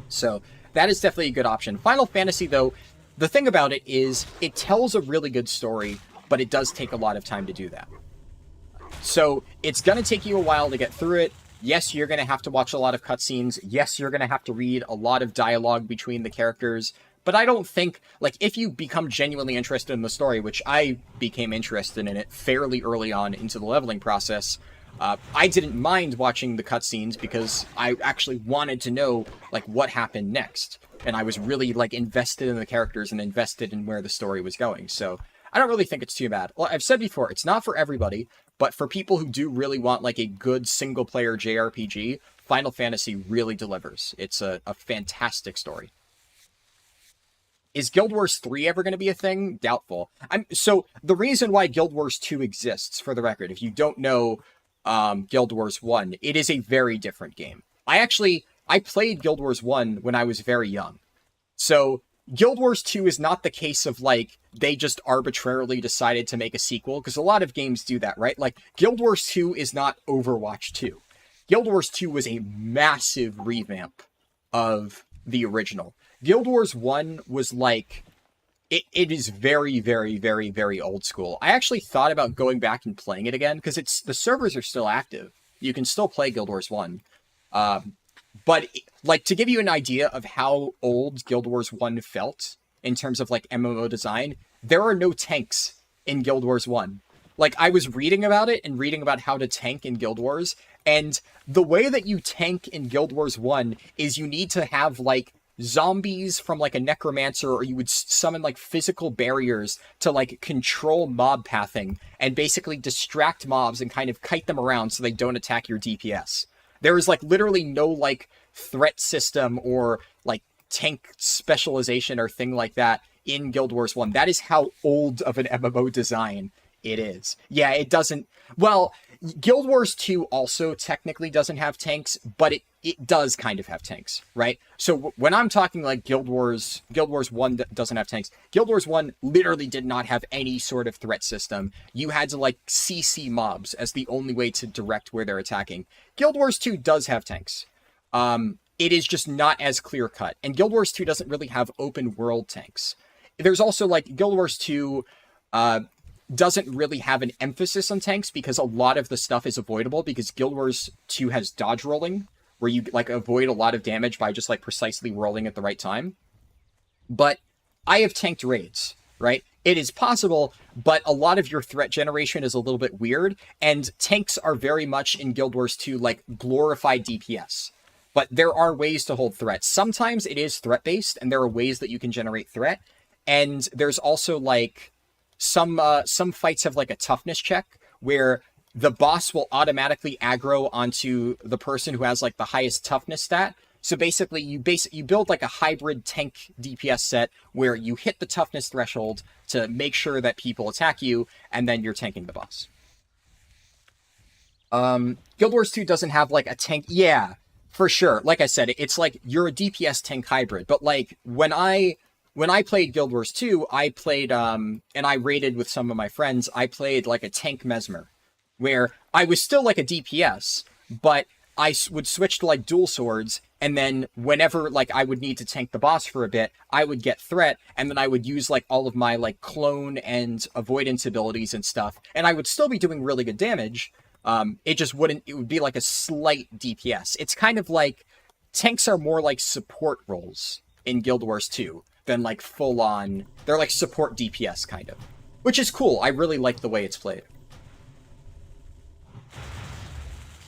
So, that is definitely a good option. Final Fantasy, though, the thing about it is, it tells a really good story, but it does take a lot of time to do that. So, it's gonna take you a while to get through it. Yes, you're gonna have to watch a lot of cutscenes. Yes, you're gonna have to read a lot of dialogue between the characters. But I don't think, like, if you become genuinely interested in the story, which I became interested in it fairly early on into the leveling process, I didn't mind watching the cutscenes because I actually wanted to know, like, what happened next. And I was really, like, invested in the characters and invested in where the story was going. So I don't really think it's too bad. Well, I've said before, it's not for everybody, but for people who do really want, like, a good single-player JRPG, Final Fantasy really delivers. It's a fantastic story. Is Guild Wars 3 ever going to be a thing? Doubtful. So the reason why Guild Wars 2 exists, for the record, if you don't know Guild Wars 1, it is a very different game. I played Guild Wars 1 when I was very young. So Guild Wars 2 is not the case of, like, they just arbitrarily decided to make a sequel, because a lot of games do that, right? Like, Guild Wars 2 is not Overwatch 2. Guild Wars 2 was a massive revamp of the original. Guild Wars 1 was like, it is very, very, very, very old school. I actually thought about going back and playing it again, because the servers are still active. You can still play Guild Wars 1. But, like, to give you an idea of how old Guild Wars 1 felt, in terms of, like, MMO design, there are no tanks in Guild Wars 1. Like, I was reading about it and reading about how to tank in Guild Wars, and the way that you tank in Guild Wars 1 is you need to have, like, zombies from, like, a necromancer, or you would summon, like, physical barriers to, like, control mob pathing and basically distract mobs and kind of kite them around so they don't attack your DPS. There is, like, literally no, like, threat system or, like, tank specialization or thing like that in Guild Wars 1. That is how old of an MMO design it is. Yeah, it doesn't... Well, Guild Wars 2 also technically doesn't have tanks, but it does kind of have tanks, right? So when I'm talking like Guild Wars 1 doesn't have tanks, Guild Wars 1 literally did not have any sort of threat system. You had to, like, CC mobs as the only way to direct where they're attacking. Guild Wars 2 does have tanks. It is just not as clear-cut. And Guild Wars 2 doesn't really have open-world tanks. There's also, like, Guild Wars 2... doesn't really have an emphasis on tanks because a lot of the stuff is avoidable because Guild Wars 2 has dodge rolling, where you, like, avoid a lot of damage by just, like, precisely rolling at the right time. But I have tanked raids, right? It is possible, but a lot of your threat generation is a little bit weird, and tanks are very much in Guild Wars 2, like, glorified DPS. But there are ways to hold threats. Sometimes it is threat-based, and there are ways that you can generate threat, and there's also, like... Some fights have, like, a toughness check, where the boss will automatically aggro onto the person who has like the highest toughness stat. So basically, you build like a hybrid tank DPS set where you hit the toughness threshold to make sure that people attack you, and then you're tanking the boss. Guild Wars 2 doesn't have like a tank. Yeah, for sure. Like I said, it's like you're a DPS tank hybrid. But like when I played Guild Wars 2, I played and I raided with some of my friends. I played like a tank Mesmer, where I was still like a DPS, but I would switch to like dual swords, and then whenever like I would need to tank the boss for a bit, I would get threat, and then I would use like all of my like clone and avoidance abilities and stuff, and I would still be doing really good damage. It would be like a slight DPS. It's kind of like tanks are more like support roles in Guild Wars 2 than like full on. They're like support DPS kind of, which is cool. I really like the way it's played.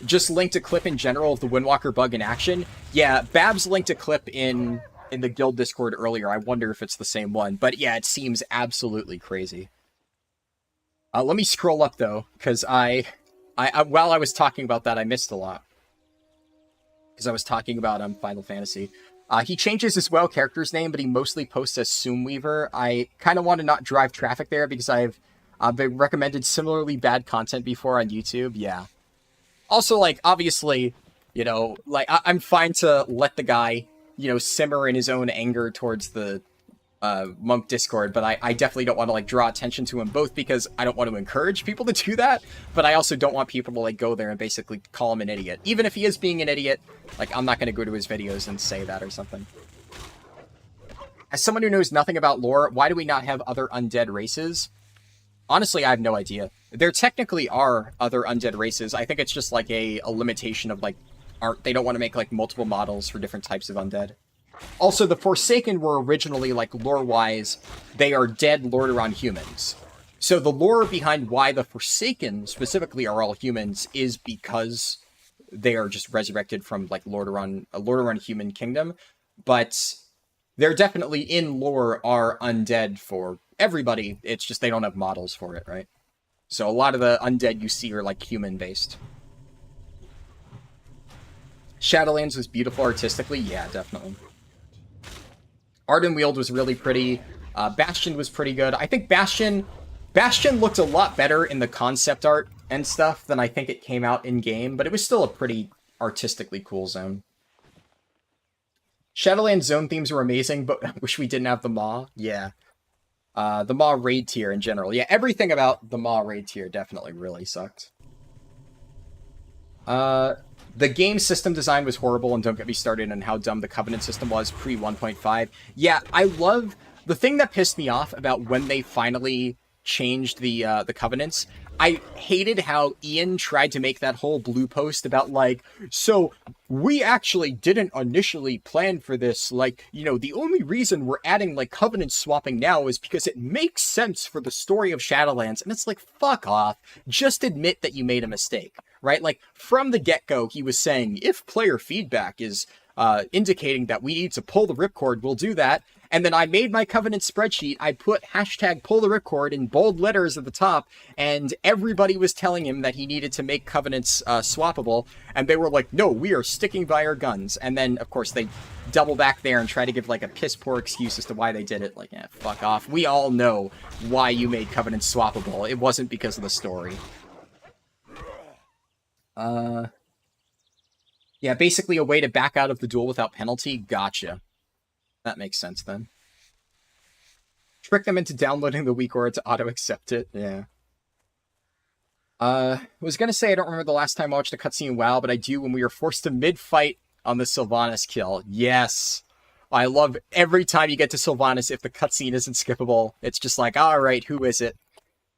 Just linked a clip in general of the Windwalker bug in action. Yeah, Babs linked a clip in the guild Discord earlier. I wonder if it's the same one. But yeah, it seems absolutely crazy. Let me scroll up though, because I while I was talking about that, I missed a lot. Because I was talking about Final Fantasy. He changes his WoW character's name, but he mostly posts as Soomweaver. I kind of want to not drive traffic there because I've been recommended similarly bad content before on YouTube. Yeah. Also, like, obviously, you know, like, I'm fine to let the guy, you know, simmer in his own anger towards the Monk Discord, but I definitely don't want to, like, draw attention to him, both because I don't want to encourage people to do that, but I also don't want people to, like, go there and basically call him an idiot. Even if he is being an idiot, like, I'm not going to go to his videos and say that or something. As someone who knows nothing about lore, why do we not have other undead races? Honestly, I have no idea. There technically are other undead races. I think it's just like a limitation of like they don't want to make like multiple models for different types of undead. Also, the Forsaken were originally like lore-wise, they are dead Lordaeron humans. So the lore behind why the Forsaken specifically are all humans is because they are just resurrected from like a Lordaeron human kingdom. But they're definitely in lore are undead for everybody. It's just they don't have models for it, right? So a lot of the undead you see are like human-based. Shadowlands was beautiful artistically. Yeah, definitely. Ardenweald was really pretty. Bastion was pretty good. I think Bastion looked a lot better in the concept art and stuff than I think it came out in-game, but it was still a pretty artistically cool zone. Shadowlands zone themes were amazing, but I wish we didn't have the Maw. Yeah. The Maw raid tier in general. Yeah, everything about the Maw raid tier definitely really sucked. The game system design was horrible, and don't get me started on how dumb the Covenant system was pre 1.5. Yeah, I love... The thing that pissed me off about when they finally changed the Covenants, I hated how Ian tried to make that whole blue post about, like, so we actually didn't initially plan for this. Like, you know, the only reason we're adding, like, Covenant swapping now is because it makes sense for the story of Shadowlands. And it's like, fuck off. Just admit that you made a mistake, right? Like, from the get-go, he was saying, if player feedback is indicating that we need to pull the ripcord, we'll do that. And then I made my Covenant spreadsheet. I put hashtag pull the ripcord in bold letters at the top, and everybody was telling him that he needed to make Covenants swappable. And they were like, no, we are sticking by our guns. And then, of course, they double back there and try to give like a piss poor excuse as to why they did it. Like, fuck off. We all know why you made Covenants swappable. It wasn't because of the story. Yeah, basically a way to back out of the duel without penalty. Gotcha. That makes sense, then. Trick them into downloading the weak aura to auto-accept it. Yeah. I was gonna say I don't remember the last time I watched a cutscene in WoW, but I do when we were forced to mid-fight on the Sylvanas kill. Yes! I love every time you get to Sylvanas if the cutscene isn't skippable. It's just like, alright, who is it?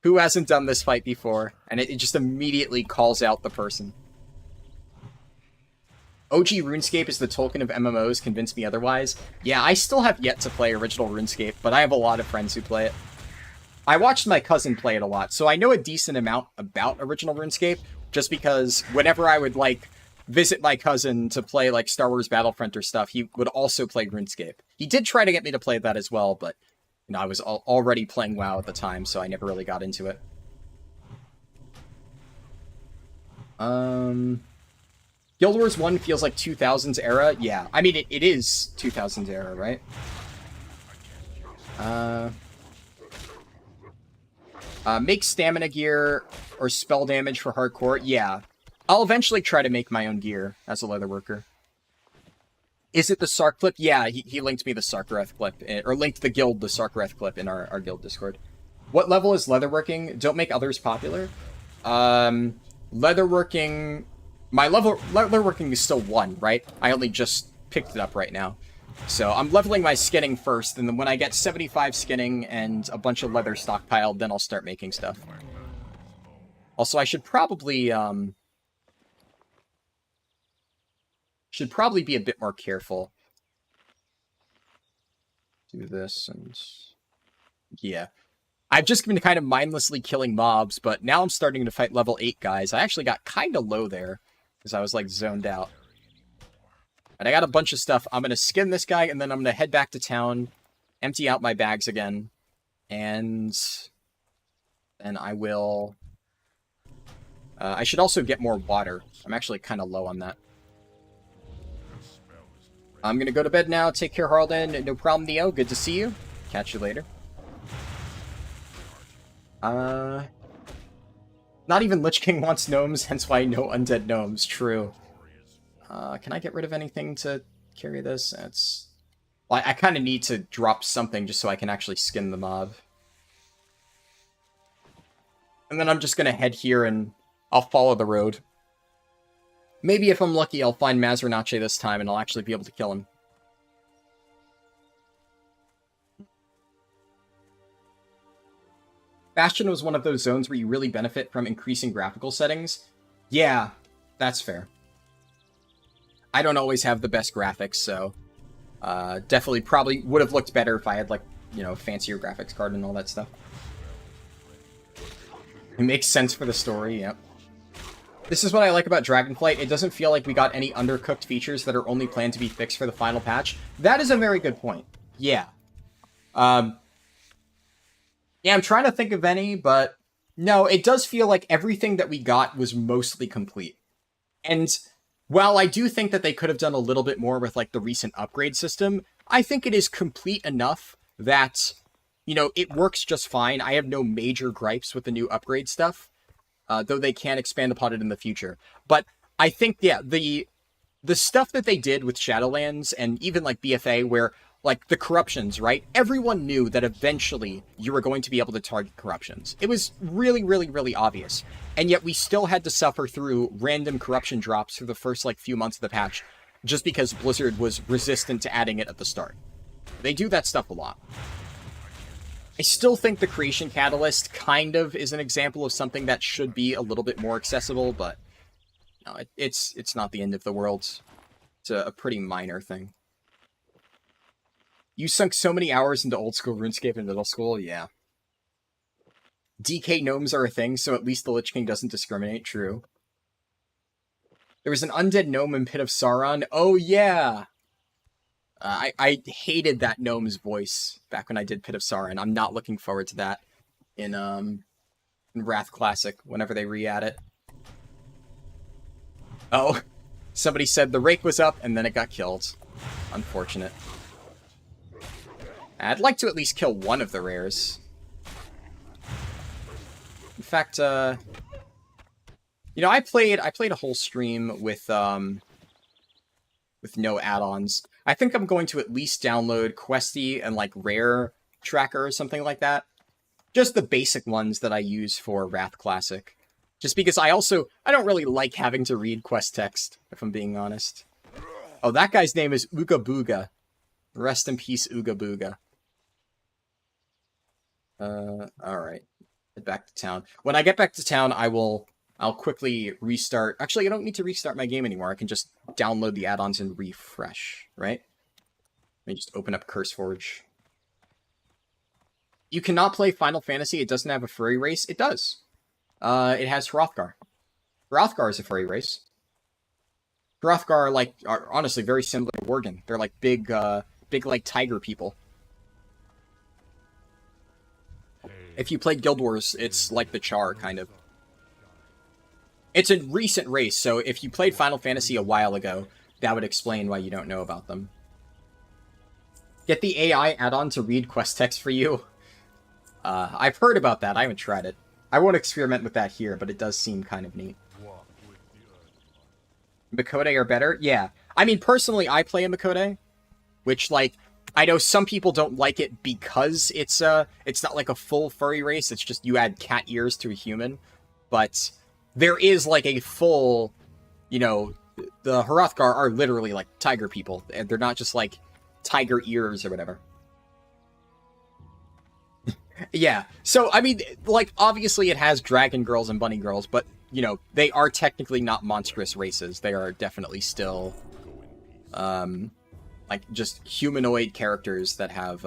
Who hasn't done this fight before? And it just immediately calls out the person. OG RuneScape is the Tolkien of MMOs, convince me otherwise. Yeah, I still have yet to play original RuneScape, but I have a lot of friends who play it. I watched my cousin play it a lot, so I know a decent amount about original RuneScape, just because whenever I would, like, visit my cousin to play, like, Star Wars Battlefront or stuff, he would also play RuneScape. He did try to get me to play that as well, but, you know, I was already playing WoW at the time, so I never really got into it. Guild Wars 1 feels like 2000s era. Yeah, I mean, it is 2000s era, right? Make stamina gear or spell damage for hardcore. Yeah. I'll eventually try to make my own gear as a leatherworker. Is it the Sark clip? Yeah, he linked me the Sarkareth clip, or linked the guild the Sarkareth clip in our guild Discord. What level is leatherworking? Don't make others popular. Leatherworking... My leatherworking is still 1, right? I only just picked it up right now. So I'm leveling my skinning first, and then when I get 75 skinning and a bunch of leather stockpiled, then I'll start making stuff. Also, I should probably be a bit more careful. Do this and... Yeah. I've just been kind of mindlessly killing mobs, but now I'm starting to fight level 8 guys. I actually got kind of low there, because I was, like, zoned out. And I got a bunch of stuff. I'm going to skin this guy, and then I'm going to head back to town, empty out my bags again, and then I will... I should also get more water. I'm actually kind of low on that. I'm going to go to bed now. Take care, Harlan. No problem, Neo. Good to see you. Catch you later. Not even Lich King wants gnomes, hence why no undead gnomes. True. Can I get rid of anything to carry this? It's... Well, I kind of need to drop something just so I can actually skin the mob. And then I'm just going to head here and I'll follow the road. Maybe if I'm lucky, I'll find Mazrinache this time and I'll actually be able to kill him. Bastion was one of those zones where you really benefit from increasing graphical settings. Yeah, that's fair. I don't always have the best graphics, so definitely probably would have looked better if I had, like, you know, a fancier graphics card and all that stuff. It makes sense for the story, yep. This is what I like about Dragonflight. It doesn't feel like we got any undercooked features that are only planned to be fixed for the final patch. That is a very good point. Yeah. Yeah, I'm trying to think of any, but no, it does feel like everything that we got was mostly complete. And while I do think that they could have done a little bit more with, like, the recent upgrade system, I think it is complete enough that, you know, it works just fine. I have no major gripes with the new upgrade stuff. Though they can expand upon it in the future. But I think, yeah, the stuff that they did with Shadowlands and even, like, BFA, where, like, the corruptions, right? Everyone knew that eventually you were going to be able to target corruptions. It was really, really, really obvious. And yet we still had to suffer through random corruption drops for the first, like, few months of the patch, just because Blizzard was resistant to adding it at the start. They do that stuff a lot. I still think the Creation Catalyst kind of is an example of something that should be a little bit more accessible, but no, it's not the end of the world. It's a pretty minor thing. You sunk so many hours into old school RuneScape in middle school, yeah. DK gnomes are a thing, so at least the Lich King doesn't discriminate, true. There was an undead gnome in Pit of Sauron. Oh, yeah! I hated that gnome's voice back when I did Pit of Sauron. I'm not looking forward to that in Wrath Classic, whenever they re-add it. Oh, somebody said the rake was up, and then it got killed. Unfortunate. I'd like to at least kill one of the rares. In fact, you know, I played a whole stream with no add-ons. I think I'm going to at least download Questy and, like, Rare Tracker or something like that. Just the basic ones that I use for Wrath Classic. Just because I don't really like having to read quest text, if I'm being honest. Oh, that guy's name is Ooga Booga. Rest in peace, Ooga Booga. Alright. Head back to town. When I get back to town, I'll quickly restart. Actually, I don't need to restart my game anymore. I can just download the add-ons and refresh, right? Let me just open up CurseForge. You cannot play Final Fantasy. It doesn't have a furry race. It does. It has Hrothgar. Hrothgar is a furry race. Hrothgar are honestly very similar to Worgen. They're like big like tiger people. If you played Guild Wars, it's like the Char, kind of. It's a recent race, so if you played Final Fantasy a while ago, that would explain why you don't know about them. Get the AI add-on to read quest text for you. I've heard about that. I haven't tried it. I won't experiment with that here, but it does seem kind of neat. Makode are better? Yeah. I mean, personally, I play a Makode, which, like, I know some people don't like it because it's not like a full furry race. It's just you add cat ears to a human. But there is, like, a full, you know, the Hrothgar are literally, like, tiger people. And they're not just, like, tiger ears or whatever. Yeah. So, I mean, like, obviously it has dragon girls and bunny girls, but, you know, they are technically not monstrous races. They are definitely still, like, just humanoid characters that have,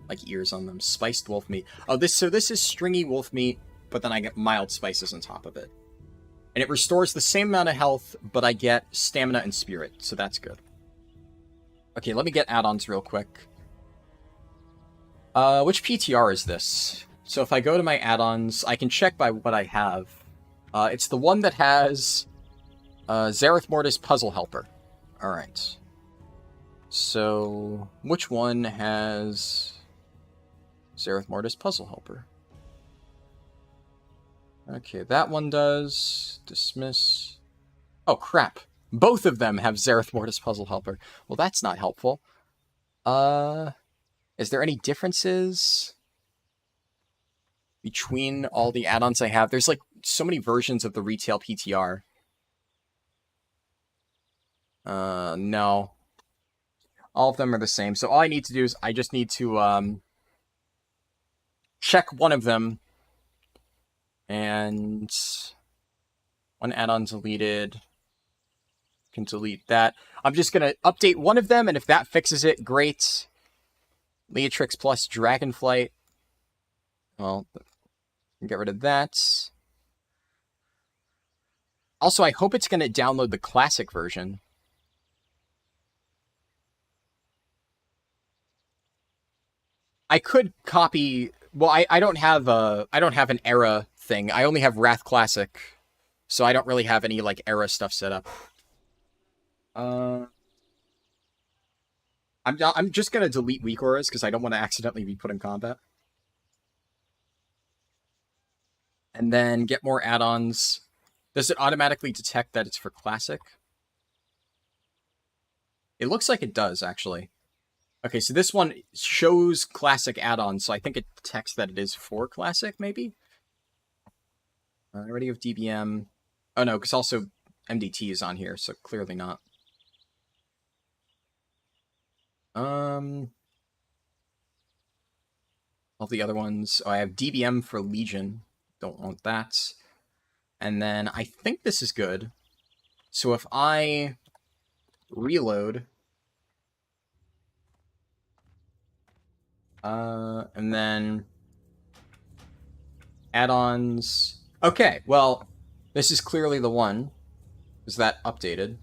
like, ears on them. Spiced wolf meat. Oh, so this is stringy wolf meat, but then I get mild spices on top of it. And it restores the same amount of health, but I get stamina and spirit, so that's good. Okay, let me get add-ons real quick. Which PTR is this? So if I go to my add-ons, I can check by what I have. It's the one that has Zareth Mortis Puzzle Helper. Alright. So, which one has Zareth Mortis Puzzle Helper? Okay, that one does. Dismiss. Oh, crap. Both of them have Zareth Mortis Puzzle Helper. Well, that's not helpful. Is there any differences between all the add-ons I have? There's, like, so many versions of the retail PTR. No. All of them are the same. So all I need to do is I just need to, check one of them. And one add-on deleted. Can delete that. I'm just going to update one of them, and if that fixes it, great. Leatrix plus Dragonflight. Well, get rid of that. Also, I hope it's going to download the classic version. I could copy... Well, I don't have an era thing. I only have Wrath Classic, so I don't really have any, like, era stuff set up. I'm just gonna delete weak auras because I don't want to accidentally be put in combat. And then get more add-ons. Does it automatically detect that it's for classic? It looks like it does, actually. Okay, so this one shows classic add-ons, so I think it detects that it is for classic, maybe? I already have DBM. Oh no, because also MDT is on here, so clearly not. All the other ones. Oh, I have DBM for Legion. Don't want that. And then I think this is good. So if I reload, and then add-ons. Okay, well, this is clearly the one. Is that updated?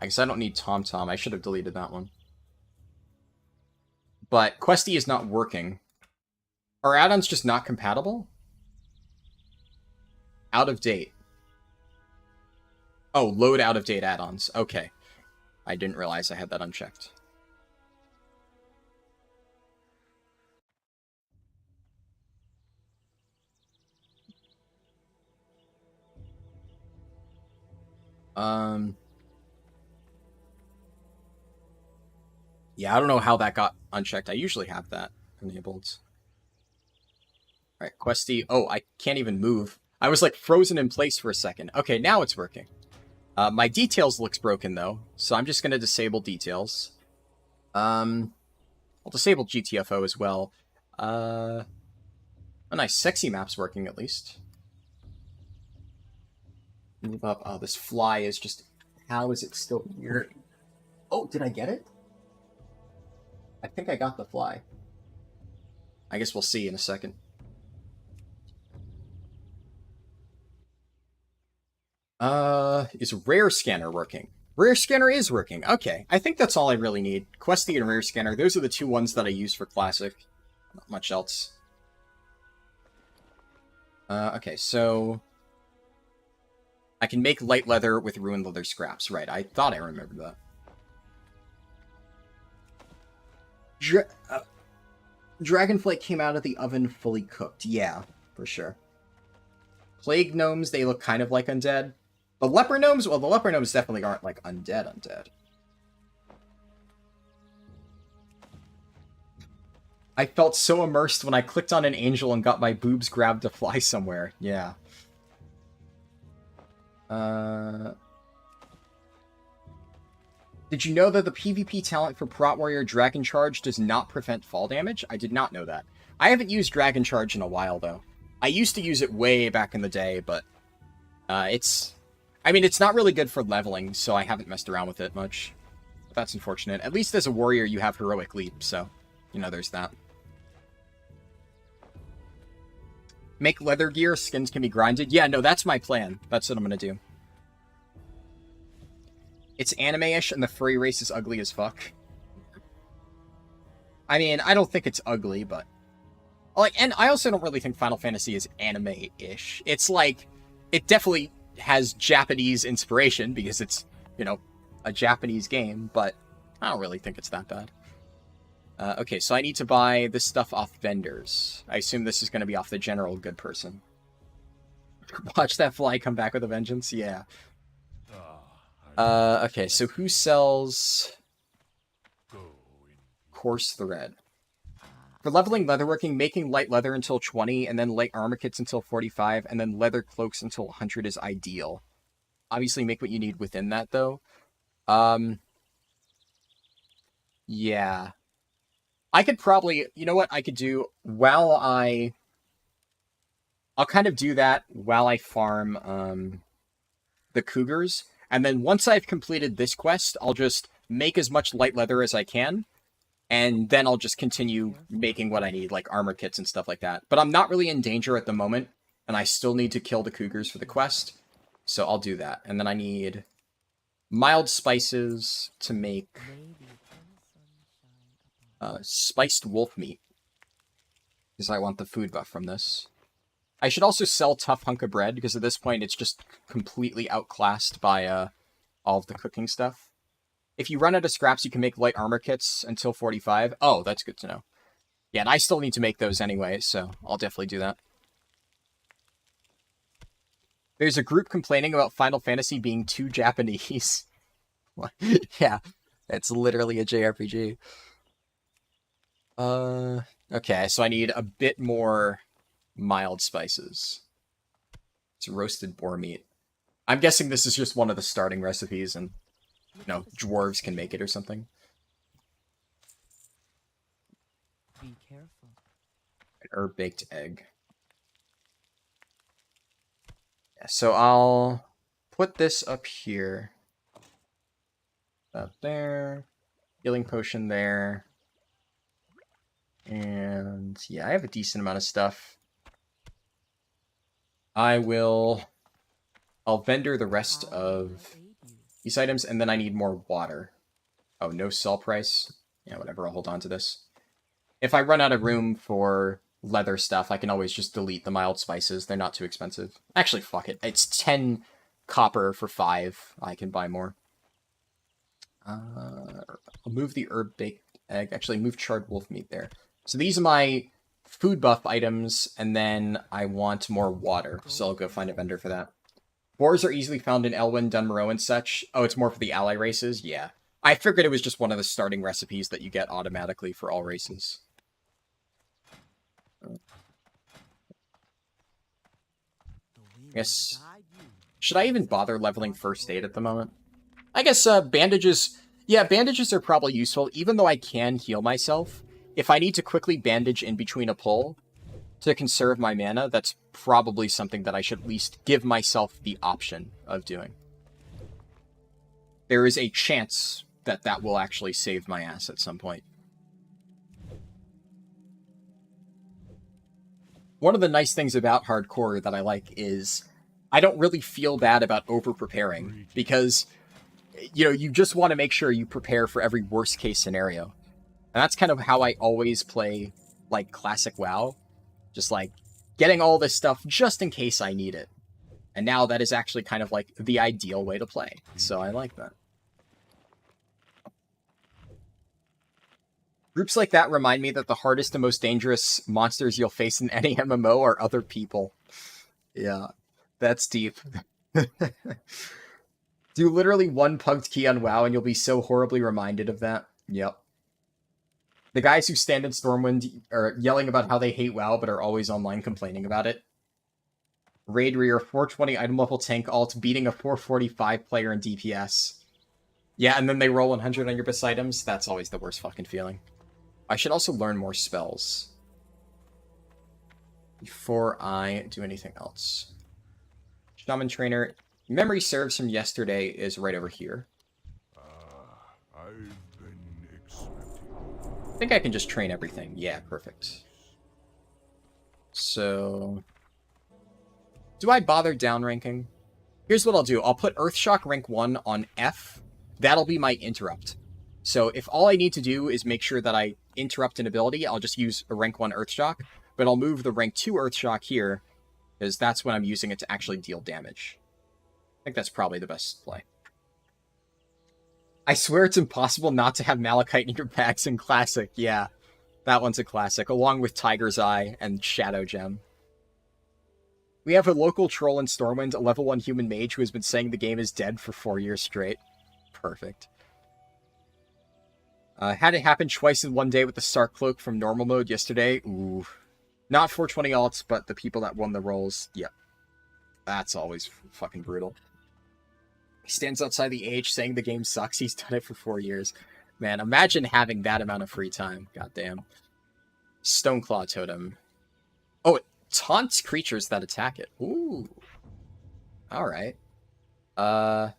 I guess I don't need TomTom. I should have deleted that one. But Questy is not working. Are add-ons just not compatible? Out of date. Oh, load out-of-date add-ons. Okay. I didn't realize I had that unchecked. Yeah, I don't know how that got unchecked. I usually have that enabled. Alright, Questy. Oh, I can't even move. I was, like, frozen in place for a second. Okay, now it's working. My details looks broken, though, so I'm just going to disable details. I'll disable GTFO as well. Oh, nice. Sexy map's working, at least. Move up. Oh, this fly is just... How is it still here? Oh, did I get it? I think I got the fly. I guess we'll see in a second. Is Rare Scanner working? Rare Scanner is working. Okay, I think that's all I really need. Questy and Rare Scanner, those are the two ones that I use for Classic. Not much else. Okay, so I can make light leather with ruined leather scraps. Right, I thought I remembered that. Dragonflight came out of the oven fully cooked. Yeah, for sure. Plague gnomes, they look kind of like undead. The leper gnomes, well, the leper gnomes definitely aren't like undead. I felt so immersed when I clicked on an angel and got my boobs grabbed to fly somewhere. Yeah. Did you know that the PvP talent for Prot Warrior Dragon Charge does not prevent fall damage? I did not know that. I haven't used Dragon Charge in a while, though. I used to use it way back in the day, but it's not really good for leveling, so I haven't messed around with it much. But that's unfortunate. At least as a warrior, you have Heroic Leap, so, you know, there's that. Make leather gear, skins can be grinded. Yeah, no, that's my plan. That's what I'm gonna do. It's anime-ish, and the furry race is ugly as fuck. I mean, I don't think it's ugly, but... like, and I also don't really think Final Fantasy is anime-ish. It's like... it definitely has Japanese inspiration, because it's, you know, a Japanese game, but I don't really think it's that bad. Okay, so I need to buy this stuff off vendors. I assume this is going to be off the general good person. Watch that fly come back with a vengeance? Yeah. Okay, so who sells coarse thread? For leveling leatherworking, making light leather until 20, and then light armor kits until 45, and then leather cloaks until 100 is ideal. Obviously, make what you need within that, though. Yeah. I could probably... you know what I could do? While I'll kind of do that while I farm the cougars. And then once I've completed this quest, I'll just make as much light leather as I can. And then I'll just continue making what I need, like armor kits and stuff like that. But I'm not really in danger at the moment. And I still need to kill the cougars for the quest. So I'll do that. And then I need mild spices to make... spiced wolf meat, because I want the food buff from this. I should also sell tough hunk of bread, because at this point it's just completely outclassed by all of the cooking stuff. If you run out of scraps, you can make light armor kits until 45. Oh, that's good to know. Yeah, and I still need to make those anyway, so I'll definitely do that. There's a group complaining about Final Fantasy being too Japanese. Yeah, it's literally a JRPG. Okay, so I need a bit more mild spices. It's roasted boar meat. I'm guessing this is just one of the starting recipes, and, you know, dwarves can make it or something. Be careful. An herb-baked egg. Yeah, so I'll put this up here. Up there. Healing potion there. And yeah, I have a decent amount of stuff. I'll vendor the rest of these items, and then I need more water. Oh, no sell price? Yeah, whatever, I'll hold on to this. If I run out of room for leather stuff, I can always just delete the mild spices. They're not too expensive. Actually, fuck it. It's 10 copper for 5. I can buy more. I'll move the herb-baked egg. Actually, move charred wolf meat there. So these are my food buff items, and then I want more water, so I'll go find a vendor for that. Boars are easily found in Elwyn, Dunmorrow, and such. Oh, it's more for the ally races? Yeah. I figured it was just one of the starting recipes that you get automatically for all races. Yes. Should I even bother leveling first aid at the moment? I guess bandages... yeah, bandages are probably useful, even though I can heal myself. If I need to quickly bandage in between a pull to conserve my mana, that's probably something that I should at least give myself the option of doing. There is a chance that that will actually save my ass at some point. One of the nice things about hardcore that I like is I don't really feel bad about over-preparing, because, you know, you just want to make sure you prepare for every worst-case scenario. And that's kind of how I always play, like, classic WoW. Just, like, getting all this stuff just in case I need it. And now that is actually kind of like the ideal way to play. So I like that. Groups like that remind me that the hardest and most dangerous monsters you'll face in any MMO are other people. Yeah, that's deep. Do literally one pugged key on WoW and you'll be so horribly reminded of that. Yep. The guys who stand in Stormwind are yelling about how they hate WoW but are always online complaining about it. Raid rear, 420 item level tank alt, beating a 445 player in DPS. Yeah, and then they roll 100 on your best items. That's always the worst fucking feeling. I should also learn more spells before I do anything else. Shaman Trainer. Memory serves from yesterday is right over here. I've been expecting. I think I can just train everything. Yeah, perfect. So, do I bother downranking? Here's what I'll do. I'll put Earthshock rank 1 on F. That'll be my interrupt. So if all I need to do is make sure that I interrupt an ability, I'll just use a rank 1 Earthshock. But I'll move the rank 2 Earthshock here, because that's when I'm using it to actually deal damage. I think that's probably the best play. I swear it's impossible not to have Malachite in your packs in Classic. Yeah, that one's a classic, along with Tiger's Eye and Shadow Gem. We have a local troll in Stormwind, a level 1 human mage who has been saying the game is dead for 4 years straight. Perfect. Had it happen twice in one day with the Stark Cloak from normal mode yesterday. Ooh. Not 420 alts, but the people that won the rolls. Yep. That's always fucking brutal. He stands outside the age saying the game sucks. He's done it for 4 years. Man, imagine having that amount of free time. Goddamn. Stoneclaw Totem. Oh, it taunts creatures that attack it. Ooh. Alright. I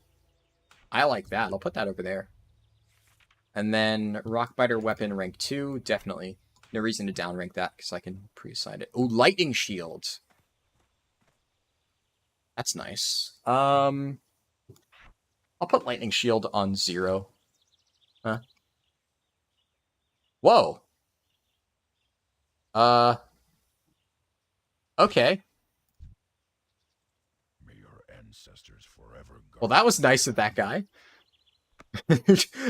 like that. I'll put that over there. And then Rockbiter Weapon rank 2. Definitely. No reason to downrank that because I can pre-assign it. Oh, Lightning Shield. That's nice. I'll put Lightning Shield on 0. Huh? Whoa. Okay. May your ancestors forever guard. Well, that was nice of that guy.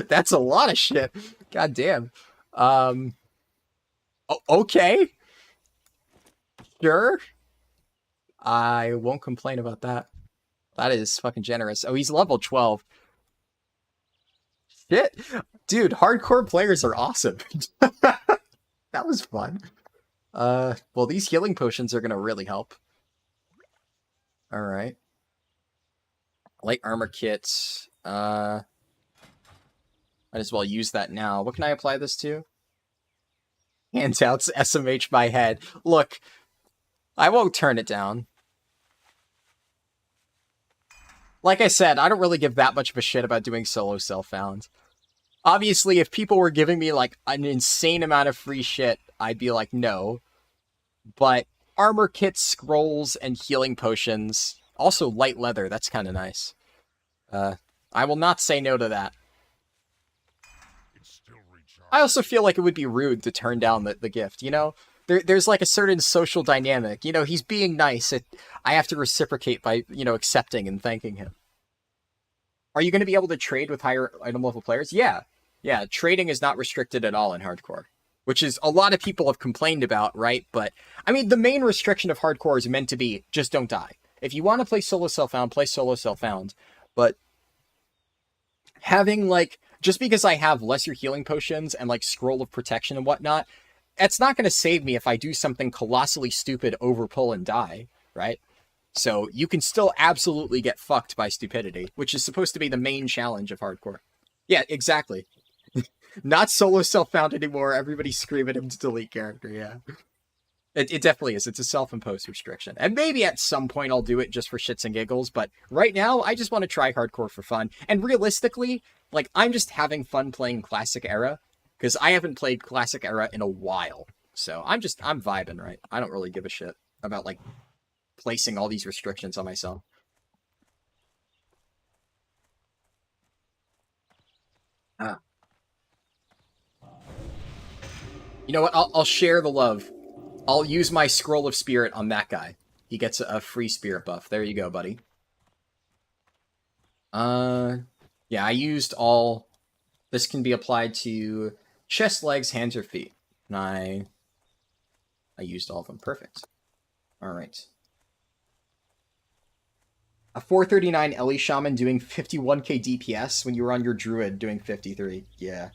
That's a lot of shit. God damn. Okay. Sure. I won't complain about that. That is fucking generous. Oh, he's level 12. Shit. Dude, hardcore players are awesome. That was fun. Well, these healing potions are gonna really help. Alright. Light armor kits. Might as well use that now. What can I apply this to? Handouts, SMH by head. Look, I won't turn it down. Like I said, I don't really give that much of a shit about doing solo self-found. Obviously, if people were giving me, like, an insane amount of free shit, I'd be like, no. But armor kits, scrolls, and healing potions. Also light leather, that's kind of nice. I will not say no to that. I also feel like it would be rude to turn down the gift, you know? There's like a certain social dynamic. You know, he's being nice. I have to reciprocate by, you know, accepting and thanking him. Are you going to be able to trade with higher item level players? Yeah. Yeah, trading is not restricted at all in hardcore. Which is a lot of people have complained about, right? But, I mean, the main restriction of hardcore is meant to be, just don't die. If you want to play solo self-found, play solo self-found. But having, like, just because I have lesser healing potions and, like, scroll of protection and whatnot, it's not going to save me if I do something colossally stupid, overpull, and die, right? So you can still absolutely get fucked by stupidity, which is supposed to be the main challenge of hardcore. Yeah, exactly. Not solo self-found anymore. Everybody scream at him to delete character, yeah. It definitely is. It's a self-imposed restriction. And maybe at some point I'll do it just for shits and giggles, but right now I just want to try hardcore for fun. And realistically, like, I'm just having fun playing Classic Era, because I haven't played Classic Era in a while. So I'm vibing, right? I don't really give a shit about, like, placing all these restrictions on myself. You know what? I'll share the love. I'll use my Scroll of Spirit on that guy. He gets a free spirit buff. There you go, buddy. Yeah, I used all... This can be applied to chest, legs, hands, or feet. And I used all of them. Perfect. Alright. A 439 Ellie Shaman doing 51k DPS when you were on your Druid doing 53. Yeah.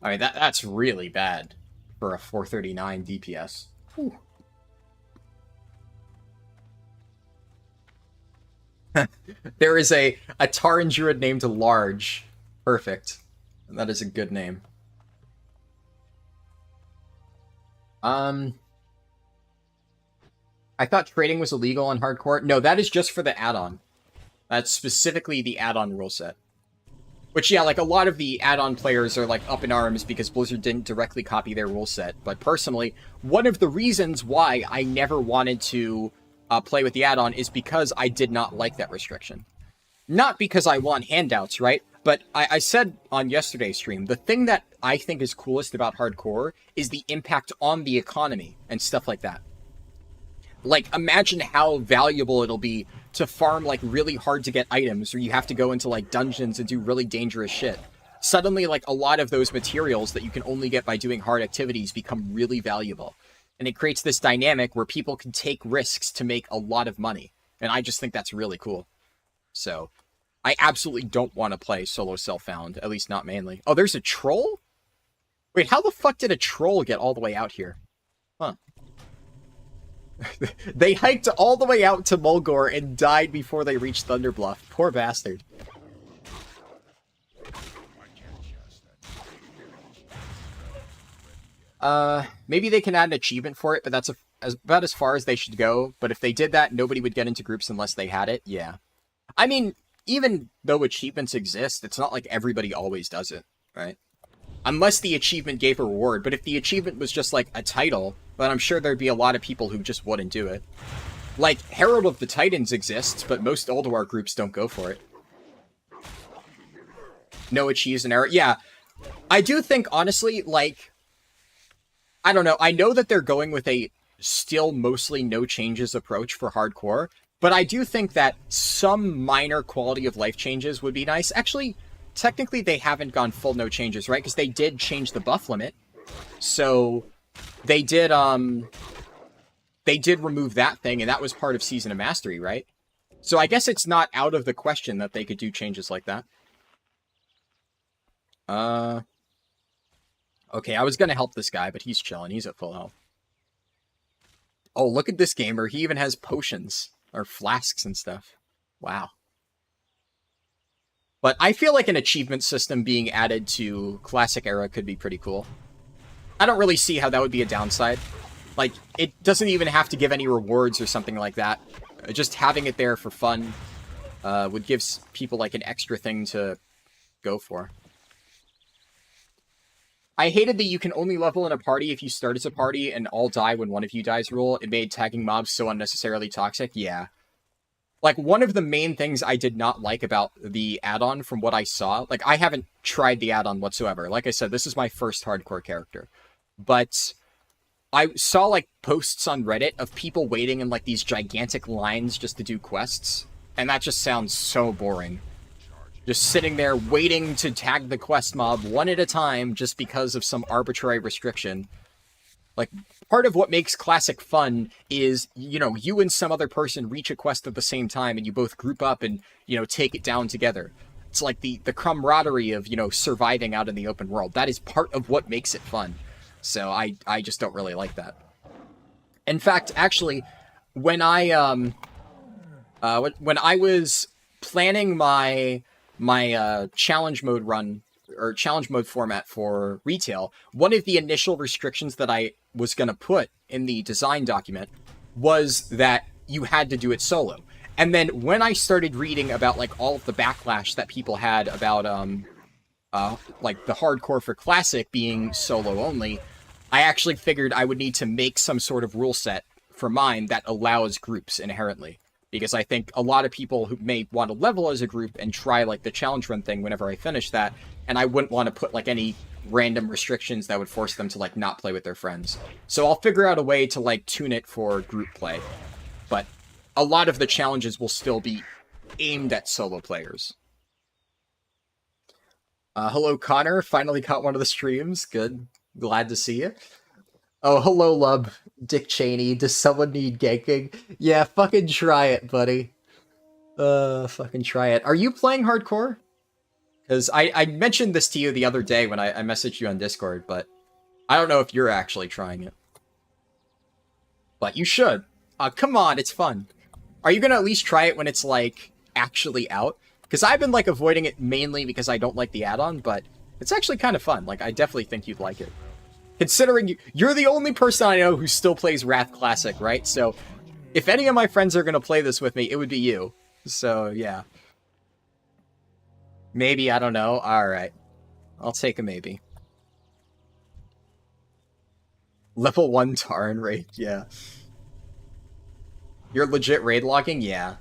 I mean, that's really bad for a 439 DPS. Whew. There is a Tauren Druid named Large. Perfect. That is a good name. I thought trading was illegal on hardcore. No, that is just for the add-on. That's specifically the add-on rule set. Which, yeah, like, a lot of the add-on players are, like, up in arms because Blizzard didn't directly copy their rule set. But personally, one of the reasons why I never wanted to play with the add-on is because I did not like that restriction. Not because I want handouts, right? But I said on yesterday's stream, the thing that I think is coolest about hardcore is the impact on the economy and stuff like that. Like, imagine how valuable it'll be to farm, like, really hard-to-get items where you have to go into, like, dungeons and do really dangerous shit. Suddenly, like, a lot of those materials that you can only get by doing hard activities become really valuable. And it creates this dynamic where people can take risks to make a lot of money. And I just think that's really cool. So, I absolutely don't want to play solo self-found, at least not mainly. Oh, there's a troll? Wait, how the fuck did a troll get all the way out here? Huh. They hiked all the way out to Mulgore and died before they reached Thunderbluff. Poor bastard. Maybe they can add an achievement for it, but that's about as far as they should go. But if they did that, nobody would get into groups unless they had it. Yeah. I mean, even though achievements exist, it's not like everybody always does it, right? Unless the achievement gave a reward. But if the achievement was just like a title, then I'm sure there'd be a lot of people who just wouldn't do it. Like, Herald of the Titans exists, but most Ulduar groups don't go for it. No achieves an error. Yeah, I do think, honestly, like, I don't know. I know that they're going with a still mostly no changes approach for hardcore, but I do think that some minor quality of life changes would be nice. Actually, technically they haven't gone full no changes, right? Because they did change the buff limit. So they did remove that thing, and that was part of Season of Mastery, right? So I guess it's not out of the question that they could do changes like that. Okay, I was gonna help this guy, but he's chilling. He's at full health. Oh, look at this gamer. He even has potions. Or flasks and stuff. Wow. But I feel like an achievement system being added to Classic Era could be pretty cool. I don't really see how that would be a downside. Like, it doesn't even have to give any rewards or something like that. Just having it there for fun would give people, like, an extra thing to go for. I hated that you can only level in a party if you start as a party and all die when one of you dies rule. It made tagging mobs so unnecessarily toxic. Yeah. Like, one of the main things I did not like about the add-on from what I saw, like, I haven't tried the add-on whatsoever. Like I said, this is my first hardcore character. But I saw, like, posts on Reddit of people waiting in, like, these gigantic lines just to do quests. And that just sounds so boring. Just sitting there waiting to tag the quest mob one at a time just because of some arbitrary restriction. Like, part of what makes Classic fun is, you know, you and some other person reach a quest at the same time and you both group up and, you know, take it down together. It's like the camaraderie of, you know, surviving out in the open world. That is part of what makes it fun. So I just don't really like that. In fact, actually, when I was planning my challenge mode run, or challenge mode format for retail, one of the initial restrictions that I was going to put in the design document was that you had to do it solo. And then when I started reading about, like, all of the backlash that people had about, like, the hardcore for Classic being solo only, I actually figured I would need to make some sort of rule set for mine that allows groups inherently. Because I think a lot of people who may want to level as a group and try, like, the challenge run thing whenever I finish that, and I wouldn't want to put, like, any random restrictions that would force them to, like, not play with their friends. So I'll figure out a way to, like, tune it for group play. But a lot of the challenges will still be aimed at solo players. Hello, Connor. Finally caught one of the streams. Good. Glad to see you. Oh, hello, Lub. Dick Cheney. Does someone need ganking? Yeah, fucking try it, buddy. Fucking try it. Are you playing hardcore? Because I mentioned this to you the other day when I messaged you on Discord, but I don't know if you're actually trying it. But you should. Come on, it's fun. Are you going to at least try it when it's, like, actually out? Because I've been, like, avoiding it mainly because I don't like the add-on, but it's actually kind of fun. Like, I definitely think you'd like it. Considering you're the only person I know who still plays Wrath Classic, right? So, if any of my friends are going to play this with me, it would be you. So, yeah. Maybe, I don't know. Alright. I'll take a maybe. Level 1 Tauren raid, yeah. You're legit raid logging? Yeah.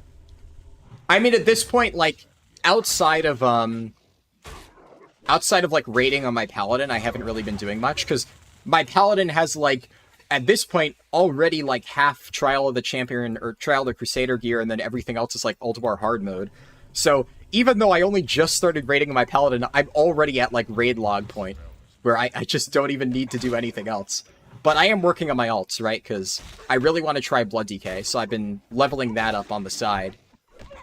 I mean, at this point, like, outside of, like, raiding on my Paladin, I haven't really been doing much, because my Paladin has, like, at this point, already, like, half Trial of the Champion, or Trial of the Crusader gear, and then everything else is, like, Ultimar hard mode. So, even though I only just started raiding on my Paladin, I'm already at, like, raid log point, where I just don't even need to do anything else. But I am working on my alts, right? Because I really want to try Blood DK, so I've been leveling that up on the side.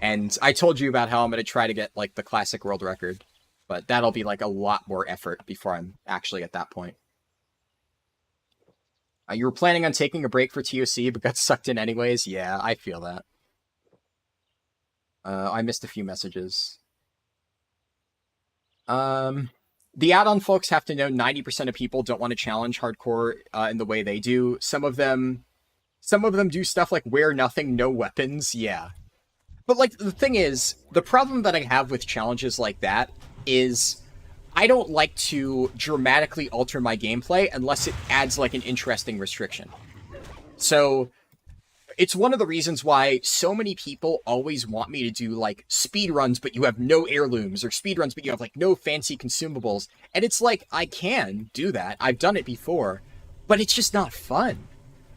And I told you about how I'm going to try to get, like, the classic world record. But that'll be, like, a lot more effort before I'm actually at that point. You were planning on taking a break for TOC, but got sucked in anyways? Yeah, I feel that. I missed a few messages. The add-on folks have to know 90% of people don't want to challenge hardcore in the way they do. Some of them do stuff like wear nothing, no weapons, yeah. But, like, the thing is, the problem that I have with challenges like that is I don't like to dramatically alter my gameplay unless it adds, like, an interesting restriction. So, it's one of the reasons why so many people always want me to do, like, speedruns, but you have no heirlooms, or speedruns, but you have, like, no fancy consumables. And it's like, I can do that. I've done it before, but it's just not fun.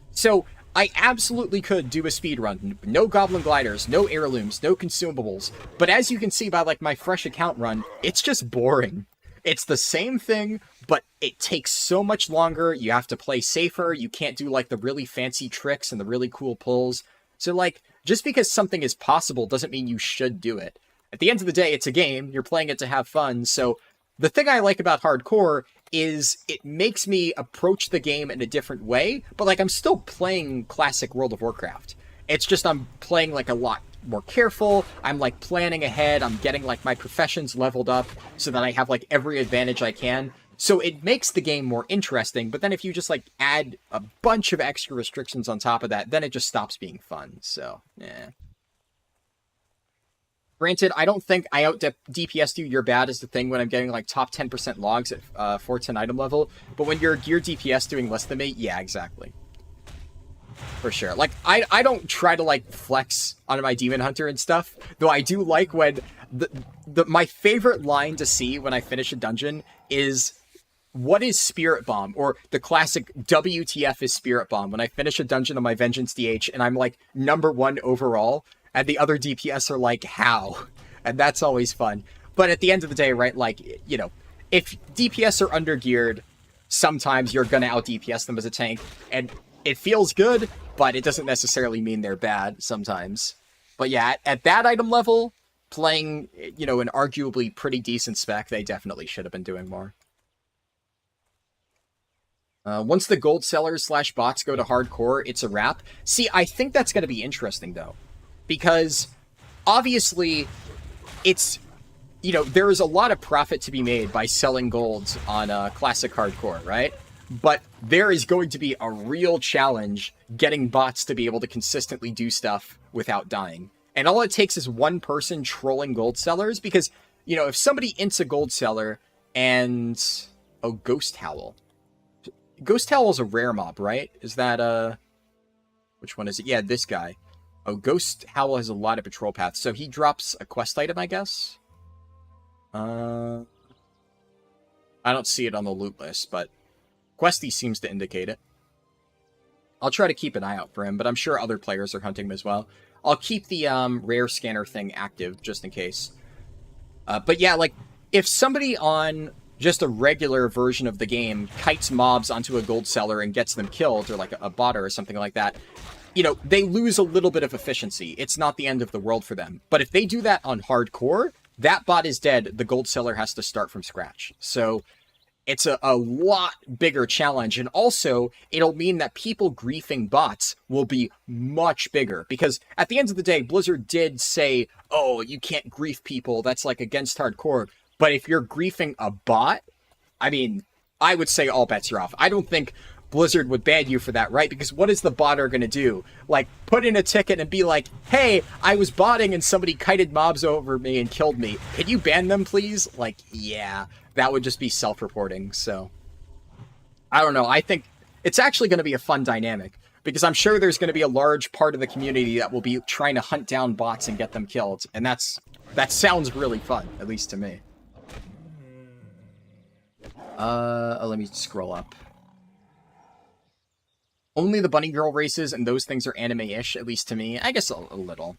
So, I absolutely could do a speedrun. No goblin gliders, no heirlooms, no consumables. But as you can see by, like, my fresh account run, it's just boring. It's the same thing, but it takes so much longer. You have to play safer. You can't do, like, the really fancy tricks and the really cool pulls. So, like, just because something is possible doesn't mean you should do it. At the end of the day, it's a game. You're playing it to have fun. So the thing I like about hardcore is it makes me approach the game in a different way, but, like, I'm still playing classic World of Warcraft. It's just I'm playing, like, a lot more careful. I'm, like, planning ahead. I'm getting, like, my professions leveled up so that I have, like, every advantage I can. So it makes the game more interesting, but then if you just, like, add a bunch of extra restrictions on top of that, then it just stops being fun. So, yeah. Granted, I don't think I out-DPS'd you, you're bad is the thing when I'm getting, like, top 10% logs at 410 item level, but when you're gear DPS doing less than me, yeah, exactly. For sure. Like, I don't try to, like, flex on my Demon Hunter and stuff, though I do like when my favorite line to see when I finish a dungeon is, what is Spirit Bomb? Or the classic WTF is Spirit Bomb. When I finish a dungeon on my Vengeance DH and I'm, like, #1 overall, and the other DPS are like, how? And that's always fun. But at the end of the day, right, like, you know, if DPS are under-geared, sometimes you're gonna out-DPS them as a tank, and it feels good, but it doesn't necessarily mean they're bad sometimes. But yeah, at that item level, playing, you know, an arguably pretty decent spec, they definitely should have been doing more. Once the gold sellers / bots go to hardcore, it's a wrap. See, I think that's going to be interesting, though. Because, obviously, it's, you know, there is a lot of profit to be made by selling golds on classic hardcore, right? But there is going to be a real challenge getting bots to be able to consistently do stuff without dying. And all it takes is one person trolling gold sellers, because, you know, if somebody ints a gold seller and... Oh, Ghost Howl. Ghost Howl is a rare mob, right? Is that, which one is it? Yeah, this guy. Oh, Ghost Howl has a lot of patrol paths, so he drops a quest item, I guess? I don't see it on the loot list, but Questy seems to indicate it. I'll try to keep an eye out for him, but I'm sure other players are hunting him as well. I'll keep the rare scanner thing active, just in case. But yeah, like, if somebody on just a regular version of the game kites mobs onto a gold cellar and gets them killed, or like a botter or something like that, you know, they lose a little bit of efficiency. It's not the end of the world for them. But if they do that on hardcore, that bot is dead. The gold cellar has to start from scratch. So it's a lot bigger challenge. And also, it'll mean that people griefing bots will be much bigger. Because at the end of the day, Blizzard did say, oh, you can't grief people. That's like against hardcore. But if you're griefing a bot, I mean, I would say all bets are off. I don't think Blizzard would ban you for that, right? Because what is the botter going to do? Like, put in a ticket and be like, hey, I was botting and somebody kited mobs over me and killed me. Can you ban them, please? Like, yeah, that would just be self-reporting. So, I don't know. I think it's actually going to be a fun dynamic. Because I'm sure there's going to be a large part of the community that will be trying to hunt down bots and get them killed. And that sounds really fun, at least to me. Let me scroll up. Only the bunny girl races and those things are anime-ish, at least to me. I guess a little.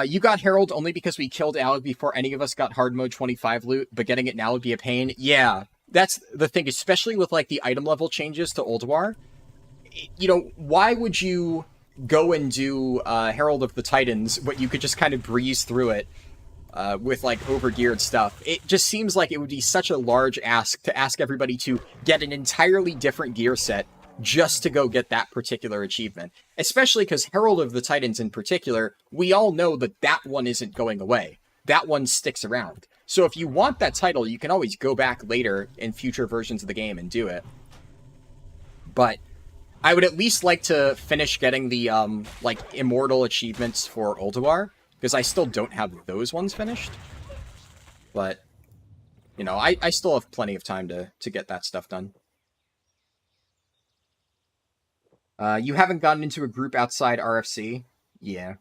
You got Herald only because we killed Alec before any of us got hard mode 25 loot, but getting it now would be a pain. Yeah, that's the thing, especially with like the item level changes to Ulduar. You know, why would you go and do Herald of the Titans when you could just kind of breeze through it with like overgeared stuff? It just seems like it would be such a large ask to ask everybody to get an entirely different gear set just to go get that particular achievement. Especially because Herald of the Titans in particular, we all know that that one isn't going away. That one sticks around. So if you want that title, you can always go back later in future versions of the game and do it. But I would at least like to finish getting the like immortal achievements for Ulduar, because I still don't have those ones finished. But, you know, I still have plenty of time to get that stuff done. You haven't gotten into a group outside RFC? Yeah.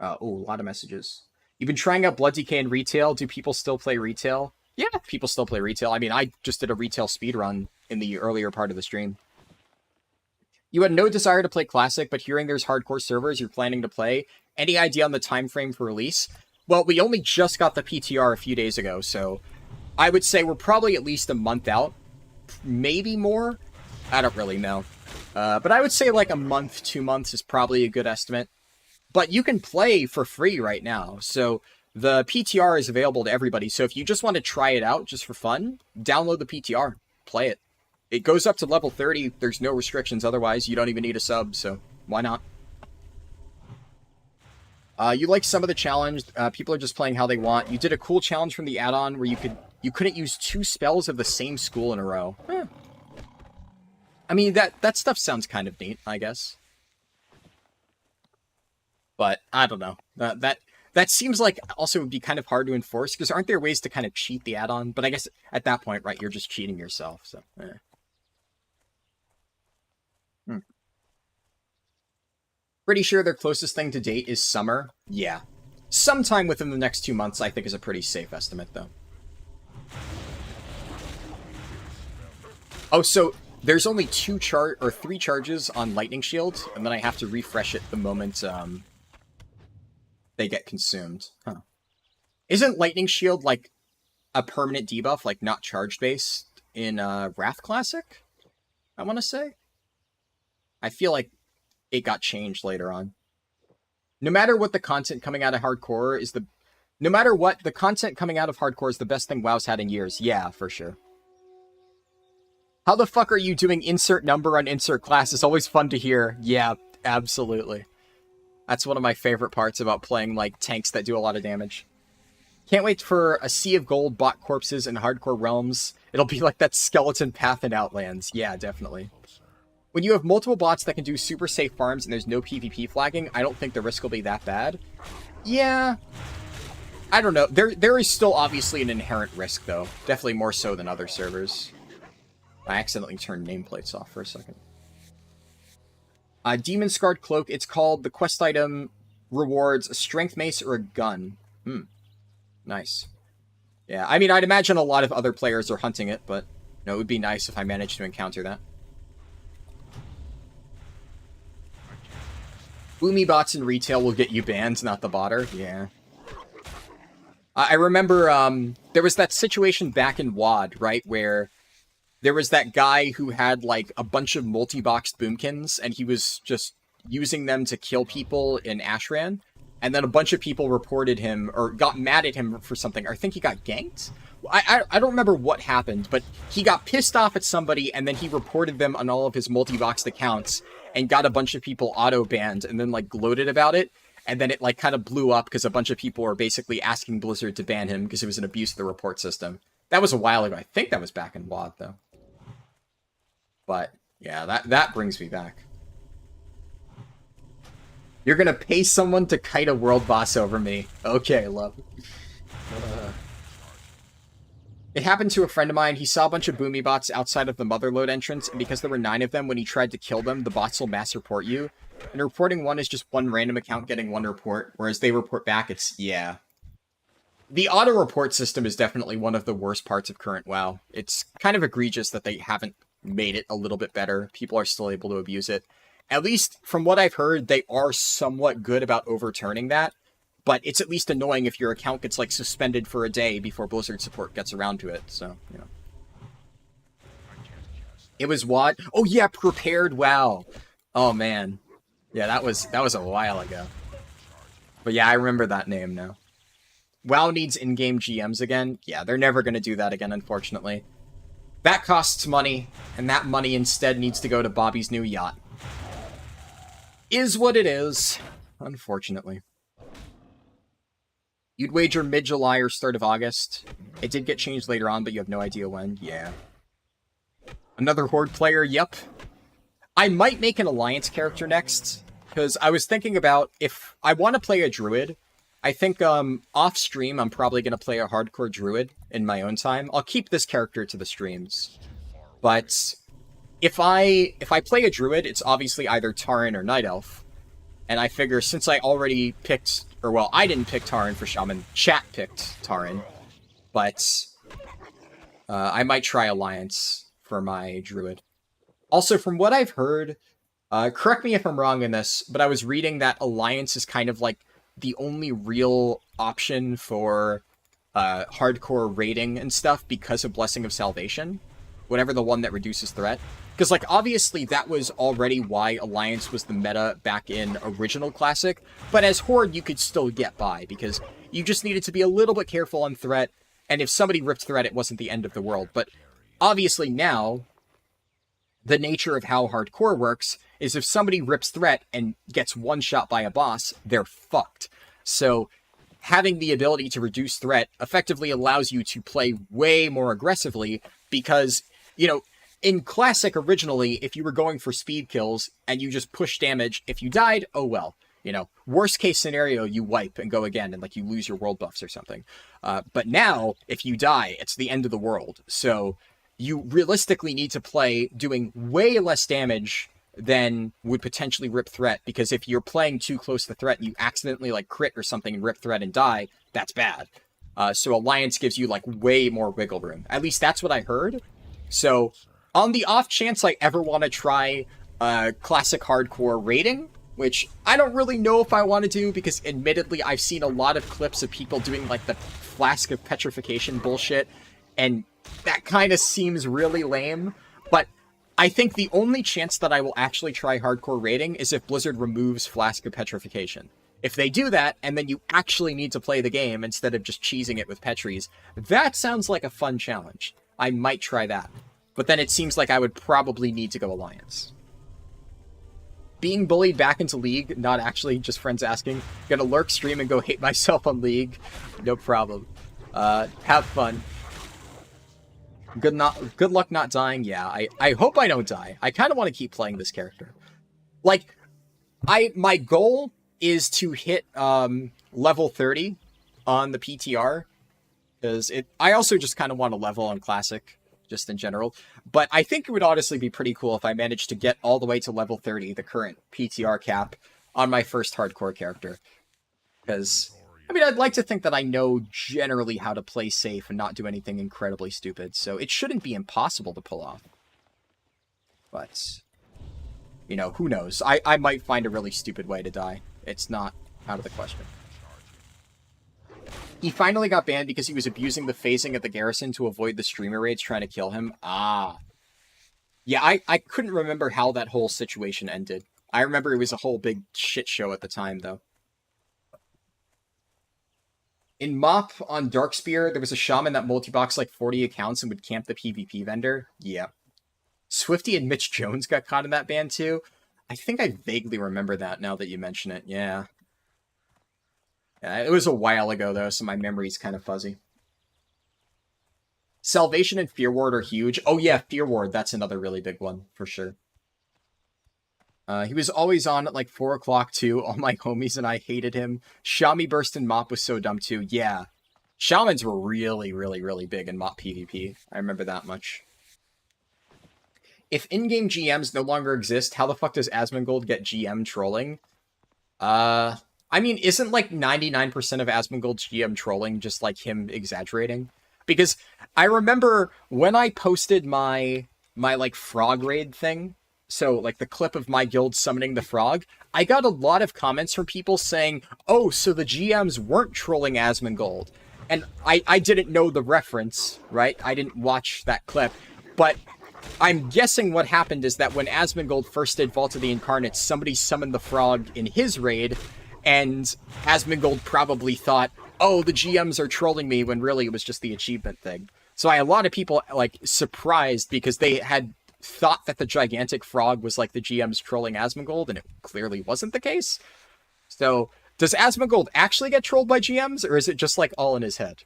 Oh, a lot of messages. You've been trying out Blood DK in retail. Do people still play retail? Yeah, people still play retail. I mean, I just did a retail speedrun in the earlier part of the stream. You had no desire to play Classic, but hearing there's hardcore servers you're planning to play. Any idea on the time frame for release? Well, we only just got the PTR a few days ago, so I would say we're probably at least a month out. Maybe more? I don't really know. But I would say like a month, 2 months is probably a good estimate. But you can play for free right now, so the PTR is available to everybody. So if you just want to try it out just for fun, download the PTR, play it. It goes up to level 30. There's no restrictions otherwise. You don't even need a sub, so why not? You like some of the challenge. People are just playing how they want. You did a cool challenge from the add-on where you couldn't use 2 spells of the same school in a row. I mean, that stuff sounds kind of neat, I guess. But I don't know. That seems like also would be kind of hard to enforce, because aren't there ways to kind of cheat the add-on? But I guess at that point, right, you're just cheating yourself, so Pretty sure their closest thing to date is summer. Yeah. Sometime within the next 2 months, I think, is a pretty safe estimate, though. Oh, so there's only 3 charges on Lightning Shield, and then I have to refresh it the moment they get consumed. Huh. Isn't Lightning Shield like a permanent debuff, like not charge based in Wrath Classic? I want to say. I feel like it got changed later on. No matter what, the content coming out of hardcore is the best thing WoW's had in years. Yeah, for sure. How the fuck are you doing insert number on insert class? It's always fun to hear. Yeah, absolutely. That's one of my favorite parts about playing like tanks that do a lot of damage. Can't wait for a sea of gold bot corpses in hardcore realms. It'll be like that skeleton path in Outlands. Yeah, definitely. When you have multiple bots that can do super safe farms and there's no PvP flagging, I don't think the risk will be that bad. Yeah. I don't know. There is still obviously an inherent risk, though. Definitely more so than other servers. I accidentally turned nameplates off for a second. Demon Scarred Cloak. It's called the quest item rewards a strength mace or a gun. Nice. Yeah, I mean, I'd imagine a lot of other players are hunting it, but you know, it would be nice if I managed to encounter that. Boomy bots in retail will get you banned, not the botter. Yeah. I remember there was that situation back in WoD, right, where there was that guy who had like a bunch of multi-boxed boomkins, and he was just using them to kill people in Ashran. And then a bunch of people reported him or got mad at him for something. I think he got ganked. I don't remember what happened, but he got pissed off at somebody, and then he reported them on all of his multi-boxed accounts and got a bunch of people auto-banned, and then like gloated about it. And then it like kind of blew up because a bunch of people were basically asking Blizzard to ban him because it was an abuse of the report system. That was a while ago. I think that was back in WoD though. But yeah, that brings me back. You're gonna pay someone to kite a world boss over me. Okay, love. It happened to a friend of mine. He saw a bunch of boomy bots outside of the Motherlode entrance, and because there were 9 of them, when he tried to kill them, the bots will mass report you. And reporting one is just one random account getting one report, whereas they report back, it's, yeah. The auto-report system is definitely one of the worst parts of current WoW. It's kind of egregious that they haven't made it a little bit better. People are still able to abuse it. At least, from what I've heard, they are somewhat good about overturning that. But it's at least annoying if your account gets, like, suspended for a day before Blizzard support gets around to it, so, you know. It was what? Oh, yeah, Prepared WoW. Oh, man. Yeah, that was a while ago. But yeah, I remember that name now. WoW needs in-game GMs again. Yeah, they're never going to do that again, unfortunately. That costs money, and that money instead needs to go to Bobby's new yacht. Is what it is, unfortunately. You'd wager mid-July or start of August. It did get changed later on, but you have no idea when. Yeah. Another Horde player, yep. I might make an Alliance character next, because I was thinking about if I want to play a Druid. I think off-stream I'm probably going to play a hardcore Druid in my own time. I'll keep this character to the streams. But if I play a Druid, it's obviously either Tauren or Night Elf. And I figure since I already picked, or well, I didn't pick Tauren for Shaman, chat picked Tauren. But I might try Alliance for my Druid. Also, from what I've heard, correct me if I'm wrong in this, but I was reading that Alliance is kind of like the only real option for hardcore raiding and stuff because of Blessing of Salvation. Whatever the one that reduces threat. Because, like, obviously that was already why Alliance was the meta back in original Classic, but as Horde you could still get by, because you just needed to be a little bit careful on threat, and if somebody ripped threat, it wasn't the end of the world. But obviously now, the nature of how hardcore works is if somebody rips threat and gets one shot by a boss, they're fucked. So having the ability to reduce threat effectively allows you to play way more aggressively because, you know, in Classic originally, if you were going for speed kills and you just push damage, if you died, oh well. You know, worst case scenario, you wipe and go again and like you lose your world buffs or something. But now, if you die, it's the end of the world. So you realistically need to play doing way less damage than would potentially rip threat, because if you're playing too close to threat and you accidentally like crit or something and rip threat and die, that's bad. So Alliance gives you like way more wiggle room. At least that's what I heard. So on the off chance I ever want to try Classic Hardcore raiding, which I don't really know if I want to do, because admittedly I've seen a lot of clips of people doing like the Flask of Petrification bullshit, and that kind of seems really lame. But I think the only chance that I will actually try hardcore raiding is if Blizzard removes Flask of Petrification. If they do that, and then you actually need to play the game instead of just cheesing it with Petries, that sounds like a fun challenge. I might try that. But then it seems like I would probably need to go Alliance. Being bullied back into League, not actually, just friends asking. Gonna lurk stream and go hate myself on League. No problem. Have fun. Good luck not dying. Yeah, I hope I don't die. I kind of want to keep playing this character. Like, my goal is to hit level 30 on the PTR, because I also just kind of want to level on Classic, just in general. But I think it would honestly be pretty cool if I managed to get all the way to level 30, the current PTR cap, on my first hardcore character. Because I mean, I'd like to think that I know generally how to play safe and not do anything incredibly stupid, so it shouldn't be impossible to pull off. But, you know, who knows? I might find a really stupid way to die. It's not out of the question. He finally got banned because he was abusing the phasing of the garrison to avoid the streamer raids trying to kill him. Ah. Yeah, I couldn't remember how that whole situation ended. I remember it was a whole big shit show at the time, though. In MoP on Darkspear, there was a shaman that multi-boxed like 40 accounts and would camp the PvP vendor. Yeah. Swifty and Mitch Jones got caught in that ban, too. I think I vaguely remember that now that you mention it. Yeah. Yeah, it was a while ago, though, so my memory's kind of fuzzy. Salvation and Fear Ward are huge. Oh, yeah, Fear Ward. That's another really big one, for sure. He was always on at like 4 o'clock, too. All my homies and I hated him. Shami Burst and Mop was so dumb, too. Yeah. Shamans were really, really, really big in Mop PvP. I remember that much. If in-game GMs no longer exist, how the fuck does Asmongold get GM trolling? I mean, isn't like 99% of Asmongold's GM trolling just like him exaggerating? Because I remember when I posted my like frog raid thing, so like the clip of my guild summoning the frog, I got a lot of comments from people saying, oh, so the GMs weren't trolling Asmongold. And I didn't know the reference, right? I didn't watch that clip. But I'm guessing what happened is that when Asmongold first did Vault of the Incarnates, somebody summoned the frog in his raid, and Asmongold probably thought, oh, the GMs are trolling me, when really it was just the achievement thing. So a lot of people, like, surprised because they had thought that the gigantic frog was, like, the GMs trolling Asmongold, and it clearly wasn't the case. So, does Asmongold actually get trolled by GMs, or is it just, like, all in his head?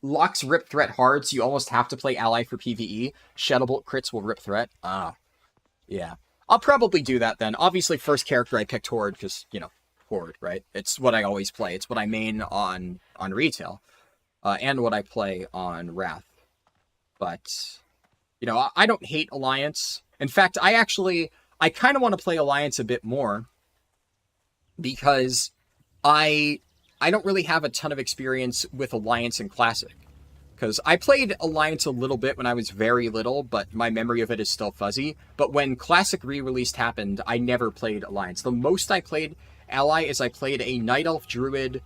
Locks rip threat hard, so you almost have to play ally for PvE. Shadowbolt crits will rip threat. Ah, yeah. I'll probably do that then. Obviously, first character I picked Horde, because, you know, Horde, right? It's what I always play. It's what I main on retail, and what I play on Wrath. But, you know, I don't hate Alliance. In fact, I kind of want to play Alliance a bit more, because I don't really have a ton of experience with Alliance and Classic. Because I played Alliance a little bit when I was very little, but my memory of it is still fuzzy. But when Classic re-released happened, I never played Alliance. The most I played Ally is I played a Night Elf Druid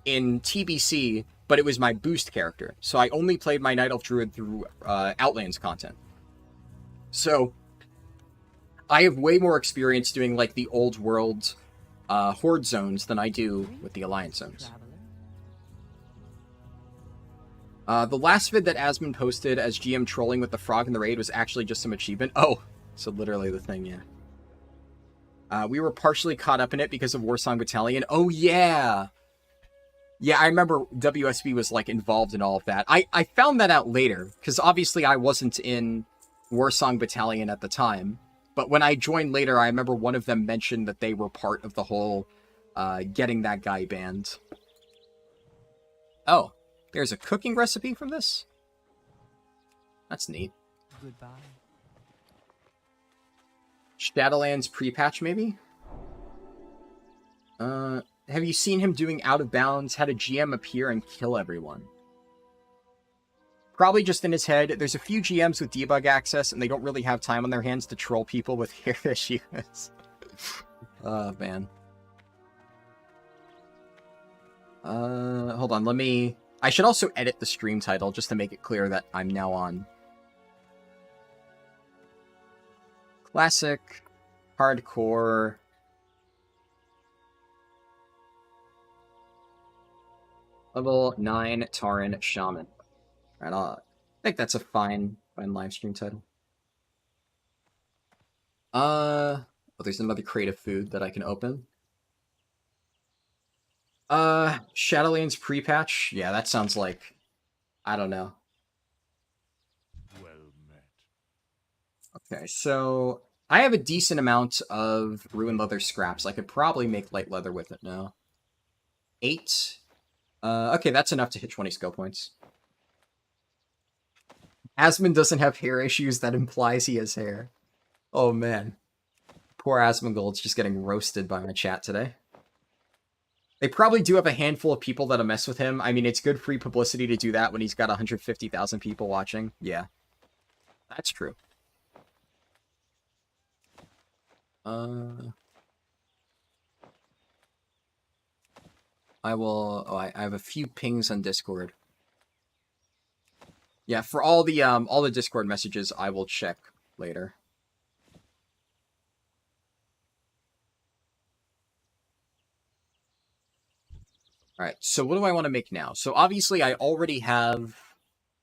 in TBC, but it was my boost character. So I only played my Night Elf Druid through Outlands content. So I have way more experience doing like the old world Horde zones than I do with the Alliance zones. The last vid that Asmon posted as GM trolling with the frog in the raid was actually just some achievement. Oh, so literally the thing, yeah. We were partially caught up in it because of Warsong Battalion. Oh, yeah! Yeah, I remember WSB was, like, involved in all of that. I found that out later, because obviously I wasn't in Warsong Battalion at the time. But when I joined later, I remember one of them mentioned that they were part of the whole getting that guy banned. Oh. There's a cooking recipe from this? That's neat. Goodbye. Shadowlands pre-patch, maybe? Have you seen him doing Out of Bounds? Had a GM appear and kill everyone. Probably just in his head. There's a few GMs with debug access, and they don't really have time on their hands to troll people with hair issues. Oh, man. Hold on, let me... I should also edit the stream title just to make it clear that I'm now on Classic, Hardcore, Level 9 Tauren Shaman. Right, I think that's a fine live stream title. Oh, there's another creative food that I can open. Shadowlands pre-patch? Yeah, that sounds like... I don't know. Well met. Okay, so... I have a decent amount of ruined leather scraps. I could probably make light leather with it now. 8. Okay, that's enough to hit 20 skill points. Asmon doesn't have hair issues. That implies he has hair. Oh, man. Poor Asmongold's just getting roasted by my chat today. They probably do have a handful of people that'll mess with him. I mean, it's good free publicity to do that when he's got 150,000 people watching. Yeah. That's true. I will... Oh, I have a few pings on Discord. Yeah, for all the Discord messages, I will check later. Alright, so what do I want to make now? So obviously I already have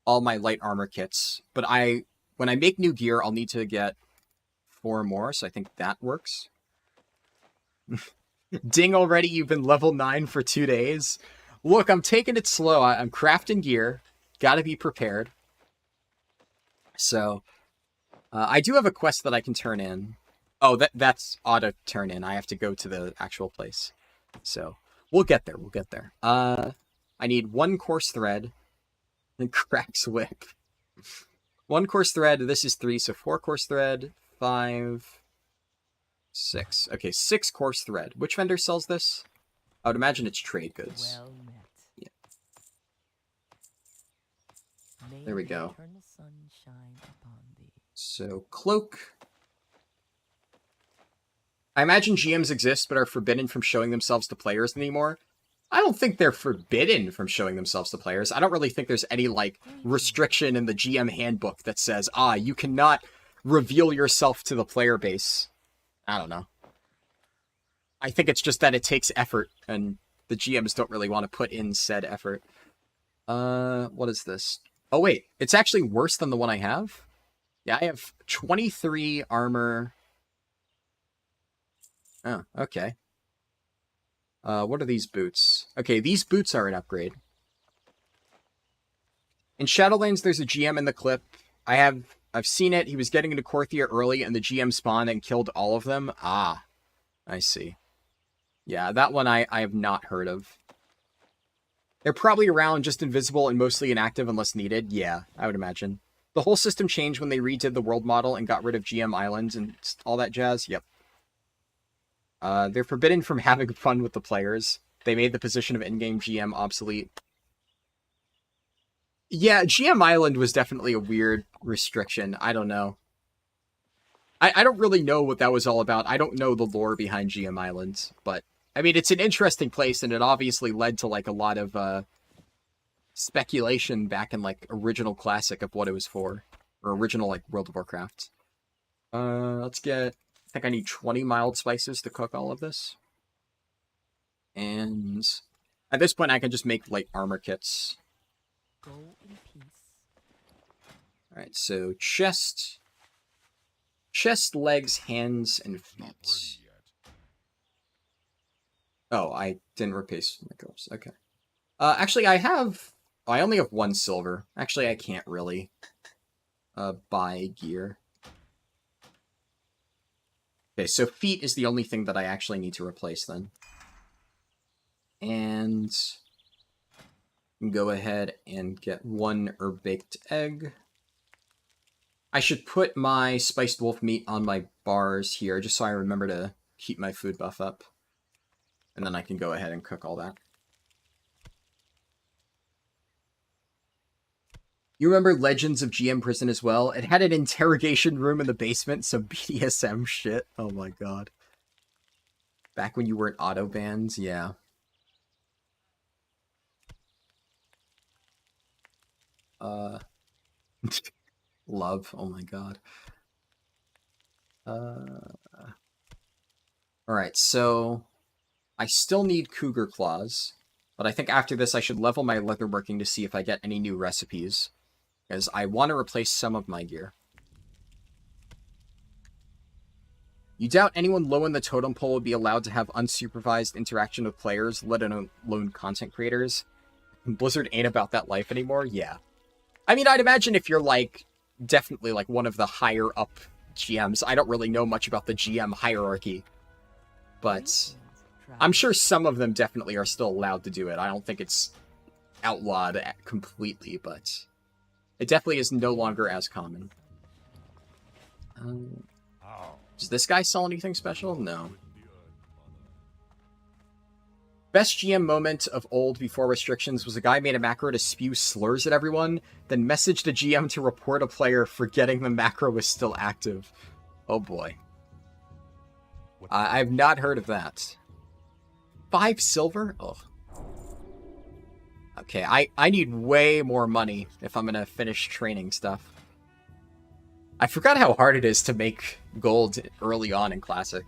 all my light armor kits, but when I make new gear, I'll need to get 4 more, so I think that works. Ding already, you've been level 9 for 2 days. Look, I'm taking it slow. I'm crafting gear. Gotta be prepared. So, I do have a quest that I can turn in. Oh, that's auto turn in. I have to go to the actual place. So, we'll get there. We'll get there. I need 1 coarse thread. And Crack's whip. 1 coarse thread. This is 3, so 4 coarse thread. 5... 6. Okay, 6 coarse thread. Which vendor sells this? I would imagine it's trade goods. Well met. Yeah. May There we the go. eternal sun shine upon thee. So, cloak. I imagine GMs exist but are forbidden from showing themselves to players anymore. I don't think they're forbidden from showing themselves to players. I don't really think there's any, like, restriction in the GM handbook that says, you cannot reveal yourself to the player base. I don't know. I think it's just that it takes effort, and the GMs don't really want to put in said effort. What is this? Oh, wait. It's actually worse than the one I have? Yeah, I have 23 armor. Oh, okay. What are these boots? Okay, these boots are an upgrade. In Shadowlands, there's a GM in the clip. I've seen it. He was getting into Korthia early, and the GM spawned and killed all of them. Ah, I see. Yeah, that one I have not heard of. They're probably around, just invisible and mostly inactive unless needed. Yeah, I would imagine. The whole system changed when they redid the world model and got rid of GM islands and all that jazz. Yep. They're forbidden from having fun with the players. They made the position of in-game GM obsolete. Yeah, GM Island was definitely a weird restriction. I don't know. I don't really know what that was all about. I don't know the lore behind GM Island, but I mean, it's an interesting place, and it obviously led to like a lot of speculation back in like original Classic of what it was for, or original like World of Warcraft. Let's get. I think I need 20 mild spices to cook all of this, and at this point, I can just make light armor kits. Go in peace. Alright, so chest, legs, hands, and feet. Oh, I didn't replace my corpse. Okay. Actually, I only have 1 silver. Actually, I can't really buy gear. Okay, so feet is the only thing that I actually need to replace then. And go ahead and get 1 herb-baked egg. I should put my spiced wolf meat on my bars here, just so I remember to keep my food buff up. And then I can go ahead and cook all that. You remember Legends of GM Prison as well? It had an interrogation room in the basement, some BDSM shit. Oh my god. Back when you weren't auto-banned, yeah. Love, oh my god. Alright, so I still need cougar claws, but I think after this I should level my leatherworking to see if I get any new recipes, because I want to replace some of my gear. You doubt anyone low in the totem pole would be allowed to have unsupervised interaction with players, let alone content creators? Blizzard ain't about that life anymore? Yeah. I mean, I'd imagine if you're, like, definitely, like, one of the higher-up GMs. I don't really know much about the GM hierarchy. But I'm sure some of them definitely are still allowed to do it. I don't think it's outlawed completely, but it definitely is no longer as common. Does this guy sell anything special? No. Best GM moment of old before restrictions was a guy made a macro to spew slurs at everyone, then messaged the GM to report a player forgetting the macro was still active. Oh boy. I've not heard of that. 5 silver? Ugh. Okay, I need way more money if I'm gonna finish training stuff. I forgot how hard it is to make gold early on in Classic.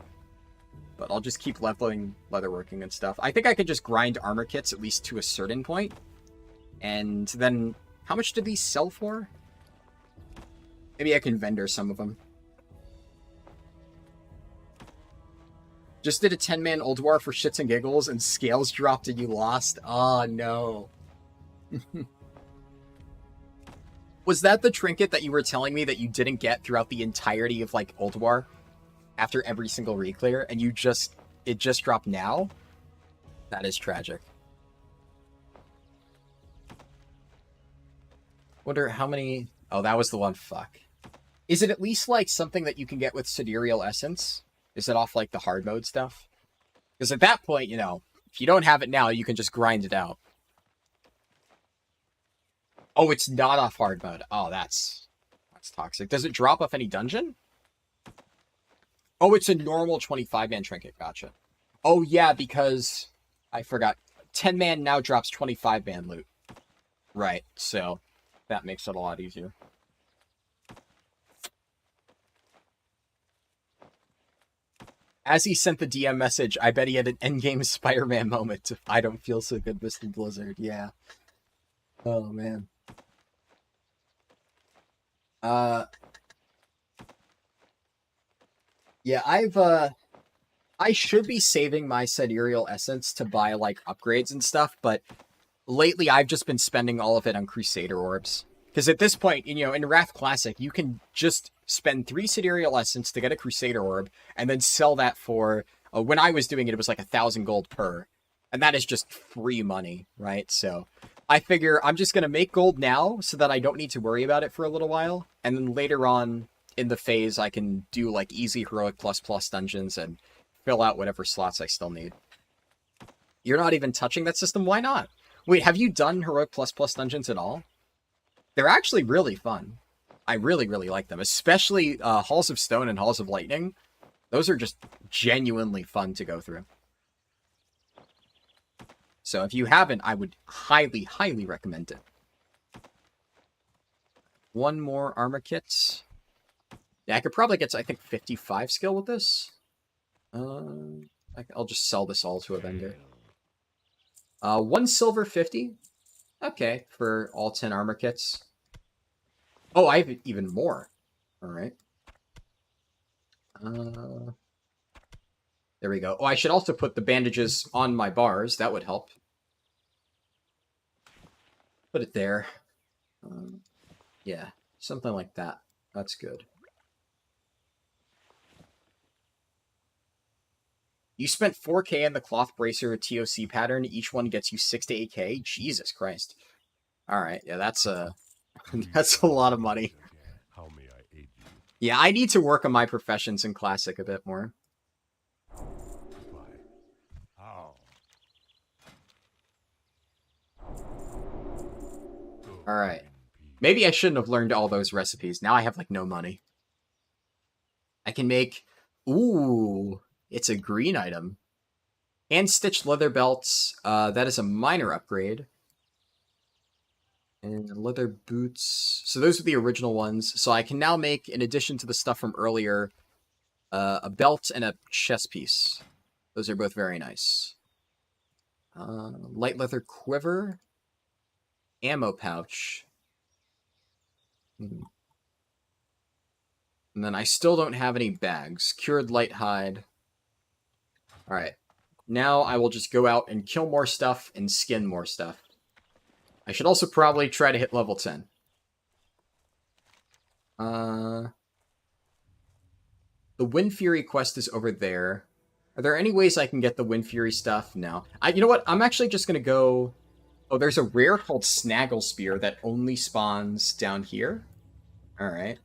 But I'll just keep leveling leatherworking and stuff. I think I could just grind armor kits at least to a certain point. And then, how much do these sell for? Maybe I can vendor some of them. Just did a 10-man Old War for shits and giggles, and scales dropped and you lost. Oh, no. Was that the trinket that you were telling me that you didn't get throughout the entirety of, like, Old War? After every single reclear, and it just dropped now? That is tragic. Wonder how many... Oh, that was the one. Fuck. Is it at least, like, something that you can get with Sidereal Essence? Is it off, like, the hard mode stuff? Because at that point, you know, if you don't have it now, you can just grind it out. Oh, it's not off hard mode. Oh, that's toxic. Does it drop off any dungeon? Oh, it's a normal 25-man trinket. Gotcha. Oh, yeah, because... I forgot. 10-man now drops 25-man loot. Right, so that makes it a lot easier. As he sent the DM message, I bet he had an endgame Spider-Man moment. I don't feel so good, Mr. Blizzard. Yeah. Oh, man. Yeah, I should be saving my Sidereal Essence to buy, like, upgrades and stuff, but lately I've just been spending all of it on Crusader Orbs. Because at this point, you know, in Wrath Classic, you can just spend 3 Sidereal Essence to get a Crusader Orb, and then sell that for, when I was doing it, it was like 1,000 gold per. And that is just free money, right? So I figure I'm just going to make gold now so that I don't need to worry about it for a little while. And then later on in the phase, I can do like easy Heroic ++ dungeons and fill out whatever slots I still need. You're not even touching that system? Why not? Wait, have you done Heroic ++ dungeons at all? They're actually really fun. I really, really like them. Especially Halls of Stone and Halls of Lightning. Those are just genuinely fun to go through. So if you haven't, I would highly, highly recommend it. One more armor kit. Yeah, I could probably get, I think, 55 skill with this. I'll just sell this all to a vendor. 1 silver 50. Okay, for all 10 armor kits. Oh, I have even more. Alright. There we go. Oh, I should also put the bandages on my bars. That would help. Put it there. Yeah, something like that. That's good. You spent 4k in the Cloth Bracer TOC pattern. Each one gets you 6 to 8k. Jesus Christ. Alright, yeah, that's that's a lot of money. How may I aid you? Yeah, I need to work on my professions in Classic a bit more. Why? How? Alright. Maybe I shouldn't have learned all those recipes. Now I have, like, no money. I can make... Ooh, it's a green item. Hand-stitched leather belts. That is a minor upgrade. And leather boots. So those are the original ones. So I can now make, in addition to the stuff from earlier, a belt and a chest piece. Those are both very nice. Light leather quiver. Ammo pouch. And then I still don't have any bags. Cured light hide. Alright. Now I will just go out and kill more stuff and skin more stuff. I should also probably try to hit level 10. The Wind Fury quest is over there. Are there any ways I can get the Wind Fury stuff? No. You know what? I'm actually just going to go... Oh, there's a rare called Snaggle Spear that only spawns down here. Alright.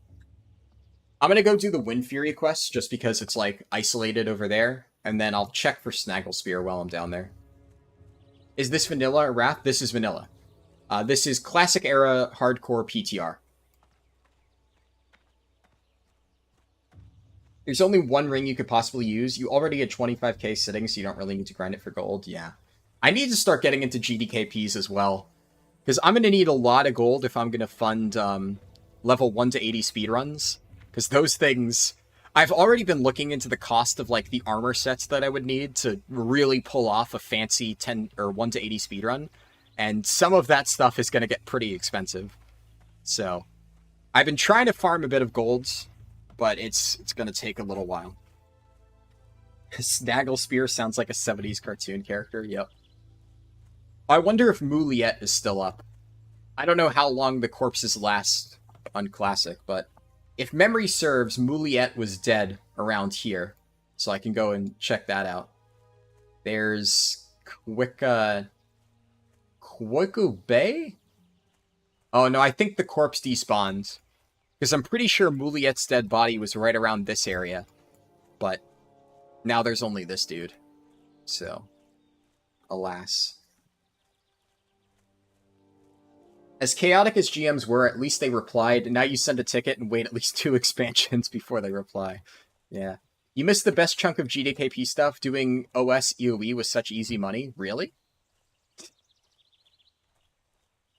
I'm going to go do the Wind Fury quest just because it's, like, isolated over there. And then I'll check for Snaggle Spear while I'm down there. Is this vanilla or Wrath? This is vanilla. This is classic era hardcore PTR. There's only one ring you could possibly use. You already had 25k sitting, so you don't really need to grind it for gold. Yeah. I need to start getting into GDKPs as well. Because I'm going to need a lot of gold if I'm going to fund level 1 to 80 speedruns. Because those things... I've already been looking into the cost of, like, the armor sets that I would need to really pull off a fancy 10 or 1 to 80 speedrun. And some of that stuff is going to get pretty expensive. So, I've been trying to farm a bit of golds, but it's going to take a little while. Snaggle Spear sounds like a 70s cartoon character, yep. I wonder if Mouliette is still up. I don't know how long the corpses last on Classic, but if memory serves, Mouliette was dead around here. So I can go and check that out. There's Quiku Bay? Oh no, I think the corpse despawned. Because I'm pretty sure Mouliette's dead body was right around this area. But now there's only this dude. So, alas. As chaotic as GMs were, at least they replied. And now you send a ticket and wait at least 2 expansions before they reply. Yeah. You missed the best chunk of GDKP stuff. Doing OS EOE with such easy money. Really?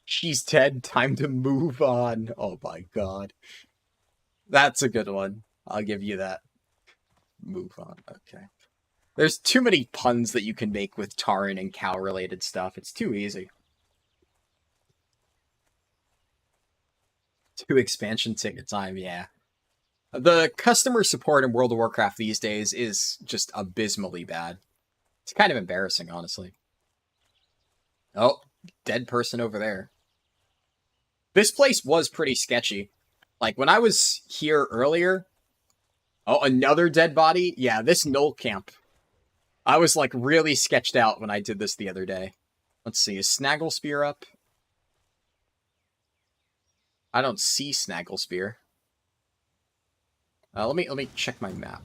She's dead. Time to move on. Oh my god. That's a good one. I'll give you that. Move on. Okay. There's too many puns that you can make with Tauren and cow-related stuff. It's too easy. 2 expansion ticket time, yeah. The customer support in World of Warcraft these days is just abysmally bad. It's kind of embarrassing, honestly. Oh, dead person over there. This place was pretty sketchy. Like, when I was here earlier... Oh, another dead body? Yeah, this Knoll camp. I was, like, really sketched out when I did this the other day. Let's see, is Snaggle Spear up? I don't see Snaggle Spear. Let me check my map.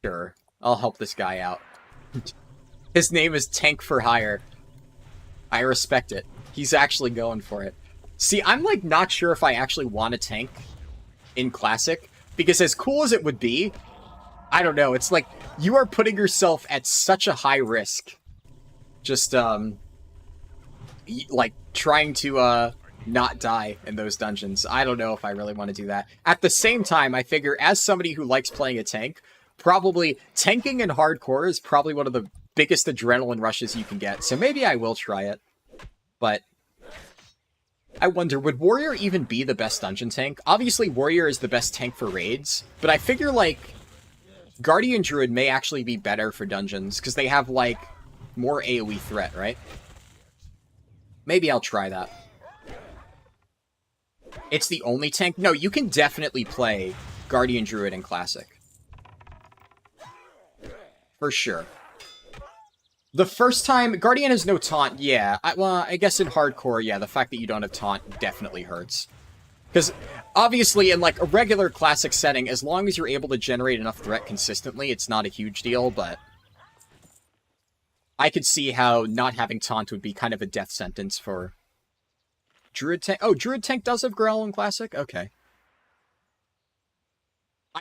Sure. I'll help this guy out. His name is Tank for Hire. I respect it. He's actually going for it. See, I'm like not sure if I actually want a tank in Classic, because as cool as it would be, I don't know, it's like you are putting yourself at such a high risk. Just like trying to not die in those dungeons. I don't know if I really want to do that. At the same time, I figure as somebody who likes playing a tank, probably tanking in hardcore is probably one of the biggest adrenaline rushes you can get. So maybe I will try it. But I wonder, would Warrior even be the best dungeon tank? Obviously, Warrior is the best tank for raids, but I figure like Guardian Druid may actually be better for dungeons because they have like more AoE threat, right? Maybe I'll try that. It's the only tank? No, you can definitely play Guardian Druid in Classic. For sure. The first time... Guardian has no taunt, yeah. Well, I guess in hardcore, yeah, the fact that you don't have taunt definitely hurts. Because, obviously, in like a regular Classic setting, as long as you're able to generate enough threat consistently, it's not a huge deal, but... I could see how not having taunt would be kind of a death sentence for Druid Tank. Oh, Druid Tank does have Growl in Classic? Okay.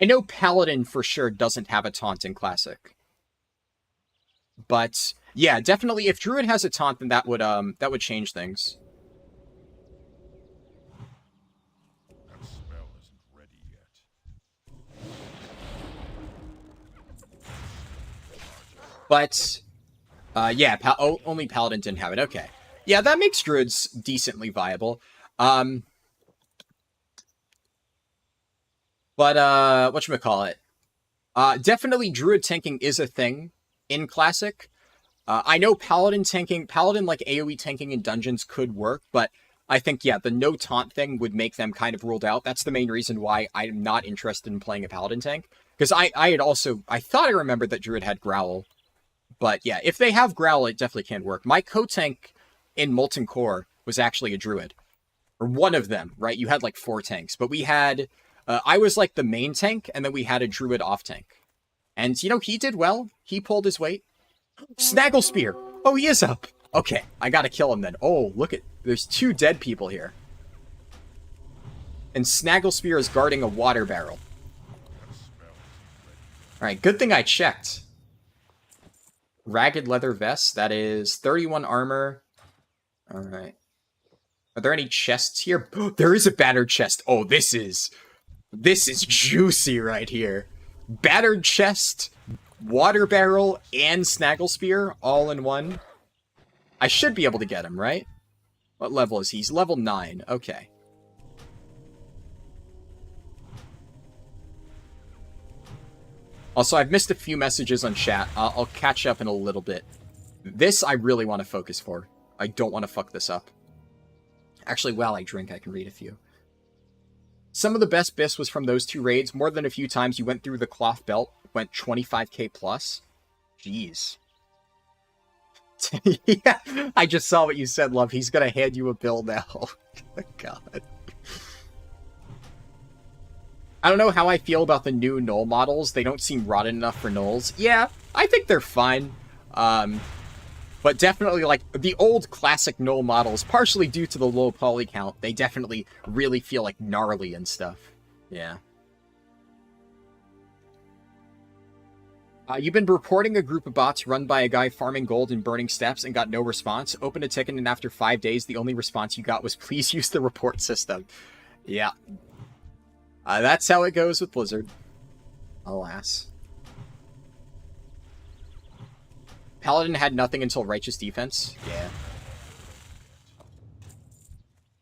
I know Paladin for sure doesn't have a taunt in Classic. But yeah, definitely if Druid has a taunt, then that would change things. That spell isn't ready yet. But yeah, only Paladin didn't have it. Okay. Yeah, that makes Druids decently viable. But whatchamacallit? Definitely Druid tanking is a thing in Classic. I know Paladin like AoE tanking in dungeons could work, but I think, yeah, the no taunt thing would make them kind of ruled out. That's the main reason why I'm not interested in playing a Paladin tank. Because I thought I remembered that Druid had Growl. But yeah, if they have Growl, it definitely can work. My co-tank in Molten Core was actually a Druid. Or one of them, right? You had like 4 tanks, but we had... I was like the main tank, and then we had a druid off tank. And, you know, he did well. He pulled his weight. Snaggle Spear! Oh, he is up! Okay, I gotta kill him then. Oh, look at... There's 2 dead people here. And Snaggle Spear is guarding a water barrel. Alright, good thing I checked. Ragged leather vest. That is 31 armor. Alright. Are there any chests here? There is a battered chest. Oh, this is juicy right here. Battered chest, water barrel, and Snaggle Spear all in one. I should be able to get him, right? What level is he? He's level 9. Okay. Also, I've missed a few messages on chat. I'll catch up in a little bit. This I really want to focus for. I don't want to fuck this up. Actually, while I drink, I can read a few. Some of the best biffs was from those 2 raids. More than a few times you went through the cloth belt. Went 25k plus. Jeez. Yeah, I just saw what you said, love. He's gonna hand you a bill now. God. I don't know how I feel about the new Null models. They don't seem rotten enough for Nulls. Yeah, I think they're fine. But definitely, like, the old classic Null models, partially due to the low poly count, they definitely really feel, like, gnarly and stuff. Yeah. You've been reporting a group of bots run by a guy farming gold and burning steps and got no response. Opened a ticket, and after 5 days, the only response you got was, please use the report system. Yeah. That's how it goes with Blizzard. Alas. Paladin had nothing until Righteous Defense. Yeah.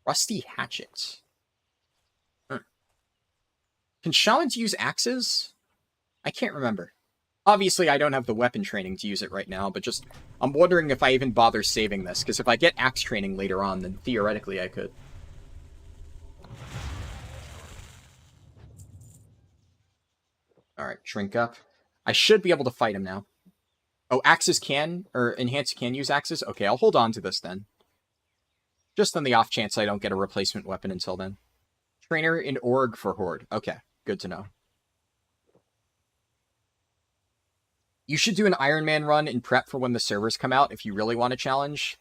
Rusty Hatchet. Can Shamans use axes? I can't remember. Obviously, I don't have the weapon training to use it right now, but just... I'm wondering if I even bother saving this, because if I get axe training later on, then theoretically I could. Alright, drink up. I should be able to fight him now. Oh, axes can, or enhanced can use axes? Okay, I'll hold on to this then. Just on the off chance I don't get a replacement weapon until then. Trainer in Org for Horde. Okay, good to know. You should do an Iron Man run in prep for when the servers come out if you really want a challenge.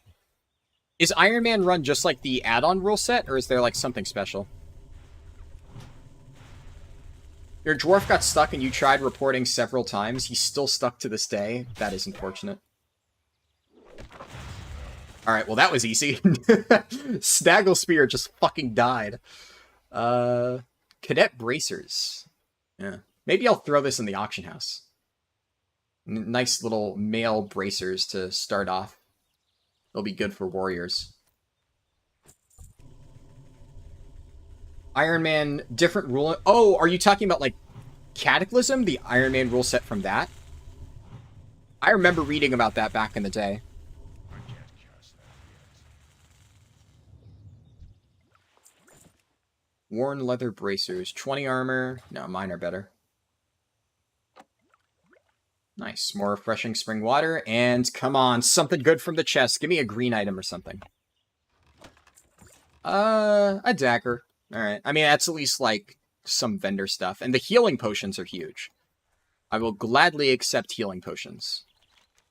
Is Iron Man run just like the add-on rule set, or is there like something special? Your dwarf got stuck and you tried reporting several times. He's still stuck to this day. That is unfortunate. Alright, well that was easy. Snaggle Spear just fucking died. Cadet Bracers. Yeah. Maybe I'll throw this in the auction house. Nice little male bracers to start off. They'll be good for warriors. Iron Man, different rule. Oh, are you talking about, like, Cataclysm? The Iron Man rule set from that? I remember reading about that back in the day. I can't cast that yet. Worn leather bracers. 20 armor. No, mine are better. Nice. More refreshing spring water. And come on, something good from the chest. Give me a green item or something. A dagger. Alright. I mean, that's at least, like, some vendor stuff. And the healing potions are huge. I will gladly accept healing potions.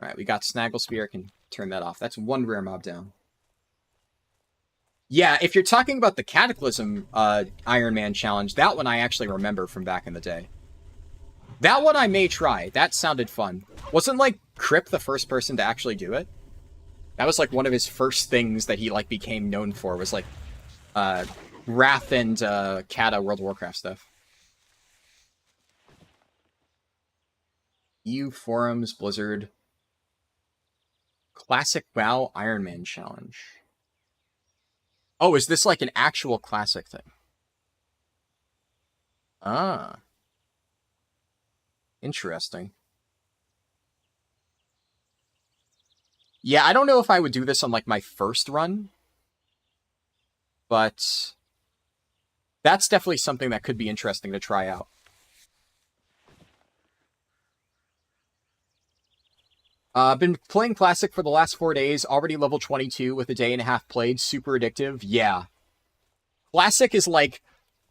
Alright, we got Snaggle Spear. I can turn that off. That's one rare mob down. Yeah, if you're talking about the Cataclysm Iron Man challenge, that one I actually remember from back in the day. That one I may try. That sounded fun. Wasn't, like, Crip the first person to actually do it? That was, like, one of his first things that he, like, became known for was, like, Wrath and Kata World of Warcraft stuff. EU forums, Blizzard. Classic WoW Iron Man challenge. Oh, is this like an actual classic thing? Ah. Interesting. Yeah, I don't know if I would do this on like my first run. But that's definitely something that could be interesting to try out. Been playing Classic for the last 4 days, already level 22 with a day and a half played, super addictive. Yeah. Classic is like,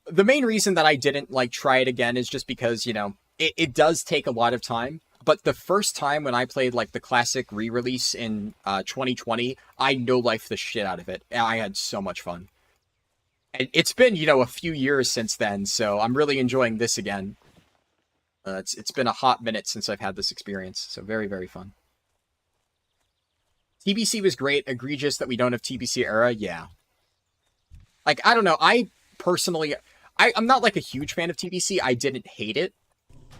the main reason that I didn't like try it again is just because, you know, it does take a lot of time. But the first time when I played like the Classic re-release in 2020, I no-lifed the shit out of it. I had so much fun. And it's been, you know, a few years since then, so I'm really enjoying this again. It's been a hot minute since I've had this experience, so very, very fun. TBC was great. Egregious that we don't have TBC era, yeah. Like, I don't know, I personally... I'm not like a huge fan of TBC. I didn't hate it,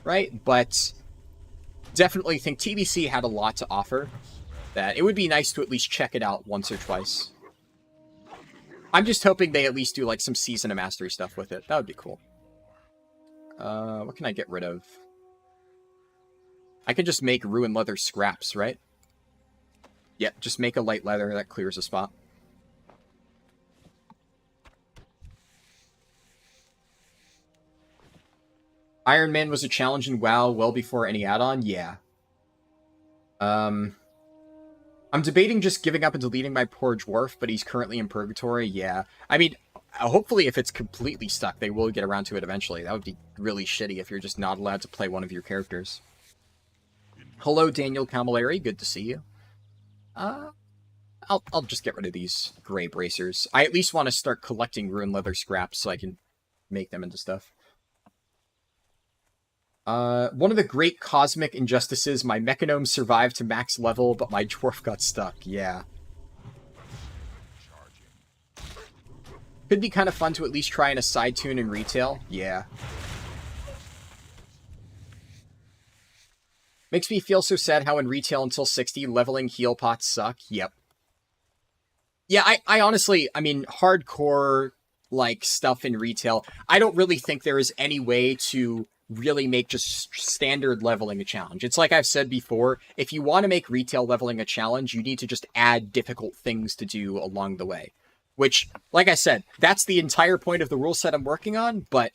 right? But definitely think TBC had a lot to offer. That it would be nice to at least check it out once or twice. I'm just hoping they at least do like some Season of Mastery stuff with it. That would be cool. What can I get rid of? I can just make Ruin Leather scraps, right? Yep, just make a light leather. That clears a spot. Iron Man was a challenge in WoW well before any add-on? Yeah. I'm debating just giving up and deleting my poor dwarf, but he's currently in purgatory. Yeah. I mean, hopefully if it's completely stuck, they will get around to it eventually. That would be really shitty if you're just not allowed to play one of your characters. Hello, Daniel Camilleri. Good to see you. I'll just get rid of these gray bracers. I at least want to start collecting Ruin Leather scraps so I can make them into stuff. One of the great cosmic injustices, my Mechanome survived to max level, but my dwarf got stuck. Yeah. Could be kind of fun to at least try in a side tune in retail. Yeah. Makes me feel so sad how in retail until 60, leveling heal pots suck. Yep. Yeah, I honestly, I mean, hardcore, like, stuff in retail, I don't really think there is any way to really make just standard leveling a challenge. It's like I've said before, if you want to make retail leveling a challenge, you need to just add difficult things to do along the way. Which, like I said, that's the entire point of the rule set I'm working on, but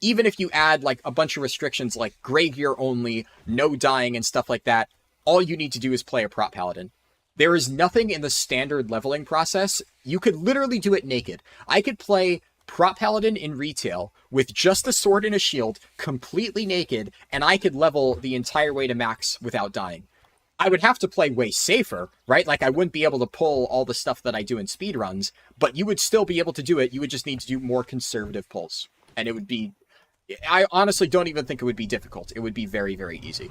even if you add like a bunch of restrictions like gray gear only, no dying and stuff like that, all you need to do is play a prop paladin. There is nothing in the standard leveling process. You could literally do it naked. I could play prop paladin in retail with just a sword and a shield, completely naked, and I could level the entire way to max without dying. I would have to play way safer, right? Like, I wouldn't be able to pull all the stuff that I do in speedruns, but you would still be able to do it. You would just need to do more conservative pulls. And it would be... I honestly don't even think it would be difficult. It would be very, very easy.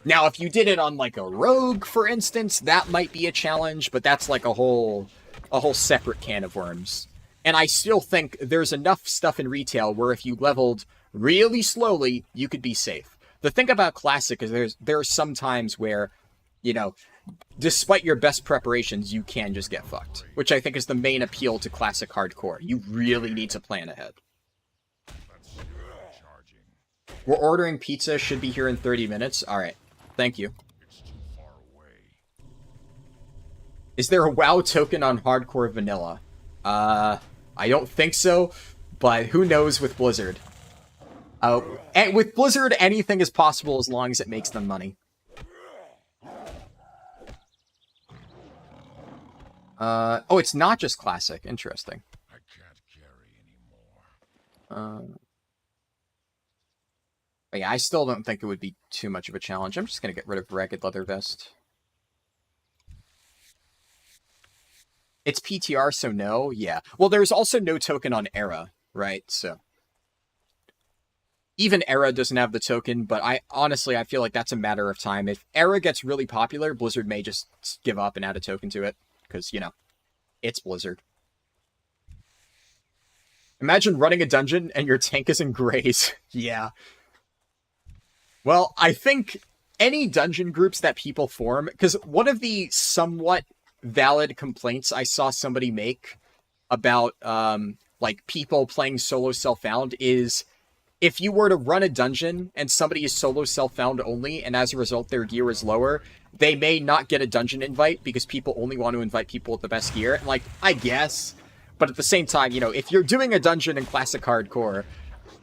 Now, if you did it on, like, a rogue, for instance, that might be a challenge, but that's like a whole separate can of worms. And I still think there's enough stuff in retail where if you leveled really slowly, you could be safe. The thing about Classic is there are some times where, you know, despite your best preparations, you can just get fucked. Which I think is the main appeal to Classic Hardcore. You really need to plan ahead. We're ordering pizza, should be here in 30 minutes. Alright, thank you. Is there a WoW token on Hardcore Vanilla? I don't think so, but who knows with Blizzard. And with Blizzard, anything is possible as long as it makes them money. Oh, it's not just Classic. Interesting. I can't carry anymore. But yeah, I still don't think it would be too much of a challenge. I'm just gonna get rid of Ragged Leather Vest. It's PTR, so no? Yeah. Well, there's also no token on Era, right? So... even Era doesn't have the token, but I feel like that's a matter of time. If Era gets really popular, Blizzard may just give up and add a token to it. Because, you know, it's Blizzard. Imagine running a dungeon and your tank is in grays. Yeah. Well, I think any dungeon groups that people form... because one of the somewhat valid complaints I saw somebody make about, like, people playing solo self-found is... if you were to run a dungeon and somebody is solo self-found only, and as a result their gear is lower, they may not get a dungeon invite because people only want to invite people with the best gear. And, like, I guess. But at the same time, you know, if you're doing a dungeon in Classic Hardcore,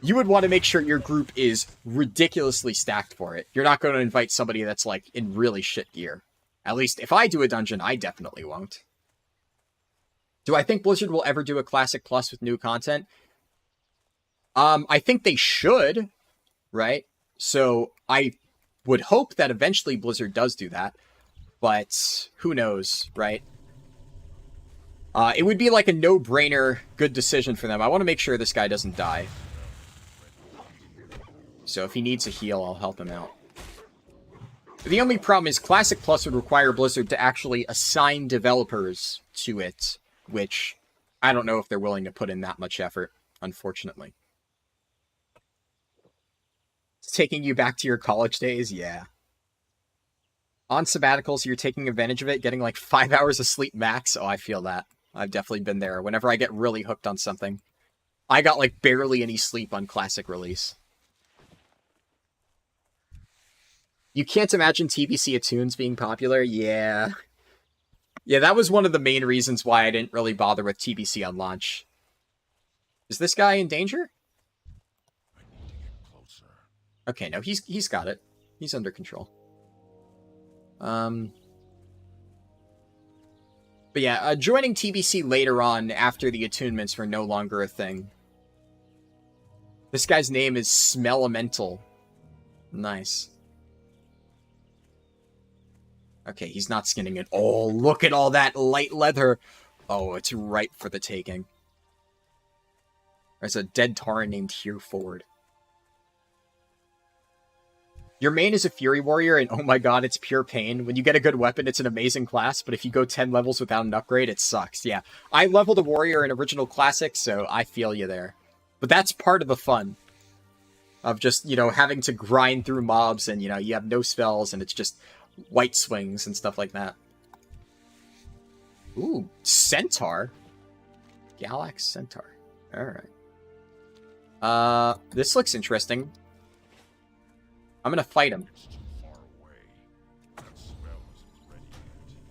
you would want to make sure your group is ridiculously stacked for it. You're not going to invite somebody that's, like, in really shit gear. At least, if I do a dungeon, I definitely won't. Do I think Blizzard will ever do a Classic Plus with new content? I think they should, right? So I would hope that eventually Blizzard does do that, but who knows, right? It would be like a no-brainer good decision for them. I want to make sure this guy doesn't die. So if he needs a heal, I'll help him out. The only problem is Classic Plus would require Blizzard to actually assign developers to it, which I don't know if they're willing to put in that much effort, unfortunately. It's taking you back to your college days? Yeah. On sabbaticals, you're taking advantage of it, getting like 5 hours of sleep max? Oh, I feel that. I've definitely been there. Whenever I get really hooked on something. I got like barely any sleep on Classic release. You can't imagine TBC Attunes being popular? Yeah. Yeah, that was one of the main reasons why I didn't really bother with TBC on launch. Is this guy in danger? I need to get closer. Okay, no, he's got it. He's under control. But yeah, joining TBC later on after the attunements were no longer a thing. This guy's name is Smell-Elemental. Nice. Okay, he's not skinning it. Oh, look at all that light leather. Oh, it's ripe for the taking. There's a dead Tauren named Here Forward. Your main is a Fury Warrior, and oh my god, it's pure pain. When you get a good weapon, it's an amazing class, but if you go 10 levels without an upgrade, it sucks. Yeah, I leveled a Warrior in Original Classic, so I feel you there. But that's part of the fun. Of just, you know, having to grind through mobs, and, you know, you have no spells, and it's just white swings and stuff like that. Ooh, Centaur? Galax Centaur. Alright. This looks interesting. I'm gonna fight him. It's too far away. That spell isn't ready yet.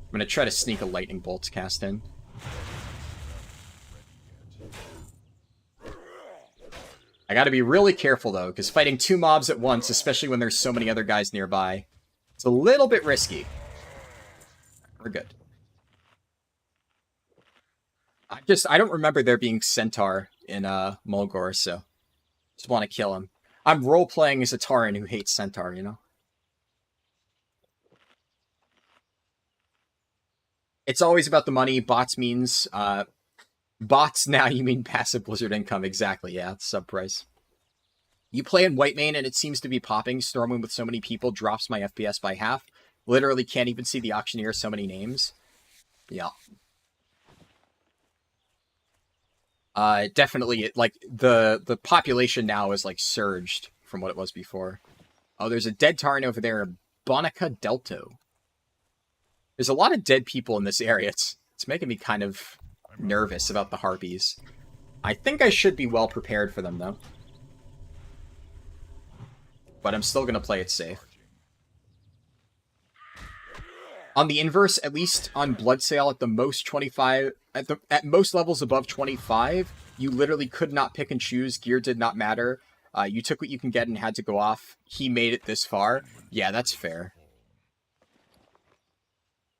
I'm gonna try to sneak a lightning bolt cast in. I gotta be really careful though, because fighting 2 mobs at once, especially when there's so many other guys nearby, it's a little bit risky. We're good. I don't remember there being Centaur in Mulgore, so just want to kill him. I'm role-playing as a Tauren who hates Centaur, you know? It's always about the money. Bots means, bots now you mean passive Blizzard income. Exactly, yeah, it's sub price. You play in Whitemane and it seems to be popping. Storming with so many people drops my FPS by half. Literally can't even see the auctioneer, so many names. Yeah. Definitely, like, the population now is, like, surged from what it was before. Oh, there's a dead Tauren over there, Bonica Delto. There's a lot of dead people in this area. It's making me kind of nervous about the Harpies. I think I should be well prepared for them, though. But I'm still going to play it safe. On the inverse, at least on Bloodsail, at the most 25... At most levels above 25, you literally could not pick and choose. Gear did not matter. You took what you can get and had to go off. He made it this far. Yeah, that's fair.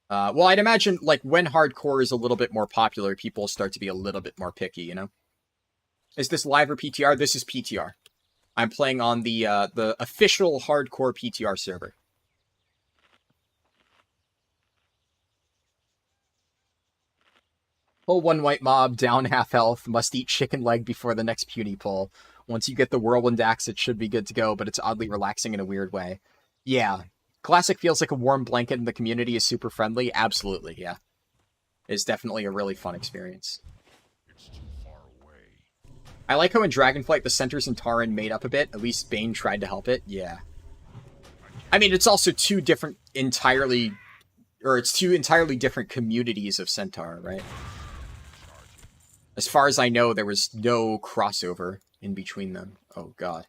Well, I'd imagine, like, when hardcore is a little bit more popular, people start to be a little bit more picky, you know? Is this live or PTR? This is PTR. I'm playing on the official hardcore PTR server. Pull 1 white mob, down half health, must eat chicken leg before the next puny pull. Once you get the Whirlwind Axe, it should be good to go, but it's oddly relaxing in a weird way. Yeah. Classic feels like a warm blanket and the community is super friendly. Absolutely, yeah. It's definitely a really fun experience. It's too far away. I like how in Dragonflight the centers in Tauren made up a bit. At least Bane tried to help it. Yeah. I mean, it's also two entirely different communities of Centaur, right? As far as I know, there was no crossover in between them. Oh, God.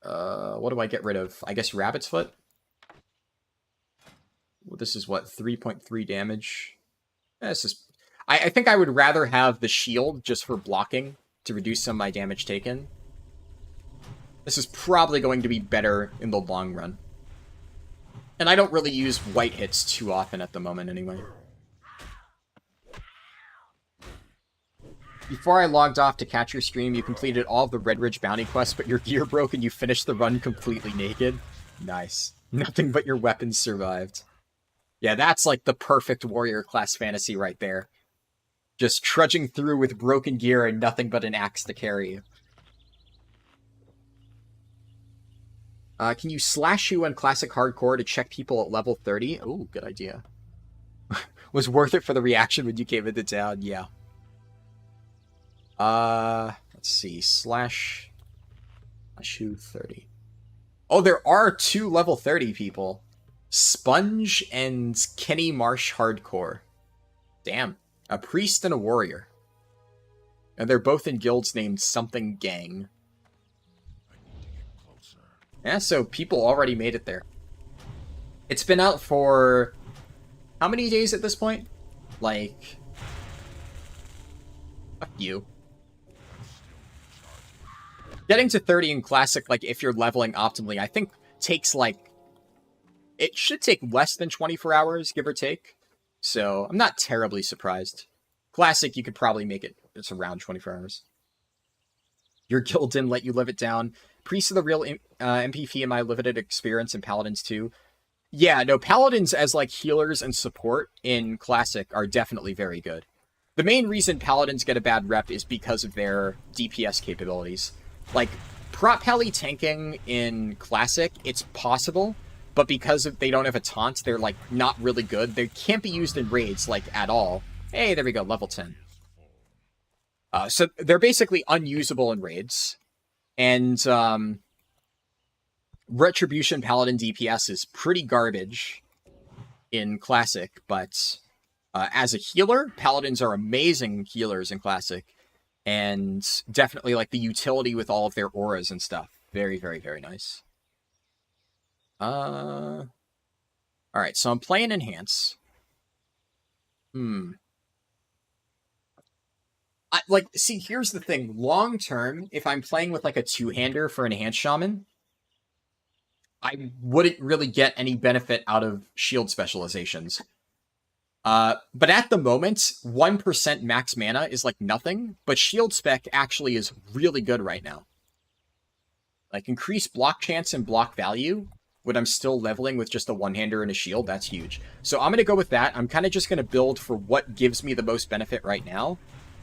What do I get rid of? I guess Rabbit's Foot? Well, this is what, 3.3 damage? This is... I think I would rather have the shield just for blocking to reduce some of my damage taken. This is probably going to be better in the long run. And I don't really use white hits too often at the moment anyway. Before I logged off to catch your stream, you completed all of the Red Ridge bounty quests, but your gear broke and you finished the run completely naked. Nice. Nothing but your weapons survived. Yeah, that's like the perfect warrior class fantasy right there. Just trudging through with broken gear and nothing but an axe to carry you. Can you slash you on Classic Hardcore to check people at level 30? Oh, good idea. Was worth it for the reaction when you came into town? Yeah. Let's see. Slash you 30. Oh, there are 2 level 30 people. Sponge and Kenny Marsh Hardcore. Damn. A priest and a warrior. And they're both in guilds named something gang. Yeah, so people already made it there. It's been out for... how many days at this point? Like... a few. Getting to 30 in Classic, like, if you're leveling optimally, I think takes, like... it should take less than 24 hours, give or take. So, I'm not terribly surprised. Classic, you could probably make it just around 24 hours. Your guild didn't let you live it down. Priests are the real MPP in my limited experience, and Paladins too. Yeah, no, Paladins as, like, healers and support in Classic are definitely very good. The main reason Paladins get a bad rep is because of their DPS capabilities. Like, prop pally tanking in Classic, it's possible, but because they don't have a taunt, they're, like, not really good. They can't be used in raids, like, at all. Hey, there we go, level 10. So they're basically unusable in raids. And Retribution Paladin DPS is pretty garbage in Classic, but as a healer, Paladins are amazing healers in Classic. And definitely, like, the utility with all of their auras and stuff. Very, very, very nice. Alright, so I'm playing Enhance. See, here's the thing. Long term, if I'm playing with, like, a two-hander for Enhanced Shaman, I wouldn't really get any benefit out of shield specializations. But at the moment, 1% max mana is, like, nothing, but shield spec actually is really good right now. Like, increased block chance and block value when I'm still leveling with just a one-hander and a shield, that's huge. So I'm going to go with that. I'm kind of just going to build for what gives me the most benefit right now.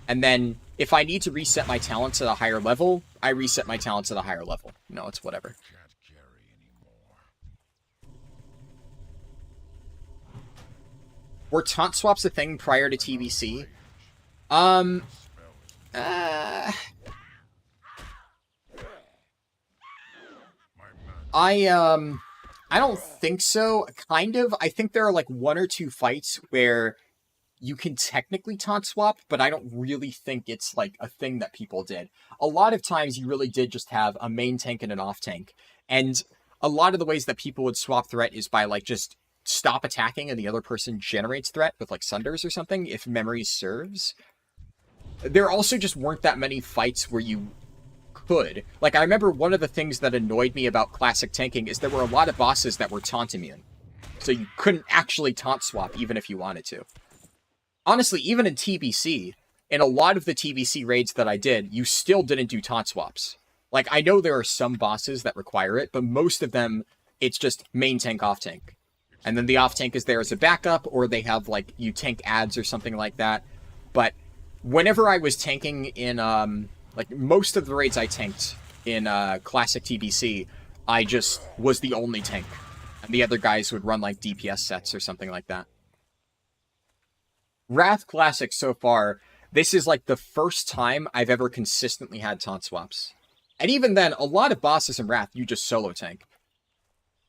And then, if I need to reset my talents at a higher level, I reset my talents at a higher level. No, it's whatever. Were taunt swaps a thing prior to TBC? I don't think so. Kind of. I think there are, like, 1 or 2 fights where you can technically taunt swap, but I don't really think it's, like, a thing that people did. A lot of times you really did just have a main tank and an off tank. And a lot of the ways that people would swap threat is by, like, just stop attacking and the other person generates threat with, like, Sunders or something, if memory serves. There also just weren't that many fights where you could. Like, I remember one of the things that annoyed me about Classic tanking is there were a lot of bosses that were taunt immune. So you couldn't actually taunt swap even if you wanted to. Honestly, even in TBC, in a lot of the TBC raids that I did, you still didn't do taunt swaps. Like, I know there are some bosses that require it, but most of them, it's just main tank, off tank. And then the off tank is there as a backup, or they have, like, you tank ads or something like that. But whenever I was tanking in, like, most of the raids I tanked in Classic TBC, I just was the only tank. And the other guys would run, like, DPS sets or something like that. Wrath Classic so far, this is, like, the first time I've ever consistently had taunt swaps. And even then, a lot of bosses in Wrath, you just solo tank.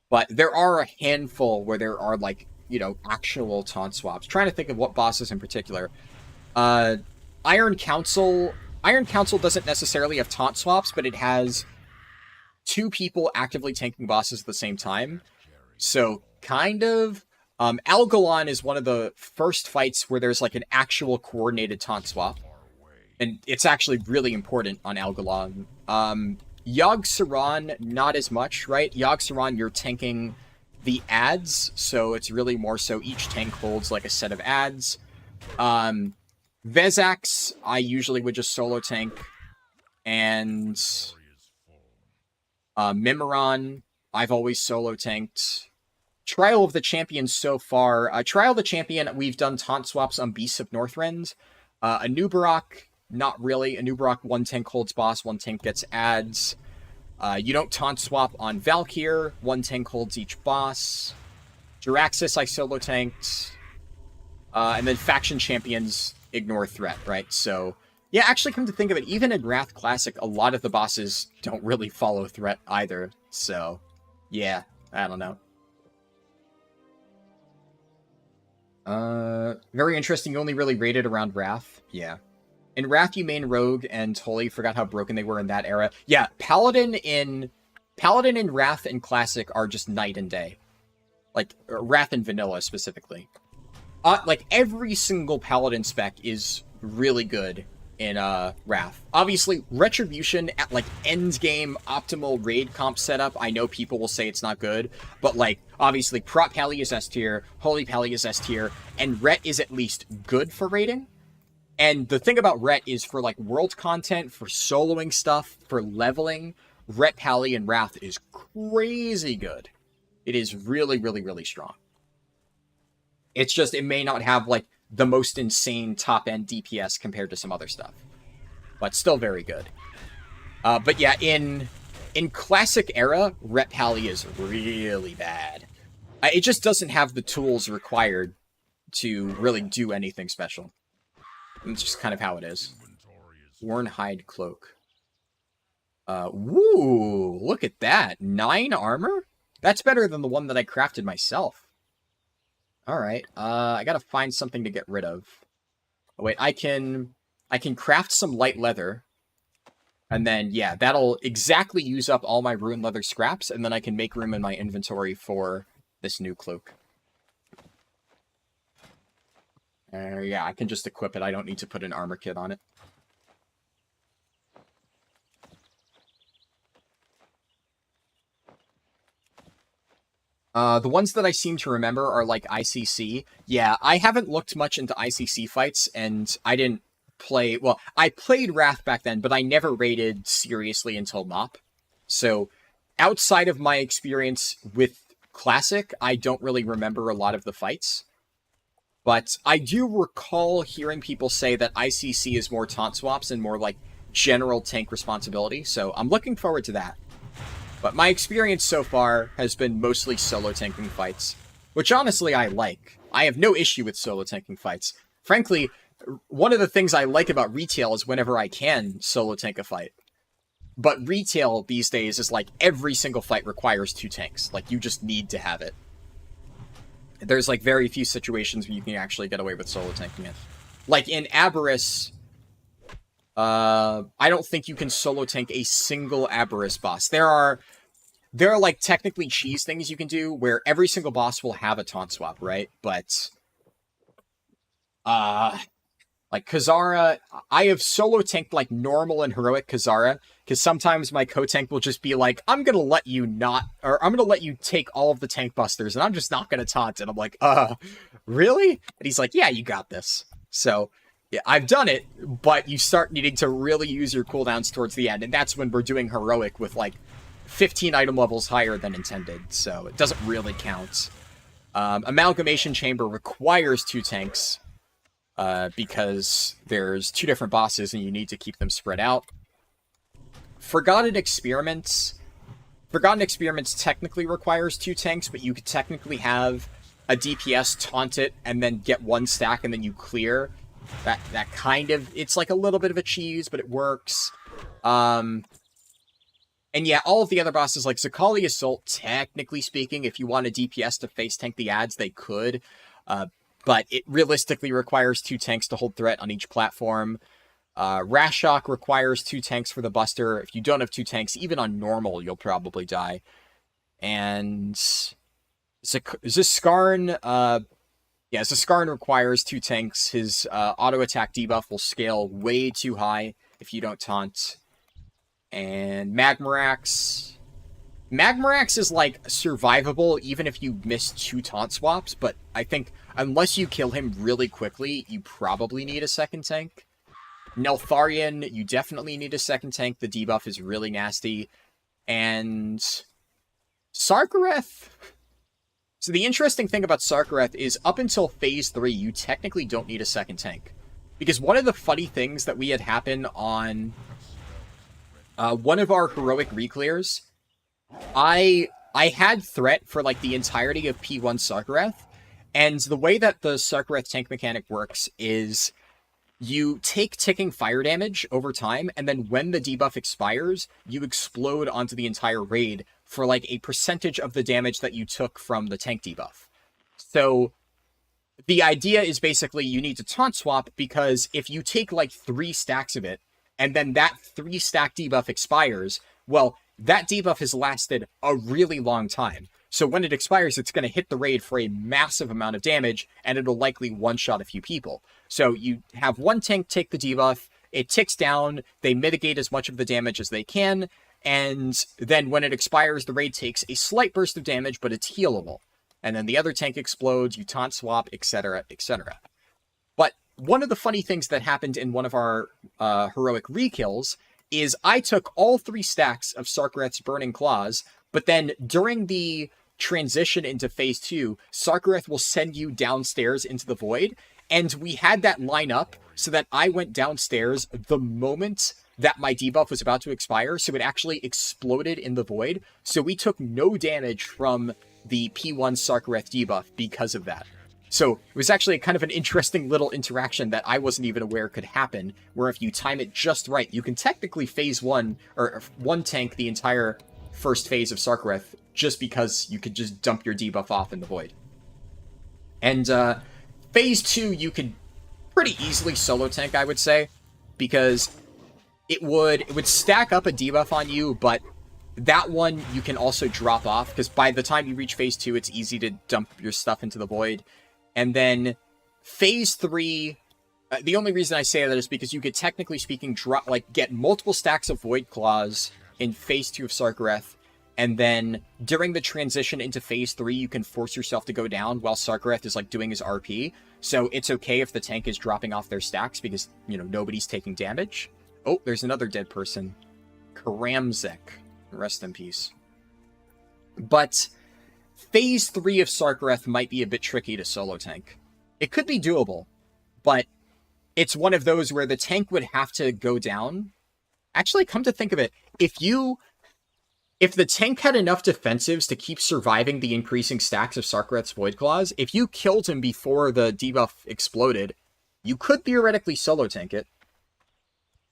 But there are a handful where there are, like, you know, actual taunt swaps. Trying to think of what bosses in particular. Iron Council doesn't necessarily have taunt swaps, but it has 2 people actively tanking bosses at the same time. So, kind of. Algalon is one of the first fights where there's like an actual coordinated taunt swap. And it's actually really important on Algalon. Yogg-Saron, not as much, right? Yogg-Saron, you're tanking the ads, so it's really more so each tank holds like a set of ads. Vezax, I usually would just solo tank. And Mimiron, I've always solo tanked. Trial of the Champion so far. Trial of the Champion, we've done taunt swaps on Beasts of Northrend. Anubarak, not really. Anubarak, 1 tank holds boss, 1 tank gets ads. You don't taunt swap on Valkyr, 1 tank holds each boss. Jiraxis, I solo tanked. And then Faction Champions ignore threat, right? So, yeah, actually, come to think of it, even in Wrath Classic, a lot of the bosses don't really follow threat either. So, yeah, I don't know. Very interesting. You only really rated around Wrath. Yeah. In Wrath, you main Rogue, and totally forgot how broken they were in that era. Yeah, Paladin in Wrath and Classic are just night and day. Like, Wrath and Vanilla, specifically. Like, every single Paladin spec is really good in, Wrath. Obviously, Retribution at, like, endgame optimal raid comp setup, I know people will say it's not good, but, like, obviously, Prot Pally is S tier, Holy Pally is S tier, and Ret is at least good for raiding. And the thing about Ret is for, like, world content, for soloing stuff, for leveling, Ret Pally and Wrath is crazy good. It is really, really, really strong. It's just, it may not have, like, the most insane top-end DPS compared to some other stuff. But still very good. But yeah, in Classic era, Ret Pally is really bad. It just doesn't have the tools required to really do anything special. It's just kind of how it is. Worn hide cloak. Woo! Look at that. 9 armor? That's better than the one that I crafted myself. Alright, I gotta find something to get rid of. Oh, wait, I can craft some light leather. And then, yeah, that'll exactly use up all my rune leather scraps, and then I can make room in my inventory for this new cloak. Yeah, I can just equip it. I don't need to put an armor kit on it. The ones that I seem to remember are like ICC. Yeah, I haven't looked much into ICC fights, and I didn't play... Well, I played Wrath back then, but I never raided seriously until MoP. So, outside of my experience with Classic, I don't really remember a lot of the fights. But I do recall hearing people say that ICC is more taunt swaps and more like general tank responsibility, so I'm looking forward to that. But my experience so far has been mostly solo tanking fights, which honestly I like. I have no issue with solo tanking fights. Frankly, one of the things I like about retail is whenever I can solo tank a fight. But retail these days is like every single fight requires 2 tanks. Like, you just need to have it. There's like very few situations where you can actually get away with solo tanking it. Like in Aberrus, I don't think you can solo tank a single Aberrus boss. There are like technically cheese things you can do where every single boss will have a taunt swap, right? But like Kazara, I have solo tanked like normal and heroic Kazara, because sometimes my co-tank will just be like, I'm gonna let you take all of the tank busters, and I'm just not gonna taunt. And I'm like, really? And he's like, yeah, you got this. So, yeah, I've done it, but you start needing to really use your cooldowns towards the end, and that's when we're doing heroic with like 15 item levels higher than intended, so it doesn't really count. Amalgamation Chamber requires 2 tanks, because there's 2 different bosses and you need to keep them spread out. Forgotten Experiments technically requires 2 tanks, but you could technically have a DPS taunt it and then get 1 stack and then you clear. That kind of, it's like a little bit of a cheese, but it works. And yeah, all of the other bosses, like Zakali Assault, technically speaking, if you want a DPS to face tank the ads, they could. But it realistically requires 2 tanks to hold threat on each platform. Rashok requires 2 tanks for the Buster. If you don't have 2 tanks, even on normal, you'll probably die. And Zaskarn, Zaskarn requires 2 tanks. His auto attack debuff will scale way too high if you don't taunt. And Magmarax is like survivable even if you miss 2 taunt swaps, but I think unless you kill him really quickly, you probably need a second tank. Neltharion, you definitely need a second tank. The debuff is really nasty. And Sarkareth. So the interesting thing about Sarkareth is up until Phase 3, you technically don't need a second tank. Because one of the funny things that we had happen on one of our heroic reclears, I had threat for like the entirety of P1 Sarkareth, and the way that the Sarkareth tank mechanic works is you take ticking fire damage over time, and then when the debuff expires, you explode onto the entire raid for like a percentage of the damage that you took from the tank debuff. So the idea is basically you need to taunt swap, because if you take like 3 stacks of it, and then that 3-stack debuff expires, well, that debuff has lasted a really long time. So when it expires, it's going to hit the raid for a massive amount of damage, and it'll likely one-shot a few people. So you have 1 tank take the debuff, it ticks down, they mitigate as much of the damage as they can, and then when it expires, the raid takes a slight burst of damage, but it's healable. And then the other tank explodes, you taunt swap, etc., etc. But one of the funny things that happened in one of our heroic rekills is I took all 3 stacks of Sarkareth's Burning Claws, but then during the transition into Phase 2, Sarkareth will send you downstairs into the void, and we had that line up so that I went downstairs the moment that my debuff was about to expire, so it actually exploded in the void, so we took no damage from the P1 Sarkareth debuff because of that. So it was actually kind of an interesting little interaction that I wasn't even aware could happen, where if you time it just right, you can technically Phase 1, or 1 tank the entire first phase of Sarkareth, just because you could just dump your debuff off in the void. And Phase 2, you could pretty easily solo tank, I would say, because it would stack up a debuff on you, but that one you can also drop off, because by the time you reach Phase 2, it's easy to dump your stuff into the void. And then Phase 3, the only reason I say that is because you could, technically speaking, get multiple stacks of Void Claws in Phase 2 of Sarkareth, and then during the transition into Phase 3, you can force yourself to go down while Sarkareth is like doing his RP. So it's okay if the tank is dropping off their stacks because, you know, nobody's taking damage. Oh, there's another dead person. Karamzek. Rest in peace. But Phase 3 of Sarkareth might be a bit tricky to solo tank. It could be doable, but it's one of those where the tank would have to go down. Actually, come to think of it, if the tank had enough defensives to keep surviving the increasing stacks of Sarkareth's Void Claws, if you killed him before the debuff exploded, you could theoretically solo tank it.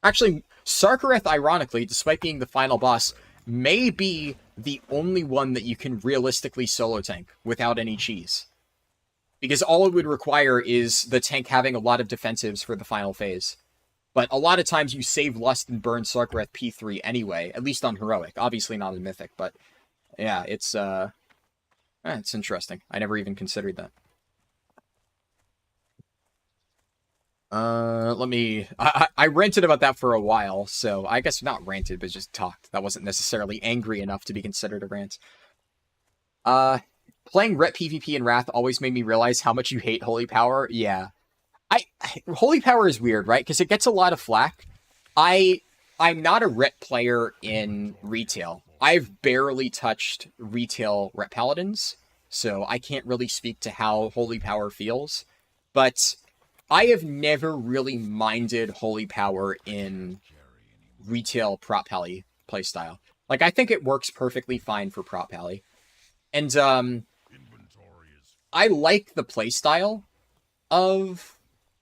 Actually, Sarkareth, ironically, despite being the final boss, may be the only one that you can realistically solo tank without any cheese. Because all it would require is the tank having a lot of defensives for the final phase. But a lot of times you save Lust and burn Sarkareth P3 anyway, at least on Heroic. Obviously not in Mythic, but yeah, it's interesting. I never even considered that. I ranted about that for a while, so I guess not ranted, but just talked. That wasn't necessarily angry enough to be considered a rant. Playing Ret PvP in Wrath always made me realize how much you hate Holy Power. Yeah. Holy Power is weird, right? Because it gets a lot of flack. I'm not a Ret player in retail. I've barely touched retail Ret Paladins, so I can't really speak to how Holy Power feels. But I have never really minded Holy Power in retail Prot Pally playstyle. Like, I think it works perfectly fine for Prot Pally. And, I like the playstyle of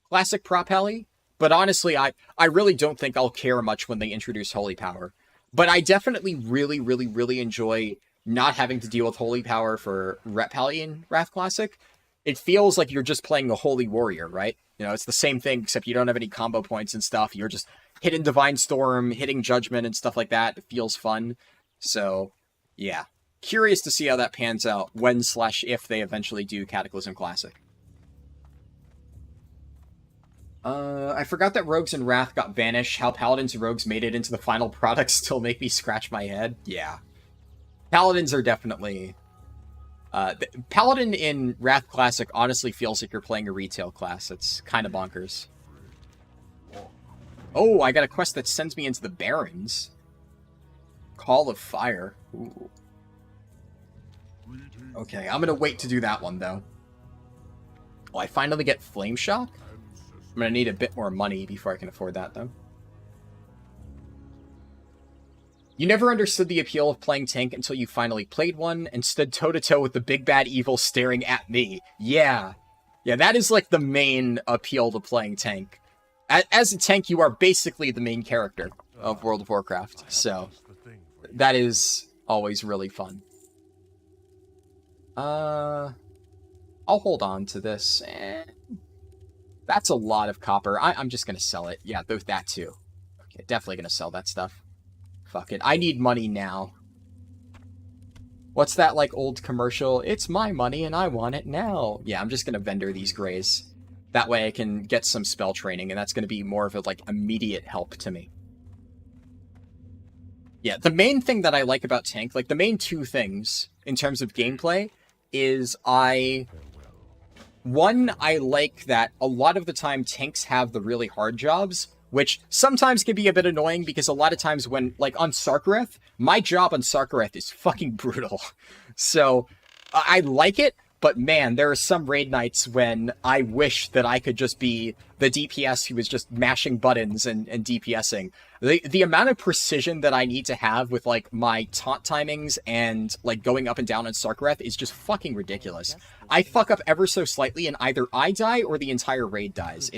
Classic Prot Pally, but honestly, I really don't think I'll care much when they introduce Holy Power. But I definitely really enjoy not having to deal with Holy Power for Ret Pally in Wrath Classic. It feels like you're just playing a Holy Warrior, right? You know, it's the same thing, except you don't have any combo points and stuff. You're just hitting Divine Storm, hitting Judgment and stuff like that. It feels fun. So, yeah. Curious to see how that pans out when/if they eventually do Cataclysm Classic. I forgot that Rogues and Wrath got banished. How Paladins and Rogues made it into the final product still make me scratch my head. Yeah. Paladins are definitely... Paladin in Wrath Classic honestly feels like you're playing a retail class. It's kind of bonkers. Oh, I got a quest that sends me into the Barrens. Call of Fire. Ooh. Okay, I'm gonna wait to do that one, though. Oh, I finally get Flame Shock? I'm gonna need a bit more money before I can afford that, though. You never understood the appeal of playing tank until you finally played one and stood toe-to-toe with the big bad evil staring at me. Yeah. Yeah, that is like the main appeal to playing tank. As a tank, you are basically the main character of World of Warcraft, so that is always really fun. I'll hold on to this. That's a lot of copper. I'm just gonna sell it. Yeah, both that too. Okay, definitely gonna sell that stuff. Fuck it. I need money now. What's that, like, old commercial? It's my money and I want it now. Yeah, I'm just gonna vendor these grays. That way I can get some spell training, and that's gonna be more of a, like, immediate help to me. Yeah, the main thing that I like about tank, like, the main two things in terms of gameplay is One, I like that a lot of the time tanks have the really hard jobs, which sometimes can be a bit annoying because a lot of times when, like, on Sarkareth, my job on Sarkareth is fucking brutal. So, I like it, but man, there are some raid nights when I wish that I could just be the DPS who was just mashing buttons and DPSing. The amount of precision that I need to have with, like, my taunt timings and, like, going up and down on Sarkareth is just fucking ridiculous. I fuck up ever so slightly and either I die or the entire raid dies.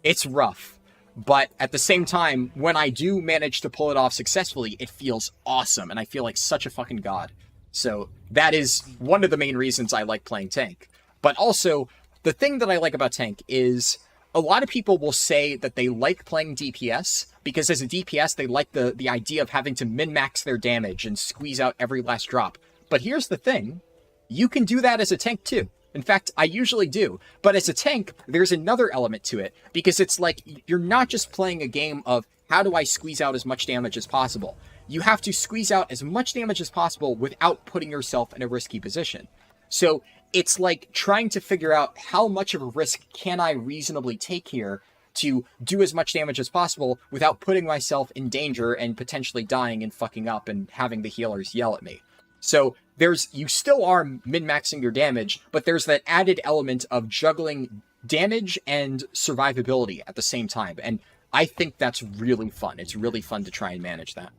It's rough. But at the same time, when I do manage to pull it off successfully, it feels awesome, and I feel like such a fucking god. So that is one of the main reasons I like playing tank. But also, the thing that I like about tank is a lot of people will say that they like playing DPS, because as a DPS, they like the idea of having to min-max their damage and squeeze out every last drop. But here's the thing. You can do that as a tank too. In fact, I usually do. But as a tank, there's another element to it, because it's like, you're not just playing a game of, how do I squeeze out as much damage as possible? You have to squeeze out as much damage as possible without putting yourself in a risky position. So, it's like trying to figure out how much of a risk can I reasonably take here to do as much damage as possible without putting myself in danger and potentially dying and fucking up and having the healers yell at me. So, you still are min-maxing your damage, but there's that added element of juggling damage and survivability at the same time. And I think that's really fun. It's really fun to try and manage that.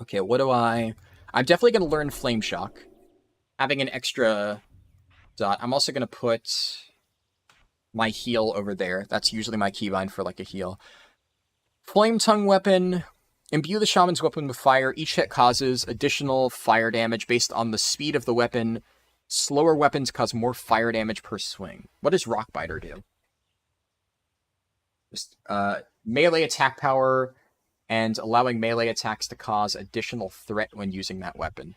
Okay, what do I'm definitely going to learn Flame Shock. Having an extra dot. I'm also going to put my heal over there. That's usually my keybind for, like, a heal. Flame Tongue Weapon. Imbue the Shaman's weapon with fire. Each hit causes additional fire damage based on the speed of the weapon. Slower weapons cause more fire damage per swing. What does Rockbiter do? Just melee attack power and allowing melee attacks to cause additional threat when using that weapon.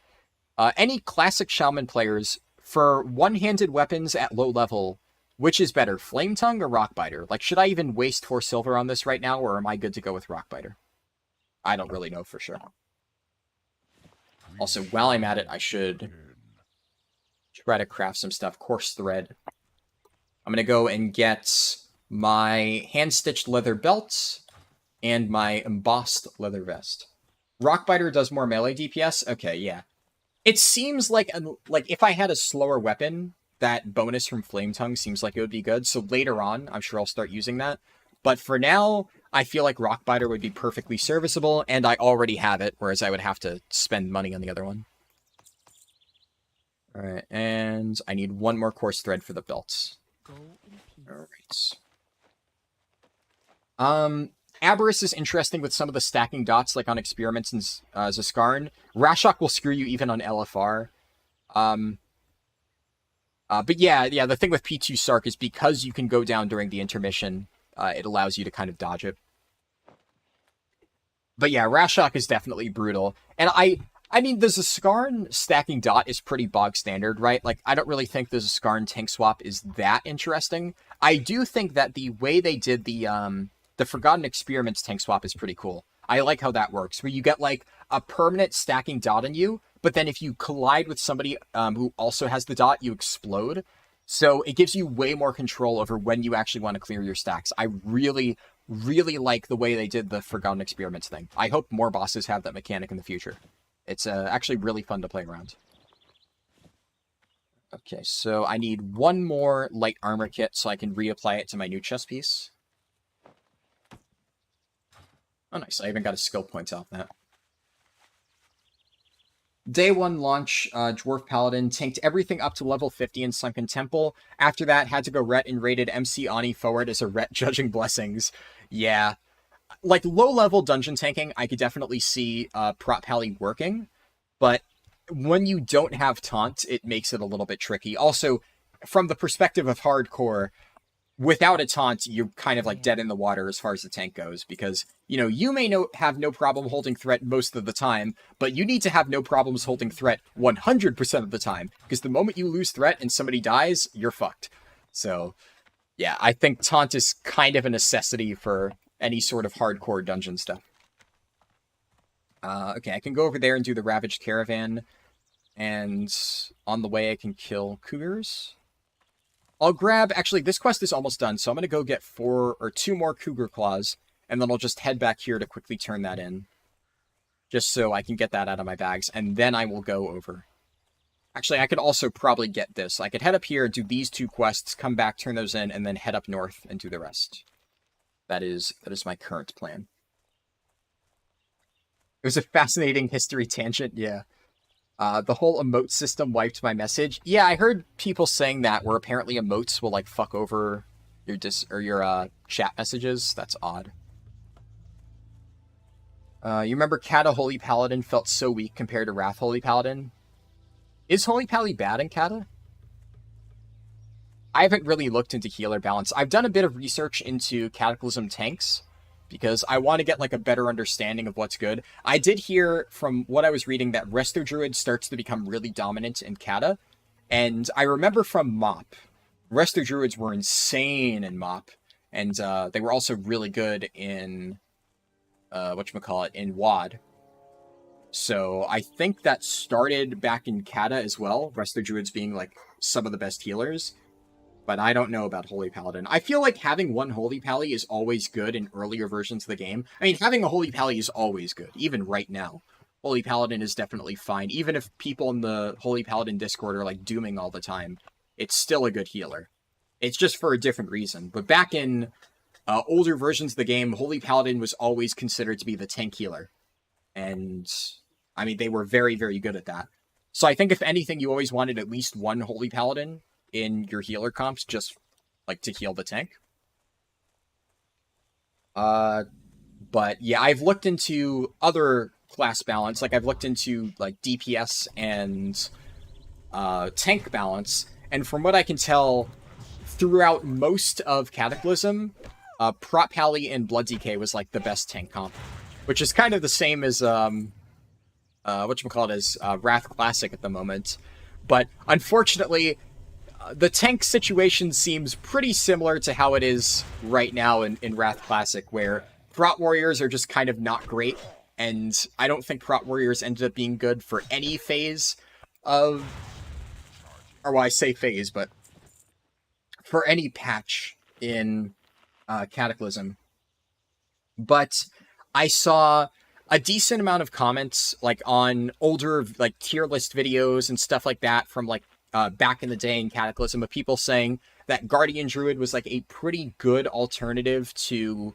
Any classic Shaman players, for one-handed weapons at low level, which is better, Flame Tongue or Rockbiter? Like, should I even waste 4 silver on this right now, or am I good to go with Rockbiter? I don't really know for sure. Also, while I'm at it, I should try to craft some stuff. Coarse thread. I'm going to go and get my hand-stitched leather belt and my embossed leather vest. Rockbiter does more melee DPS? Okay, yeah. It seems like if I had a slower weapon, that bonus from Flame Tongue seems like it would be good. So later on, I'm sure I'll start using that. But for now, I feel like Rockbiter would be perfectly serviceable, and I already have it, whereas I would have to spend money on the other one. Alright, and I need one more coarse thread for the belts. Alright. Aberrus is interesting with some of the stacking dots, like on Experiments and Zaskarn. Rashok will screw you even on LFR. But yeah, the thing with P2 Sark is because you can go down during the intermission, it allows you to kind of dodge it. But yeah, Rashok is definitely brutal. And I mean, the Zaskarn stacking dot is pretty bog standard, right? Like, I don't really think the Zaskarn tank swap is that interesting. I do think that the way they did the Forgotten Experiments tank swap is pretty cool. I like how that works, where you get, like, a permanent stacking dot on you, but then if you collide with somebody who also has the dot, you explode. So it gives you way more control over when you actually want to clear your stacks. I really, really like the way they did the Forgotten Experiments thing. I hope more bosses have that mechanic in the future. It's actually really fun to play around. Okay, so I need one more light armor kit so I can reapply it to my new chest piece. Oh, nice. I even got a skill point off that. Day 1 launch, Dwarf Paladin tanked everything up to level 50 in Sunken Temple. After that, had to go ret and raided MC Ani forward as a ret judging blessings. Yeah. Like, low-level dungeon tanking, I could definitely see Prot Pally working, but when you don't have taunt, it makes it a little bit tricky. Also, from the perspective of hardcore, without a taunt, you're kind of like dead in the water as far as the tank goes, because, you know, you may have no problem holding threat most of the time, but you need to have no problems holding threat 100% of the time, because the moment you lose threat and somebody dies, you're fucked. So, yeah, I think taunt is kind of a necessity for any sort of hardcore dungeon stuff. Okay, I can go over there and do the Ravaged Caravan, and on the way I can kill cougars. I'll grab, actually, this quest is almost done, so I'm going to go get 2 more cougar claws, and then I'll just head back here to quickly turn that in, just so I can get that out of my bags, and then I will go over. Actually, I could also probably get this. I could head up here, do these 2 quests, come back, turn those in, and then head up north and do the rest. That is my current plan. It was a fascinating history tangent, yeah. The whole emote system wiped my message. Yeah, I heard people saying that, where apparently emotes will, like, fuck over your chat messages. That's odd. You remember Kata Holy Paladin felt so weak compared to Wrath Holy Paladin? Is Holy Pally bad in Kata? I haven't really looked into healer balance. I've done a bit of research into Cataclysm tanks, because I want to get, like, a better understanding of what's good. I did hear from what I was reading that Resto Druid starts to become really dominant in Kata, and I remember from MoP, Resto Druids were insane in MoP, and they were also really good in, in WoD. So I think that started back in Kata as well, Resto Druids being, like, some of the best healers. But I don't know about Holy Paladin. I feel like having one Holy Pally is always good in earlier versions of the game. I mean, having a Holy Pally is always good, even right now. Holy Paladin is definitely fine. Even if people in the Holy Paladin Discord are, like, dooming all the time, it's still a good healer. It's just for a different reason. But back in older versions of the game, Holy Paladin was always considered to be the tank healer. And, I mean, they were very, very good at that. So I think if anything, you always wanted at least one Holy Paladin in your healer comps, just, like, to heal the tank. But, yeah, I've looked into other class balance. Like, I've looked into, like, DPS and tank balance. And from what I can tell, throughout most of Cataclysm, Prot Pally and Blood DK was, like, the best tank comp. Which is kind of the same as, Wrath Classic at the moment. But, unfortunately, the tank situation seems pretty similar to how it is right now in Wrath Classic, where Prot Warriors are just kind of not great, and I don't think Prot Warriors ended up being good for any phase of... Or, well, I say phase, but for any patch in Cataclysm. But I saw a decent amount of comments, like, on older, like, tier list videos and stuff like that from, like, back in the day in Cataclysm, of people saying that Guardian Druid was, like, a pretty good alternative to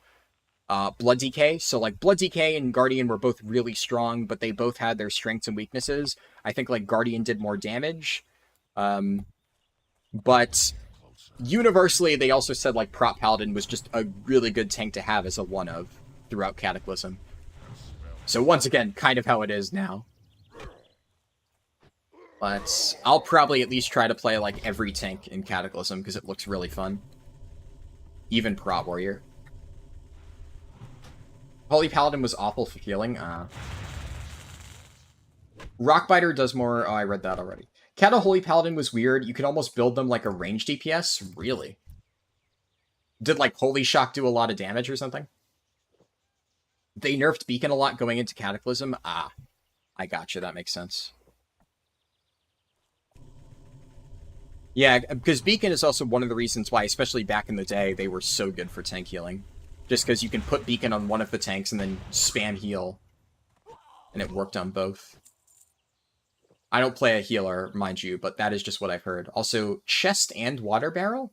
Blood DK. So, like, Blood DK and Guardian were both really strong, but they both had their strengths and weaknesses. I think, like, Guardian did more damage. But universally, they also said, like, Prot Paladin was just a really good tank to have as a one-of throughout Cataclysm. So, once again, kind of how it is now. But I'll probably at least try to play like every tank in Cataclysm because it looks really fun. Even Prot Warrior. Holy Paladin was awful for healing. Rockbiter does more... Oh, I read that already. Cattle Holy Paladin was weird. You could almost build them like a ranged DPS. Really? Did like Holy Shock do a lot of damage or something? They nerfed Beacon a lot going into Cataclysm. Ah, I gotcha. That makes sense. Yeah, because Beacon is also one of the reasons why, especially back in the day, they were so good for tank healing. Just because you can put Beacon on one of the tanks and then spam heal. And it worked on both. I don't play a healer, mind you, but that is just what I've heard. Also, chest and water barrel?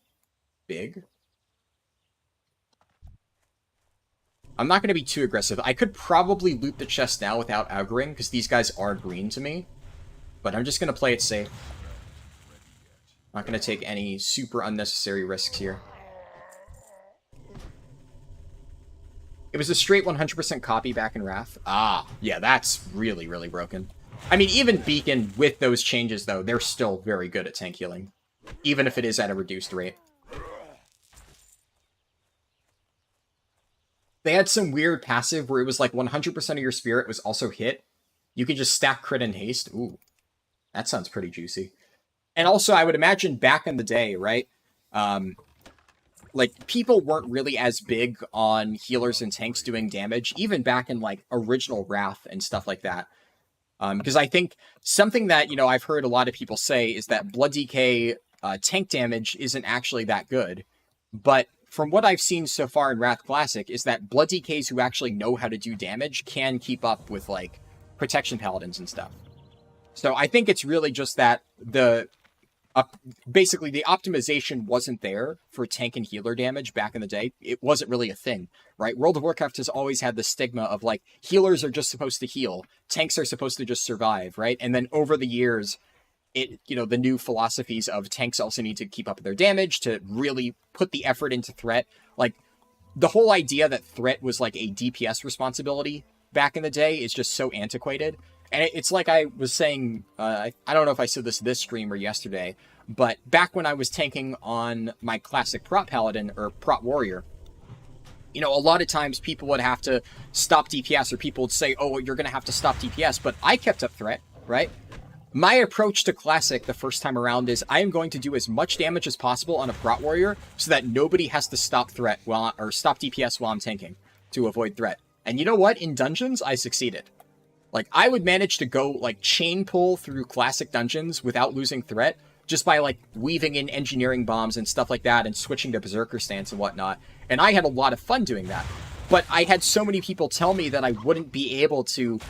Big. I'm not going to be too aggressive. I could probably loot the chest now without aggroing, because these guys are green to me. But I'm just going to play it safe. Not going to take any super unnecessary risks here. It was a straight 100% copy back in Wrath. Ah, yeah, that's really, really broken. I mean, even Beacon, with those changes, though, they're still very good at tank healing. Even if it is at a reduced rate. They had some weird passive where it was like 100% of your spirit was also hit. You could just stack crit and haste. Ooh, that sounds pretty juicy. And also, I would imagine back in the day, right? Like, people weren't really as big on healers and tanks doing damage, even back in, like, original Wrath and stuff like that. Because I think something that, you know, I've heard a lot of people say is that Blood DK tank damage isn't actually that good. But from what I've seen so far in Wrath Classic is that Blood DKs who actually know how to do damage can keep up with, like, Protection Paladins and stuff. So I think it's really just that basically the optimization wasn't there for tank and healer damage back in the day. It wasn't really a thing, right? World of Warcraft has always had the stigma of like, healers are just supposed to heal, tanks are supposed to just survive, right? And then over the years, the new philosophies of tanks also need to keep up their damage to really put the effort into threat. Like, the whole idea that threat was like a DPS responsibility back in the day is just so antiquated. And it's like I was saying, I don't know if I said this stream or yesterday, but back when I was tanking on my classic Prot Paladin or Prot Warrior, you know, a lot of times people would have to stop DPS, or people would say, oh, you're going to have to stop DPS, but I kept up threat, right? My approach to Classic the first time around is I am going to do as much damage as possible on a Prot Warrior so that nobody has to stop threat or stop DPS while I'm tanking to avoid threat. And you know what? In dungeons, I succeeded. Like, I would manage to go, like, chain pull through classic dungeons without losing threat, just by, like, weaving in engineering bombs and stuff like that and switching to Berserker stance and whatnot. And I had a lot of fun doing that. But I had so many people tell me that I wouldn't be able to,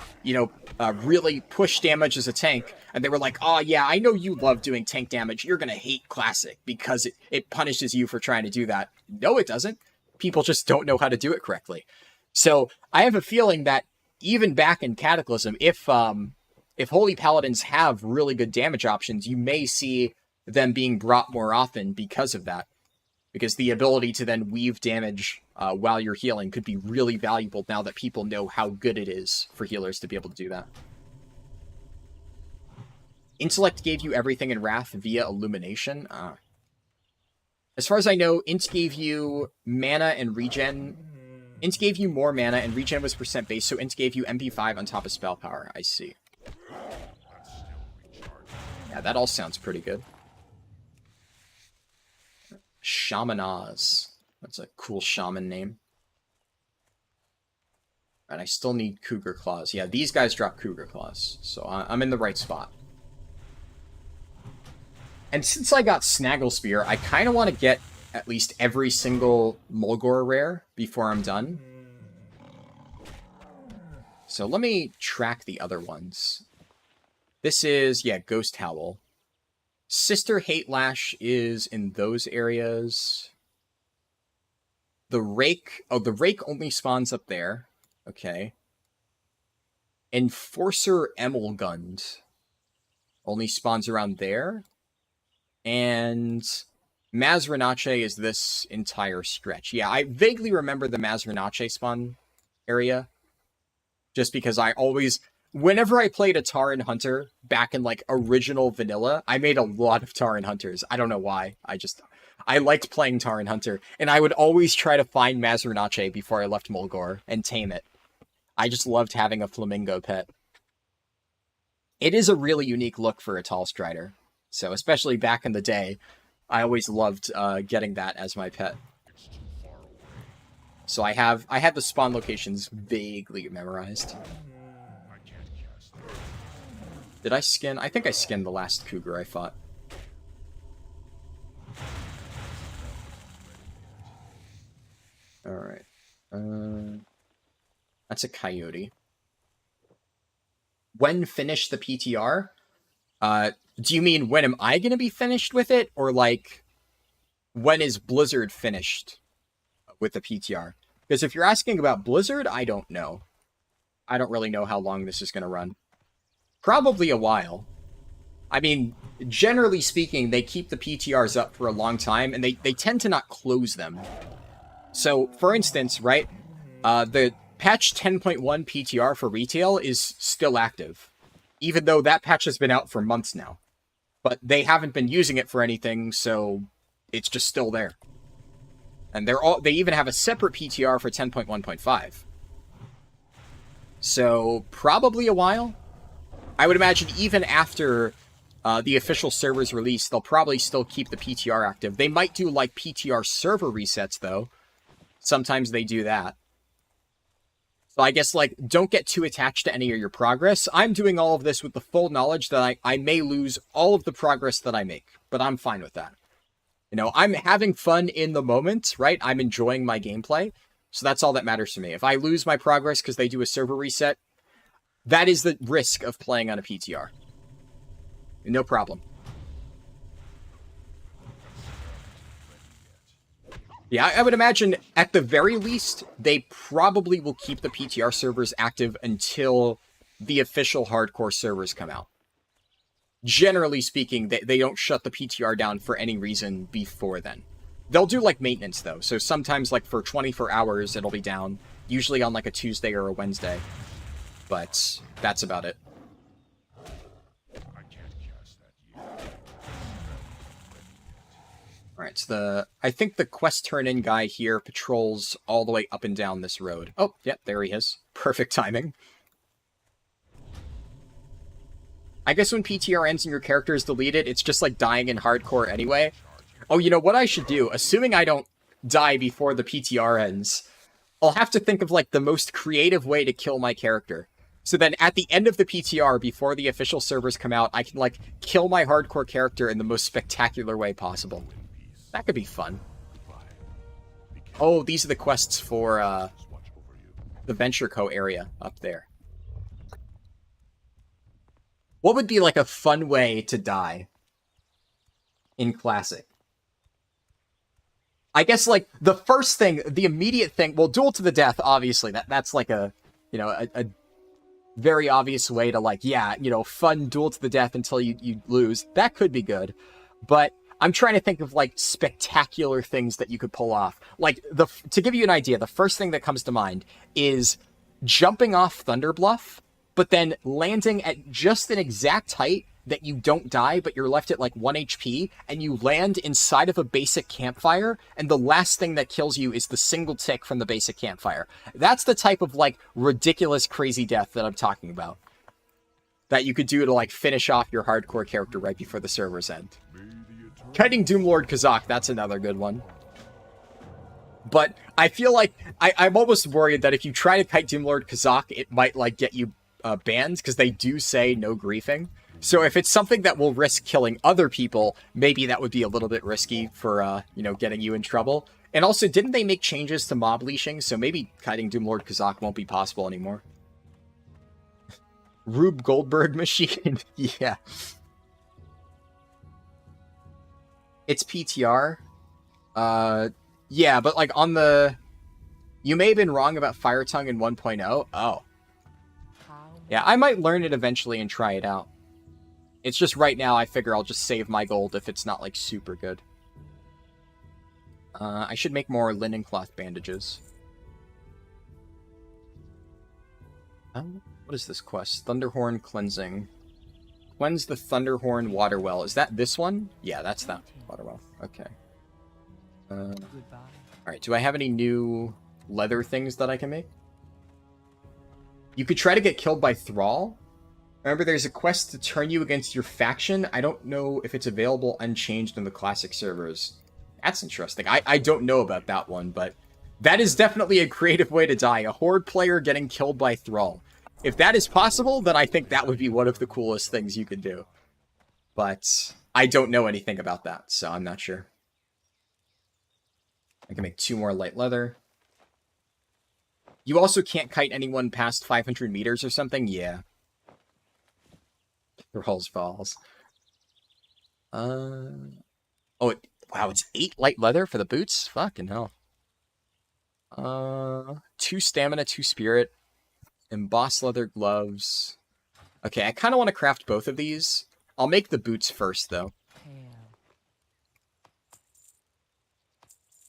really push damage as a tank. And they were like, oh, yeah, I know you love doing tank damage. You're going to hate Classic because it punishes you for trying to do that. No, it doesn't. People just don't know how to do it correctly. So I have a feeling that even back in Cataclysm, if Holy Paladins have really good damage options, you may see them being brought more often because of that. Because the ability to then weave damage while you're healing could be really valuable now that people know how good it is for healers to be able to do that. Intellect gave you everything in Wrath via Illumination. As far as I know, Int gave you mana and regen. Int gave you more mana, and regen was percent base, so Int gave you MP5 on top of spell power. I see. Yeah, that all sounds pretty good. Shamanaz. That's a cool shaman name. And I still need Cougar Claws. Yeah, these guys drop Cougar Claws, so I'm in the right spot. And since I got Snaggle Spear, I kind of want to get at least every single Mulgore rare before I'm done. So let me track the other ones. This is, yeah, Ghost Howl. Sister Hate Lash is in those areas. The Rake, oh, the Rake only spawns up there. Okay. Enforcer Emelgund only spawns around there. And Mazrinache is this entire stretch. Yeah, I vaguely remember the Mazrinache spawn area. Just because I always whenever I played a Tauren Hunter back in like original vanilla, I made a lot of Tauren Hunters. I don't know why. I liked playing Tauren Hunter, and I would always try to find Mazrinache before I left Mulgore and tame it. I just loved having a flamingo pet. It is a really unique look for a tall strider. So especially back in the day, I always loved getting that as my pet. So I have the spawn locations vaguely memorized. Did I skin? I think I skinned the last cougar I fought. Alright. That's a coyote. When finish the PTR? Do you mean when am I going to be finished with it? Or like, when is Blizzard finished with the PTR? Because if you're asking about Blizzard, I don't know. I don't really know how long this is going to run. Probably a while. I mean, generally speaking, they keep the PTRs up for a long time, and they tend to not close them. So, for instance, right, the patch 10.1 PTR for retail is still active, even though that patch has been out for months now. But they haven't been using it for anything, so it's just still there. And they even have a separate PTR for 10.1.5. So, probably a while. I would imagine even after the official server's release, they'll probably still keep the PTR active. They might do, like, PTR server resets, though. Sometimes they do that. So I guess, like, don't get too attached to any of your progress. I'm doing all of this with the full knowledge that I may lose all of the progress that I make. But I'm fine with that. You know, I'm having fun in the moment, right? I'm enjoying my gameplay. So that's all that matters to me. If I lose my progress because they do a server reset, that is the risk of playing on a PTR. No problem. Yeah, I would imagine, at the very least, they probably will keep the PTR servers active until the official hardcore servers come out. Generally speaking, they don't shut the PTR down for any reason before then. They'll do, like, maintenance, though. So sometimes, like, for 24 hours, it'll be down. Usually on, like, a Tuesday or a Wednesday. But that's about it. Alright, so I think the quest turn-in guy here patrols all the way up and down this road. Oh, yep, there he is. Perfect timing. I guess when PTR ends and your character is deleted, it's just like dying in hardcore anyway. Oh, you know what I should do? Assuming I don't die before the PTR ends, I'll have to think of, like, the most creative way to kill my character. So then at the end of the PTR, before the official servers come out, I can, like, kill my hardcore character in the most spectacular way possible. That could be fun. Oh, these are the quests for the Venture Co. area up there. What would be, like, a fun way to die in Classic? I guess, like, the first thing, the immediate thing, well, duel to the death, obviously, that's like a, you know, a very obvious way to, like, yeah, you know, fun duel to the death until you lose. That could be good. But I'm trying to think of, like, spectacular things that you could pull off. Like, to give you an idea, the first thing that comes to mind is jumping off Thunder Bluff, but then landing at just an exact height that you don't die, but you're left at, like, 1 HP, and you land inside of a basic campfire, and the last thing that kills you is the single tick from the basic campfire. That's the type of, like, ridiculous, crazy death that I'm talking about. That you could do to, like, finish off your hardcore character right before the servers end. Kiting Doomlord Kazak, that's another good one. But I feel like I'm almost worried that if you try to kite Doomlord Kazak, it might, like, get you banned, because they do say no griefing. So if it's something that will risk killing other people, maybe that would be a little bit risky for, you know, getting you in trouble. And also, didn't they make changes to mob leashing? So maybe kiting Doomlord Kazak won't be possible anymore. Rube Goldberg machine. Yeah. It's PTR. Yeah, but, like, on the... You may have been wrong about Fire Tongue in 1.0. Oh. Yeah, I might learn it eventually and try it out. It's just right now I figure I'll just save my gold if it's not, like, super good. I should make more linen cloth bandages. What is this quest? Thunderhorn Cleansing. Cleanse the Thunderhorn water well. Is that this one? Yeah, that's that water well. Okay. Goodbye. Alright, do I have any new leather things that I can make? You could try to get killed by Thrall. Remember, there's a quest to turn you against your faction. I don't know if it's available unchanged in the classic servers. That's interesting. I don't know about that one, but that is definitely a creative way to die. A Horde player getting killed by Thrall. If that is possible, then I think that would be one of the coolest things you could do. But I don't know anything about that, so I'm not sure. I can make 2 more light leather. You also can't kite anyone past 500 meters or something? Yeah. Thrall's balls. Oh, wow, it's 8 light leather for the boots? Fucking hell. 2 stamina, 2 spirit. Embossed leather gloves. Okay, I kind of want to craft both of these. I'll make the boots first, though.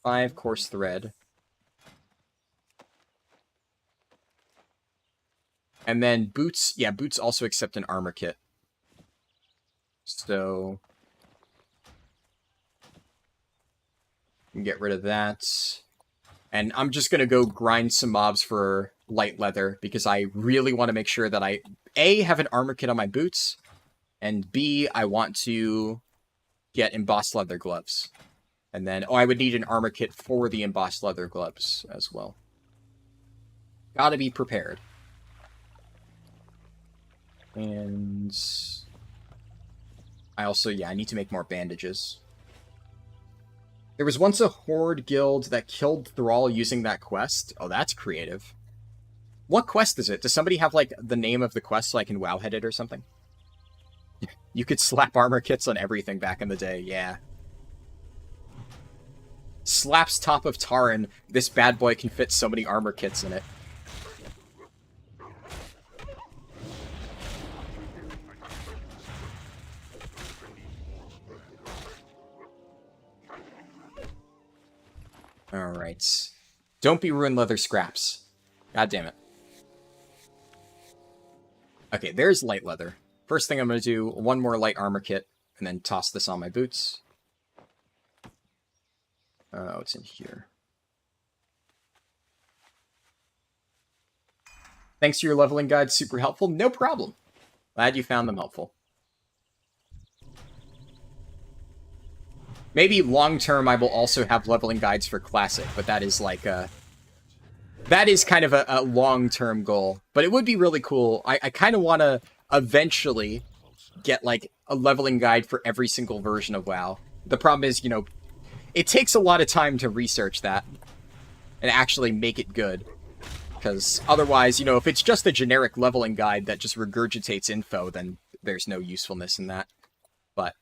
5 coarse thread. And then boots, yeah, boots also accept an armor kit. So, get rid of that. And I'm just going to go grind some mobs for light leather, because I really want to make sure that I, A, have an armor kit on my boots, and B, I want to get embossed leather gloves. And then, I would need an armor kit for the embossed leather gloves as well. Gotta be prepared. And I also, I need to make more bandages. There was once a Horde guild that killed Thrall using that quest. Oh, that's creative. What quest is it? Does somebody have, like, the name of the quest so I can wowhead it or something? You could slap armor kits on everything back in the day, yeah. Slaps top of Tauren. This bad boy can fit so many armor kits in it. Alright. Don't be ruined leather scraps. God damn it. Okay, there's light leather. First thing I'm going to do, 1 more light armor kit, and then toss this on my boots. Oh, it's in here. Thanks for your leveling guide, super helpful. No problem. Glad you found them helpful. Maybe long-term I will also have leveling guides for Classic, but that is like a... That is kind of a long-term goal. But it would be really cool. I kind of want to eventually get, like, a leveling guide for every single version of WoW. The problem is, you know, it takes a lot of time to research that and actually make it good. Because otherwise, you know, if it's just a generic leveling guide that just regurgitates info, then there's no usefulness in that. But,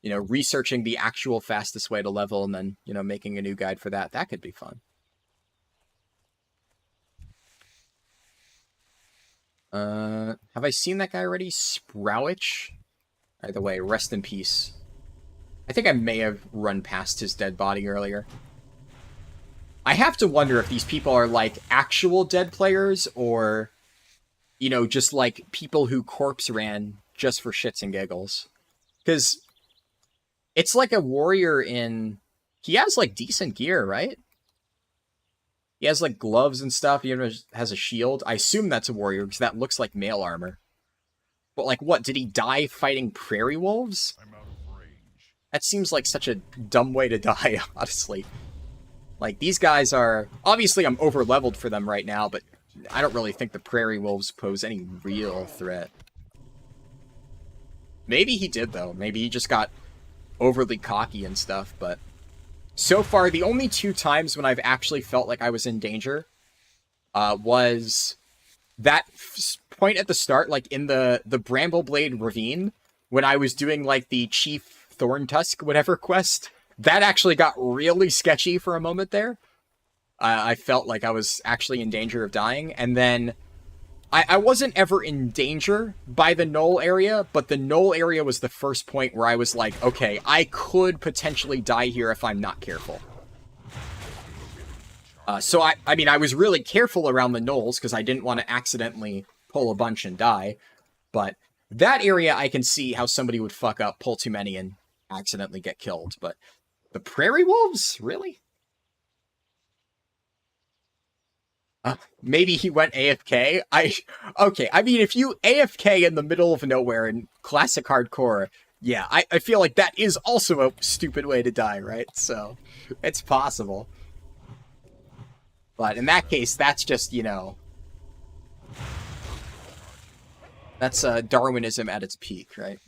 you know, researching the actual fastest way to level and then, you know, making a new guide for that, that could be fun. Have I seen that guy already? Sprowich? Either way, rest in peace. I think I may have run past his dead body earlier. I have to wonder if these people are, like, actual dead players, or, you know, just, like, people who corpse ran just for shits and giggles. Because it's like a warrior in... He has, like, decent gear, right? He has, like, gloves and stuff. He even has a shield. I assume that's a warrior, because that looks like mail armor. But, like, what? Did he die fighting prairie wolves? I'm out of range. That seems like such a dumb way to die, honestly. Like, these guys are... Obviously, I'm over-leveled for them right now, but I don't really think the prairie wolves pose any real threat. Maybe he did, though. Maybe he just got overly cocky and stuff, but... So far, the only 2 times when I've actually felt like I was in danger was that point at the start, like in the Brambleblade Ravine, when I was doing like the Chief Thorntusk whatever quest. That actually got really sketchy for a moment there. I felt like I was actually in danger of dying, and then I wasn't ever in danger by the Knoll area, but the Knoll area was the first point where I was like, okay, I could potentially die here if I'm not careful. So, I mean, I was really careful around the Knolls, because I didn't want to accidentally pull a bunch and die. But that area, I can see how somebody would fuck up, pull too many, and accidentally get killed. But the prairie wolves? Really? Maybe he went AFK? Okay, I mean, if you AFK in the middle of nowhere in classic hardcore, yeah, I feel like that is also a stupid way to die, right? So, it's possible. But in that case, that's just, you know... That's Darwinism at its peak, right?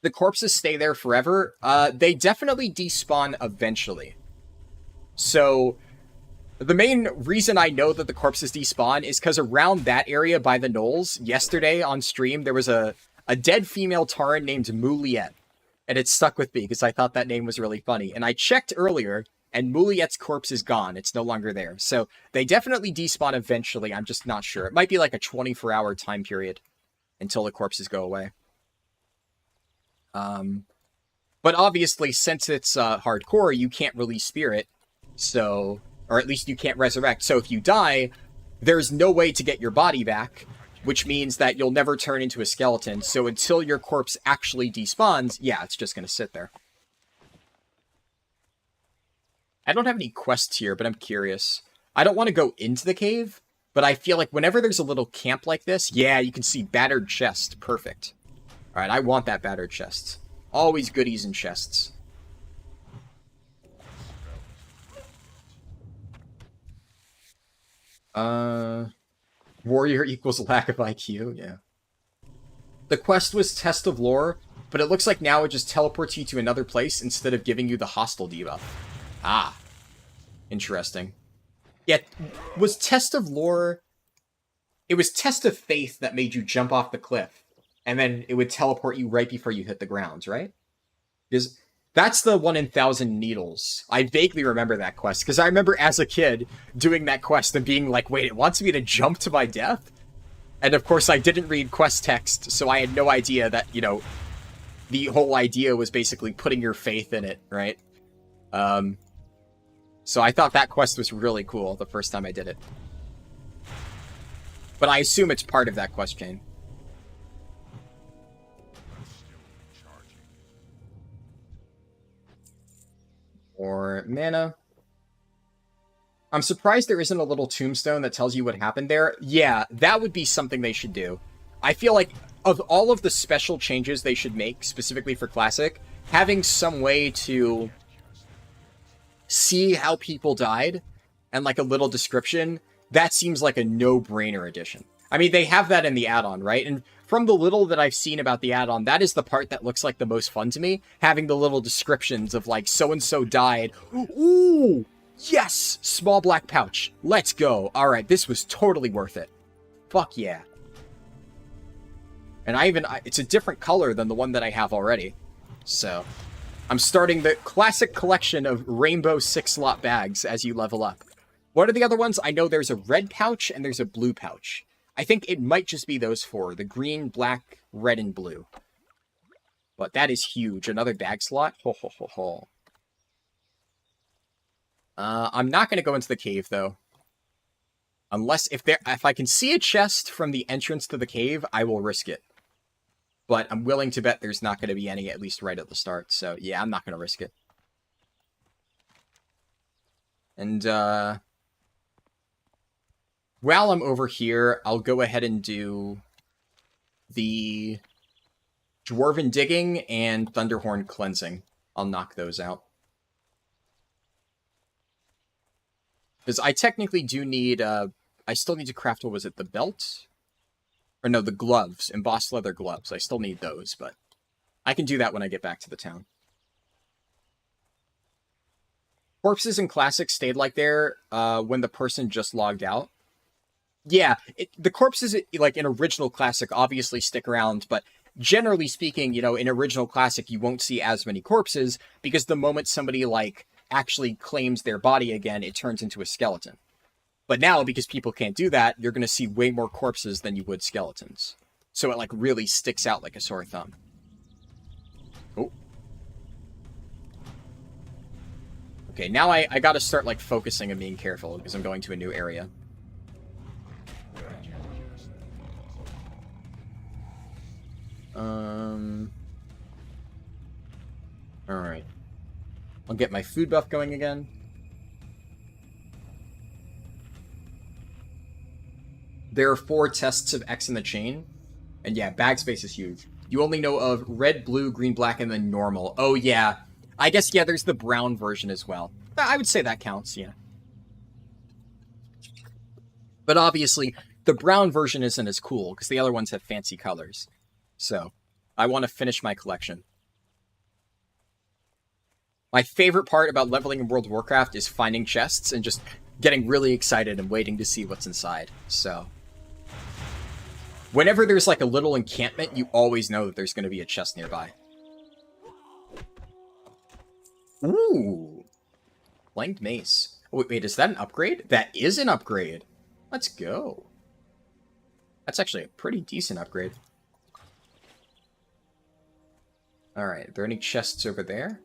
The corpses stay there forever. They definitely despawn eventually. So... The main reason I know that the corpses despawn is because around that area by the knolls, yesterday on stream, there was a dead female Tauren named Muliet. And it stuck with me because I thought that name was really funny. And I checked earlier, and Muliet's corpse is gone. It's no longer there. So they definitely despawn eventually. I'm just not sure. It might be like a 24-hour time period until the corpses go away. But obviously, since it's hardcore, you can't release spirit. So... Or at least you can't resurrect. So if you die, there's no way to get your body back, which means that you'll never turn into a skeleton. So until your corpse actually despawns, yeah, it's just going to sit there. I don't have any quests here, but I'm curious. I don't want to go into the cave, but I feel like whenever there's a little camp like this, yeah, you can see battered chest. Perfect. All right, I want that battered chest. Always goodies in chests. Warrior equals lack of IQ, yeah. The quest was Test of Lore, but it looks like now it just teleports you to another place instead of giving you the hostile debuff. Ah. Interesting. Yeah, was Test of Lore... It was Test of Faith that made you jump off the cliff, and then it would teleport you right before you hit the ground, right? Because... That's the 1 in 1,000 needles. I vaguely remember that quest, because I remember as a kid doing that quest and being like, wait, it wants me to jump to my death? And of course I didn't read quest text, so I had no idea that, you know, the whole idea was basically putting your faith in it, right? So I thought that quest was really cool the first time I did it. But I assume it's part of that quest chain. Or mana. I'm surprised there isn't a little tombstone that tells you what happened there. Yeah, that would be something they should do. I feel like of all of the special changes they should make, specifically for Classic, having some way to see how people died and like a little description, that seems like a no-brainer addition. I mean, they have that in the add-on, right? And from the little that I've seen about the add-on, that is the part that looks like the most fun to me, having the little descriptions of like, so-and-so died. Ooh! Yes! Small black pouch. Let's go. Alright, this was totally worth it. Fuck yeah. And it's a different color than the one that I have already. So, I'm starting the classic collection of rainbow 6-slot bags as you level up. What are the other ones? I know there's a red pouch and there's a blue pouch. I think it might just be those four. The green, black, red, and blue. But that is huge. Another bag slot? Ho ho ho ho. I'm not going to go into the cave, though. Unless, if I can see a chest from the entrance to the cave, I will risk it. But I'm willing to bet there's not going to be any, at least right at the start. So, yeah, I'm not going to risk it. And, while I'm over here, I'll go ahead and do the Dwarven Digging and Thunderhorn Cleansing. I'll knock those out. Because I technically do need, I still need to craft, what was it, the belt? Or no, the gloves, embossed leather gloves. I still need those, but I can do that when I get back to the town. Corpses in Classic stayed like there when the person just logged out. Yeah, the corpses, like in original Classic, obviously stick around, but generally speaking, you know, in original Classic, you won't see as many corpses, because the moment somebody, like, actually claims their body again, it turns into a skeleton. But now, because people can't do that, you're going to see way more corpses than you would skeletons. So it, like, really sticks out like a sore thumb. Oh. Okay, now I gotta start, like, focusing and being careful, because I'm going to a new area. Alright. I'll get my food buff going again. There are 4 tests of X in the chain. And yeah, bag space is huge. You only know of red, blue, green, black, and then normal. Oh yeah. I guess, yeah, there's the brown version as well. I would say that counts, yeah. But obviously, the brown version isn't as cool, because the other ones have fancy colors. So, I want to finish my collection. My favorite part about leveling in World of Warcraft is finding chests and just getting really excited and waiting to see what's inside. So, whenever there's like a little encampment, you always know that there's going to be a chest nearby. Ooh. Flanked mace. Oh, wait, is that an upgrade? That is an upgrade. Let's go. That's actually a pretty decent upgrade. Alright, are there any chests over there?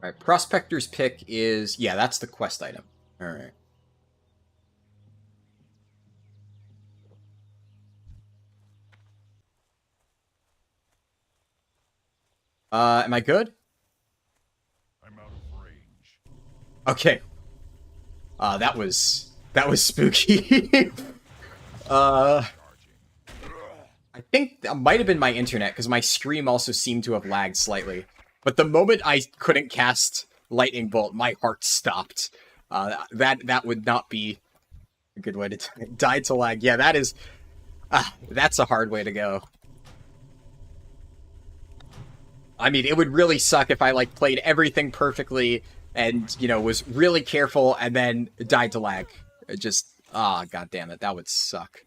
Alright, Prospector's Pick is... Yeah, that's the quest item. Alright. Am I good? I'm out of range. Okay. That was spooky. I think that might have been my internet, because my stream also seemed to have lagged slightly. But the moment I couldn't cast Lightning Bolt, my heart stopped. That would not be a good way to die to lag. Yeah, that is... that's a hard way to go. I mean, it would really suck if I, like, played everything perfectly and, you know, was really careful and then died to lag. It just... God damn it, that would suck.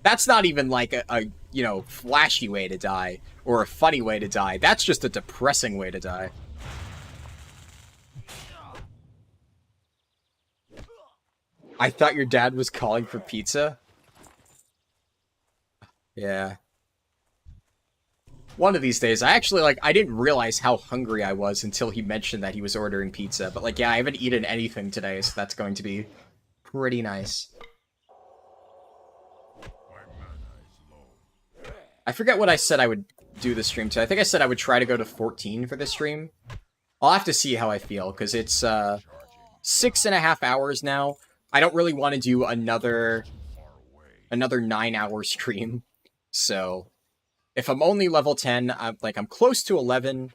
That's not even, like, a you know, flashy way to die or a funny way to die. That's just a depressing way to die. I thought your dad was calling for pizza? Yeah. One of these days, I actually, like, I didn't realize how hungry I was until he mentioned that he was ordering pizza. But, like, yeah, I haven't eaten anything today, so that's going to be pretty nice. I forget what I said I would do this stream to. I think I said I would try to go to 14 for this stream. I'll have to see how I feel, because it's 6.5 hours now. I don't really want to do another 9-hour stream. So... if I'm only level 10, I'm close to 11.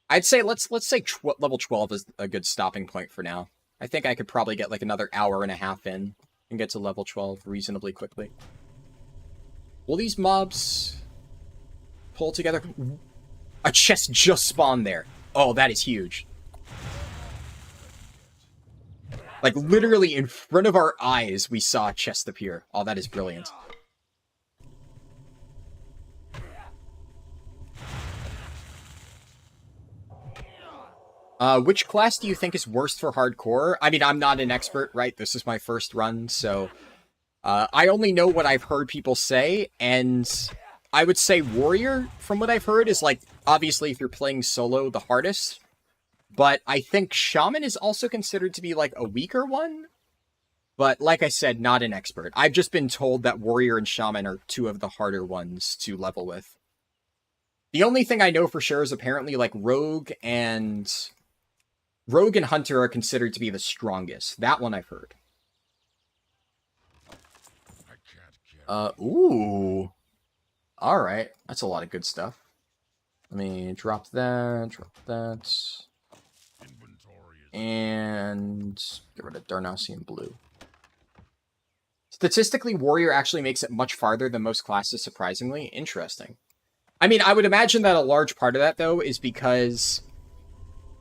I'd say let's say level 12 is a good stopping point for now. I think I could probably get like another hour and a half in and get to level 12 reasonably quickly. Will these mobs pull together? A chest just spawned there. Oh, that is huge. Like literally in front of our eyes, we saw a chest appear. Oh, that is brilliant. Which class do you think is worst for hardcore? I mean, I'm not an expert, right? This is my first run, so... I only know what I've heard people say, and I would say Warrior, from what I've heard, is, like, obviously if you're playing solo, the hardest. But I think Shaman is also considered to be, like, a weaker one. But, like I said, not an expert. I've just been told that Warrior and Shaman are 2 of the harder ones to level with. The only thing I know for sure is apparently, like, Rogue and Hunter are considered to be the strongest. That one I've heard. Ooh. Alright. That's a lot of good stuff. Let me drop that, and get rid of Darnasian Blue. Statistically, Warrior actually makes it much farther than most classes, surprisingly. Interesting. I mean, I would imagine that a large part of that, though, is because,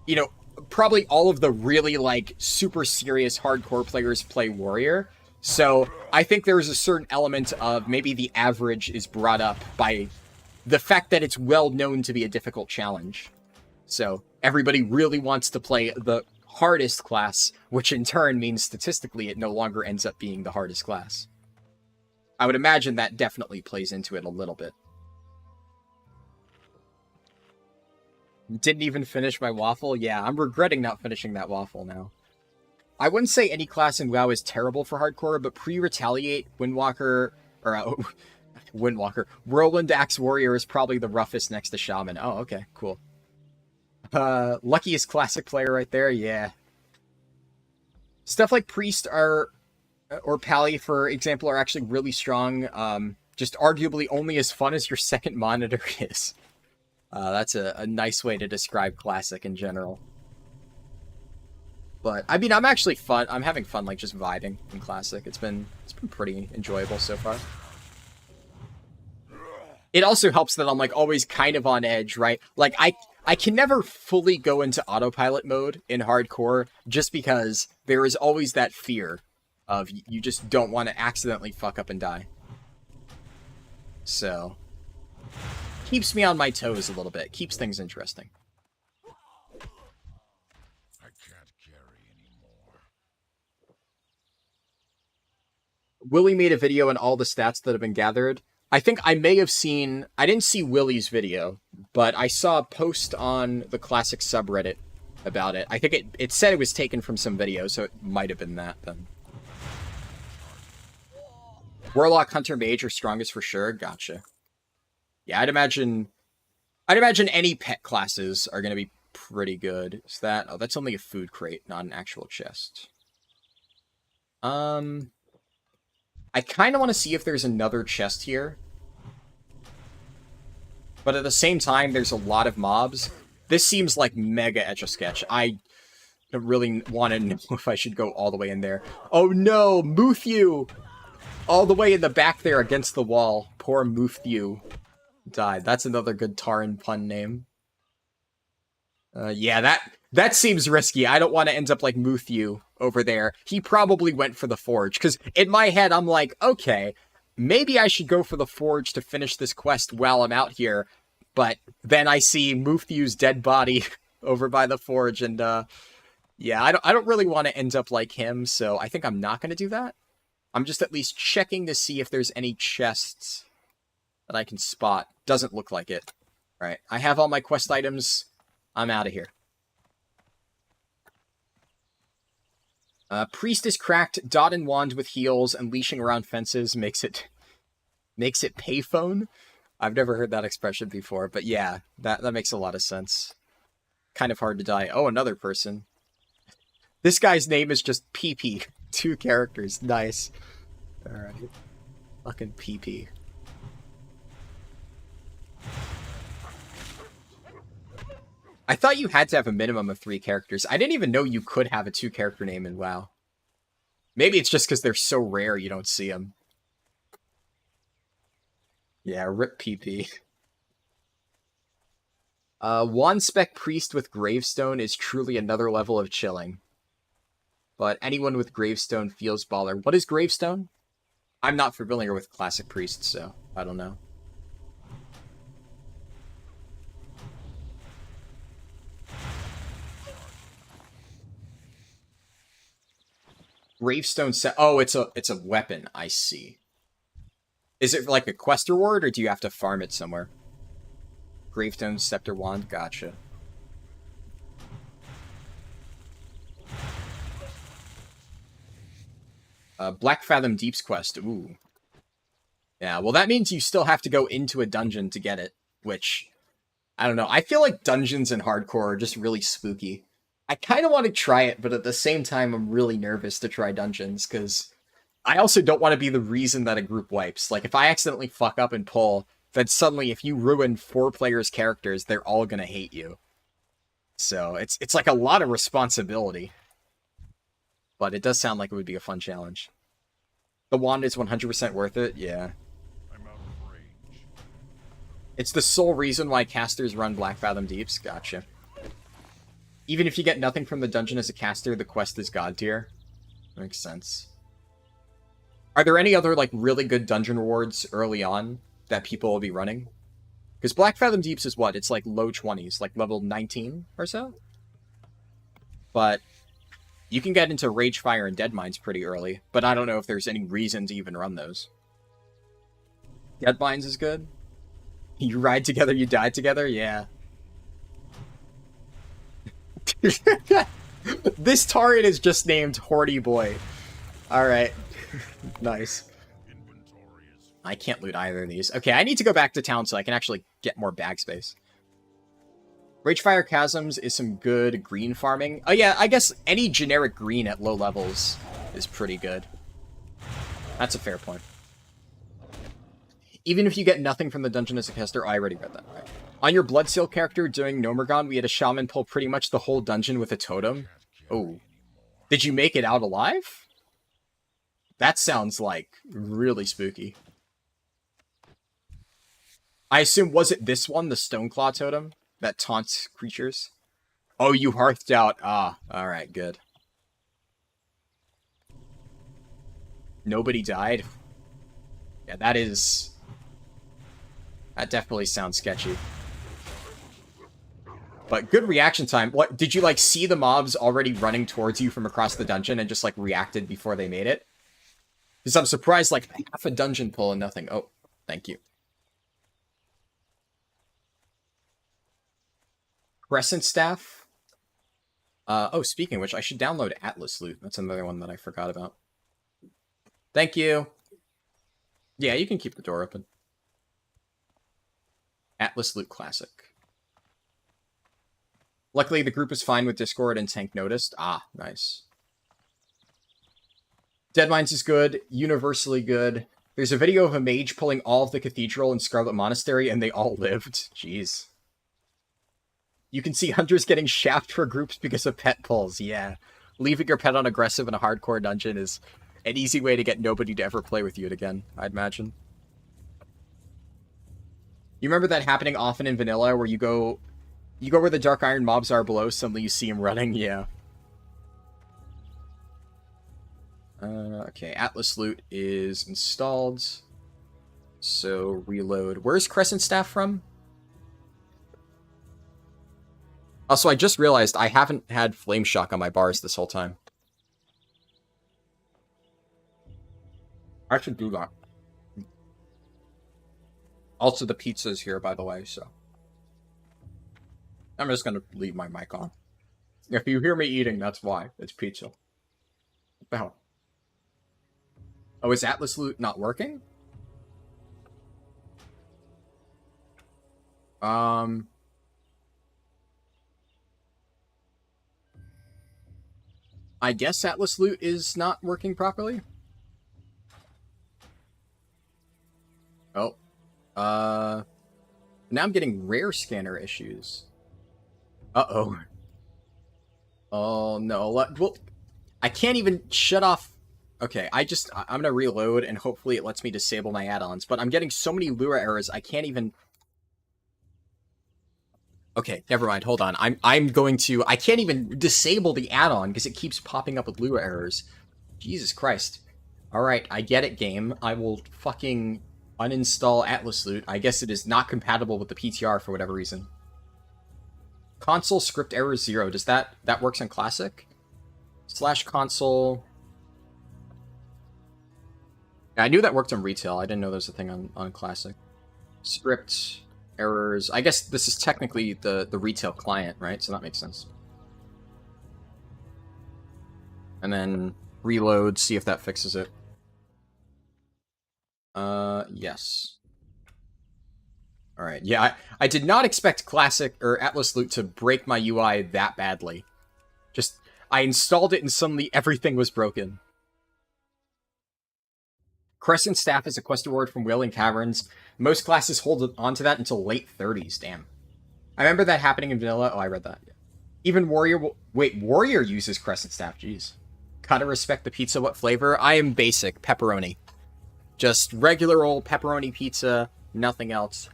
you know, probably all of the really, like, super serious hardcore players play Warrior. So I think there's a certain element of maybe the average is brought up by the fact that it's well known to be a difficult challenge. So everybody really wants to play the hardest class, which in turn means statistically it no longer ends up being the hardest class. I would imagine that definitely plays into it a little bit. Didn't even finish my waffle? Yeah, I'm regretting not finishing that waffle now. I wouldn't say any class in WoW is terrible for hardcore, but pre-Retaliate, Windwalker, or Windwalker, Whirlwind Axe Warrior is probably the roughest next to Shaman. Oh, okay, cool. Luckiest classic player right there, yeah. Stuff like Priest or Pally, for example, are actually really strong. Just arguably only as fun as your second monitor is. That's a nice way to describe classic in general. But I mean, I'm having fun, like just vibing in classic. It's been pretty enjoyable so far. It also helps that I'm like always kind of on edge, right? Like I can never fully go into autopilot mode in hardcore just because there is always that fear of you just don't want to accidentally fuck up and die. So keeps me on my toes a little bit, keeps things interesting. I can't carry anymore. Willie made a video on all the stats that have been gathered. I think I may have seen... I didn't see Willie's video, but I saw a post on the Classic subreddit about it. I think it said it was taken from some video, so it might have been that then. Warlock, Hunter, Mage are strongest for sure. Gotcha. Yeah, I'd imagine any pet classes are going to be pretty good. Is that... Oh, that's only a food crate, not an actual chest. I kind of want to see if there's another chest here. But at the same time, there's a lot of mobs. This seems like mega Etch-a-Sketch. I don't really want to know if I should go all the way in there. Oh no, Muthew! All the way in the back there against the wall. Poor Muthew died. That's another good Tauren pun name. Yeah, that seems risky. I don't want to end up like Muthew over there. He probably went for the Forge, because in my head, I'm like, okay, maybe I should go for the Forge to finish this quest while I'm out here, but then I see Mufthew's dead body over by the Forge, and, yeah, I don't really want to end up like him, so I think I'm not going to do that. I'm just at least checking to see if there's any chests that I can spot. Doesn't look like it. Right, I have all my quest items. I'm out of here. Priest is cracked, dot and wand with heals, and leashing around fences makes it payphone. I've never heard that expression before, but yeah, that makes a lot of sense. Kind of hard to die. Oh, another person. This guy's name is just PP. 2 characters. Nice. Alright. Fucking PP. I thought you had to have a minimum of 3 characters. I didn't even know you could have a 2-character name in WoW. Maybe it's just because they're so rare you don't see them. Yeah, rip PP. One spec priest with gravestone is truly another level of chilling. But anyone with gravestone feels baller. What is gravestone? I'm not familiar with classic priests, so I don't know. Gravestone set. Oh, it's a weapon. I see. Is it like a quest reward, or do you have to farm it somewhere? Gravestone Scepter Wand. Gotcha. Black Fathom Deep's quest. Ooh. Yeah, well that means you still have to go into a dungeon to get it, which, I don't know. I feel like dungeons in hardcore are just really spooky. I kind of want to try it, but at the same time, I'm really nervous to try dungeons, because I also don't want to be the reason that a group wipes. Like, if I accidentally fuck up and pull, then suddenly if you ruin 4 players' characters, they're all gonna hate you. So, it's like a lot of responsibility. But it does sound like it would be a fun challenge. The wand is 100% worth it? Yeah. I'm out of range. It's the sole reason why casters run Black Fathom Deeps? Gotcha. Even if you get nothing from the dungeon as a caster, the quest is god tier. Makes sense. Are there any other, like, really good dungeon rewards early on that people will be running? Because Black Fathom Deeps is what? It's like low 20s, like level 19 or so? But you can get into Ragefire and Deadmines pretty early, but I don't know if there's any reason to even run those. Deadmines is good? You ride together, you die together? Yeah. This Tauren is just named Horny Boy. Alright. Nice. Inventory is I can't loot either of these. Okay, I need to go back to town so I can actually get more bag space. Ragefire Chasms is some good green farming. Oh yeah, I guess any generic green at low levels is pretty good. That's a fair point. Even if you get nothing from the dungeon as a caster, I already read that. Right. On your Bloodseal character doing Nomergon, we had a shaman pull pretty much the whole dungeon with a totem. Oh. Did you make it out alive? That sounds like really spooky. I assume, was it this one, the Stoneclaw totem? That taunts creatures? Oh, you hearthed out. Ah, alright, good. Nobody died? Yeah, that is... That definitely sounds sketchy. But good reaction time. What, did you, like, see the mobs already running towards you from across the dungeon and just, like, reacted before they made it? Because I'm surprised, like, half a dungeon pull and nothing. Oh, thank you. Crescent Staff. Oh, speaking of which, I should download Atlas Loot. That's another one that I forgot about. Thank you. Yeah, you can keep the door open. Atlas Loot Classic. Luckily, the group was fine with Discord and Tank noticed. Ah, nice. Deadmines is good. Universally good. There's a video of a mage pulling all of the cathedral and Scarlet Monastery, and they all lived. Jeez. You can see hunters getting shafted for groups because of pet pulls. Yeah. Leaving your pet on aggressive in a hardcore dungeon is an easy way to get nobody to ever play with you again, I'd imagine. You remember that happening often in vanilla where you go where the Dark Iron mobs are below, suddenly you see them running? Yeah. Okay, Atlas Loot is installed. So, reload. Where's Crescent Staff from? Also, I just realized I haven't had Flame Shock on my bars this whole time. I should do that. Also, the pizza's here, by the way, so... I'm just gonna leave my mic on. If you hear me eating, that's why. It's pizza. What the hell? Oh, is Atlas Loot not working? I guess Atlas Loot is not working properly. Oh. Now I'm getting rare scanner issues. Uh-oh. Oh, no. Well, I can't even shut off... Okay, I'm gonna reload, and hopefully it lets me disable my add-ons, but I'm getting so many Lura errors, I can't even... Okay, never mind, hold on. I'm going to... I can't even disable the add-on, because it keeps popping up with Lura errors. Jesus Christ. Alright, I get it, game. I will fucking uninstall Atlas Loot. I guess it is not compatible with the PTR for whatever reason. Console script error 0. Does that works on Classic? / console... Yeah, I knew that worked on retail. I didn't know there was a thing on Classic. Script errors. I guess this is technically the retail client, right? So that makes sense. And then reload, see if that fixes it. Yes. Alright, yeah, I did not expect Classic or Atlas Loot to break my UI that badly. Just, I installed it and suddenly everything was broken. Crescent Staff is a quest award from Wailing Caverns. Most classes hold on to that until late 30s, damn. I remember that happening in vanilla. Oh, I read that. Even Warrior... Wait, Warrior uses Crescent Staff, jeez. Gotta respect the pizza. What flavor? I am basic. Pepperoni. Just regular old pepperoni pizza, nothing else.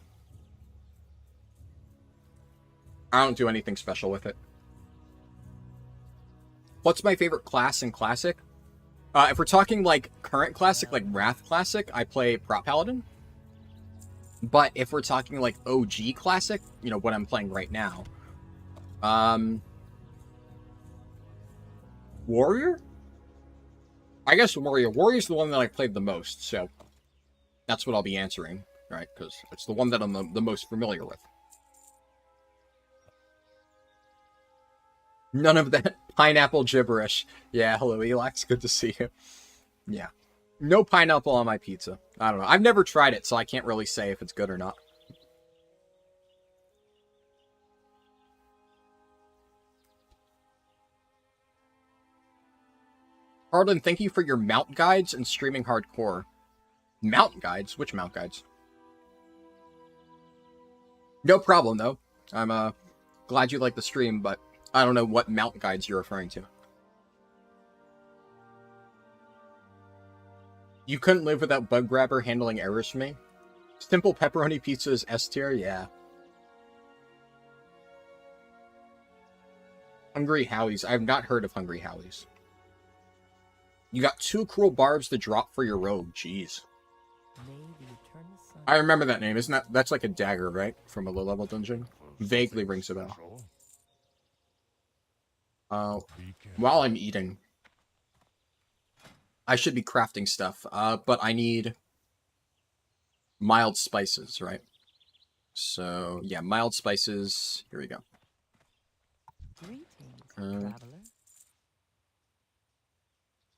I don't do anything special with it. What's my favorite class in Classic? If we're talking, like, current Classic, like Wrath Classic, I play Prot Paladin. But if we're talking, like, OG Classic, you know, what I'm playing right now, Warrior? I guess Warrior. Warrior's the one that I played the most, so that's what I'll be answering, right? Because it's the one that I'm the most familiar with. None of that pineapple gibberish. Yeah, hello, Elax. Good to see you. Yeah. No pineapple on my pizza. I don't know. I've never tried it, so I can't really say if it's good or not. Arlen, thank you for your mount guides and streaming hardcore. Mount guides? Which mount guides? No problem, though. I'm glad you like the stream, but I don't know what mount guides you're referring to. You couldn't live without Bug Grabber handling errors for me? Simple pepperoni pizza is S tier? Yeah. Hungry Howie's. I have not heard of Hungry Howie's. You got 2 cruel barbs to drop for your rogue. Jeez. I remember that name. Isn't that... That's like a dagger, right? From a low-level dungeon? Vaguely rings a bell. While I'm eating... I should be crafting stuff, but I need mild spices, right? So, yeah, mild spices. Here we go.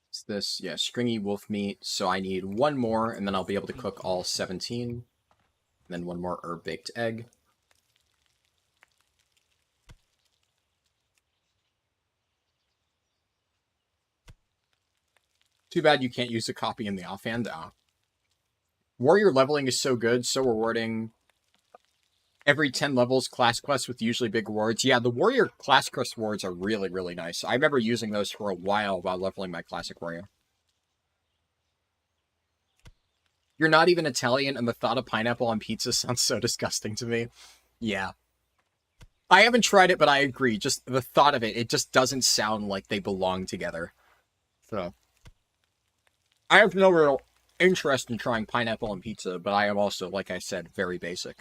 It's this, yeah, stringy wolf meat. So I need 1 more, and then I'll be able to cook all 17. And then 1 more herb-baked egg. Too bad you can't use a copy in the offhand. Warrior leveling is so good, so rewarding. Every 10 levels, class quests with usually big rewards. Yeah, the warrior class quest rewards are really, really nice. I remember using those for a while leveling my classic warrior. You're not even Italian, and the thought of pineapple on pizza sounds so disgusting to me. Yeah. I haven't tried it, but I agree. Just the thought of it just doesn't sound like they belong together. So... I have no real interest in trying pineapple on pizza, but I am also, like I said, very basic.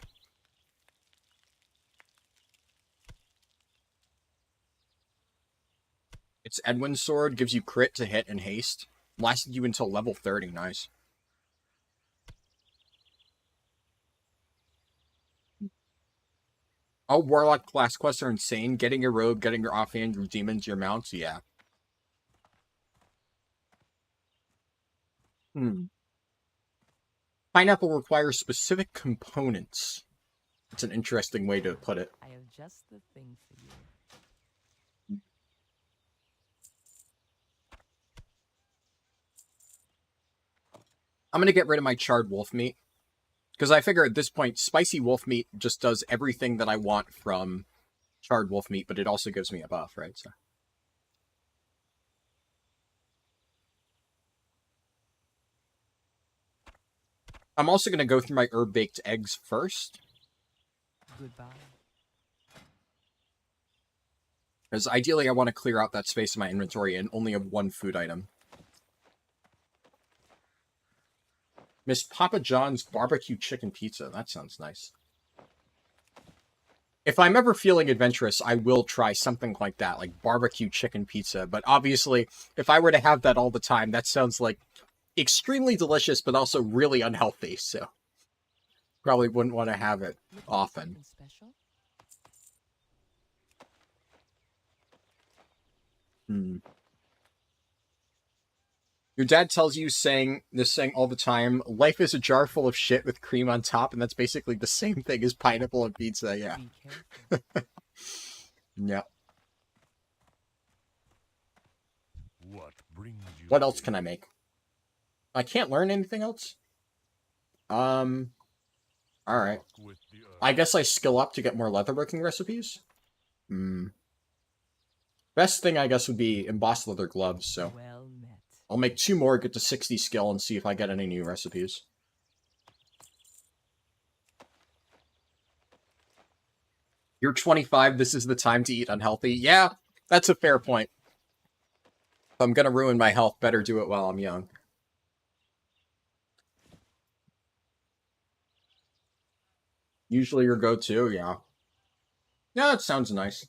Its Edwin's sword gives you crit to hit and haste. Lasted you until level 30, nice. Oh, Warlock class quests are insane. Getting your robe, getting your offhand, your demons, your mounts, yeah. Pineapple requires specific components. It's an interesting way to put it. I have just the thing for you. I'm going to get rid of my charred wolf meat. Because I figure at this point, spicy wolf meat just does everything that I want from charred wolf meat, but it also gives me a buff, right? So. I'm also going to go through my herb-baked eggs first. Goodbye. Because ideally I want to clear out that space in my inventory and only have 1 food item. Miss Papa John's barbecue chicken pizza. That sounds nice. If I'm ever feeling adventurous, I will try something like that, like barbecue chicken pizza. But obviously, if I were to have that all the time, that sounds like extremely delicious, but also really unhealthy, so probably wouldn't want to have it often. Your dad tells you saying all the time, life is a jar full of shit with cream on top, and that's basically the same thing as pineapple on pizza, yeah. Yeah. What else can I make? I can't learn anything else? Alright. I guess I skill up to get more leatherworking recipes? Best thing, I guess, would be embossed leather gloves, so... Well met. I'll make 2 more, get to 60 skill, and see if I get any new recipes. You're 25, this is the time to eat unhealthy? Yeah, that's a fair point. If I'm gonna ruin my health, better do it while I'm young. Usually your go-to, yeah. Yeah, that sounds nice.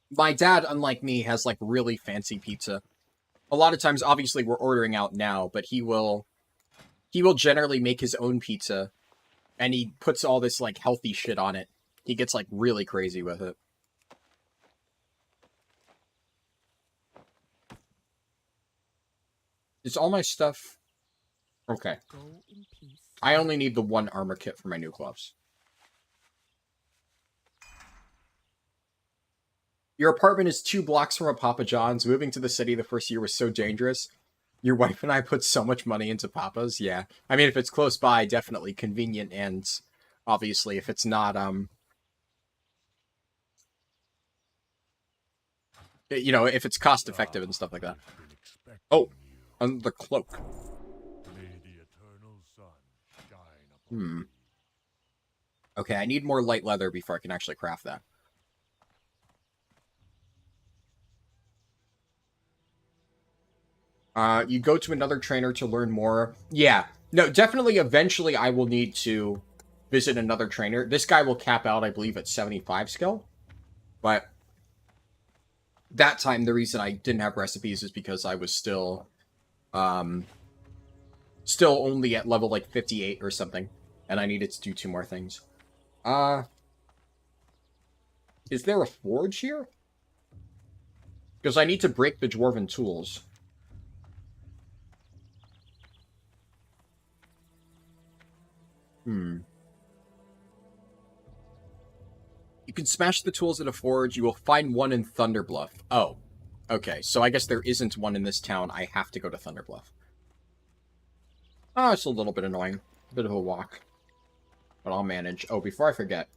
My dad, unlike me, has, like, really fancy pizza. A lot of times, obviously, we're ordering out now, but he will generally make his own pizza, and he puts all this, like, healthy shit on it. He gets, like, really crazy with it. Is all my stuff... Okay. Go in peace. I only need the one armor kit for my new gloves. Your apartment is 2 blocks from a Papa John's. Moving to the city the first year was so dangerous. Your wife and I put so much money into Papa's. Yeah. I mean, if it's close by, definitely convenient, and obviously if it's not, you know, if it's cost effective and stuff like that. Oh, on the cloak. May the eternal sun shine upon thee. Okay, I need more light leather before I can actually craft that. You go to another trainer to learn more. Yeah. No, definitely eventually I will need to visit another trainer. This guy will cap out, I believe, at 75 skill. But that time, the reason I didn't have recipes is because I was still only at level, like, 58 or something. And I needed to do 2 more things. Is there a forge here? Because I need to break the dwarven tools. You can smash the tools at a forge. You will find one in Thunderbluff. Oh. Okay, so I guess there isn't one in this town. I have to go to Thunderbluff. Oh, it's a little bit annoying. A bit of a walk. But I'll manage. Oh, before I forget.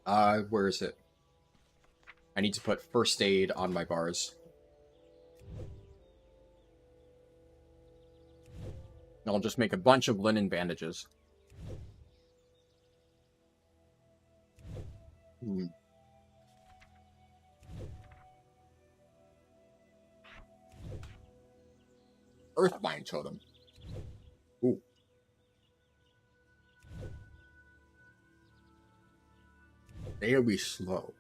Where is it? I need to put first aid on my bars. I'll just make a bunch of linen bandages. Earthbind totem. Ooh. They'll be slow.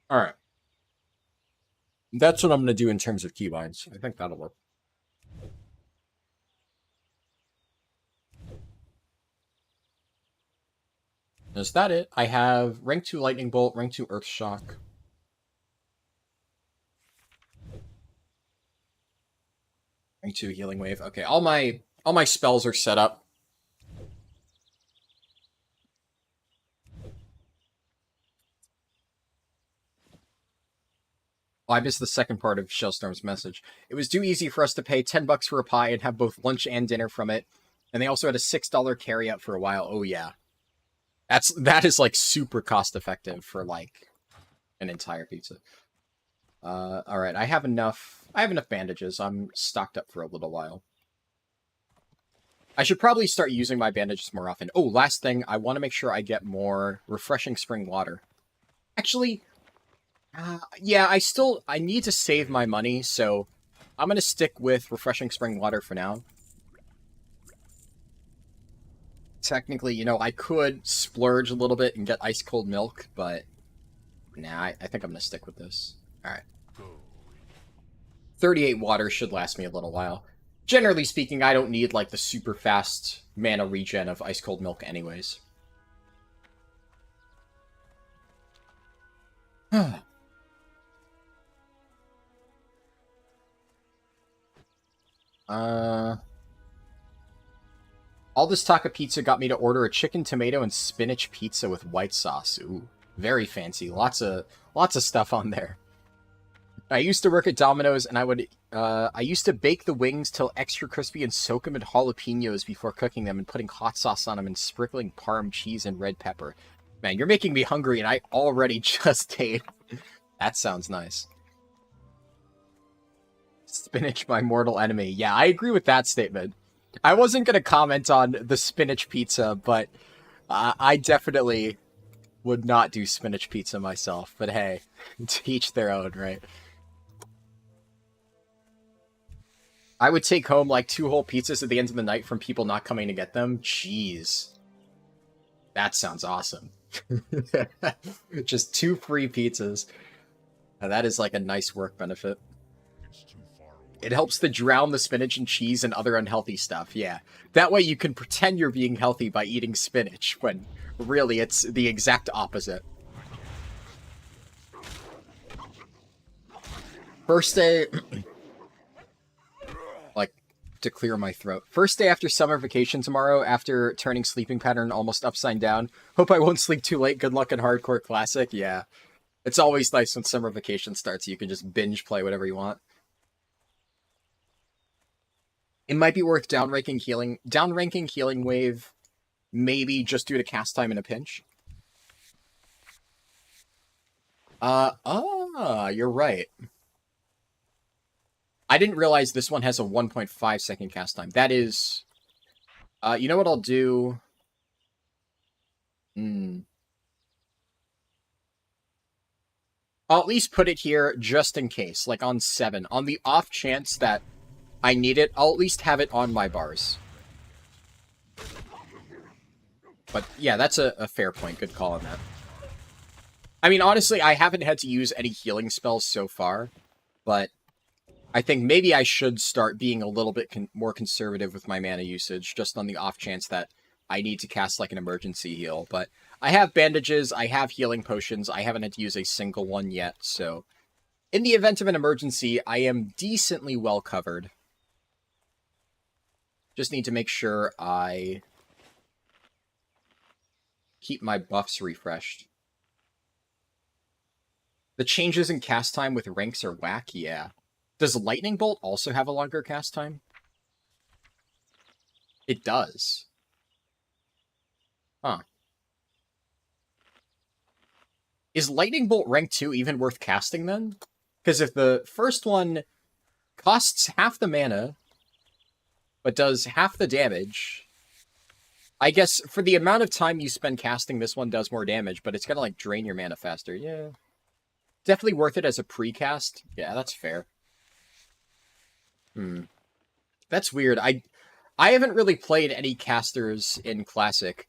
Alright. That's what I'm going to do in terms of keybinds. I think that'll work. Is that it? I have rank 2 Lightning Bolt, rank 2 Earth Shock. Rank 2 Healing Wave. Okay, all my spells are set up. Oh, I missed the second part of Shellstorm's message. It was too easy for us to pay $10 for a pie and have both lunch and dinner from it. And they also had a $6 carry out for a while. Oh yeah. That is like super cost effective for like an entire pizza. Alright, I have enough bandages. I'm stocked up for a little while. I should probably start using my bandages more often. Oh, last thing, I want to make sure I get more refreshing spring water. Actually, yeah, I need to save my money, so I'm going to stick with refreshing spring water for now. Technically, you know, I could splurge a little bit and get ice cold milk, but nah, I think I'm going to stick with this. Alright. 38 water should last me a little while. Generally speaking, I don't need, like, the super fast mana regen of ice cold milk anyways. All this talk of pizza got me to order a chicken, tomato, and spinach pizza with white sauce. Ooh, very fancy. Lots of stuff on there. I used to work at Domino's, and I used to bake the wings till extra crispy and soak them in jalapenos before cooking them and putting hot sauce on them and sprinkling parm cheese and red pepper. Man, you're making me hungry, and I already just ate. That sounds nice. Spinach, my mortal enemy. Yeah, I agree with that statement. I wasn't going to comment on the spinach pizza, but I definitely would not do spinach pizza myself, but hey, to each their own, right? I would take home like 2 whole pizzas at the end of the night from people not coming to get them. Jeez. That sounds awesome. Just 2 free pizzas. Now, that is like a nice work benefit. It helps to drown the spinach and cheese and other unhealthy stuff, yeah. That way you can pretend you're being healthy by eating spinach, when really it's the exact opposite. First day... like, to clear my throat. First day after summer vacation tomorrow, after turning sleeping pattern almost upside down. Hope I won't sleep too late. Good luck in Hardcore Classic. Yeah. It's always nice when summer vacation starts. You can just binge play whatever you want. It might be worth downranking healing wave, maybe just due to cast time in a pinch. You're right. I didn't realize this one has a 1.5 second cast time. That is... you know what I'll do? I'll at least put it here just in case, like on 7. On the off chance that I need it, I'll at least have it on my bars. But yeah, that's a fair point. Good call on that. I mean, honestly, I haven't had to use any healing spells so far, but I think maybe I should start being a little bit more conservative with my mana usage, just on the off chance that I need to cast like an emergency heal. But I have bandages, I have healing potions, I haven't had to use a single one yet, so in the event of an emergency, I am decently well covered. Just need to make sure I keep my buffs refreshed. The changes in cast time with ranks are whack, yeah. Does Lightning Bolt also have a longer cast time? It does. Huh. Is Lightning Bolt rank 2 even worth casting then? Because if the first one costs half the mana, but does half the damage, I guess for the amount of time you spend casting, this one does more damage, but it's gonna like drain your mana faster. Yeah. Definitely worth it as a precast. Yeah, that's fair. That's weird. I haven't really played any casters in Classic.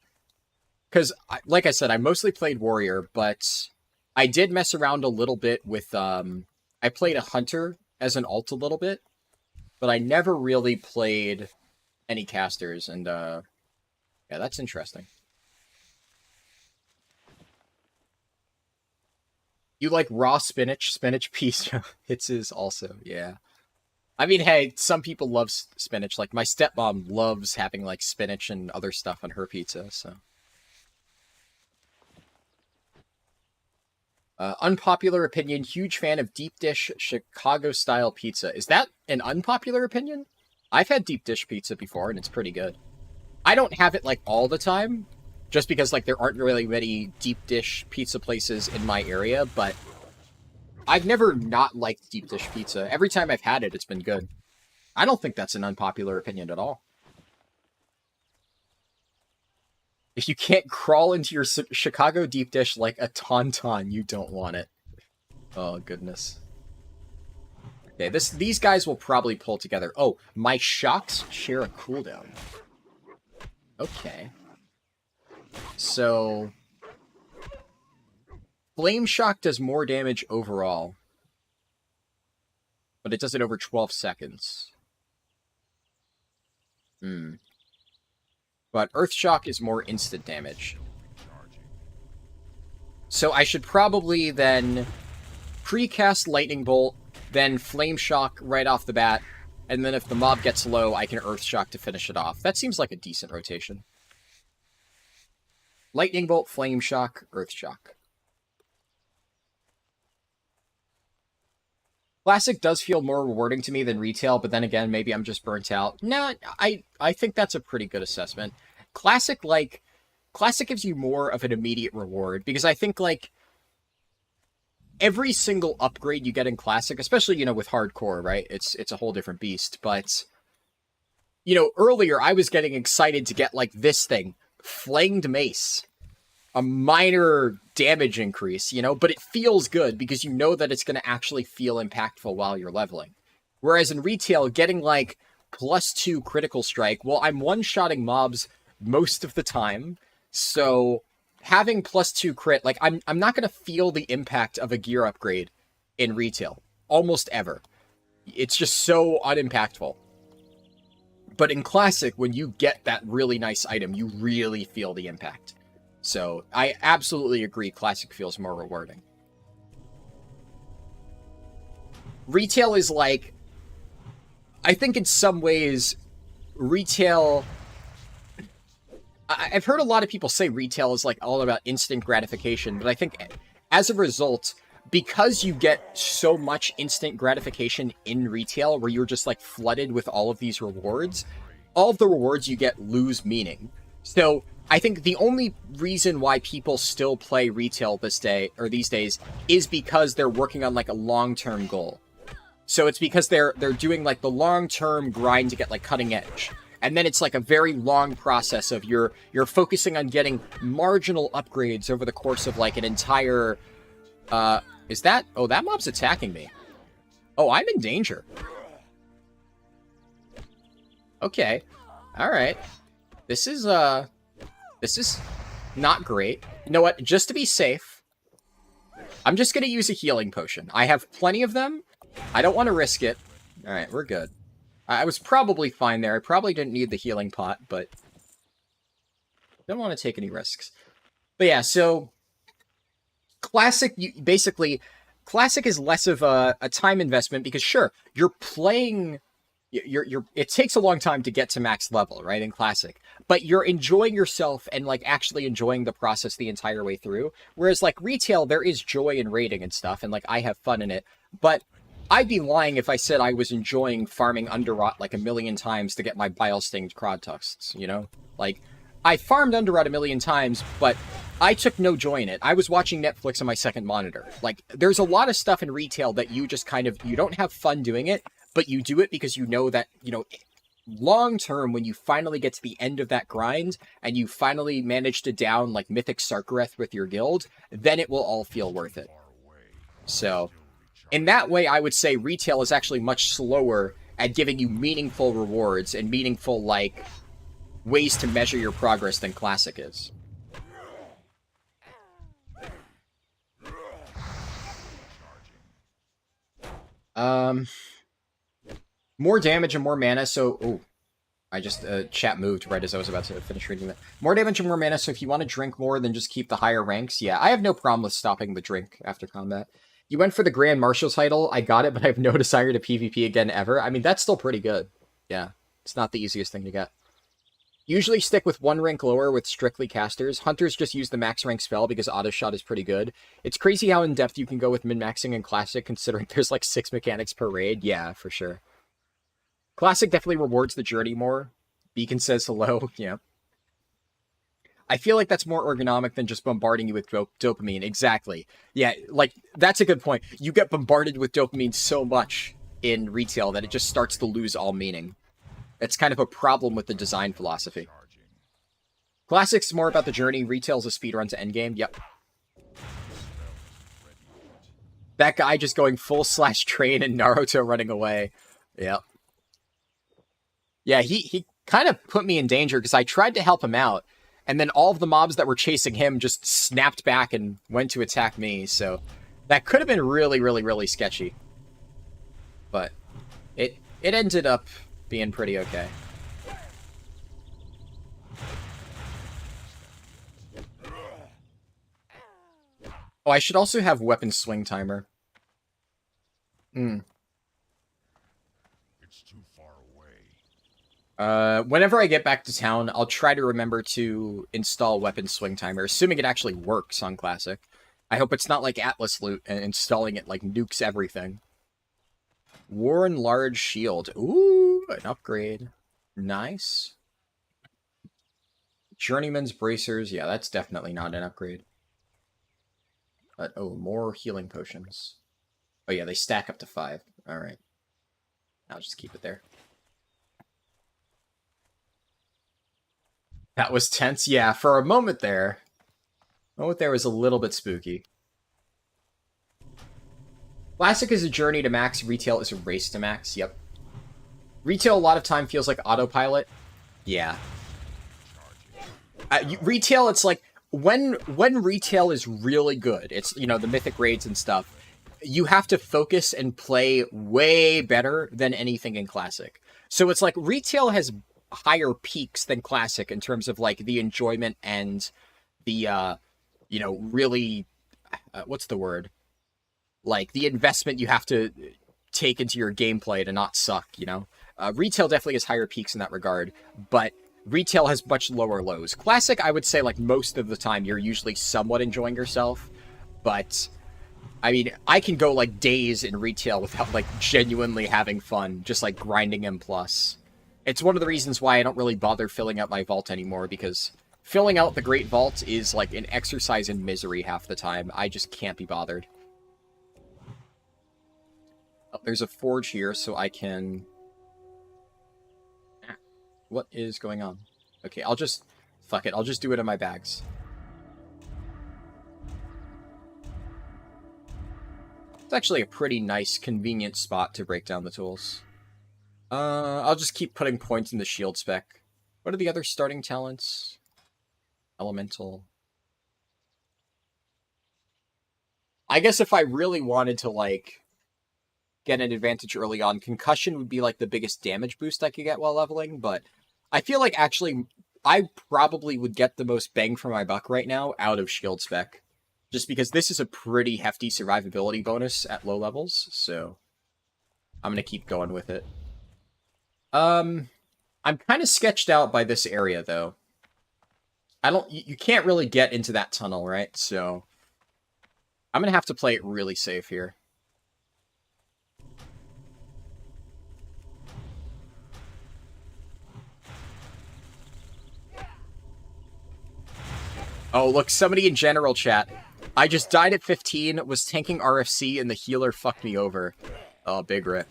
Because, like I said, I mostly played Warrior, but I did mess around a little bit with... I played a Hunter as an ult a little bit, but I never really played any casters, and, yeah, that's interesting. You like raw spinach pizza? It's his also, yeah. I mean, hey, some people love spinach. Like, my stepmom loves having, like, spinach and other stuff on her pizza, so... unpopular opinion, huge fan of deep dish Chicago-style pizza. Is that an unpopular opinion? I've had deep dish pizza before, and it's pretty good. I don't have it, like, all the time, just because, like, there aren't really many deep dish pizza places in my area, but I've never not liked deep dish pizza. Every time I've had it, it's been good. I don't think that's an unpopular opinion at all. If you can't crawl into your Chicago deep dish like a tauntaun, you don't want it. Oh, goodness. Okay, these guys will probably pull together. Oh, my shocks share a cooldown. Okay. So... Flame Shock does more damage overall. But it does it over 12 seconds. But Earth Shock is more instant damage. So I should probably then precast Lightning Bolt, then Flame Shock right off the bat, and then if the mob gets low, I can Earth Shock to finish it off. That seems like a decent rotation. Lightning Bolt, Flame Shock, Earth Shock. Classic does feel more rewarding to me than retail, but then again, maybe I'm just burnt out. No, I think that's a pretty good assessment. Classic gives you more of an immediate reward, because I think, like, every single upgrade you get in Classic, especially, you know, with Hardcore, right? It's a whole different beast, but, you know, earlier I was getting excited to get, like, this thing, Flanged Mace. a minor damage increase, you know, but it feels good because you know that it's going to actually feel impactful while you're leveling. Whereas in retail, getting like +2 critical strike, well, I'm one-shotting mobs most of the time, so having +2 crit, like I'm not going to feel the impact of a gear upgrade in retail almost ever. It's just so unimpactful. But in Classic, when you get that really nice item, you really feel the impact. So I absolutely agree, Classic feels more rewarding. Retail is like, I think in some ways, retail... I've heard a lot of people say retail is like all about instant gratification, but I think as a result, because you get so much instant gratification in retail where you're just like flooded with all of these rewards, all of the rewards you get lose meaning. So I think the only reason why people still play retail these days is because they're working on like a long-term goal. So it's because they're doing like the long-term grind to get like cutting edge. And then it's like a very long process of you're focusing on getting marginal upgrades over the course of like an entire... is that... Oh, that mob's attacking me. Oh, I'm in danger. Okay. Alright. This is not great. You know what? Just to be safe, I'm just going to use a healing potion. I have plenty of them. I don't want to risk it. Alright, we're good. I was probably fine there. I probably didn't need the healing pot, but don't want to take any risks. But yeah, so Classic, basically, Classic is less of a time investment because sure, you're playing... it takes a long time to get to max level, right, in Classic, but you're enjoying yourself and like actually enjoying the process the entire way through. Whereas like retail, there is joy in raiding and stuff, and like I have fun in it, but I'd be lying if I said I was enjoying farming Underrot like a million times to get my bile-stinged Crod Tusks, you know? Like, I farmed Underrot a million times, but I took no joy in it. I was watching Netflix on my second monitor. Like, there's a lot of stuff in retail that you just kind of, you don't have fun doing it, but you do it because you know that, you know, long term, when you finally get to the end of that grind, and you finally manage to down, like, Mythic Sarkareth with your guild, then it will all feel worth it. So... in that way, I would say retail is actually much slower at giving you meaningful rewards and meaningful, like, ways to measure your progress than Classic is. More damage and more mana, so... oh, I just... chat moved right as I was about to finish reading that. More damage and more mana, so if you want to drink more, then just keep the higher ranks. Yeah, I have no problem with stopping the drink after combat. You went for the Grand Marshal title. I got it, but I have no desire to PvP again ever. I mean, that's still pretty good. Yeah, it's not the easiest thing to get. Usually stick with 1 rank lower with strictly casters. Hunters just use the max rank spell because auto shot is pretty good. It's crazy how in-depth you can go with min-maxing in Classic considering there's like 6 mechanics per raid. Yeah, for sure. Classic definitely rewards the journey more. Beacon says hello. Yeah. I feel like that's more ergonomic than just bombarding you with dopamine. Exactly. Yeah, like, that's a good point. You get bombarded with dopamine so much in retail that it just starts to lose all meaning. It's kind of a problem with the design philosophy. Classic's more about the journey. Retail's a speedrun to endgame. Yep. That guy just going full slash train and Naruto running away. Yep. Yeah, he kind of put me in danger because I tried to help him out. And then all of the mobs that were chasing him just snapped back and went to attack me. So that could have been really, really, really sketchy. But it ended up being pretty okay. Oh, I should also have weapon swing timer. It's too far away. Whenever I get back to town, I'll try to remember to install weapon swing timer, assuming it actually works on Classic. I hope it's not like Atlas loot and installing it like nukes everything. Worn large shield. Ooh, an upgrade. Nice. Journeyman's bracers. Yeah, that's definitely not an upgrade. But, oh, more healing potions. Oh yeah, they stack up to 5. Alright. I'll just keep it there. That was tense. Yeah, for a moment there. moment there was a little bit spooky. Classic is a journey to max, retail is a race to max, yep. Retail a lot of time feels like autopilot. Yeah. Retail, it's like, when retail is really good, it's, you know, the mythic raids and stuff, you have to focus and play way better than anything in Classic. So it's like, retail has higher peaks than Classic in terms of, like, the enjoyment and the, you know, really, what's the word? Like, the investment you have to take into your gameplay to not suck, you know? Retail definitely has higher peaks in that regard, but retail has much lower lows. Classic, I would say, like, most of the time, you're usually somewhat enjoying yourself, but, I mean, I can go, like, days in retail without, like, genuinely having fun, just, like, grinding M+. It's one of the reasons why I don't really bother filling out my vault anymore, because filling out the Great Vault is, like, an exercise in misery half the time. I just can't be bothered. Oh, there's a forge here, so I can... What is going on? Okay, I'll just... Fuck it, I'll just do it in my bags. It's actually a pretty nice, convenient spot to break down the tools. I'll just keep putting points in the shield spec. What are the other starting talents? Elemental. I guess if I really wanted to, like, get an advantage early on, Concussion would be, like, the biggest damage boost I could get while leveling, but I feel like, actually, I probably would get the most bang for my buck right now out of shield spec. Just because this is a pretty hefty survivability bonus at low levels, so I'm gonna keep going with it. I'm kind of sketched out by this area, though. You can't really get into that tunnel, right? So I'm gonna have to play it really safe here. Oh, look, somebody in general chat. I just died at 15, was tanking RFC, and the healer fucked me over. Oh, big rip.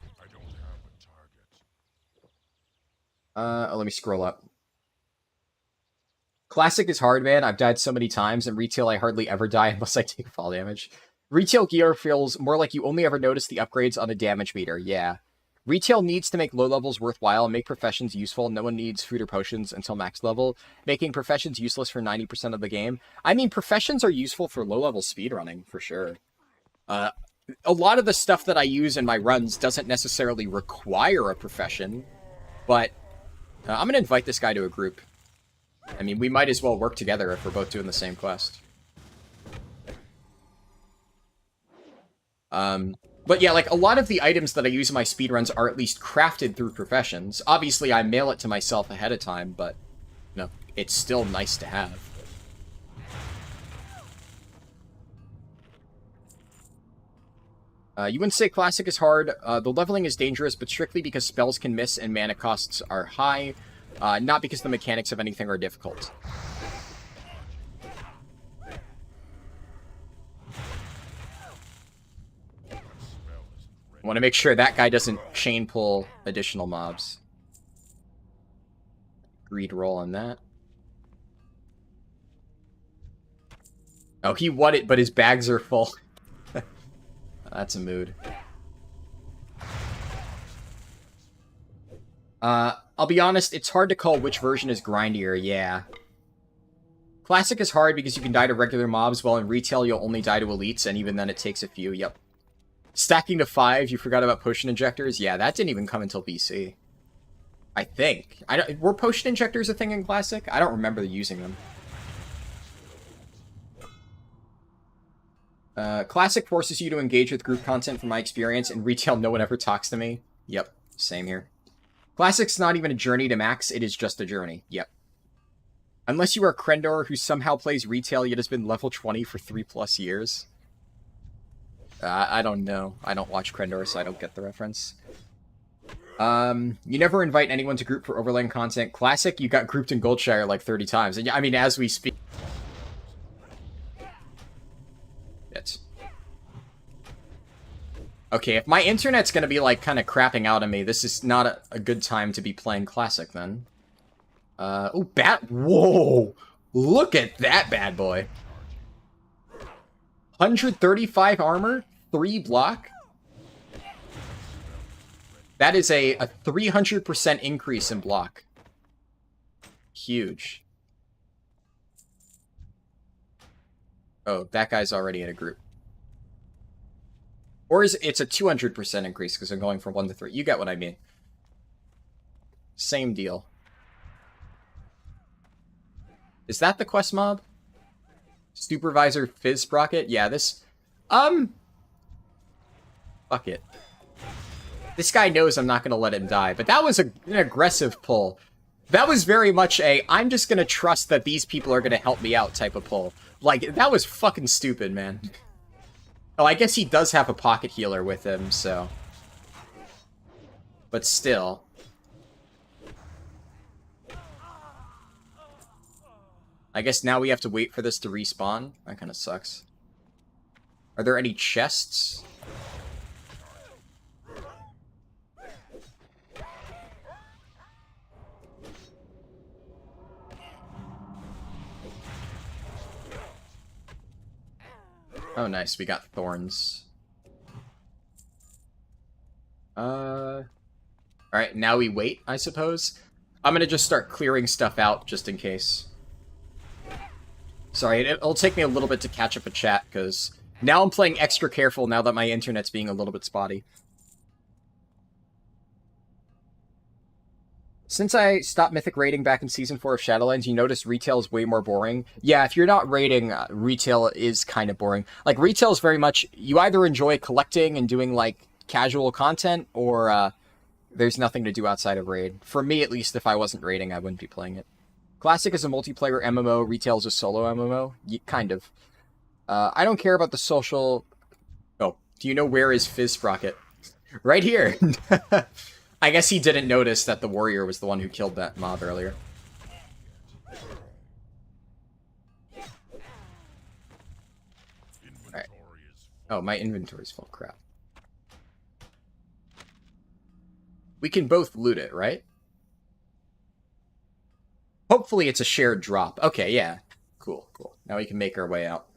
I don't have a target. Let me scroll up. Classic is hard, man. I've died so many times, and retail I hardly ever die unless I take fall damage. Retail gear feels more like you only ever notice the upgrades on a damage meter, yeah. Retail needs to make low levels worthwhile and make professions useful. No one needs food or potions until max level, making professions useless for 90% of the game. I mean, professions are useful for low level speedrunning, for sure. A lot of the stuff that I use in my runs doesn't necessarily require a profession, but I'm going to invite this guy to a group. I mean, we might as well work together if we're both doing the same quest. But yeah, like, a lot of the items that I use in my speedruns are at least crafted through professions. Obviously, I mail it to myself ahead of time, but, you know, it's still nice to have. You wouldn't say Classic is hard. The leveling is dangerous, but strictly because spells can miss and mana costs are high, not because the mechanics of anything are difficult. I want to make sure that guy doesn't chain pull additional mobs. Greed roll on that. Oh, he won it, but his bags are full. That's a mood. I'll be honest, it's hard to call which version is grindier, yeah. Classic is hard because you can die to regular mobs, while in retail you'll only die to elites, and even then it takes a few, yep. Stacking to 5, you forgot about potion injectors? Yeah, that didn't even come until BC. I think. Were potion injectors a thing in Classic? I don't remember using them. Classic forces you to engage with group content from my experience. In retail, no one ever talks to me. Yep, same here. Classic's not even a journey to max, it is just a journey. Yep. Unless you are Krendor, who somehow plays retail yet has been level 20 for 3+ years. I don't know. I don't watch Krendor, so I don't get the reference. You never invite anyone to group for overlaying content. Classic, you got grouped in Goldshire like 30 times. And I mean, as we speak... It's... Okay, if my internet's gonna be, like, kind of crapping out on me, this is not a good time to be playing Classic, then. Oh, bat. Whoa! Look at that bad boy. 135 armor, 3 block. That is a 300% increase in block. Huge. Oh, that guy's already in a group. Or is it's a 200% increase because I'm going from 1 to 3. You get what I mean. Same deal. Is that the quest mob? Supervisor Fizz Sprocket? Yeah, this... Fuck it. This guy knows I'm not going to let him die, but that was an aggressive pull. That was very much a, I'm just going to trust that these people are going to help me out type of pull. Like, that was fucking stupid, man. Oh, I guess he does have a pocket healer with him, so... But still... I guess now we have to wait for this to respawn. That kind of sucks. Are there any chests? Oh, nice. We got thorns. Alright, now we wait, I suppose. I'm gonna just start clearing stuff out, just in case. Sorry, it'll take me a little bit to catch up a chat, because now I'm playing extra careful now that my internet's being a little bit spotty. Since I stopped Mythic raiding back in Season 4 of Shadowlands, you notice retail is way more boring. Yeah, if you're not raiding, retail is kind of boring. Like, retail is very much, you either enjoy collecting and doing, like, casual content, or there's nothing to do outside of raid. For me, at least, if I wasn't raiding, I wouldn't be playing it. Classic is a multiplayer MMO, retail is a solo MMO. Kind of. I don't care about the social... Oh, do you know where is Fizz Sprocket? Right here! I guess he didn't notice that the warrior was the one who killed that mob earlier. Alright. Oh, my inventory's full. Crap. We can both loot it, right? Hopefully it's a shared drop. Okay, yeah. Cool, cool. Now we can make our way out.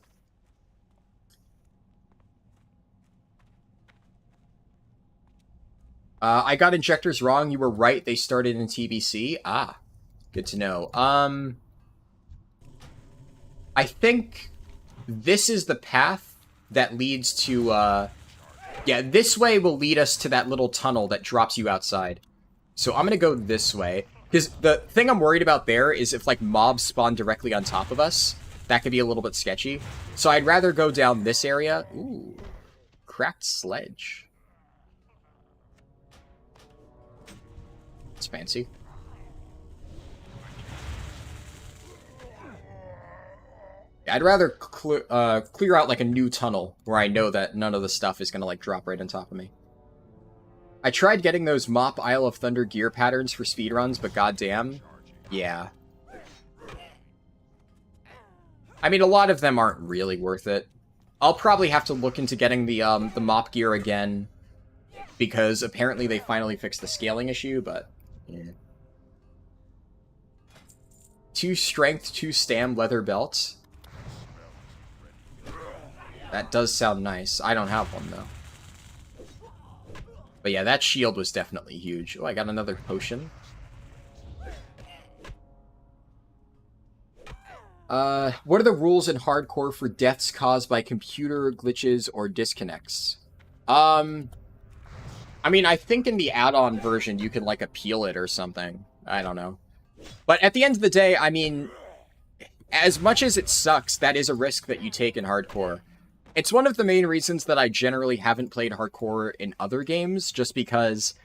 I got injectors wrong. You were right. They started in TBC. Ah, good to know. I think this is the path that leads to, yeah, this way will lead us to that little tunnel that drops you outside. So I'm going to go this way. Because the thing I'm worried about there is if, like, mobs spawn directly on top of us, that could be a little bit sketchy. So I'd rather go down this area. Ooh, cracked sledge. It's fancy. I'd rather clear out, like, a new tunnel where I know that none of the stuff is going to, like, drop right on top of me. I tried getting those Mop Isle of Thunder gear patterns for speedruns, but goddamn, yeah. I mean, a lot of them aren't really worth it. I'll probably have to look into getting the Mop gear again, because apparently they finally fixed the scaling issue, but... yeah. 2 strength, 2 stam leather belts. That does sound nice. I don't have one, though. But yeah, that shield was definitely huge. Oh, I got another potion. What are the rules in hardcore for deaths caused by computer glitches or disconnects? I mean, I think in the add-on version you can, like, appeal it or something. I don't know. But at the end of the day, I mean, as much as it sucks, that is a risk that you take in hardcore. It's one of the main reasons that I generally haven't played hardcore in other games, just because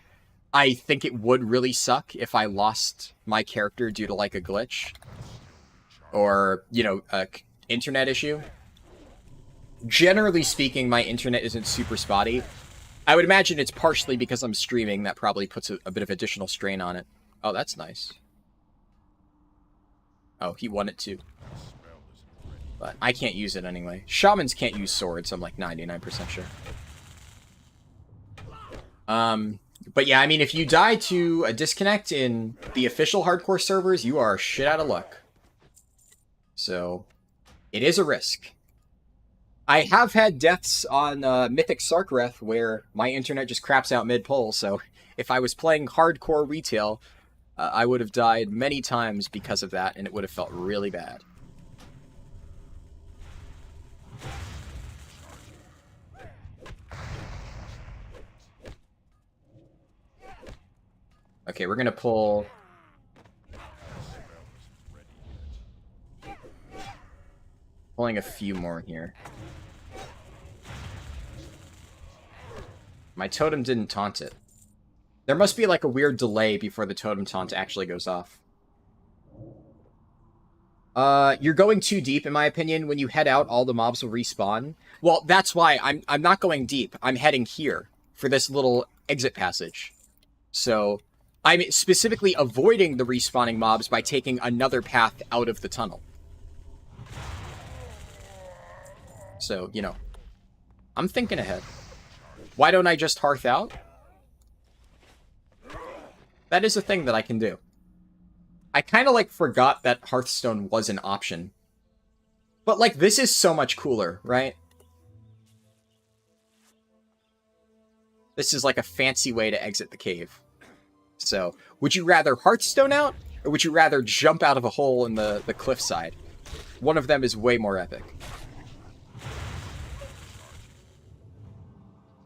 I think it would really suck if I lost my character due to, like, a glitch. Or, you know, a internet issue. Generally speaking, my internet isn't super spotty. I would imagine it's partially because I'm streaming. That probably puts a bit of additional strain on it. Oh, that's nice. Oh, he won it too. But I can't use it anyway. Shamans can't use swords, I'm like 99% sure. But yeah, I mean, if you die to a disconnect in the official hardcore servers, you are shit out of luck. So, it is a risk. I have had deaths on Mythic Sarkareth where my internet just craps out mid-pull, so if I was playing hardcore retail, I would have died many times because of that, and it would have felt really bad. Okay, we're gonna pull... Pulling a few more here. My totem didn't taunt it. There must be like a weird delay before the totem taunt actually goes off. You're going too deep, in my opinion. When you head out, all the mobs will respawn. Well, that's why I'm not going deep. I'm heading here for this little exit passage. So, I'm specifically avoiding the respawning mobs by taking another path out of the tunnel. So, you know, I'm thinking ahead. Why don't I just hearth out? That is a thing that I can do. I kind of, like, forgot that Hearthstone was an option. But, like, this is so much cooler, right? This is, like, a fancy way to exit the cave. So, would you rather Hearthstone out, or would you rather jump out of a hole in the cliffside? One of them is way more epic.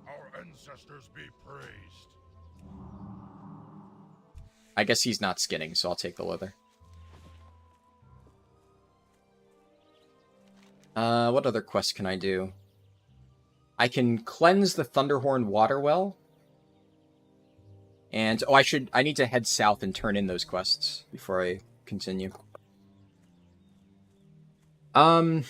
Our ancestors be praised. I guess he's not skinning, so I'll take the leather. What other quest can I do? I can cleanse the Thunderhorn water well. And, oh, I need to head south and turn in those quests before I continue. You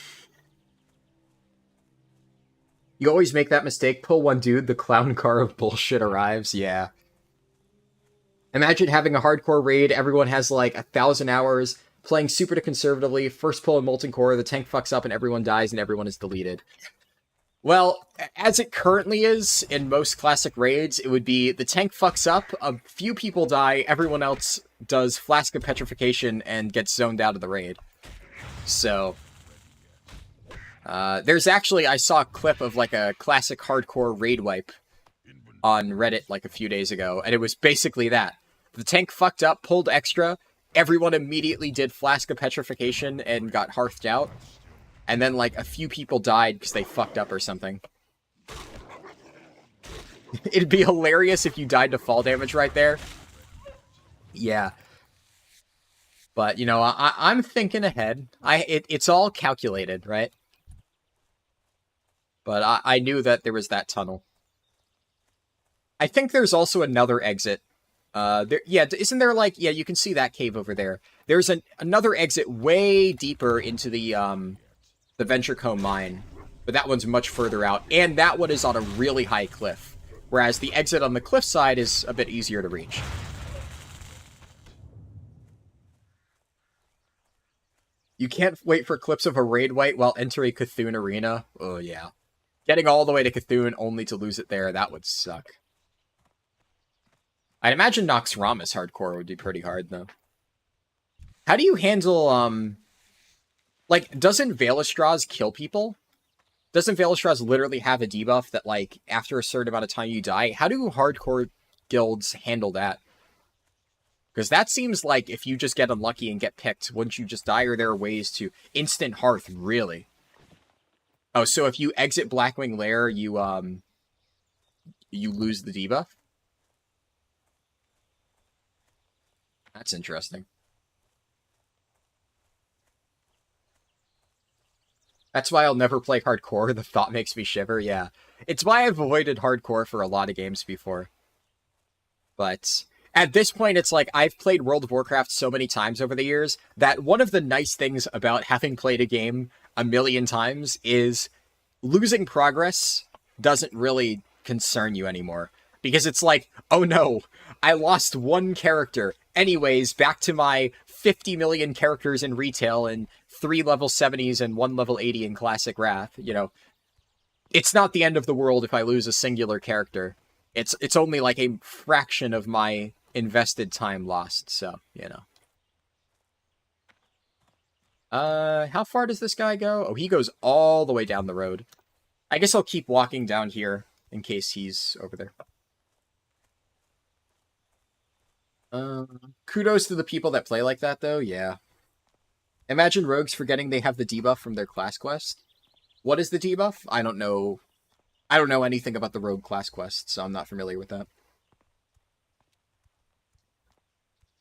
always make that mistake. Pull one dude, the clown car of bullshit arrives. Yeah. Imagine having a hardcore raid, everyone has like 1,000 hours, playing super conservatively, first pull in Molten Core, the tank fucks up and everyone dies and everyone is deleted. Well, as it currently is in most classic raids, it would be the tank fucks up, a few people die, everyone else does Flask of Petrification and gets zoned out of the raid. So, there's actually, I saw a clip of like a classic hardcore raid wipe on Reddit like a few days ago, and it was basically that. The tank fucked up, pulled extra, everyone immediately did Flask of Petrification and got hearthed out. And then, like, a few people died because they fucked up or something. It'd be hilarious if you died to fall damage right there. Yeah. But, you know, I'm thinking ahead. It's all calculated, right? But I knew that there was that tunnel. I think there's also another exit. Isn't there, like... Yeah, you can see that cave over there. There's another exit way deeper into the Venture Cove mine, but that one's much further out, and that one is on a really high cliff, whereas the exit on the cliffside is a bit easier to reach. You can't wait for clips of a raid wipe while entering Cthulhu Arena? Oh, yeah. Getting all the way to Cthulhu only to lose it there, that would suck. I'd imagine Noxramas hardcore would be pretty hard, though. How do you handle, like, doesn't Veilastraz kill people? Doesn't Veilastraz literally have a debuff that, like, after a certain amount of time you die? How do hardcore guilds handle that? Because that seems like if you just get unlucky and get picked, wouldn't you just die? Or there are ways to instant hearth, really? Oh, so if you exit Blackwing Lair, you lose the debuff? That's interesting. That's why I'll never play hardcore. The thought makes me shiver, yeah. It's why I've avoided hardcore for a lot of games before. But at this point, it's like I've played World of Warcraft so many times over the years that one of the nice things about having played a game a million times is losing progress doesn't really concern you anymore. Because it's like, oh no, I lost one character. Anyways, back to my 50 million characters in retail and 3 level 70s and 1 level 80 in classic Wrath, you know. It's not the end of the world if I lose a singular character. It's only like a fraction of my invested time lost, so, you know. How far does this guy go? Oh, he goes all the way down the road. I guess I'll keep walking down here in case he's over there. Kudos to the people that play like that, though, yeah. Imagine rogues forgetting they have the debuff from their class quest. What is the debuff? I don't know. I don't know anything about the rogue class quest, so I'm not familiar with that.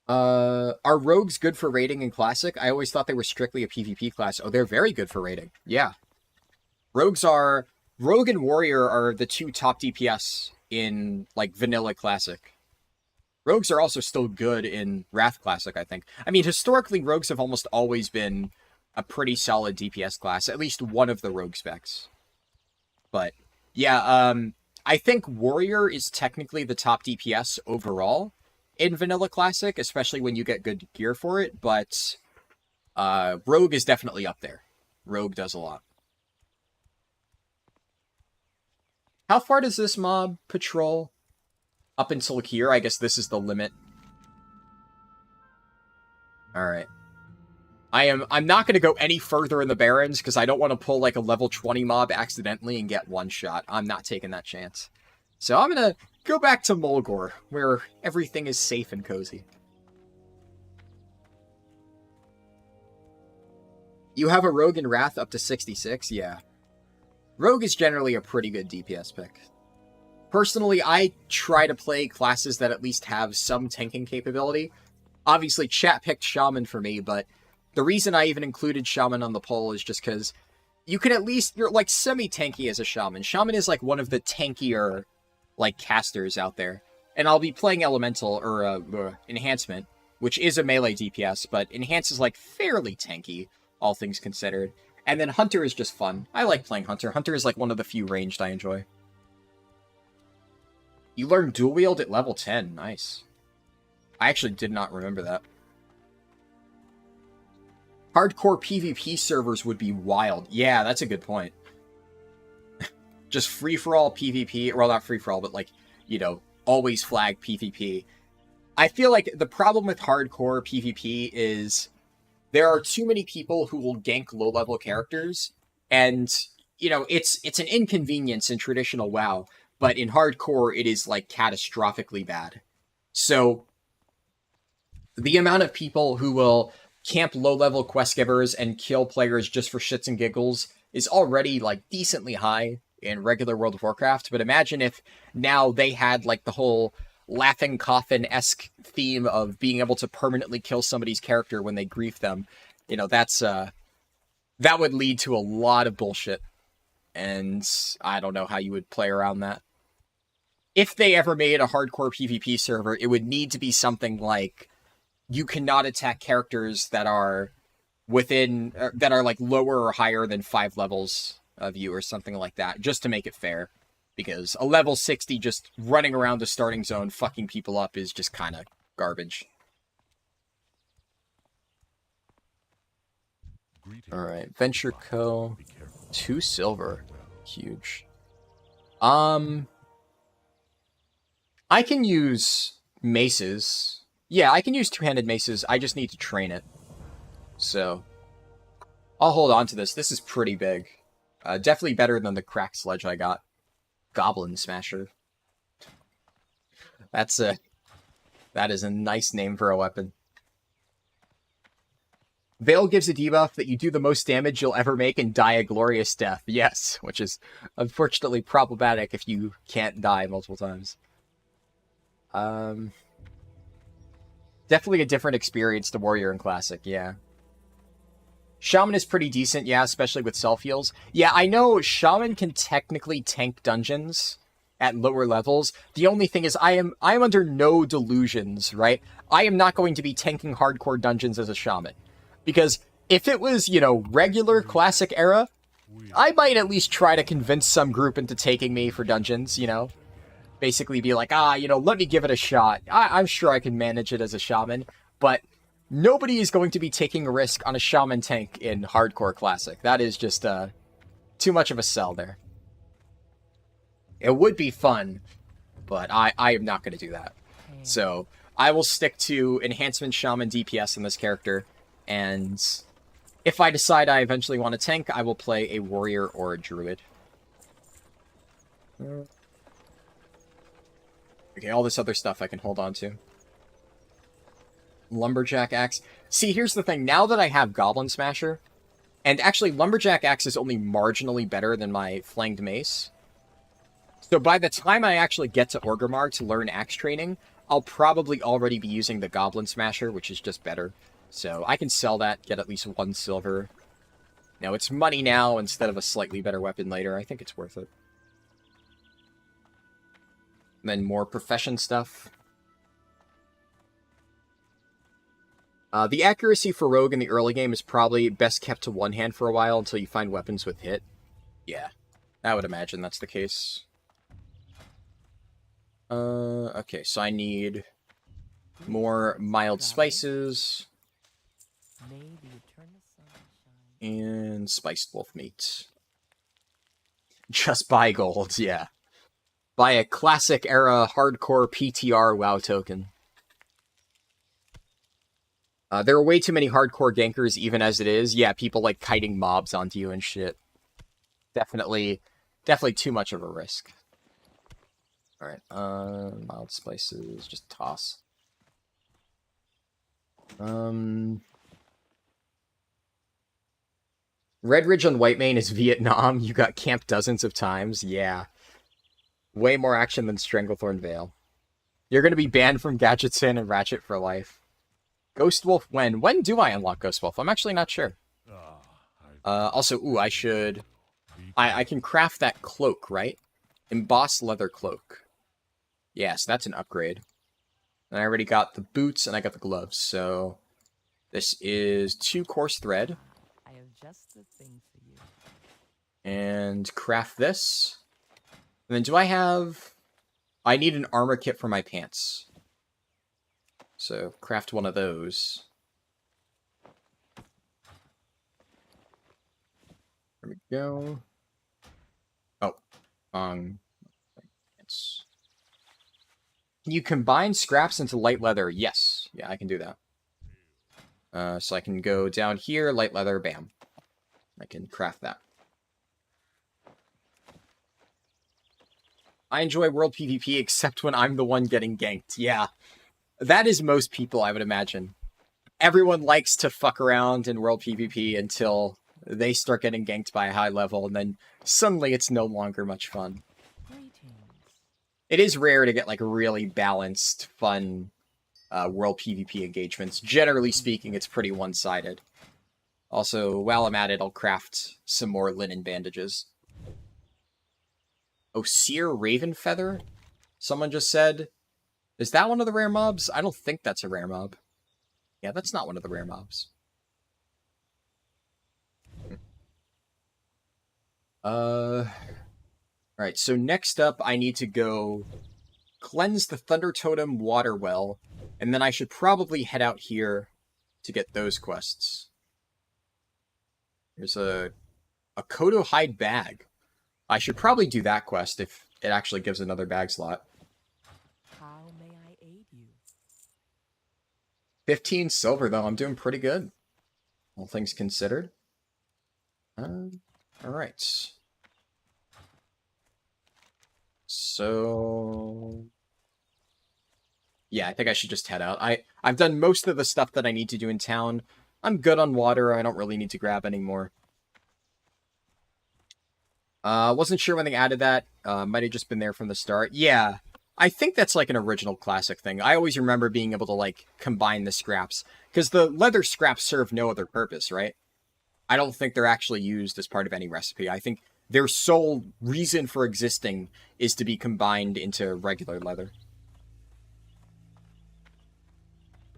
Are rogues good for raiding in Classic? I always thought they were strictly a PvP class. Oh, they're very good for raiding. Yeah. Rogue and Warrior are the two top DPS in, like, Vanilla Classic. Rogues are also still good in Wrath Classic, I think. I mean, historically, Rogues have almost always been a pretty solid DPS class, at least one of the Rogue specs. But, yeah, I think Warrior is technically the top DPS overall in Vanilla Classic, especially when you get good gear for it, but Rogue is definitely up there. Rogue does a lot. How far does this mob patrol? Up until here, I guess this is the limit. Alright. I'm not going to go any further in the Barrens, because I don't want to pull like a level 20 mob accidentally and get one shot. I'm not taking that chance. So I'm going to go back to Mulgore, where everything is safe and cozy. You have a Rogue and Wrath up to 66? Yeah. Rogue is generally a pretty good DPS pick. Personally, I try to play classes that at least have some tanking capability. Obviously, chat picked Shaman for me, but the reason I even included Shaman on the poll is just because you can at least, you're like semi-tanky as a Shaman. Shaman is like one of the tankier, like, casters out there. And I'll be playing Elemental, or Enhancement, which is a melee DPS, but Enhance is like fairly tanky, all things considered. And then Hunter is just fun. I like playing Hunter. Hunter is like one of the few ranged I enjoy. You learn dual wield at level 10. Nice. I actually did not remember that. Hardcore PvP servers would be wild. Yeah, that's a good point. Just free-for-all PvP. Well, not free-for-all, but like, you know, always flag PvP. I feel like the problem with hardcore PvP is there are too many people who will gank low-level characters. And, you know, it's an inconvenience in traditional WoW. But in hardcore, it is, like, catastrophically bad. So, the amount of people who will camp low-level quest givers and kill players just for shits and giggles is already, like, decently high in regular World of Warcraft. But imagine if now they had, like, the whole Laughing Coffin-esque theme of being able to permanently kill somebody's character when they grief them. You know, that's, that would lead to a lot of bullshit. And I don't know how you would play around that. If they ever made a hardcore PvP server, it would need to be something like you cannot attack characters that are within, that are like lower or higher than 5 levels of you or something like that, just to make it fair. Because a level 60 just running around the starting zone fucking people up is just kind of garbage. Alright, Venture Co. 2 silver. Huge. I can use maces. Yeah, I can use two-handed maces. I just need to train it. So, I'll hold on to this. This is pretty big. Definitely better than the cracked sledge I got. Goblin Smasher. That is a nice name for a weapon. Veil gives a debuff that you do the most damage you'll ever make and die a glorious death. Yes, which is unfortunately problematic if you can't die multiple times. Definitely a different experience to Warrior and Classic, yeah. Shaman is pretty decent, yeah, especially with self-heals. Yeah, I know Shaman can technically tank dungeons at lower levels. The only thing is I am under no delusions, right? I am not going to be tanking hardcore dungeons as a Shaman. Because if it was, you know, regular Classic era, I might at least try to convince some group into taking me for dungeons, you know? Basically be like, you know, let me give it a shot. I'm sure I can manage it as a Shaman, but nobody is going to be taking a risk on a Shaman tank in Hardcore Classic. That is just too much of a sell there. It would be fun, but I am not going to do that. So I will stick to Enhancement Shaman DPS in this character, and if I decide I eventually want to tank, I will play a warrior or a druid. Okay, all this other stuff I can hold on to. Lumberjack Axe. See, here's the thing. Now that I have Goblin Smasher, and actually Lumberjack Axe is only marginally better than my Flanged Mace. So by the time I actually get to Orgrimmar to learn axe training, I'll probably already be using the Goblin Smasher, which is just better. So I can sell that, get at least 1 silver. Now, it's money now instead of a slightly better weapon later. I think it's worth it. And then more profession stuff. The accuracy for Rogue in the early game is probably best kept to one hand for a while until you find weapons with hit. Yeah, I would imagine that's the case. Okay, so I need more mild spices. And spiced wolf meat. Just buy gold, yeah. Buy a classic era hardcore PTR WoW token. There are way too many hardcore gankers even as it is. Yeah, people like kiting mobs onto you and shit. Definitely too much of a risk. Alright, mild spices, just toss. Red Ridge on Whitemane is Vietnam. You got camped dozens of times. Yeah. Way more action than Stranglethorn Vale. You're going to be banned from Gadgetzin and Ratchet for life. Ghost Wolf when? When do I unlock Ghost Wolf? I'm actually not sure. Also, ooh, I should... I can craft that cloak, right? Embossed leather cloak. Yes, that's an upgrade. And I already got the boots and I got the gloves, so... This is 2 coarse thread. I have just the thing for you. And craft this. And then do I have... I need an armor kit for my pants. So, craft one of those. There we go. Oh. Pants. Can you combine scraps into light leather? Yes. Yeah, I can do that. So I can go down here, light leather, bam. I can craft that. I enjoy world PvP except when I'm the one getting ganked. Yeah. That is most people, I would imagine. Everyone likes to fuck around in world PvP until they start getting ganked by a high level, and then suddenly it's no longer much fun. It is rare to get, like, really balanced, fun world PvP engagements. Generally speaking, it's pretty one-sided. Also, while I'm at it, I'll craft some more linen bandages. Oh, Seer Raven Feather? Someone just said... Is that one of the rare mobs? I don't think that's a rare mob. Yeah, that's not one of the rare mobs. Alright, so next up, I need to go cleanse the Thunder Totem water well, and then I should probably head out here to get those quests. There's a Kodo Hide bag. I should probably do that quest if it actually gives another bag slot. How may I aid you? 15 silver, though. I'm doing pretty good. All things considered. Alright. So... yeah, I think I should just head out. I've done most of the stuff that I need to do in town. I'm good on water. I don't really need to grab any more. Wasn't sure when they added that. Might have just been there from the start. Yeah, I think that's like an original classic thing. I always remember being able to, like, combine the scraps. Because the leather scraps serve no other purpose, right? I don't think they're actually used as part of any recipe. I think their sole reason for existing is to be combined into regular leather.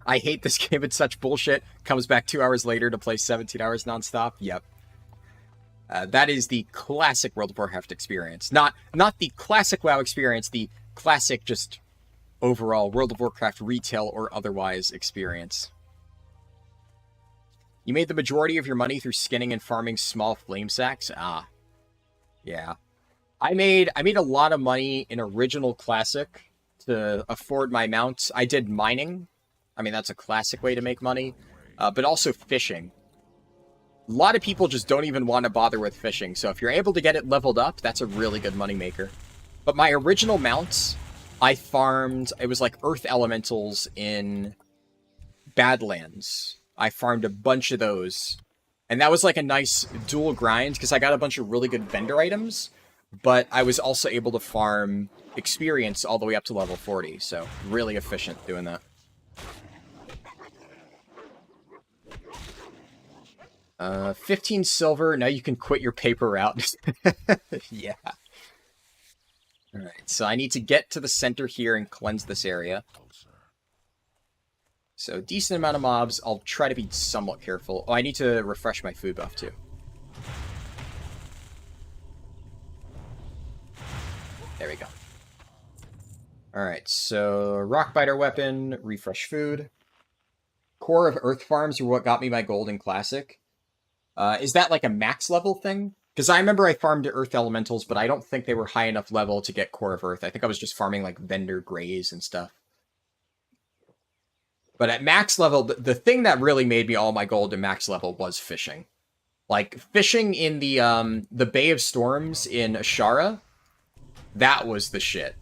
I hate this game. It's such bullshit. Comes back 2 hours later to play 17 hours nonstop. Yep. That is the classic World of Warcraft experience. Not the classic WoW experience, the classic just overall World of Warcraft retail or otherwise experience. You made the majority of your money through skinning and farming small flame sacks? Ah. Yeah. I made a lot of money in original classic to afford my mounts. I did mining. I mean, that's a classic way to make money, but also fishing. A lot of people just don't even want to bother with fishing, so if you're able to get it leveled up, that's a really good moneymaker. But my original mounts, I farmed, it was like Earth Elementals in Badlands. I farmed a bunch of those. And that was like a nice dual grind, because I got a bunch of really good vendor items, but I was also able to farm experience all the way up to level 40, so really efficient doing that. 15 silver, now you can quit your paper route. Yeah. Alright, so I need to get to the center here and cleanse this area. So, decent amount of mobs. I'll try to be somewhat careful. Oh, I need to refresh my food buff, too. There we go. Alright, so Rockbiter weapon, refresh food. Core of Earth farms are what got me my gold in Classic. Is that like a max level thing? Because I remember I farmed Earth Elementals, but I don't think they were high enough level to get Core of Earth. I think I was just farming like Vendor Greys and stuff. But at max level, the thing that really made me all my gold to max level was fishing. Like, fishing in the Bay of Storms in Ashara, that was the shit.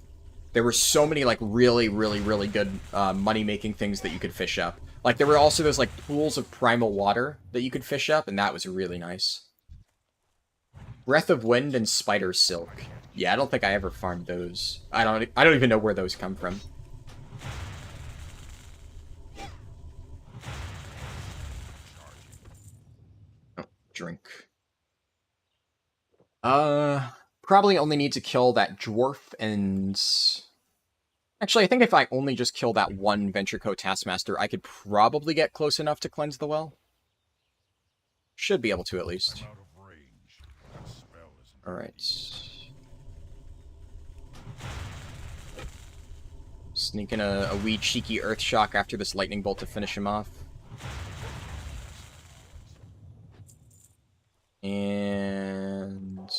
There were so many, like, really, really, really good money-making things that you could fish up. Like, there were also those, like, pools of primal water that you could fish up, and that was really nice. Breath of Wind and Spider Silk. Yeah, I don't think I ever farmed those. I don't even know where those come from. Drink. Probably only need to kill that dwarf and... Actually, I think if I only just kill that one Venture Co. Taskmaster, I could probably get close enough to cleanse the well. Should be able to, at least. Alright. Sneak in a wee cheeky Earth Shock after this Lightning Bolt to finish him off. And...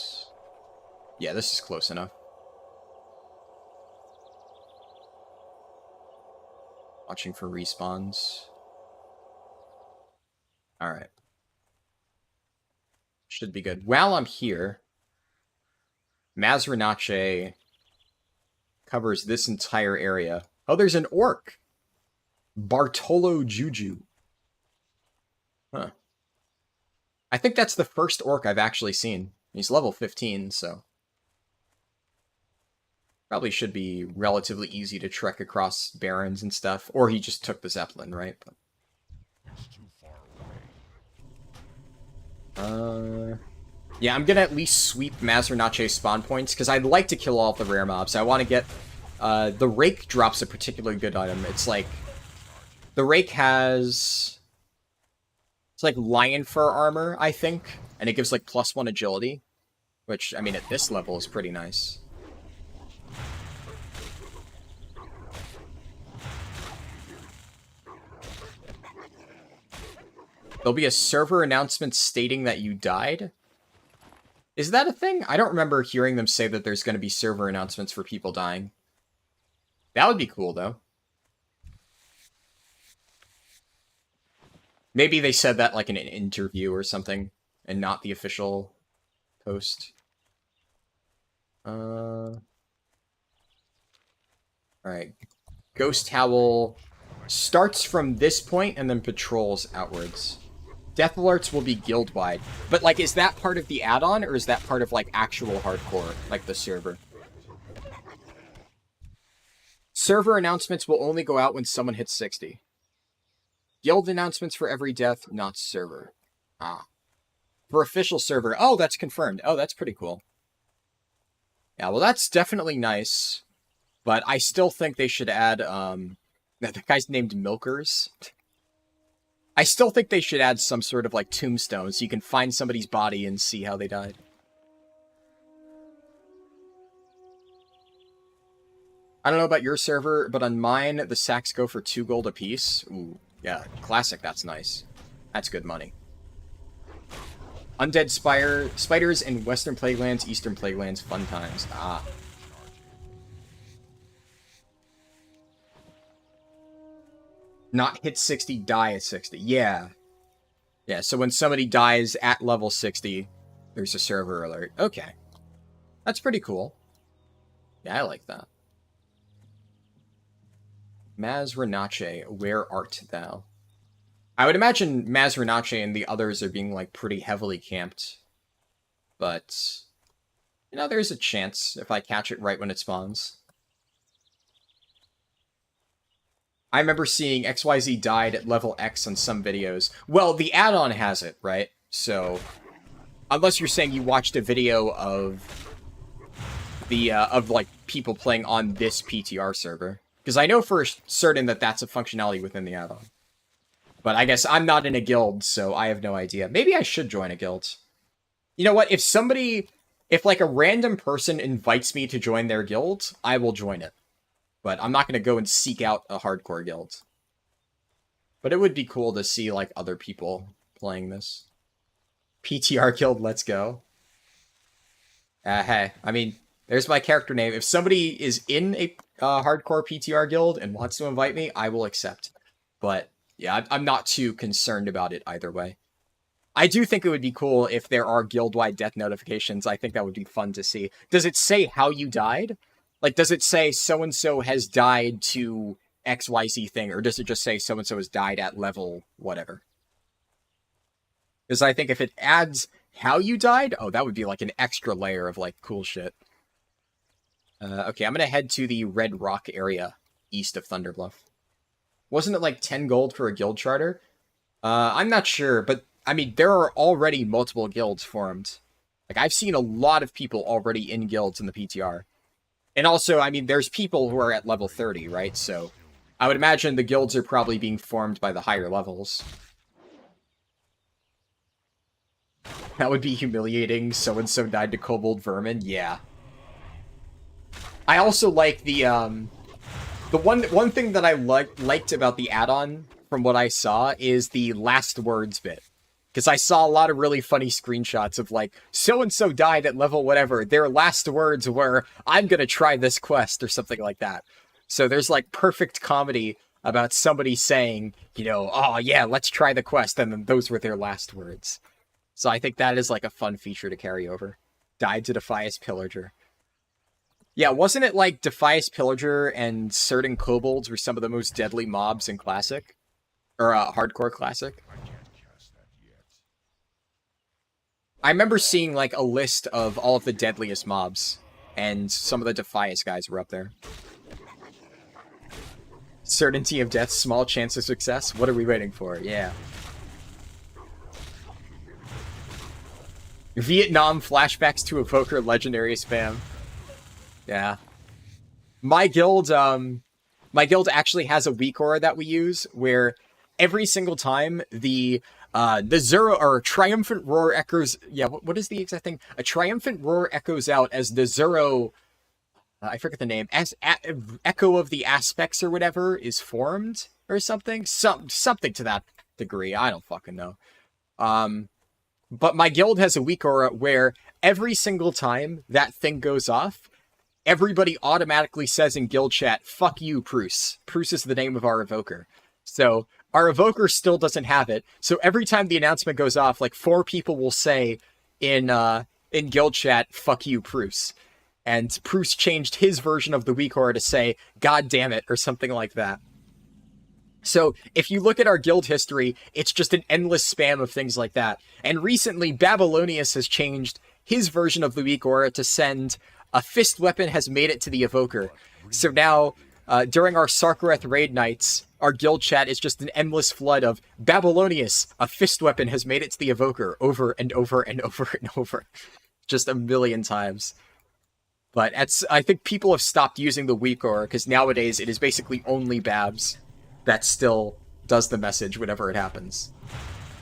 yeah, this is close enough. Watching for respawns. Alright. Should be good. While I'm here, Mazrinache covers this entire area. Oh, there's an orc! Bartolo Juju. Huh. I think that's the first orc I've actually seen. He's level 15, so... probably should be relatively easy to trek across barrens and stuff. Or he just took the Zeppelin, right? But... yeah, I'm gonna at least sweep Mazrinache spawn points, because I'd like to kill all of the rare mobs. I want to get... the Rake drops a particularly good item. It's like... the Rake has... it's like lion fur armor, I think. And it gives like +1 agility. Which, I mean, at this level is pretty nice. There'll be a server announcement stating that you died. Is that a thing? I don't remember hearing them say that there's going to be server announcements for people dying. That would be cool, though. Maybe they said that like in an interview or something, and not the official post. Alright. Ghost Howl starts from this point and then patrols outwards. Death alerts will be guild-wide. But, like, is that part of the add-on, or is that part of, like, actual hardcore, like the server? Server announcements will only go out when someone hits 60. Guild announcements for every death, not server. Ah. For official server. Oh, that's confirmed. Oh, that's pretty cool. Yeah, well, that's definitely nice. But I still think they should add, the guy's named Milkers. I still think they should add some sort of, like, tombstone so you can find somebody's body and see how they died. I don't know about your server, but on mine, the sacks go for 2 gold apiece. Ooh, yeah, classic, that's nice. That's good money. Undead spiders in Western Plaguelands, Eastern Plaguelands, fun times. Ah. Not hit 60, die at 60. Yeah. Yeah, so when somebody dies at level 60, there's a server alert. Okay. That's pretty cool. Yeah, I like that. Mazrinache, where art thou? I would imagine Mazrinache and the others are being, like, pretty heavily camped. But, you know, there's a chance if I catch it right when it spawns. I remember seeing XYZ died at level X on some videos. Well, the add-on has it, right? So, unless you're saying you watched a video of the, like, people playing on this PTR server. Because I know for certain that that's a functionality within the add-on. But I guess I'm not in a guild, so I have no idea. Maybe I should join a guild. You know what? If like a random person invites me to join their guild, I will join it. But I'm not going to go and seek out a hardcore guild. But it would be cool to see, like, other people playing this. PTR guild, let's go. Hey, I mean, there's my character name. If somebody is in a hardcore PTR guild and wants to invite me, I will accept. But, yeah, I'm not too concerned about it either way. I do think it would be cool if there are guild-wide death notifications. I think that would be fun to see. Does it say how you died? Like, does it say so-and-so has died to XYZ thing, or does it just say so-and-so has died at level whatever? Because I think if it adds how you died, oh, that would be like an extra layer of, like, cool shit. Okay, I'm gonna head to the Red Rock area east of Thunderbluff. Wasn't it like 10 gold for a guild charter? I'm not sure, but, I mean, there are already multiple guilds formed. Like, I've seen a lot of people already in guilds in the PTR. And also, I mean, there's people who are at level 30, right? So, I would imagine the guilds are probably being formed by the higher levels. That would be humiliating. So-and-so died to kobold vermin. Yeah. I also like the one thing that I liked about the add-on, from what I saw, is the last words bit. Because I saw a lot of really funny screenshots of, like, so-and-so died at level whatever. Their last words were, I'm gonna try this quest, or something like that. So there's, like, perfect comedy about somebody saying, you know, oh, yeah, let's try the quest, and then those were their last words. So I think that is, like, a fun feature to carry over. Died to Defias Pillager. Yeah, wasn't it, like, Defias Pillager and certain kobolds were some of the most deadly mobs in Classic? Or, Hardcore Classic? I remember seeing, like, a list of all of the deadliest mobs, and some of the Defias guys were up there. Certainty of death, small chance of success. What are we waiting for? Yeah. Vietnam flashbacks to Evoker legendary spam. Yeah. My guild actually has a weak aura that we use, where every single time the Zero, or Triumphant Roar echoes, yeah, what is the exact thing? A Triumphant Roar echoes out as the Zero, I forget the name, Echo of the Aspects or whatever is formed, or something? Something to that degree, I don't fucking know. But my guild has a weak aura where every single time that thing goes off, everybody automatically says in guild chat, fuck you, Prus. Prus is the name of our evoker. So, our evoker still doesn't have it, so every time the announcement goes off, like, 4 people will say in guild chat, fuck you, Prus. And Prus changed his version of the weak aura to say, God damn it, or something like that. So, if you look at our guild history, it's just an endless spam of things like that. And recently, Babylonius has changed his version of the weak aura to send, a fist weapon has made it to the evoker. So now, during our Sarkareth raid nights, our guild chat is just an endless flood of Babylonius, a fist weapon has made it to the evoker, over and over and over and over. Just a million times. But I think people have stopped using the weak aura, because nowadays it is basically only Babs that still does the message whenever it happens.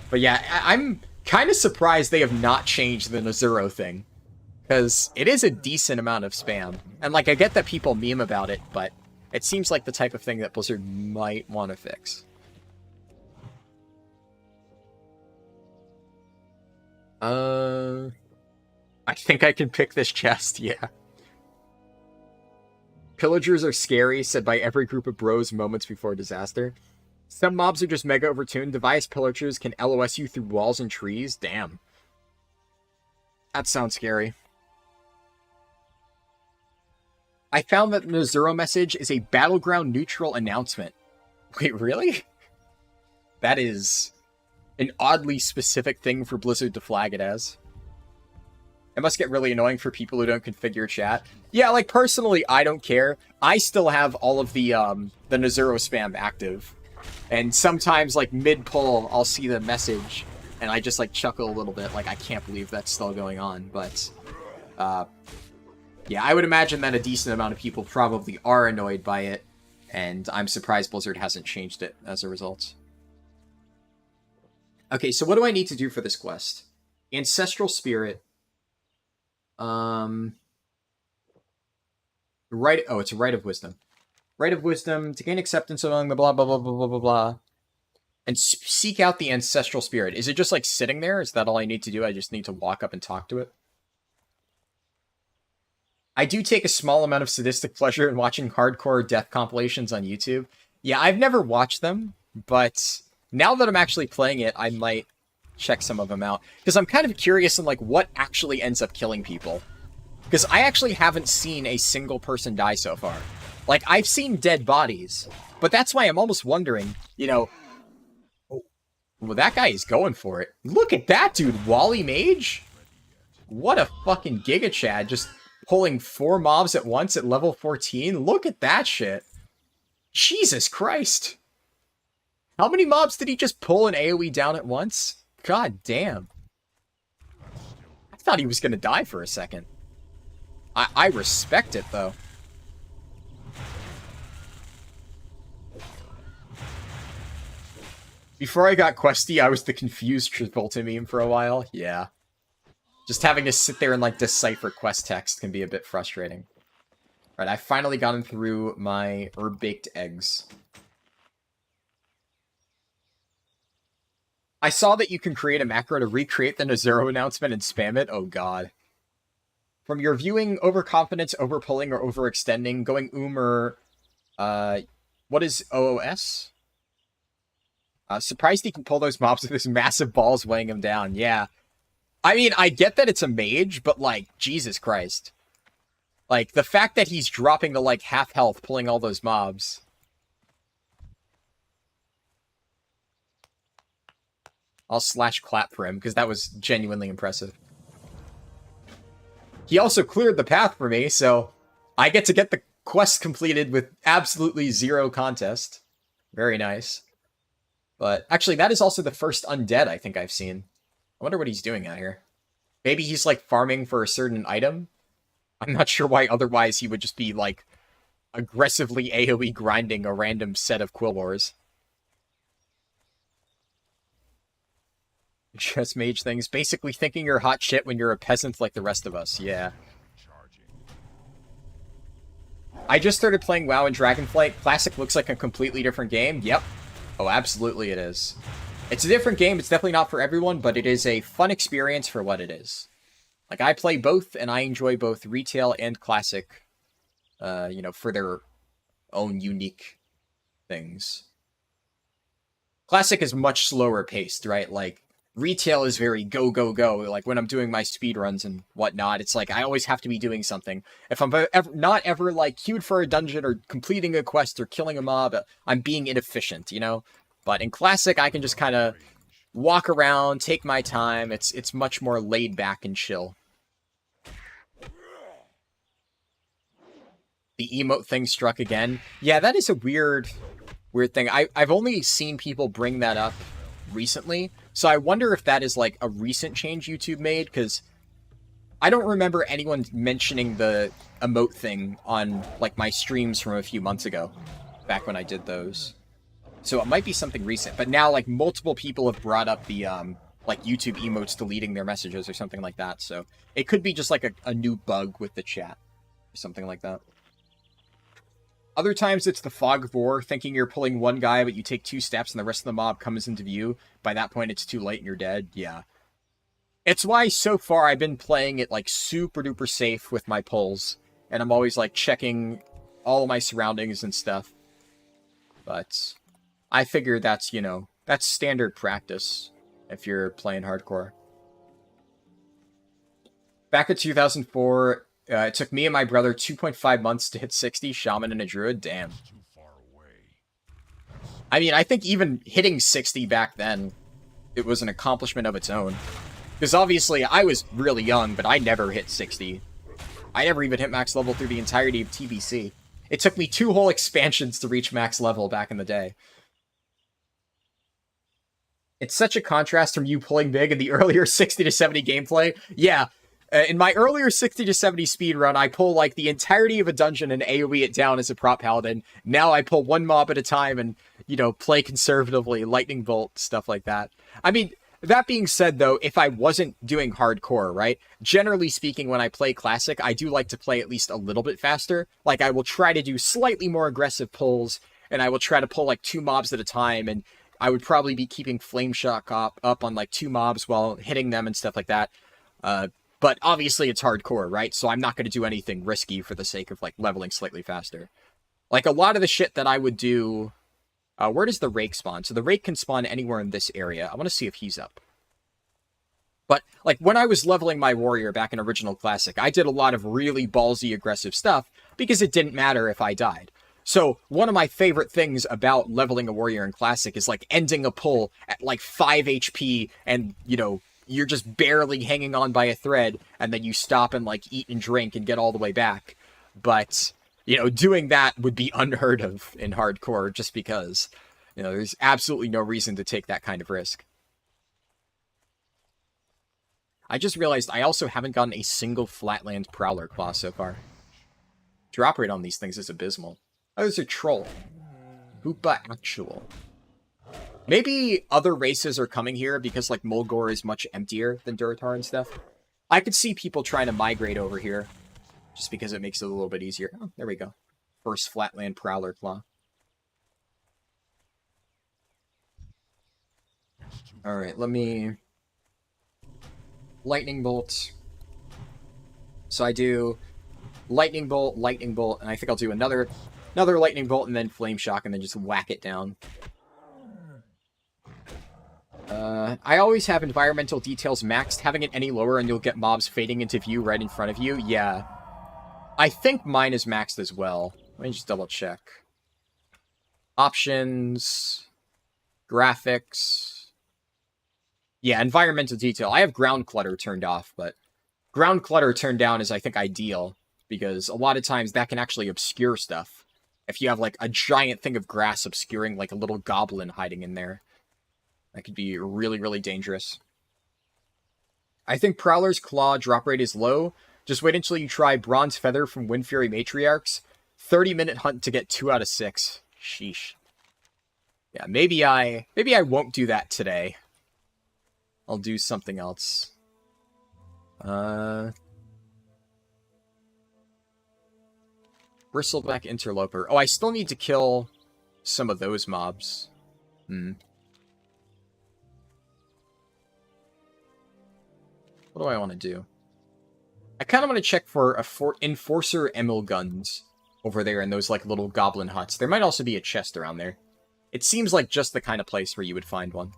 But yeah, I'm kind of surprised they have not changed the Nazuro thing. Because it is a decent amount of spam. And, like, I get that people meme about it, but it seems like the type of thing that Blizzard might want to fix. I think I can pick this chest, yeah. Pillagers are scary, said by every group of bros moments before disaster. Some mobs are just mega overtuned. Device pillagers can LOS you through walls and trees. Damn. That sounds scary. I found that the Nezuro message is a battleground neutral announcement. Wait, really? That is an oddly specific thing for Blizzard to flag it as. It must get really annoying for people who don't configure chat. Yeah, like, personally, I don't care. I still have all of the Nezuro spam active. And sometimes, like, mid-pull, I'll see the message, and I just, like, chuckle a little bit, like, I can't believe that's still going on. But, yeah, I would imagine that a decent amount of people probably are annoyed by it, and I'm surprised Blizzard hasn't changed it as a result. Okay, so what do I need to do for this quest? Ancestral Spirit. Right. Oh, it's a Rite of Wisdom. Rite of Wisdom to gain acceptance among the blah blah blah blah blah blah blah, and seek out the Ancestral Spirit. Is it just like sitting there? Is that all I need to do? I just need to walk up and talk to it. I do take a small amount of sadistic pleasure in watching hardcore death compilations on YouTube. Yeah, I've never watched them, but now that I'm actually playing it, I might check some of them out. Because I'm kind of curious in, like, what actually ends up killing people. Because I actually haven't seen a single person die so far. Like, I've seen dead bodies, but that's why I'm almost wondering, you know... Well, that guy is going for it. Look at that, dude! Wally Mage? What a fucking Giga Chad, just pulling 4 mobs at once at level 14. Look at that shit. Jesus Christ. How many mobs did he just pull an AoE down at once? God damn. I thought he was gonna die for a second. I respect it, though. Before I got questy, I was the confused Travolta meme for a while. Yeah. Just having to sit there and, like, decipher quest text can be a bit frustrating. Alright, I've finally gotten through my herb-baked eggs. I saw that you can create a macro to recreate the Nezuro announcement and spam it. Oh, God. From your viewing, overconfidence, overpulling, or overextending, going or... what is OOS? Surprised he can pull those mobs with his massive balls weighing him down. Yeah. I mean, I get that it's a mage, but, like, Jesus Christ. Like, the fact that he's dropping to, like, half health pulling all those mobs. I'll slash clap for him, because that was genuinely impressive. He also cleared the path for me, so I get to get the quest completed with absolutely zero contest. Very nice. But actually, that is also the first undead I think I've seen. I wonder what he's doing out here. Maybe he's, like, farming for a certain item? I'm not sure why otherwise he would just be, like, aggressively AoE grinding a random set of Quill Wars. Just mage things. Basically thinking you're hot shit when you're a peasant like the rest of us. Yeah. I just started playing WoW and Dragonflight. Classic looks like a completely different game. Yep. Oh, absolutely it is. It's a different game. It's definitely not for everyone, but it is a fun experience for what it is. Like, I play both, and I enjoy both retail and classic, you know, for their own unique things. Classic is much slower paced, right? Like, retail is very go, go, go. Like, when I'm doing my speedruns and whatnot, it's like, I always have to be doing something. If I'm not ever, like, queued for a dungeon or completing a quest or killing a mob, I'm being inefficient, you know? But in Classic, I can just kind of walk around, take my time. It's much more laid back and chill. The emote thing struck again. Yeah, that is a weird thing. I've only seen people bring that up recently, so I wonder if that is, like, a recent change YouTube made, because I don't remember anyone mentioning the emote thing on, like, my streams from a few months ago, back when I did those. So it might be something recent, but now, like, multiple people have brought up the, like, YouTube emotes deleting their messages or something like that, so it could be just, like, a new bug with the chat, or something like that. Other times it's the fog of war, thinking you're pulling one guy, but you take 2 steps and the rest of the mob comes into view. By that point, it's too late and you're dead. Yeah. It's why so far I've been playing it like super duper safe with my pulls, and I'm always like checking all of my surroundings and stuff. But I figure that's, you know, that's standard practice if you're playing hardcore. Back in 2004, it took me and my brother 2.5 months to hit 60 Shaman and a Druid. Damn. Too far away. I mean, I think even hitting 60 back then, it was an accomplishment of its own. Because obviously, I was really young, but I never hit 60. I never even hit max level through the entirety of TBC. It took me 2 whole expansions to reach max level back in the day. It's such a contrast from you pulling big in the earlier 60 to 70 gameplay. Yeah, in my earlier 60 to 70 speedrun, I pull like the entirety of a dungeon and AoE it down as a prop paladin. Now I pull one mob at a time and, you know, play conservatively, lightning bolt, stuff like that. I mean, that being said, though, if I wasn't doing hardcore, right? Generally speaking, when I play Classic, I do like to play at least a little bit faster. Like, I will try to do slightly more aggressive pulls, and I will try to pull, like, 2 mobs at a time, and I would probably be keeping Flame Shock up on, like, 2 mobs while hitting them and stuff like that. But obviously, it's hardcore, right? So I'm not going to do anything risky for the sake of, like, leveling slightly faster. Like, a lot of the shit that I would do... where does the Rake spawn? So the Rake can spawn anywhere in this area. I want to see if he's up. But, like, when I was leveling my warrior back in Original Classic, I did a lot of really ballsy, aggressive stuff, because it didn't matter if I died. So, one of my favorite things about leveling a warrior in Classic is, like, ending a pull at, like, 5 HP, and, you know, you're just barely hanging on by a thread, and then you stop and, like, eat and drink and get all the way back. But... you know, doing that would be unheard of in hardcore just because, you know, there's absolutely no reason to take that kind of risk. I just realized I also haven't gotten a single Flatland Prowler Claw so far. Drop rate on these things is abysmal. Oh, there's a troll. Hoopa actual. Maybe other races are coming here because, like, Mulgore is much emptier than Durotar and stuff. I could see people trying to migrate over here. Just because it makes it a little bit easier. Oh, there we go. First Flatland Prowler Claw. Alright, let me... Lightning Bolt. So I do Lightning Bolt, and I think I'll do another Lightning Bolt, and then Flame Shock, and then just whack it down. I always have environmental details maxed. Having it any lower and you'll get mobs fading into view right in front of you. Yeah. I think mine is maxed as well. Let me just double check. Options. Graphics. Yeah, environmental detail. I have ground clutter turned off, but ground clutter turned down is, I think, ideal. Because a lot of times that can actually obscure stuff. If you have, like, a giant thing of grass obscuring, like, a little goblin hiding in there. That could be really, really dangerous. I think Prowler's Claw drop rate is low. Just wait until you try Bronze Feather from Windfury Matriarchs. 30-minute hunt to get 2 out of 6. Sheesh. Yeah, maybe I won't do that today. I'll do something else. Bristleback Interloper. Oh, I still need to kill some of those mobs. What do I want to do? I kind of want to check for Enforcer Emil guns over there in those, like, little goblin huts. There might also be a chest around there. It seems like just the kind of place where you would find one.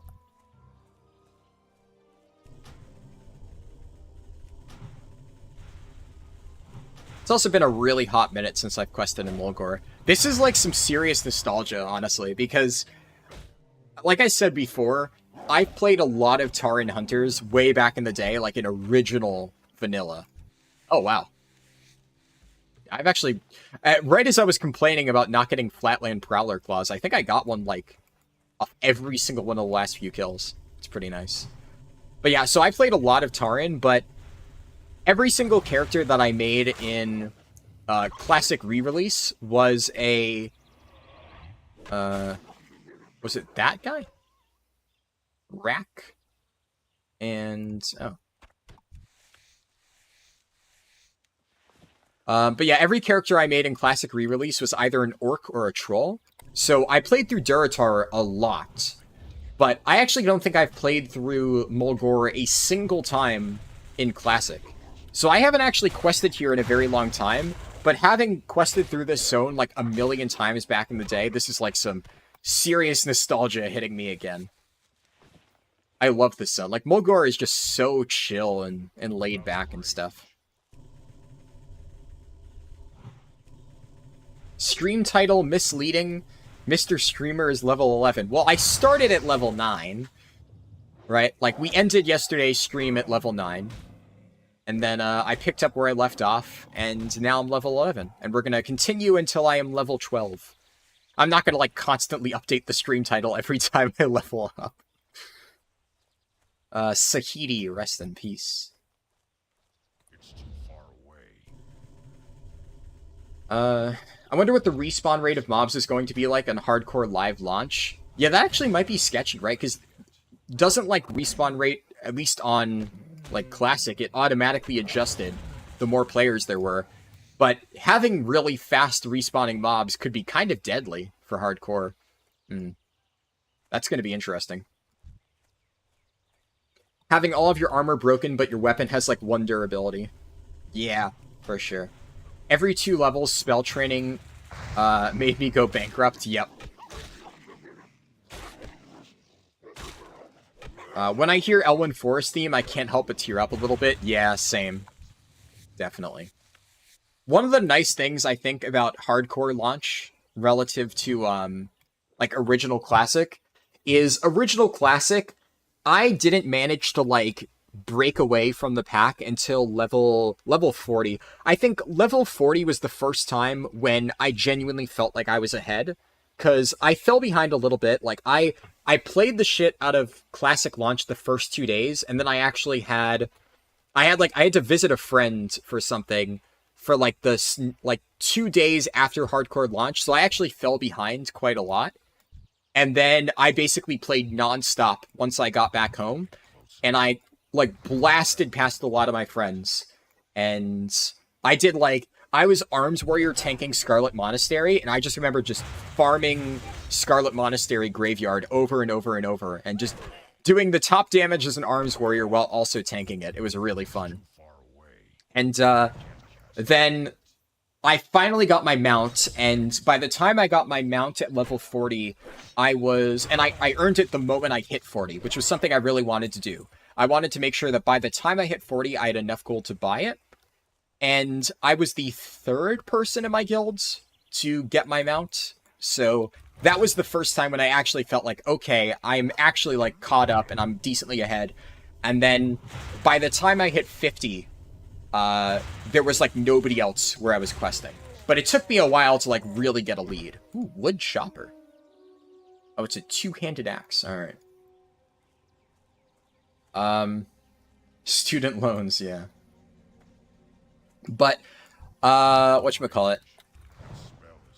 It's also been a really hot minute since I've quested in Mulgore. This is, like, some serious nostalgia, honestly, because, like I said before, I played a lot of Tauren Hunters way back in the day, like in original vanilla. Oh, wow. I've actually... right as I was complaining about not getting Flatland Prowler Claws, I think I got one, like, off every single one of the last few kills. It's pretty nice. But yeah, so I played a lot of Tauren, but every single character that I made in Classic re-release was a... was it that guy? Rack? And... oh. But yeah, every character I made in Classic re-release was either an orc or a troll. So I played through Durotar a lot. But I actually don't think I've played through Mulgore a single time in Classic. So I haven't actually quested here in a very long time, but having quested through this zone like a million times back in the day, this is like some serious nostalgia hitting me again. I love this zone. Like, Mulgore is just so chill and laid back and stuff. Stream title misleading. Mr. Streamer is level 11. Well, I started at level 9, right? Like, we ended yesterday's stream at level 9. And then I picked up where I left off, and now I'm level 11. And we're going to continue until I am level 12. I'm not going to, like, constantly update the stream title every time I level up. Sahidi, rest in peace. It's too far away. I wonder what the respawn rate of mobs is going to be like on hardcore live launch. Yeah, that actually might be sketchy, right? Because doesn't, like, respawn rate, at least on, like, Classic, it automatically adjusted the more players there were. But having really fast respawning mobs could be kind of deadly for hardcore. That's going to be interesting. Having all of your armor broken, but your weapon has, like, 1 durability. Yeah, for sure. Every 2 levels, spell training made me go bankrupt. Yep. When I hear Elwyn Forest theme, I can't help but tear up a little bit. Yeah, same. Definitely. One of the nice things, I think, about hardcore launch relative to, like, original Classic is original Classic, I didn't manage to, like, break away from the pack until level 40. I think level 40 was the first time when I genuinely felt like I was ahead, because I fell behind a little bit. Like, I played the shit out of Classic launch the first 2 days, and then I actually had to visit a friend for something for, like, 2 days after hardcore launch, so I actually fell behind quite a lot. And then I basically played nonstop once I got back home, and I, like, blasted past a lot of my friends. And I did, like, I was Arms Warrior tanking Scarlet Monastery, and I just remember just farming Scarlet Monastery Graveyard over and over and over, and just doing the top damage as an Arms Warrior while also tanking it. It was really fun. And then I finally got my mount, and by the time I got my mount at level 40, I earned it the moment I hit 40, which was something I really wanted to do. I wanted to make sure that by the time I hit 40, I had enough gold to buy it. And I was the 3rd person in my guilds to get my mount. So that was the first time when I actually felt like, okay, I'm actually, like, caught up and I'm decently ahead. And then by the time I hit 50, there was, like, nobody else where I was questing. But it took me a while to, like, really get a lead. Ooh, wood chopper. Oh, it's a 2-handed axe. All right. Student loans, yeah. But, whatchamacallit?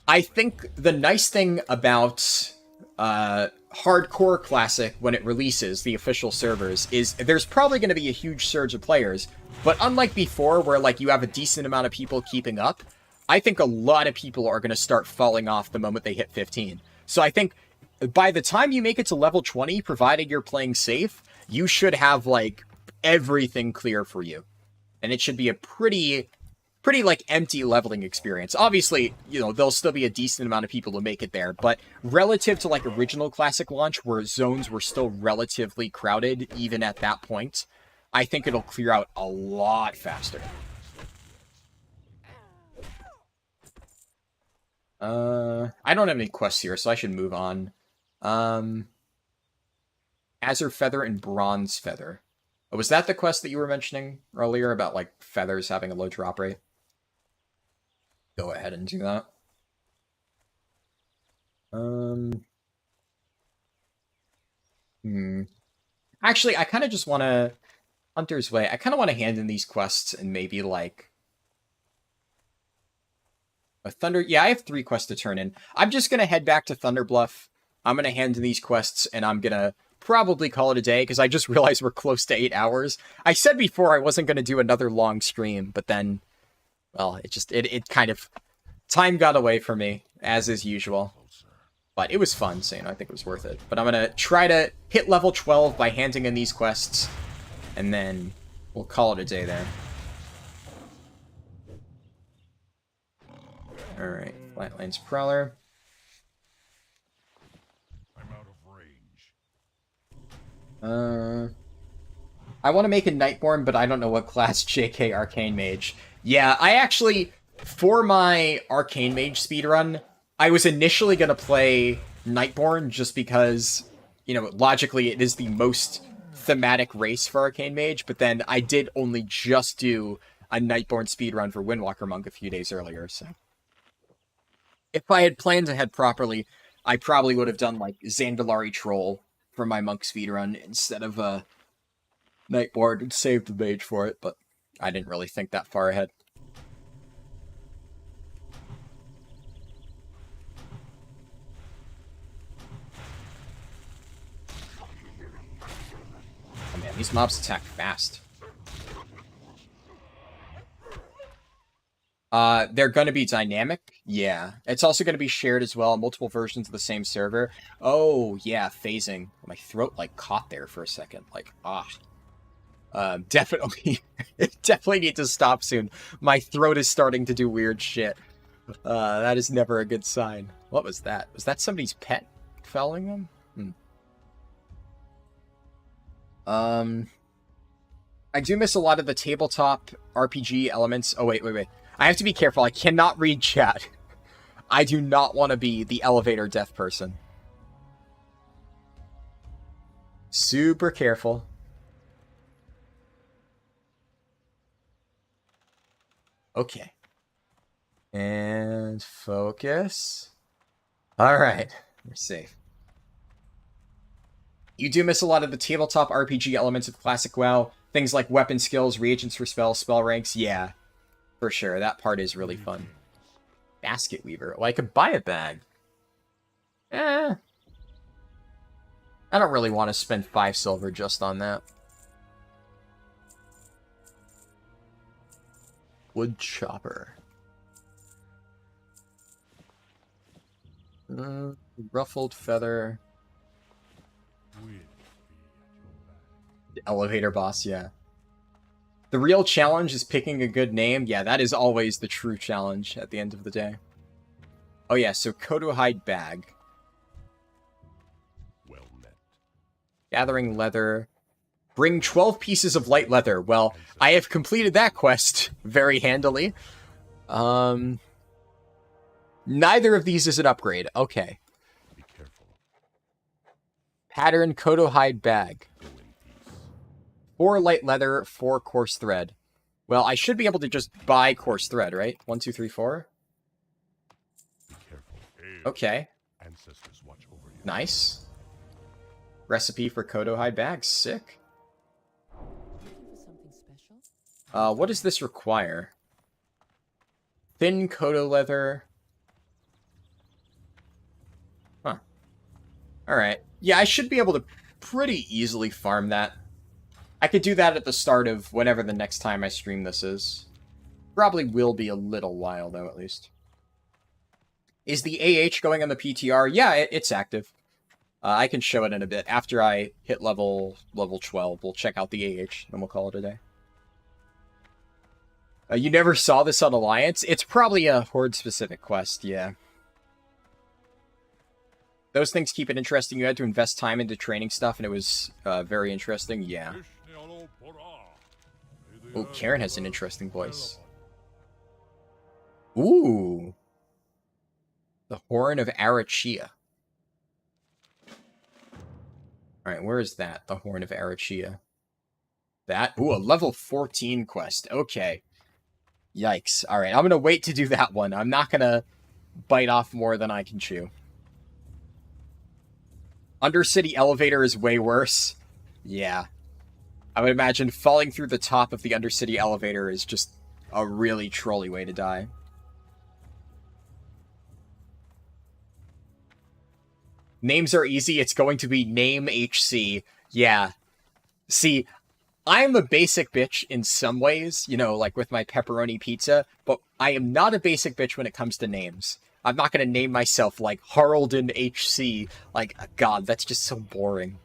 I think the nice thing about, Hardcore Classic, when it releases the official servers, is there's probably going to be a huge surge of players, but unlike before, where, like, you have a decent amount of people keeping up, I think a lot of people are going to start falling off the moment they hit 15. So I think by the time you make it to level 20, provided you're playing safe, you should have, like, everything clear for you. And it should be a pretty, like, empty leveling experience. Obviously, you know, there'll still be a decent amount of people to make it there, but relative to, like, original Classic launch, where zones were still relatively crowded, even at that point, I think it'll clear out a lot faster. I don't have any quests here, so I should move on. Azure Feather and Bronze Feather. Oh, was that the quest that you were mentioning earlier about, like, feathers having a low drop rate? Go ahead and do that. Actually, I kind of just want to... Hunter's Way. I kind of want to hand in these quests and maybe, like... a Thunder... Yeah, I have 3 quests to turn in. I'm just going to head back to Thunderbluff. I'm going to hand in these quests, and I'm going to probably call it a day, because I just realized we're close to 8 hours. I said before I wasn't going to do another long stream, but then... Well, it kind of... Time got away from me, as is usual. But it was fun, so, I think it was worth it. But I'm going to try to hit level 12 by handing in these quests, and then we'll call it a day there. Alright, Flatlands Prowler. I'm out of range. I want to make a Nightborn, but I don't know what class JK Arcane Mage. Yeah, I actually, for my Arcane Mage speedrun, I was initially going to play Nightborn just because, logically it is the most thematic race for Arcane Mage, but then I did only just do a Nightborn speedrun for Windwalker Monk a few days earlier, so. If I had planned ahead properly, I probably would have done, like, Zandalari Troll for my Monk speedrun instead of, Nightborn and saved the Mage for it, but I didn't really think that far ahead. Oh man, these mobs attack fast. They're going to be dynamic. Yeah. It's also going to be shared as well. Multiple versions of the same server. Oh, yeah. Phasing. My throat, caught there for a second. Definitely. Definitely need to stop soon. My throat is starting to do weird shit. That is never a good sign. What was that? Was that somebody's pet felling them? I do miss a lot of the tabletop RPG elements. Oh, wait. I have to be careful. I cannot read chat. I do not want to be the elevator deaf person. Super careful. Okay. And focus. Alright. We're safe. You do miss a lot of the tabletop RPG elements of classic WoW. Things like weapon skills, reagents for spells, spell ranks. Yeah. For sure, that part is really fun. Basket Weaver. Oh, I could buy a bag. I don't really want to spend 5 silver just on that. Wood Chopper. Ruffled Feather. The elevator boss, yeah. The real challenge is picking a good name. Yeah, that is always the true challenge at the end of the day. Oh yeah, so Kodohide Bag. Well met. Gathering leather. Bring 12 pieces of light leather. Well, I have completed that quest very handily. Neither of these is an upgrade. Okay. Be careful. Pattern Kodohide Bag. Go in peace. 4 light leather, 4 coarse thread. Well, I should be able to just buy coarse thread, right? 1, 2, 3, 4. Be careful. Okay. Ancestors watch over you. Nice. Recipe for Kodohide Bag. Sick. Looking for something special? What does this require? Thin Kodo leather. Huh. Alright. Yeah, I should be able to pretty easily farm that. I could do that at the start of whenever the next time I stream this is. Probably will be a little while, though, at least. Is the AH going on the PTR? Yeah, it's active. I can show it in a bit. After I hit level 12, we'll check out the AH, and we'll call it a day. You never saw this on Alliance? It's probably a Horde-specific quest, yeah. Those things keep it interesting. You had to invest time into training stuff, and it was very interesting, yeah. Oh, Karen has an interesting voice. Ooh. The Horn of Arachia. Alright, where is that? The Horn of Arachia. That? Ooh, a level 14 quest. Okay. Yikes. Alright, I'm gonna wait to do that one. I'm not gonna bite off more than I can chew. Undercity Elevator is way worse. Yeah. I would imagine falling through the top of the Undercity Elevator is just a really trolly way to die. Names are easy. It's going to be Name HC. Yeah. See, I'm a basic bitch in some ways, like with my pepperoni pizza, but I am not a basic bitch when it comes to names. I'm not going to name myself, like, Harlden HC. Like, God, that's just so boring.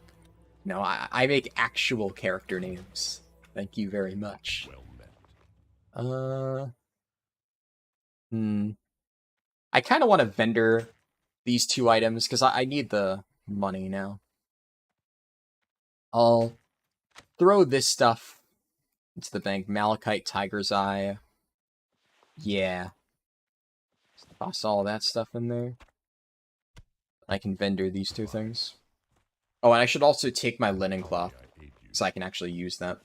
No, I make actual character names. Thank you very much. I kind of want to vendor these 2 items, because I need the money now. I'll throw this stuff into the bank. Malachite, Tiger's Eye. Yeah. Toss all that stuff in there. I can vendor these 2 things. Oh, and I should also take my linen cloth, so I can actually use that.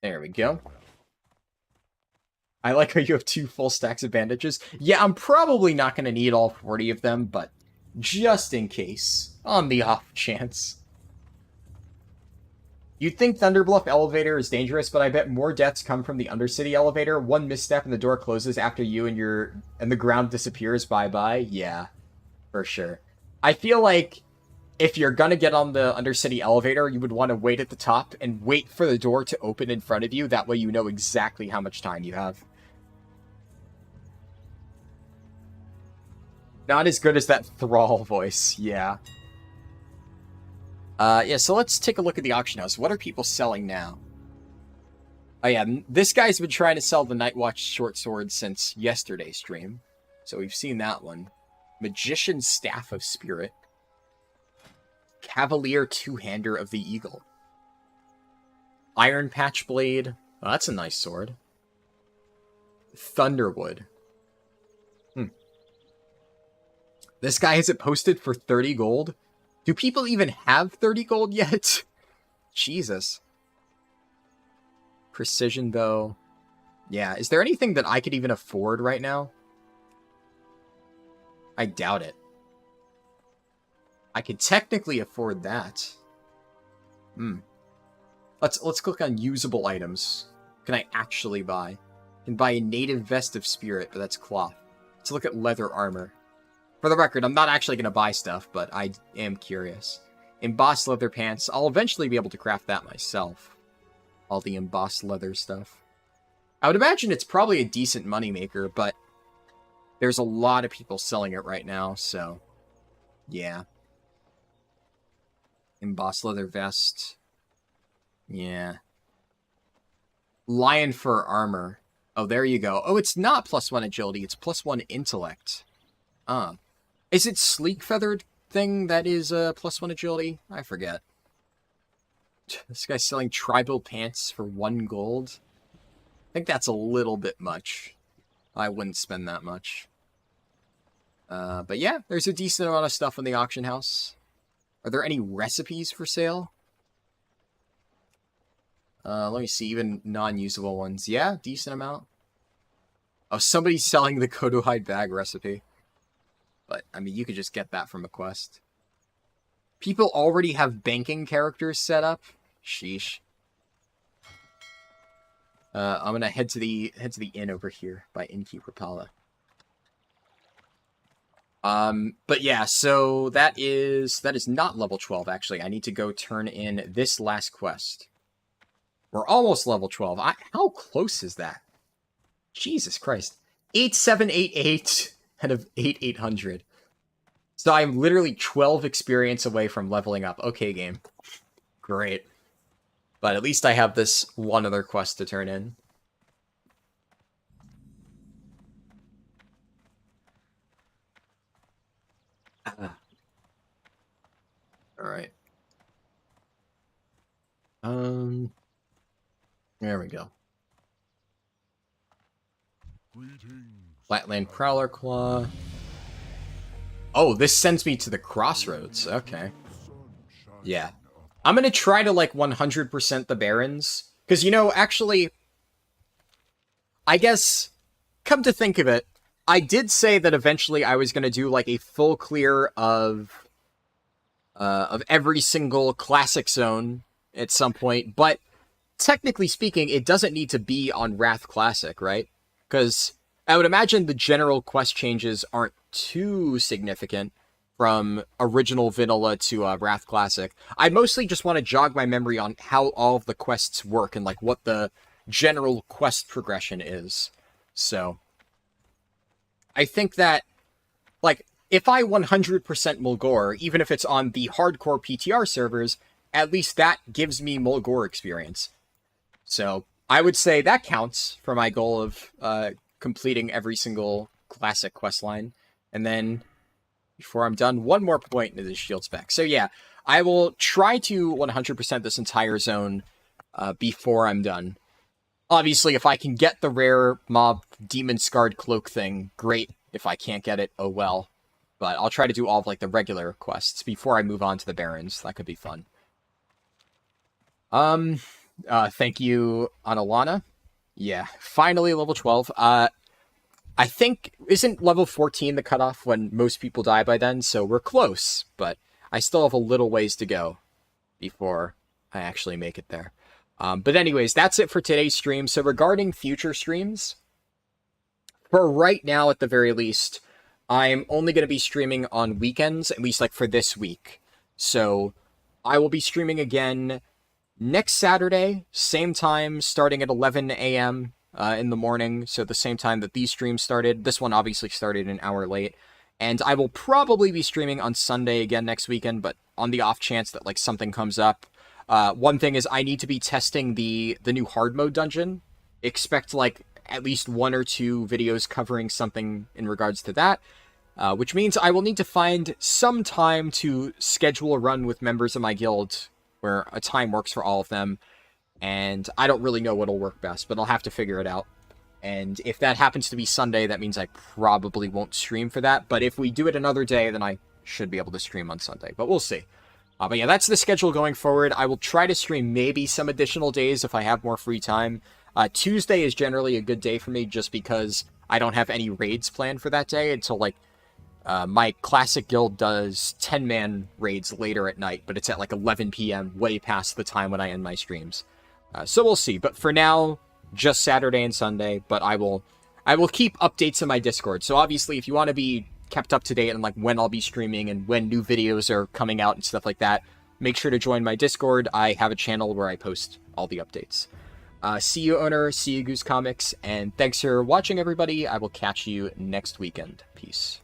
There we go. I like how you have 2 full stacks of bandages. Yeah, I'm probably not going to need all 40 of them, but just in case, on the off chance. You'd think Thunderbluff elevator is dangerous, but I bet more deaths come from the Undercity elevator. 1 misstep and the door closes after you and the ground disappears. Bye-bye. Yeah, for sure. I feel like if you're gonna get on the Undercity elevator, you would want to wait at the top and wait for the door to open in front of you. That way you know exactly how much time you have. Not as good as that Thrall voice, yeah. Yeah, so let's take a look at the auction house. What are people selling now? Oh yeah, this guy's been trying to sell the Nightwatch short sword since yesterday's stream. So we've seen that one. Magician's Staff of Spirit. Cavalier Two-Hander of the Eagle. Iron Patch Blade. Oh, that's a nice sword. Thunderwood. This guy has it posted for 30 gold. Do people even have 30 gold yet? Jesus. Precision bow. Yeah, is there anything that I could even afford right now? I doubt it. I could technically afford that. Let's click on usable items. Can I actually buy? I can buy a native vest of spirit, but that's cloth. Let's look at leather armor. For the record, I'm not actually going to buy stuff, but I am curious. Embossed leather pants. I'll eventually be able to craft that myself. All the embossed leather stuff. I would imagine it's probably a decent moneymaker, but there's a lot of people selling it right now, so yeah. Embossed leather vest. Yeah. Lion fur armor. Oh, there you go. Oh, it's not +1 agility, it's +1 intellect. Is it sleek feathered thing that is +1 agility? I forget. This guy's selling tribal pants for 1 gold. I think that's a little bit much. I wouldn't spend that much. But yeah, there's a decent amount of stuff in the auction house. Are there any recipes for sale? Let me see, even non-usable ones. Yeah, decent amount. Oh, somebody's selling the Kodohide bag recipe. But, I mean, you could just get that from a quest. People already have banking characters set up. Sheesh. I'm gonna head to the inn over here by Innkeeper Pala. But yeah, so that is not level 12 actually. I need to go turn in this last quest. We're almost level 12. How close is that? Jesus Christ. 8788 out of 8800. So I'm literally 12 experience away from leveling up. Okay, game. Great. But at least I have this one other quest to turn in. Alright. There we go. Flatland Prowler Claw. Oh, this sends me to the crossroads. Okay. Yeah. I'm gonna try to, like, 100% the Barrens. Because, you know, actually, I guess, come to think of it, I did say that eventually I was gonna do, like, a full clear of every single classic zone at some point, but technically speaking, it doesn't need to be on Wrath Classic, right? Because I would imagine the general quest changes aren't too significant from original vanilla to Wrath Classic. I mostly just want to jog my memory on how all of the quests work and like what the general quest progression is. So I think that, like, if I 100% Mulgore, even if it's on the hardcore PTR servers, at least that gives me Mulgore experience. So I would say that counts for my goal of completing every single classic questline. And then, before I'm done, one more point into the shield spec. So yeah, I will try to 100% this entire zone before I'm done. Obviously, if I can get the rare mob demon scarred cloak thing, great. If I can't get it, oh well. But I'll try to do all of like the regular quests before I move on to the barons. That could be fun. Thank you, Analana. Yeah, finally level 12. I think, isn't level 14 the cutoff when most people die by then? So we're close, but I still have a little ways to go before I actually make it there. But anyways, that's it for today's stream. So regarding future streams, for right now at the very least, I'm only going to be streaming on weekends, at least like for this week. So I will be streaming again next Saturday, same time, starting at 11 a.m. In the morning. So the same time that these streams started. This one obviously started an hour late. And I will probably be streaming on Sunday again next weekend, but on the off chance that like something comes up. One thing is I need to be testing the new hard mode dungeon. Expect like at least 1 or 2 videos covering something in regards to that. Which means I will need to find some time to schedule a run with members of my guild where a time works for all of them. And I don't really know what'll work best, but I'll have to figure it out. And if that happens to be Sunday, that means I probably won't stream for that. But if we do it another day, then I should be able to stream on Sunday. But we'll see. But yeah, that's the schedule going forward. I will try to stream maybe some additional days if I have more free time. Tuesday is generally a good day for me just because I don't have any raids planned for that day until, like, my classic guild does 10-man raids later at night, but it's at, like, 11 p.m., way past the time when I end my streams. So we'll see. But for now, just Saturday and Sunday, but I will keep updates in my Discord. So obviously, if you want to be kept up to date on like when I'll be streaming and when new videos are coming out and stuff like that, make sure to join my Discord. I have a channel where I post all the updates. See you, owner. See you, Goose Comics. And thanks for watching, everybody. I will catch you next weekend. Peace.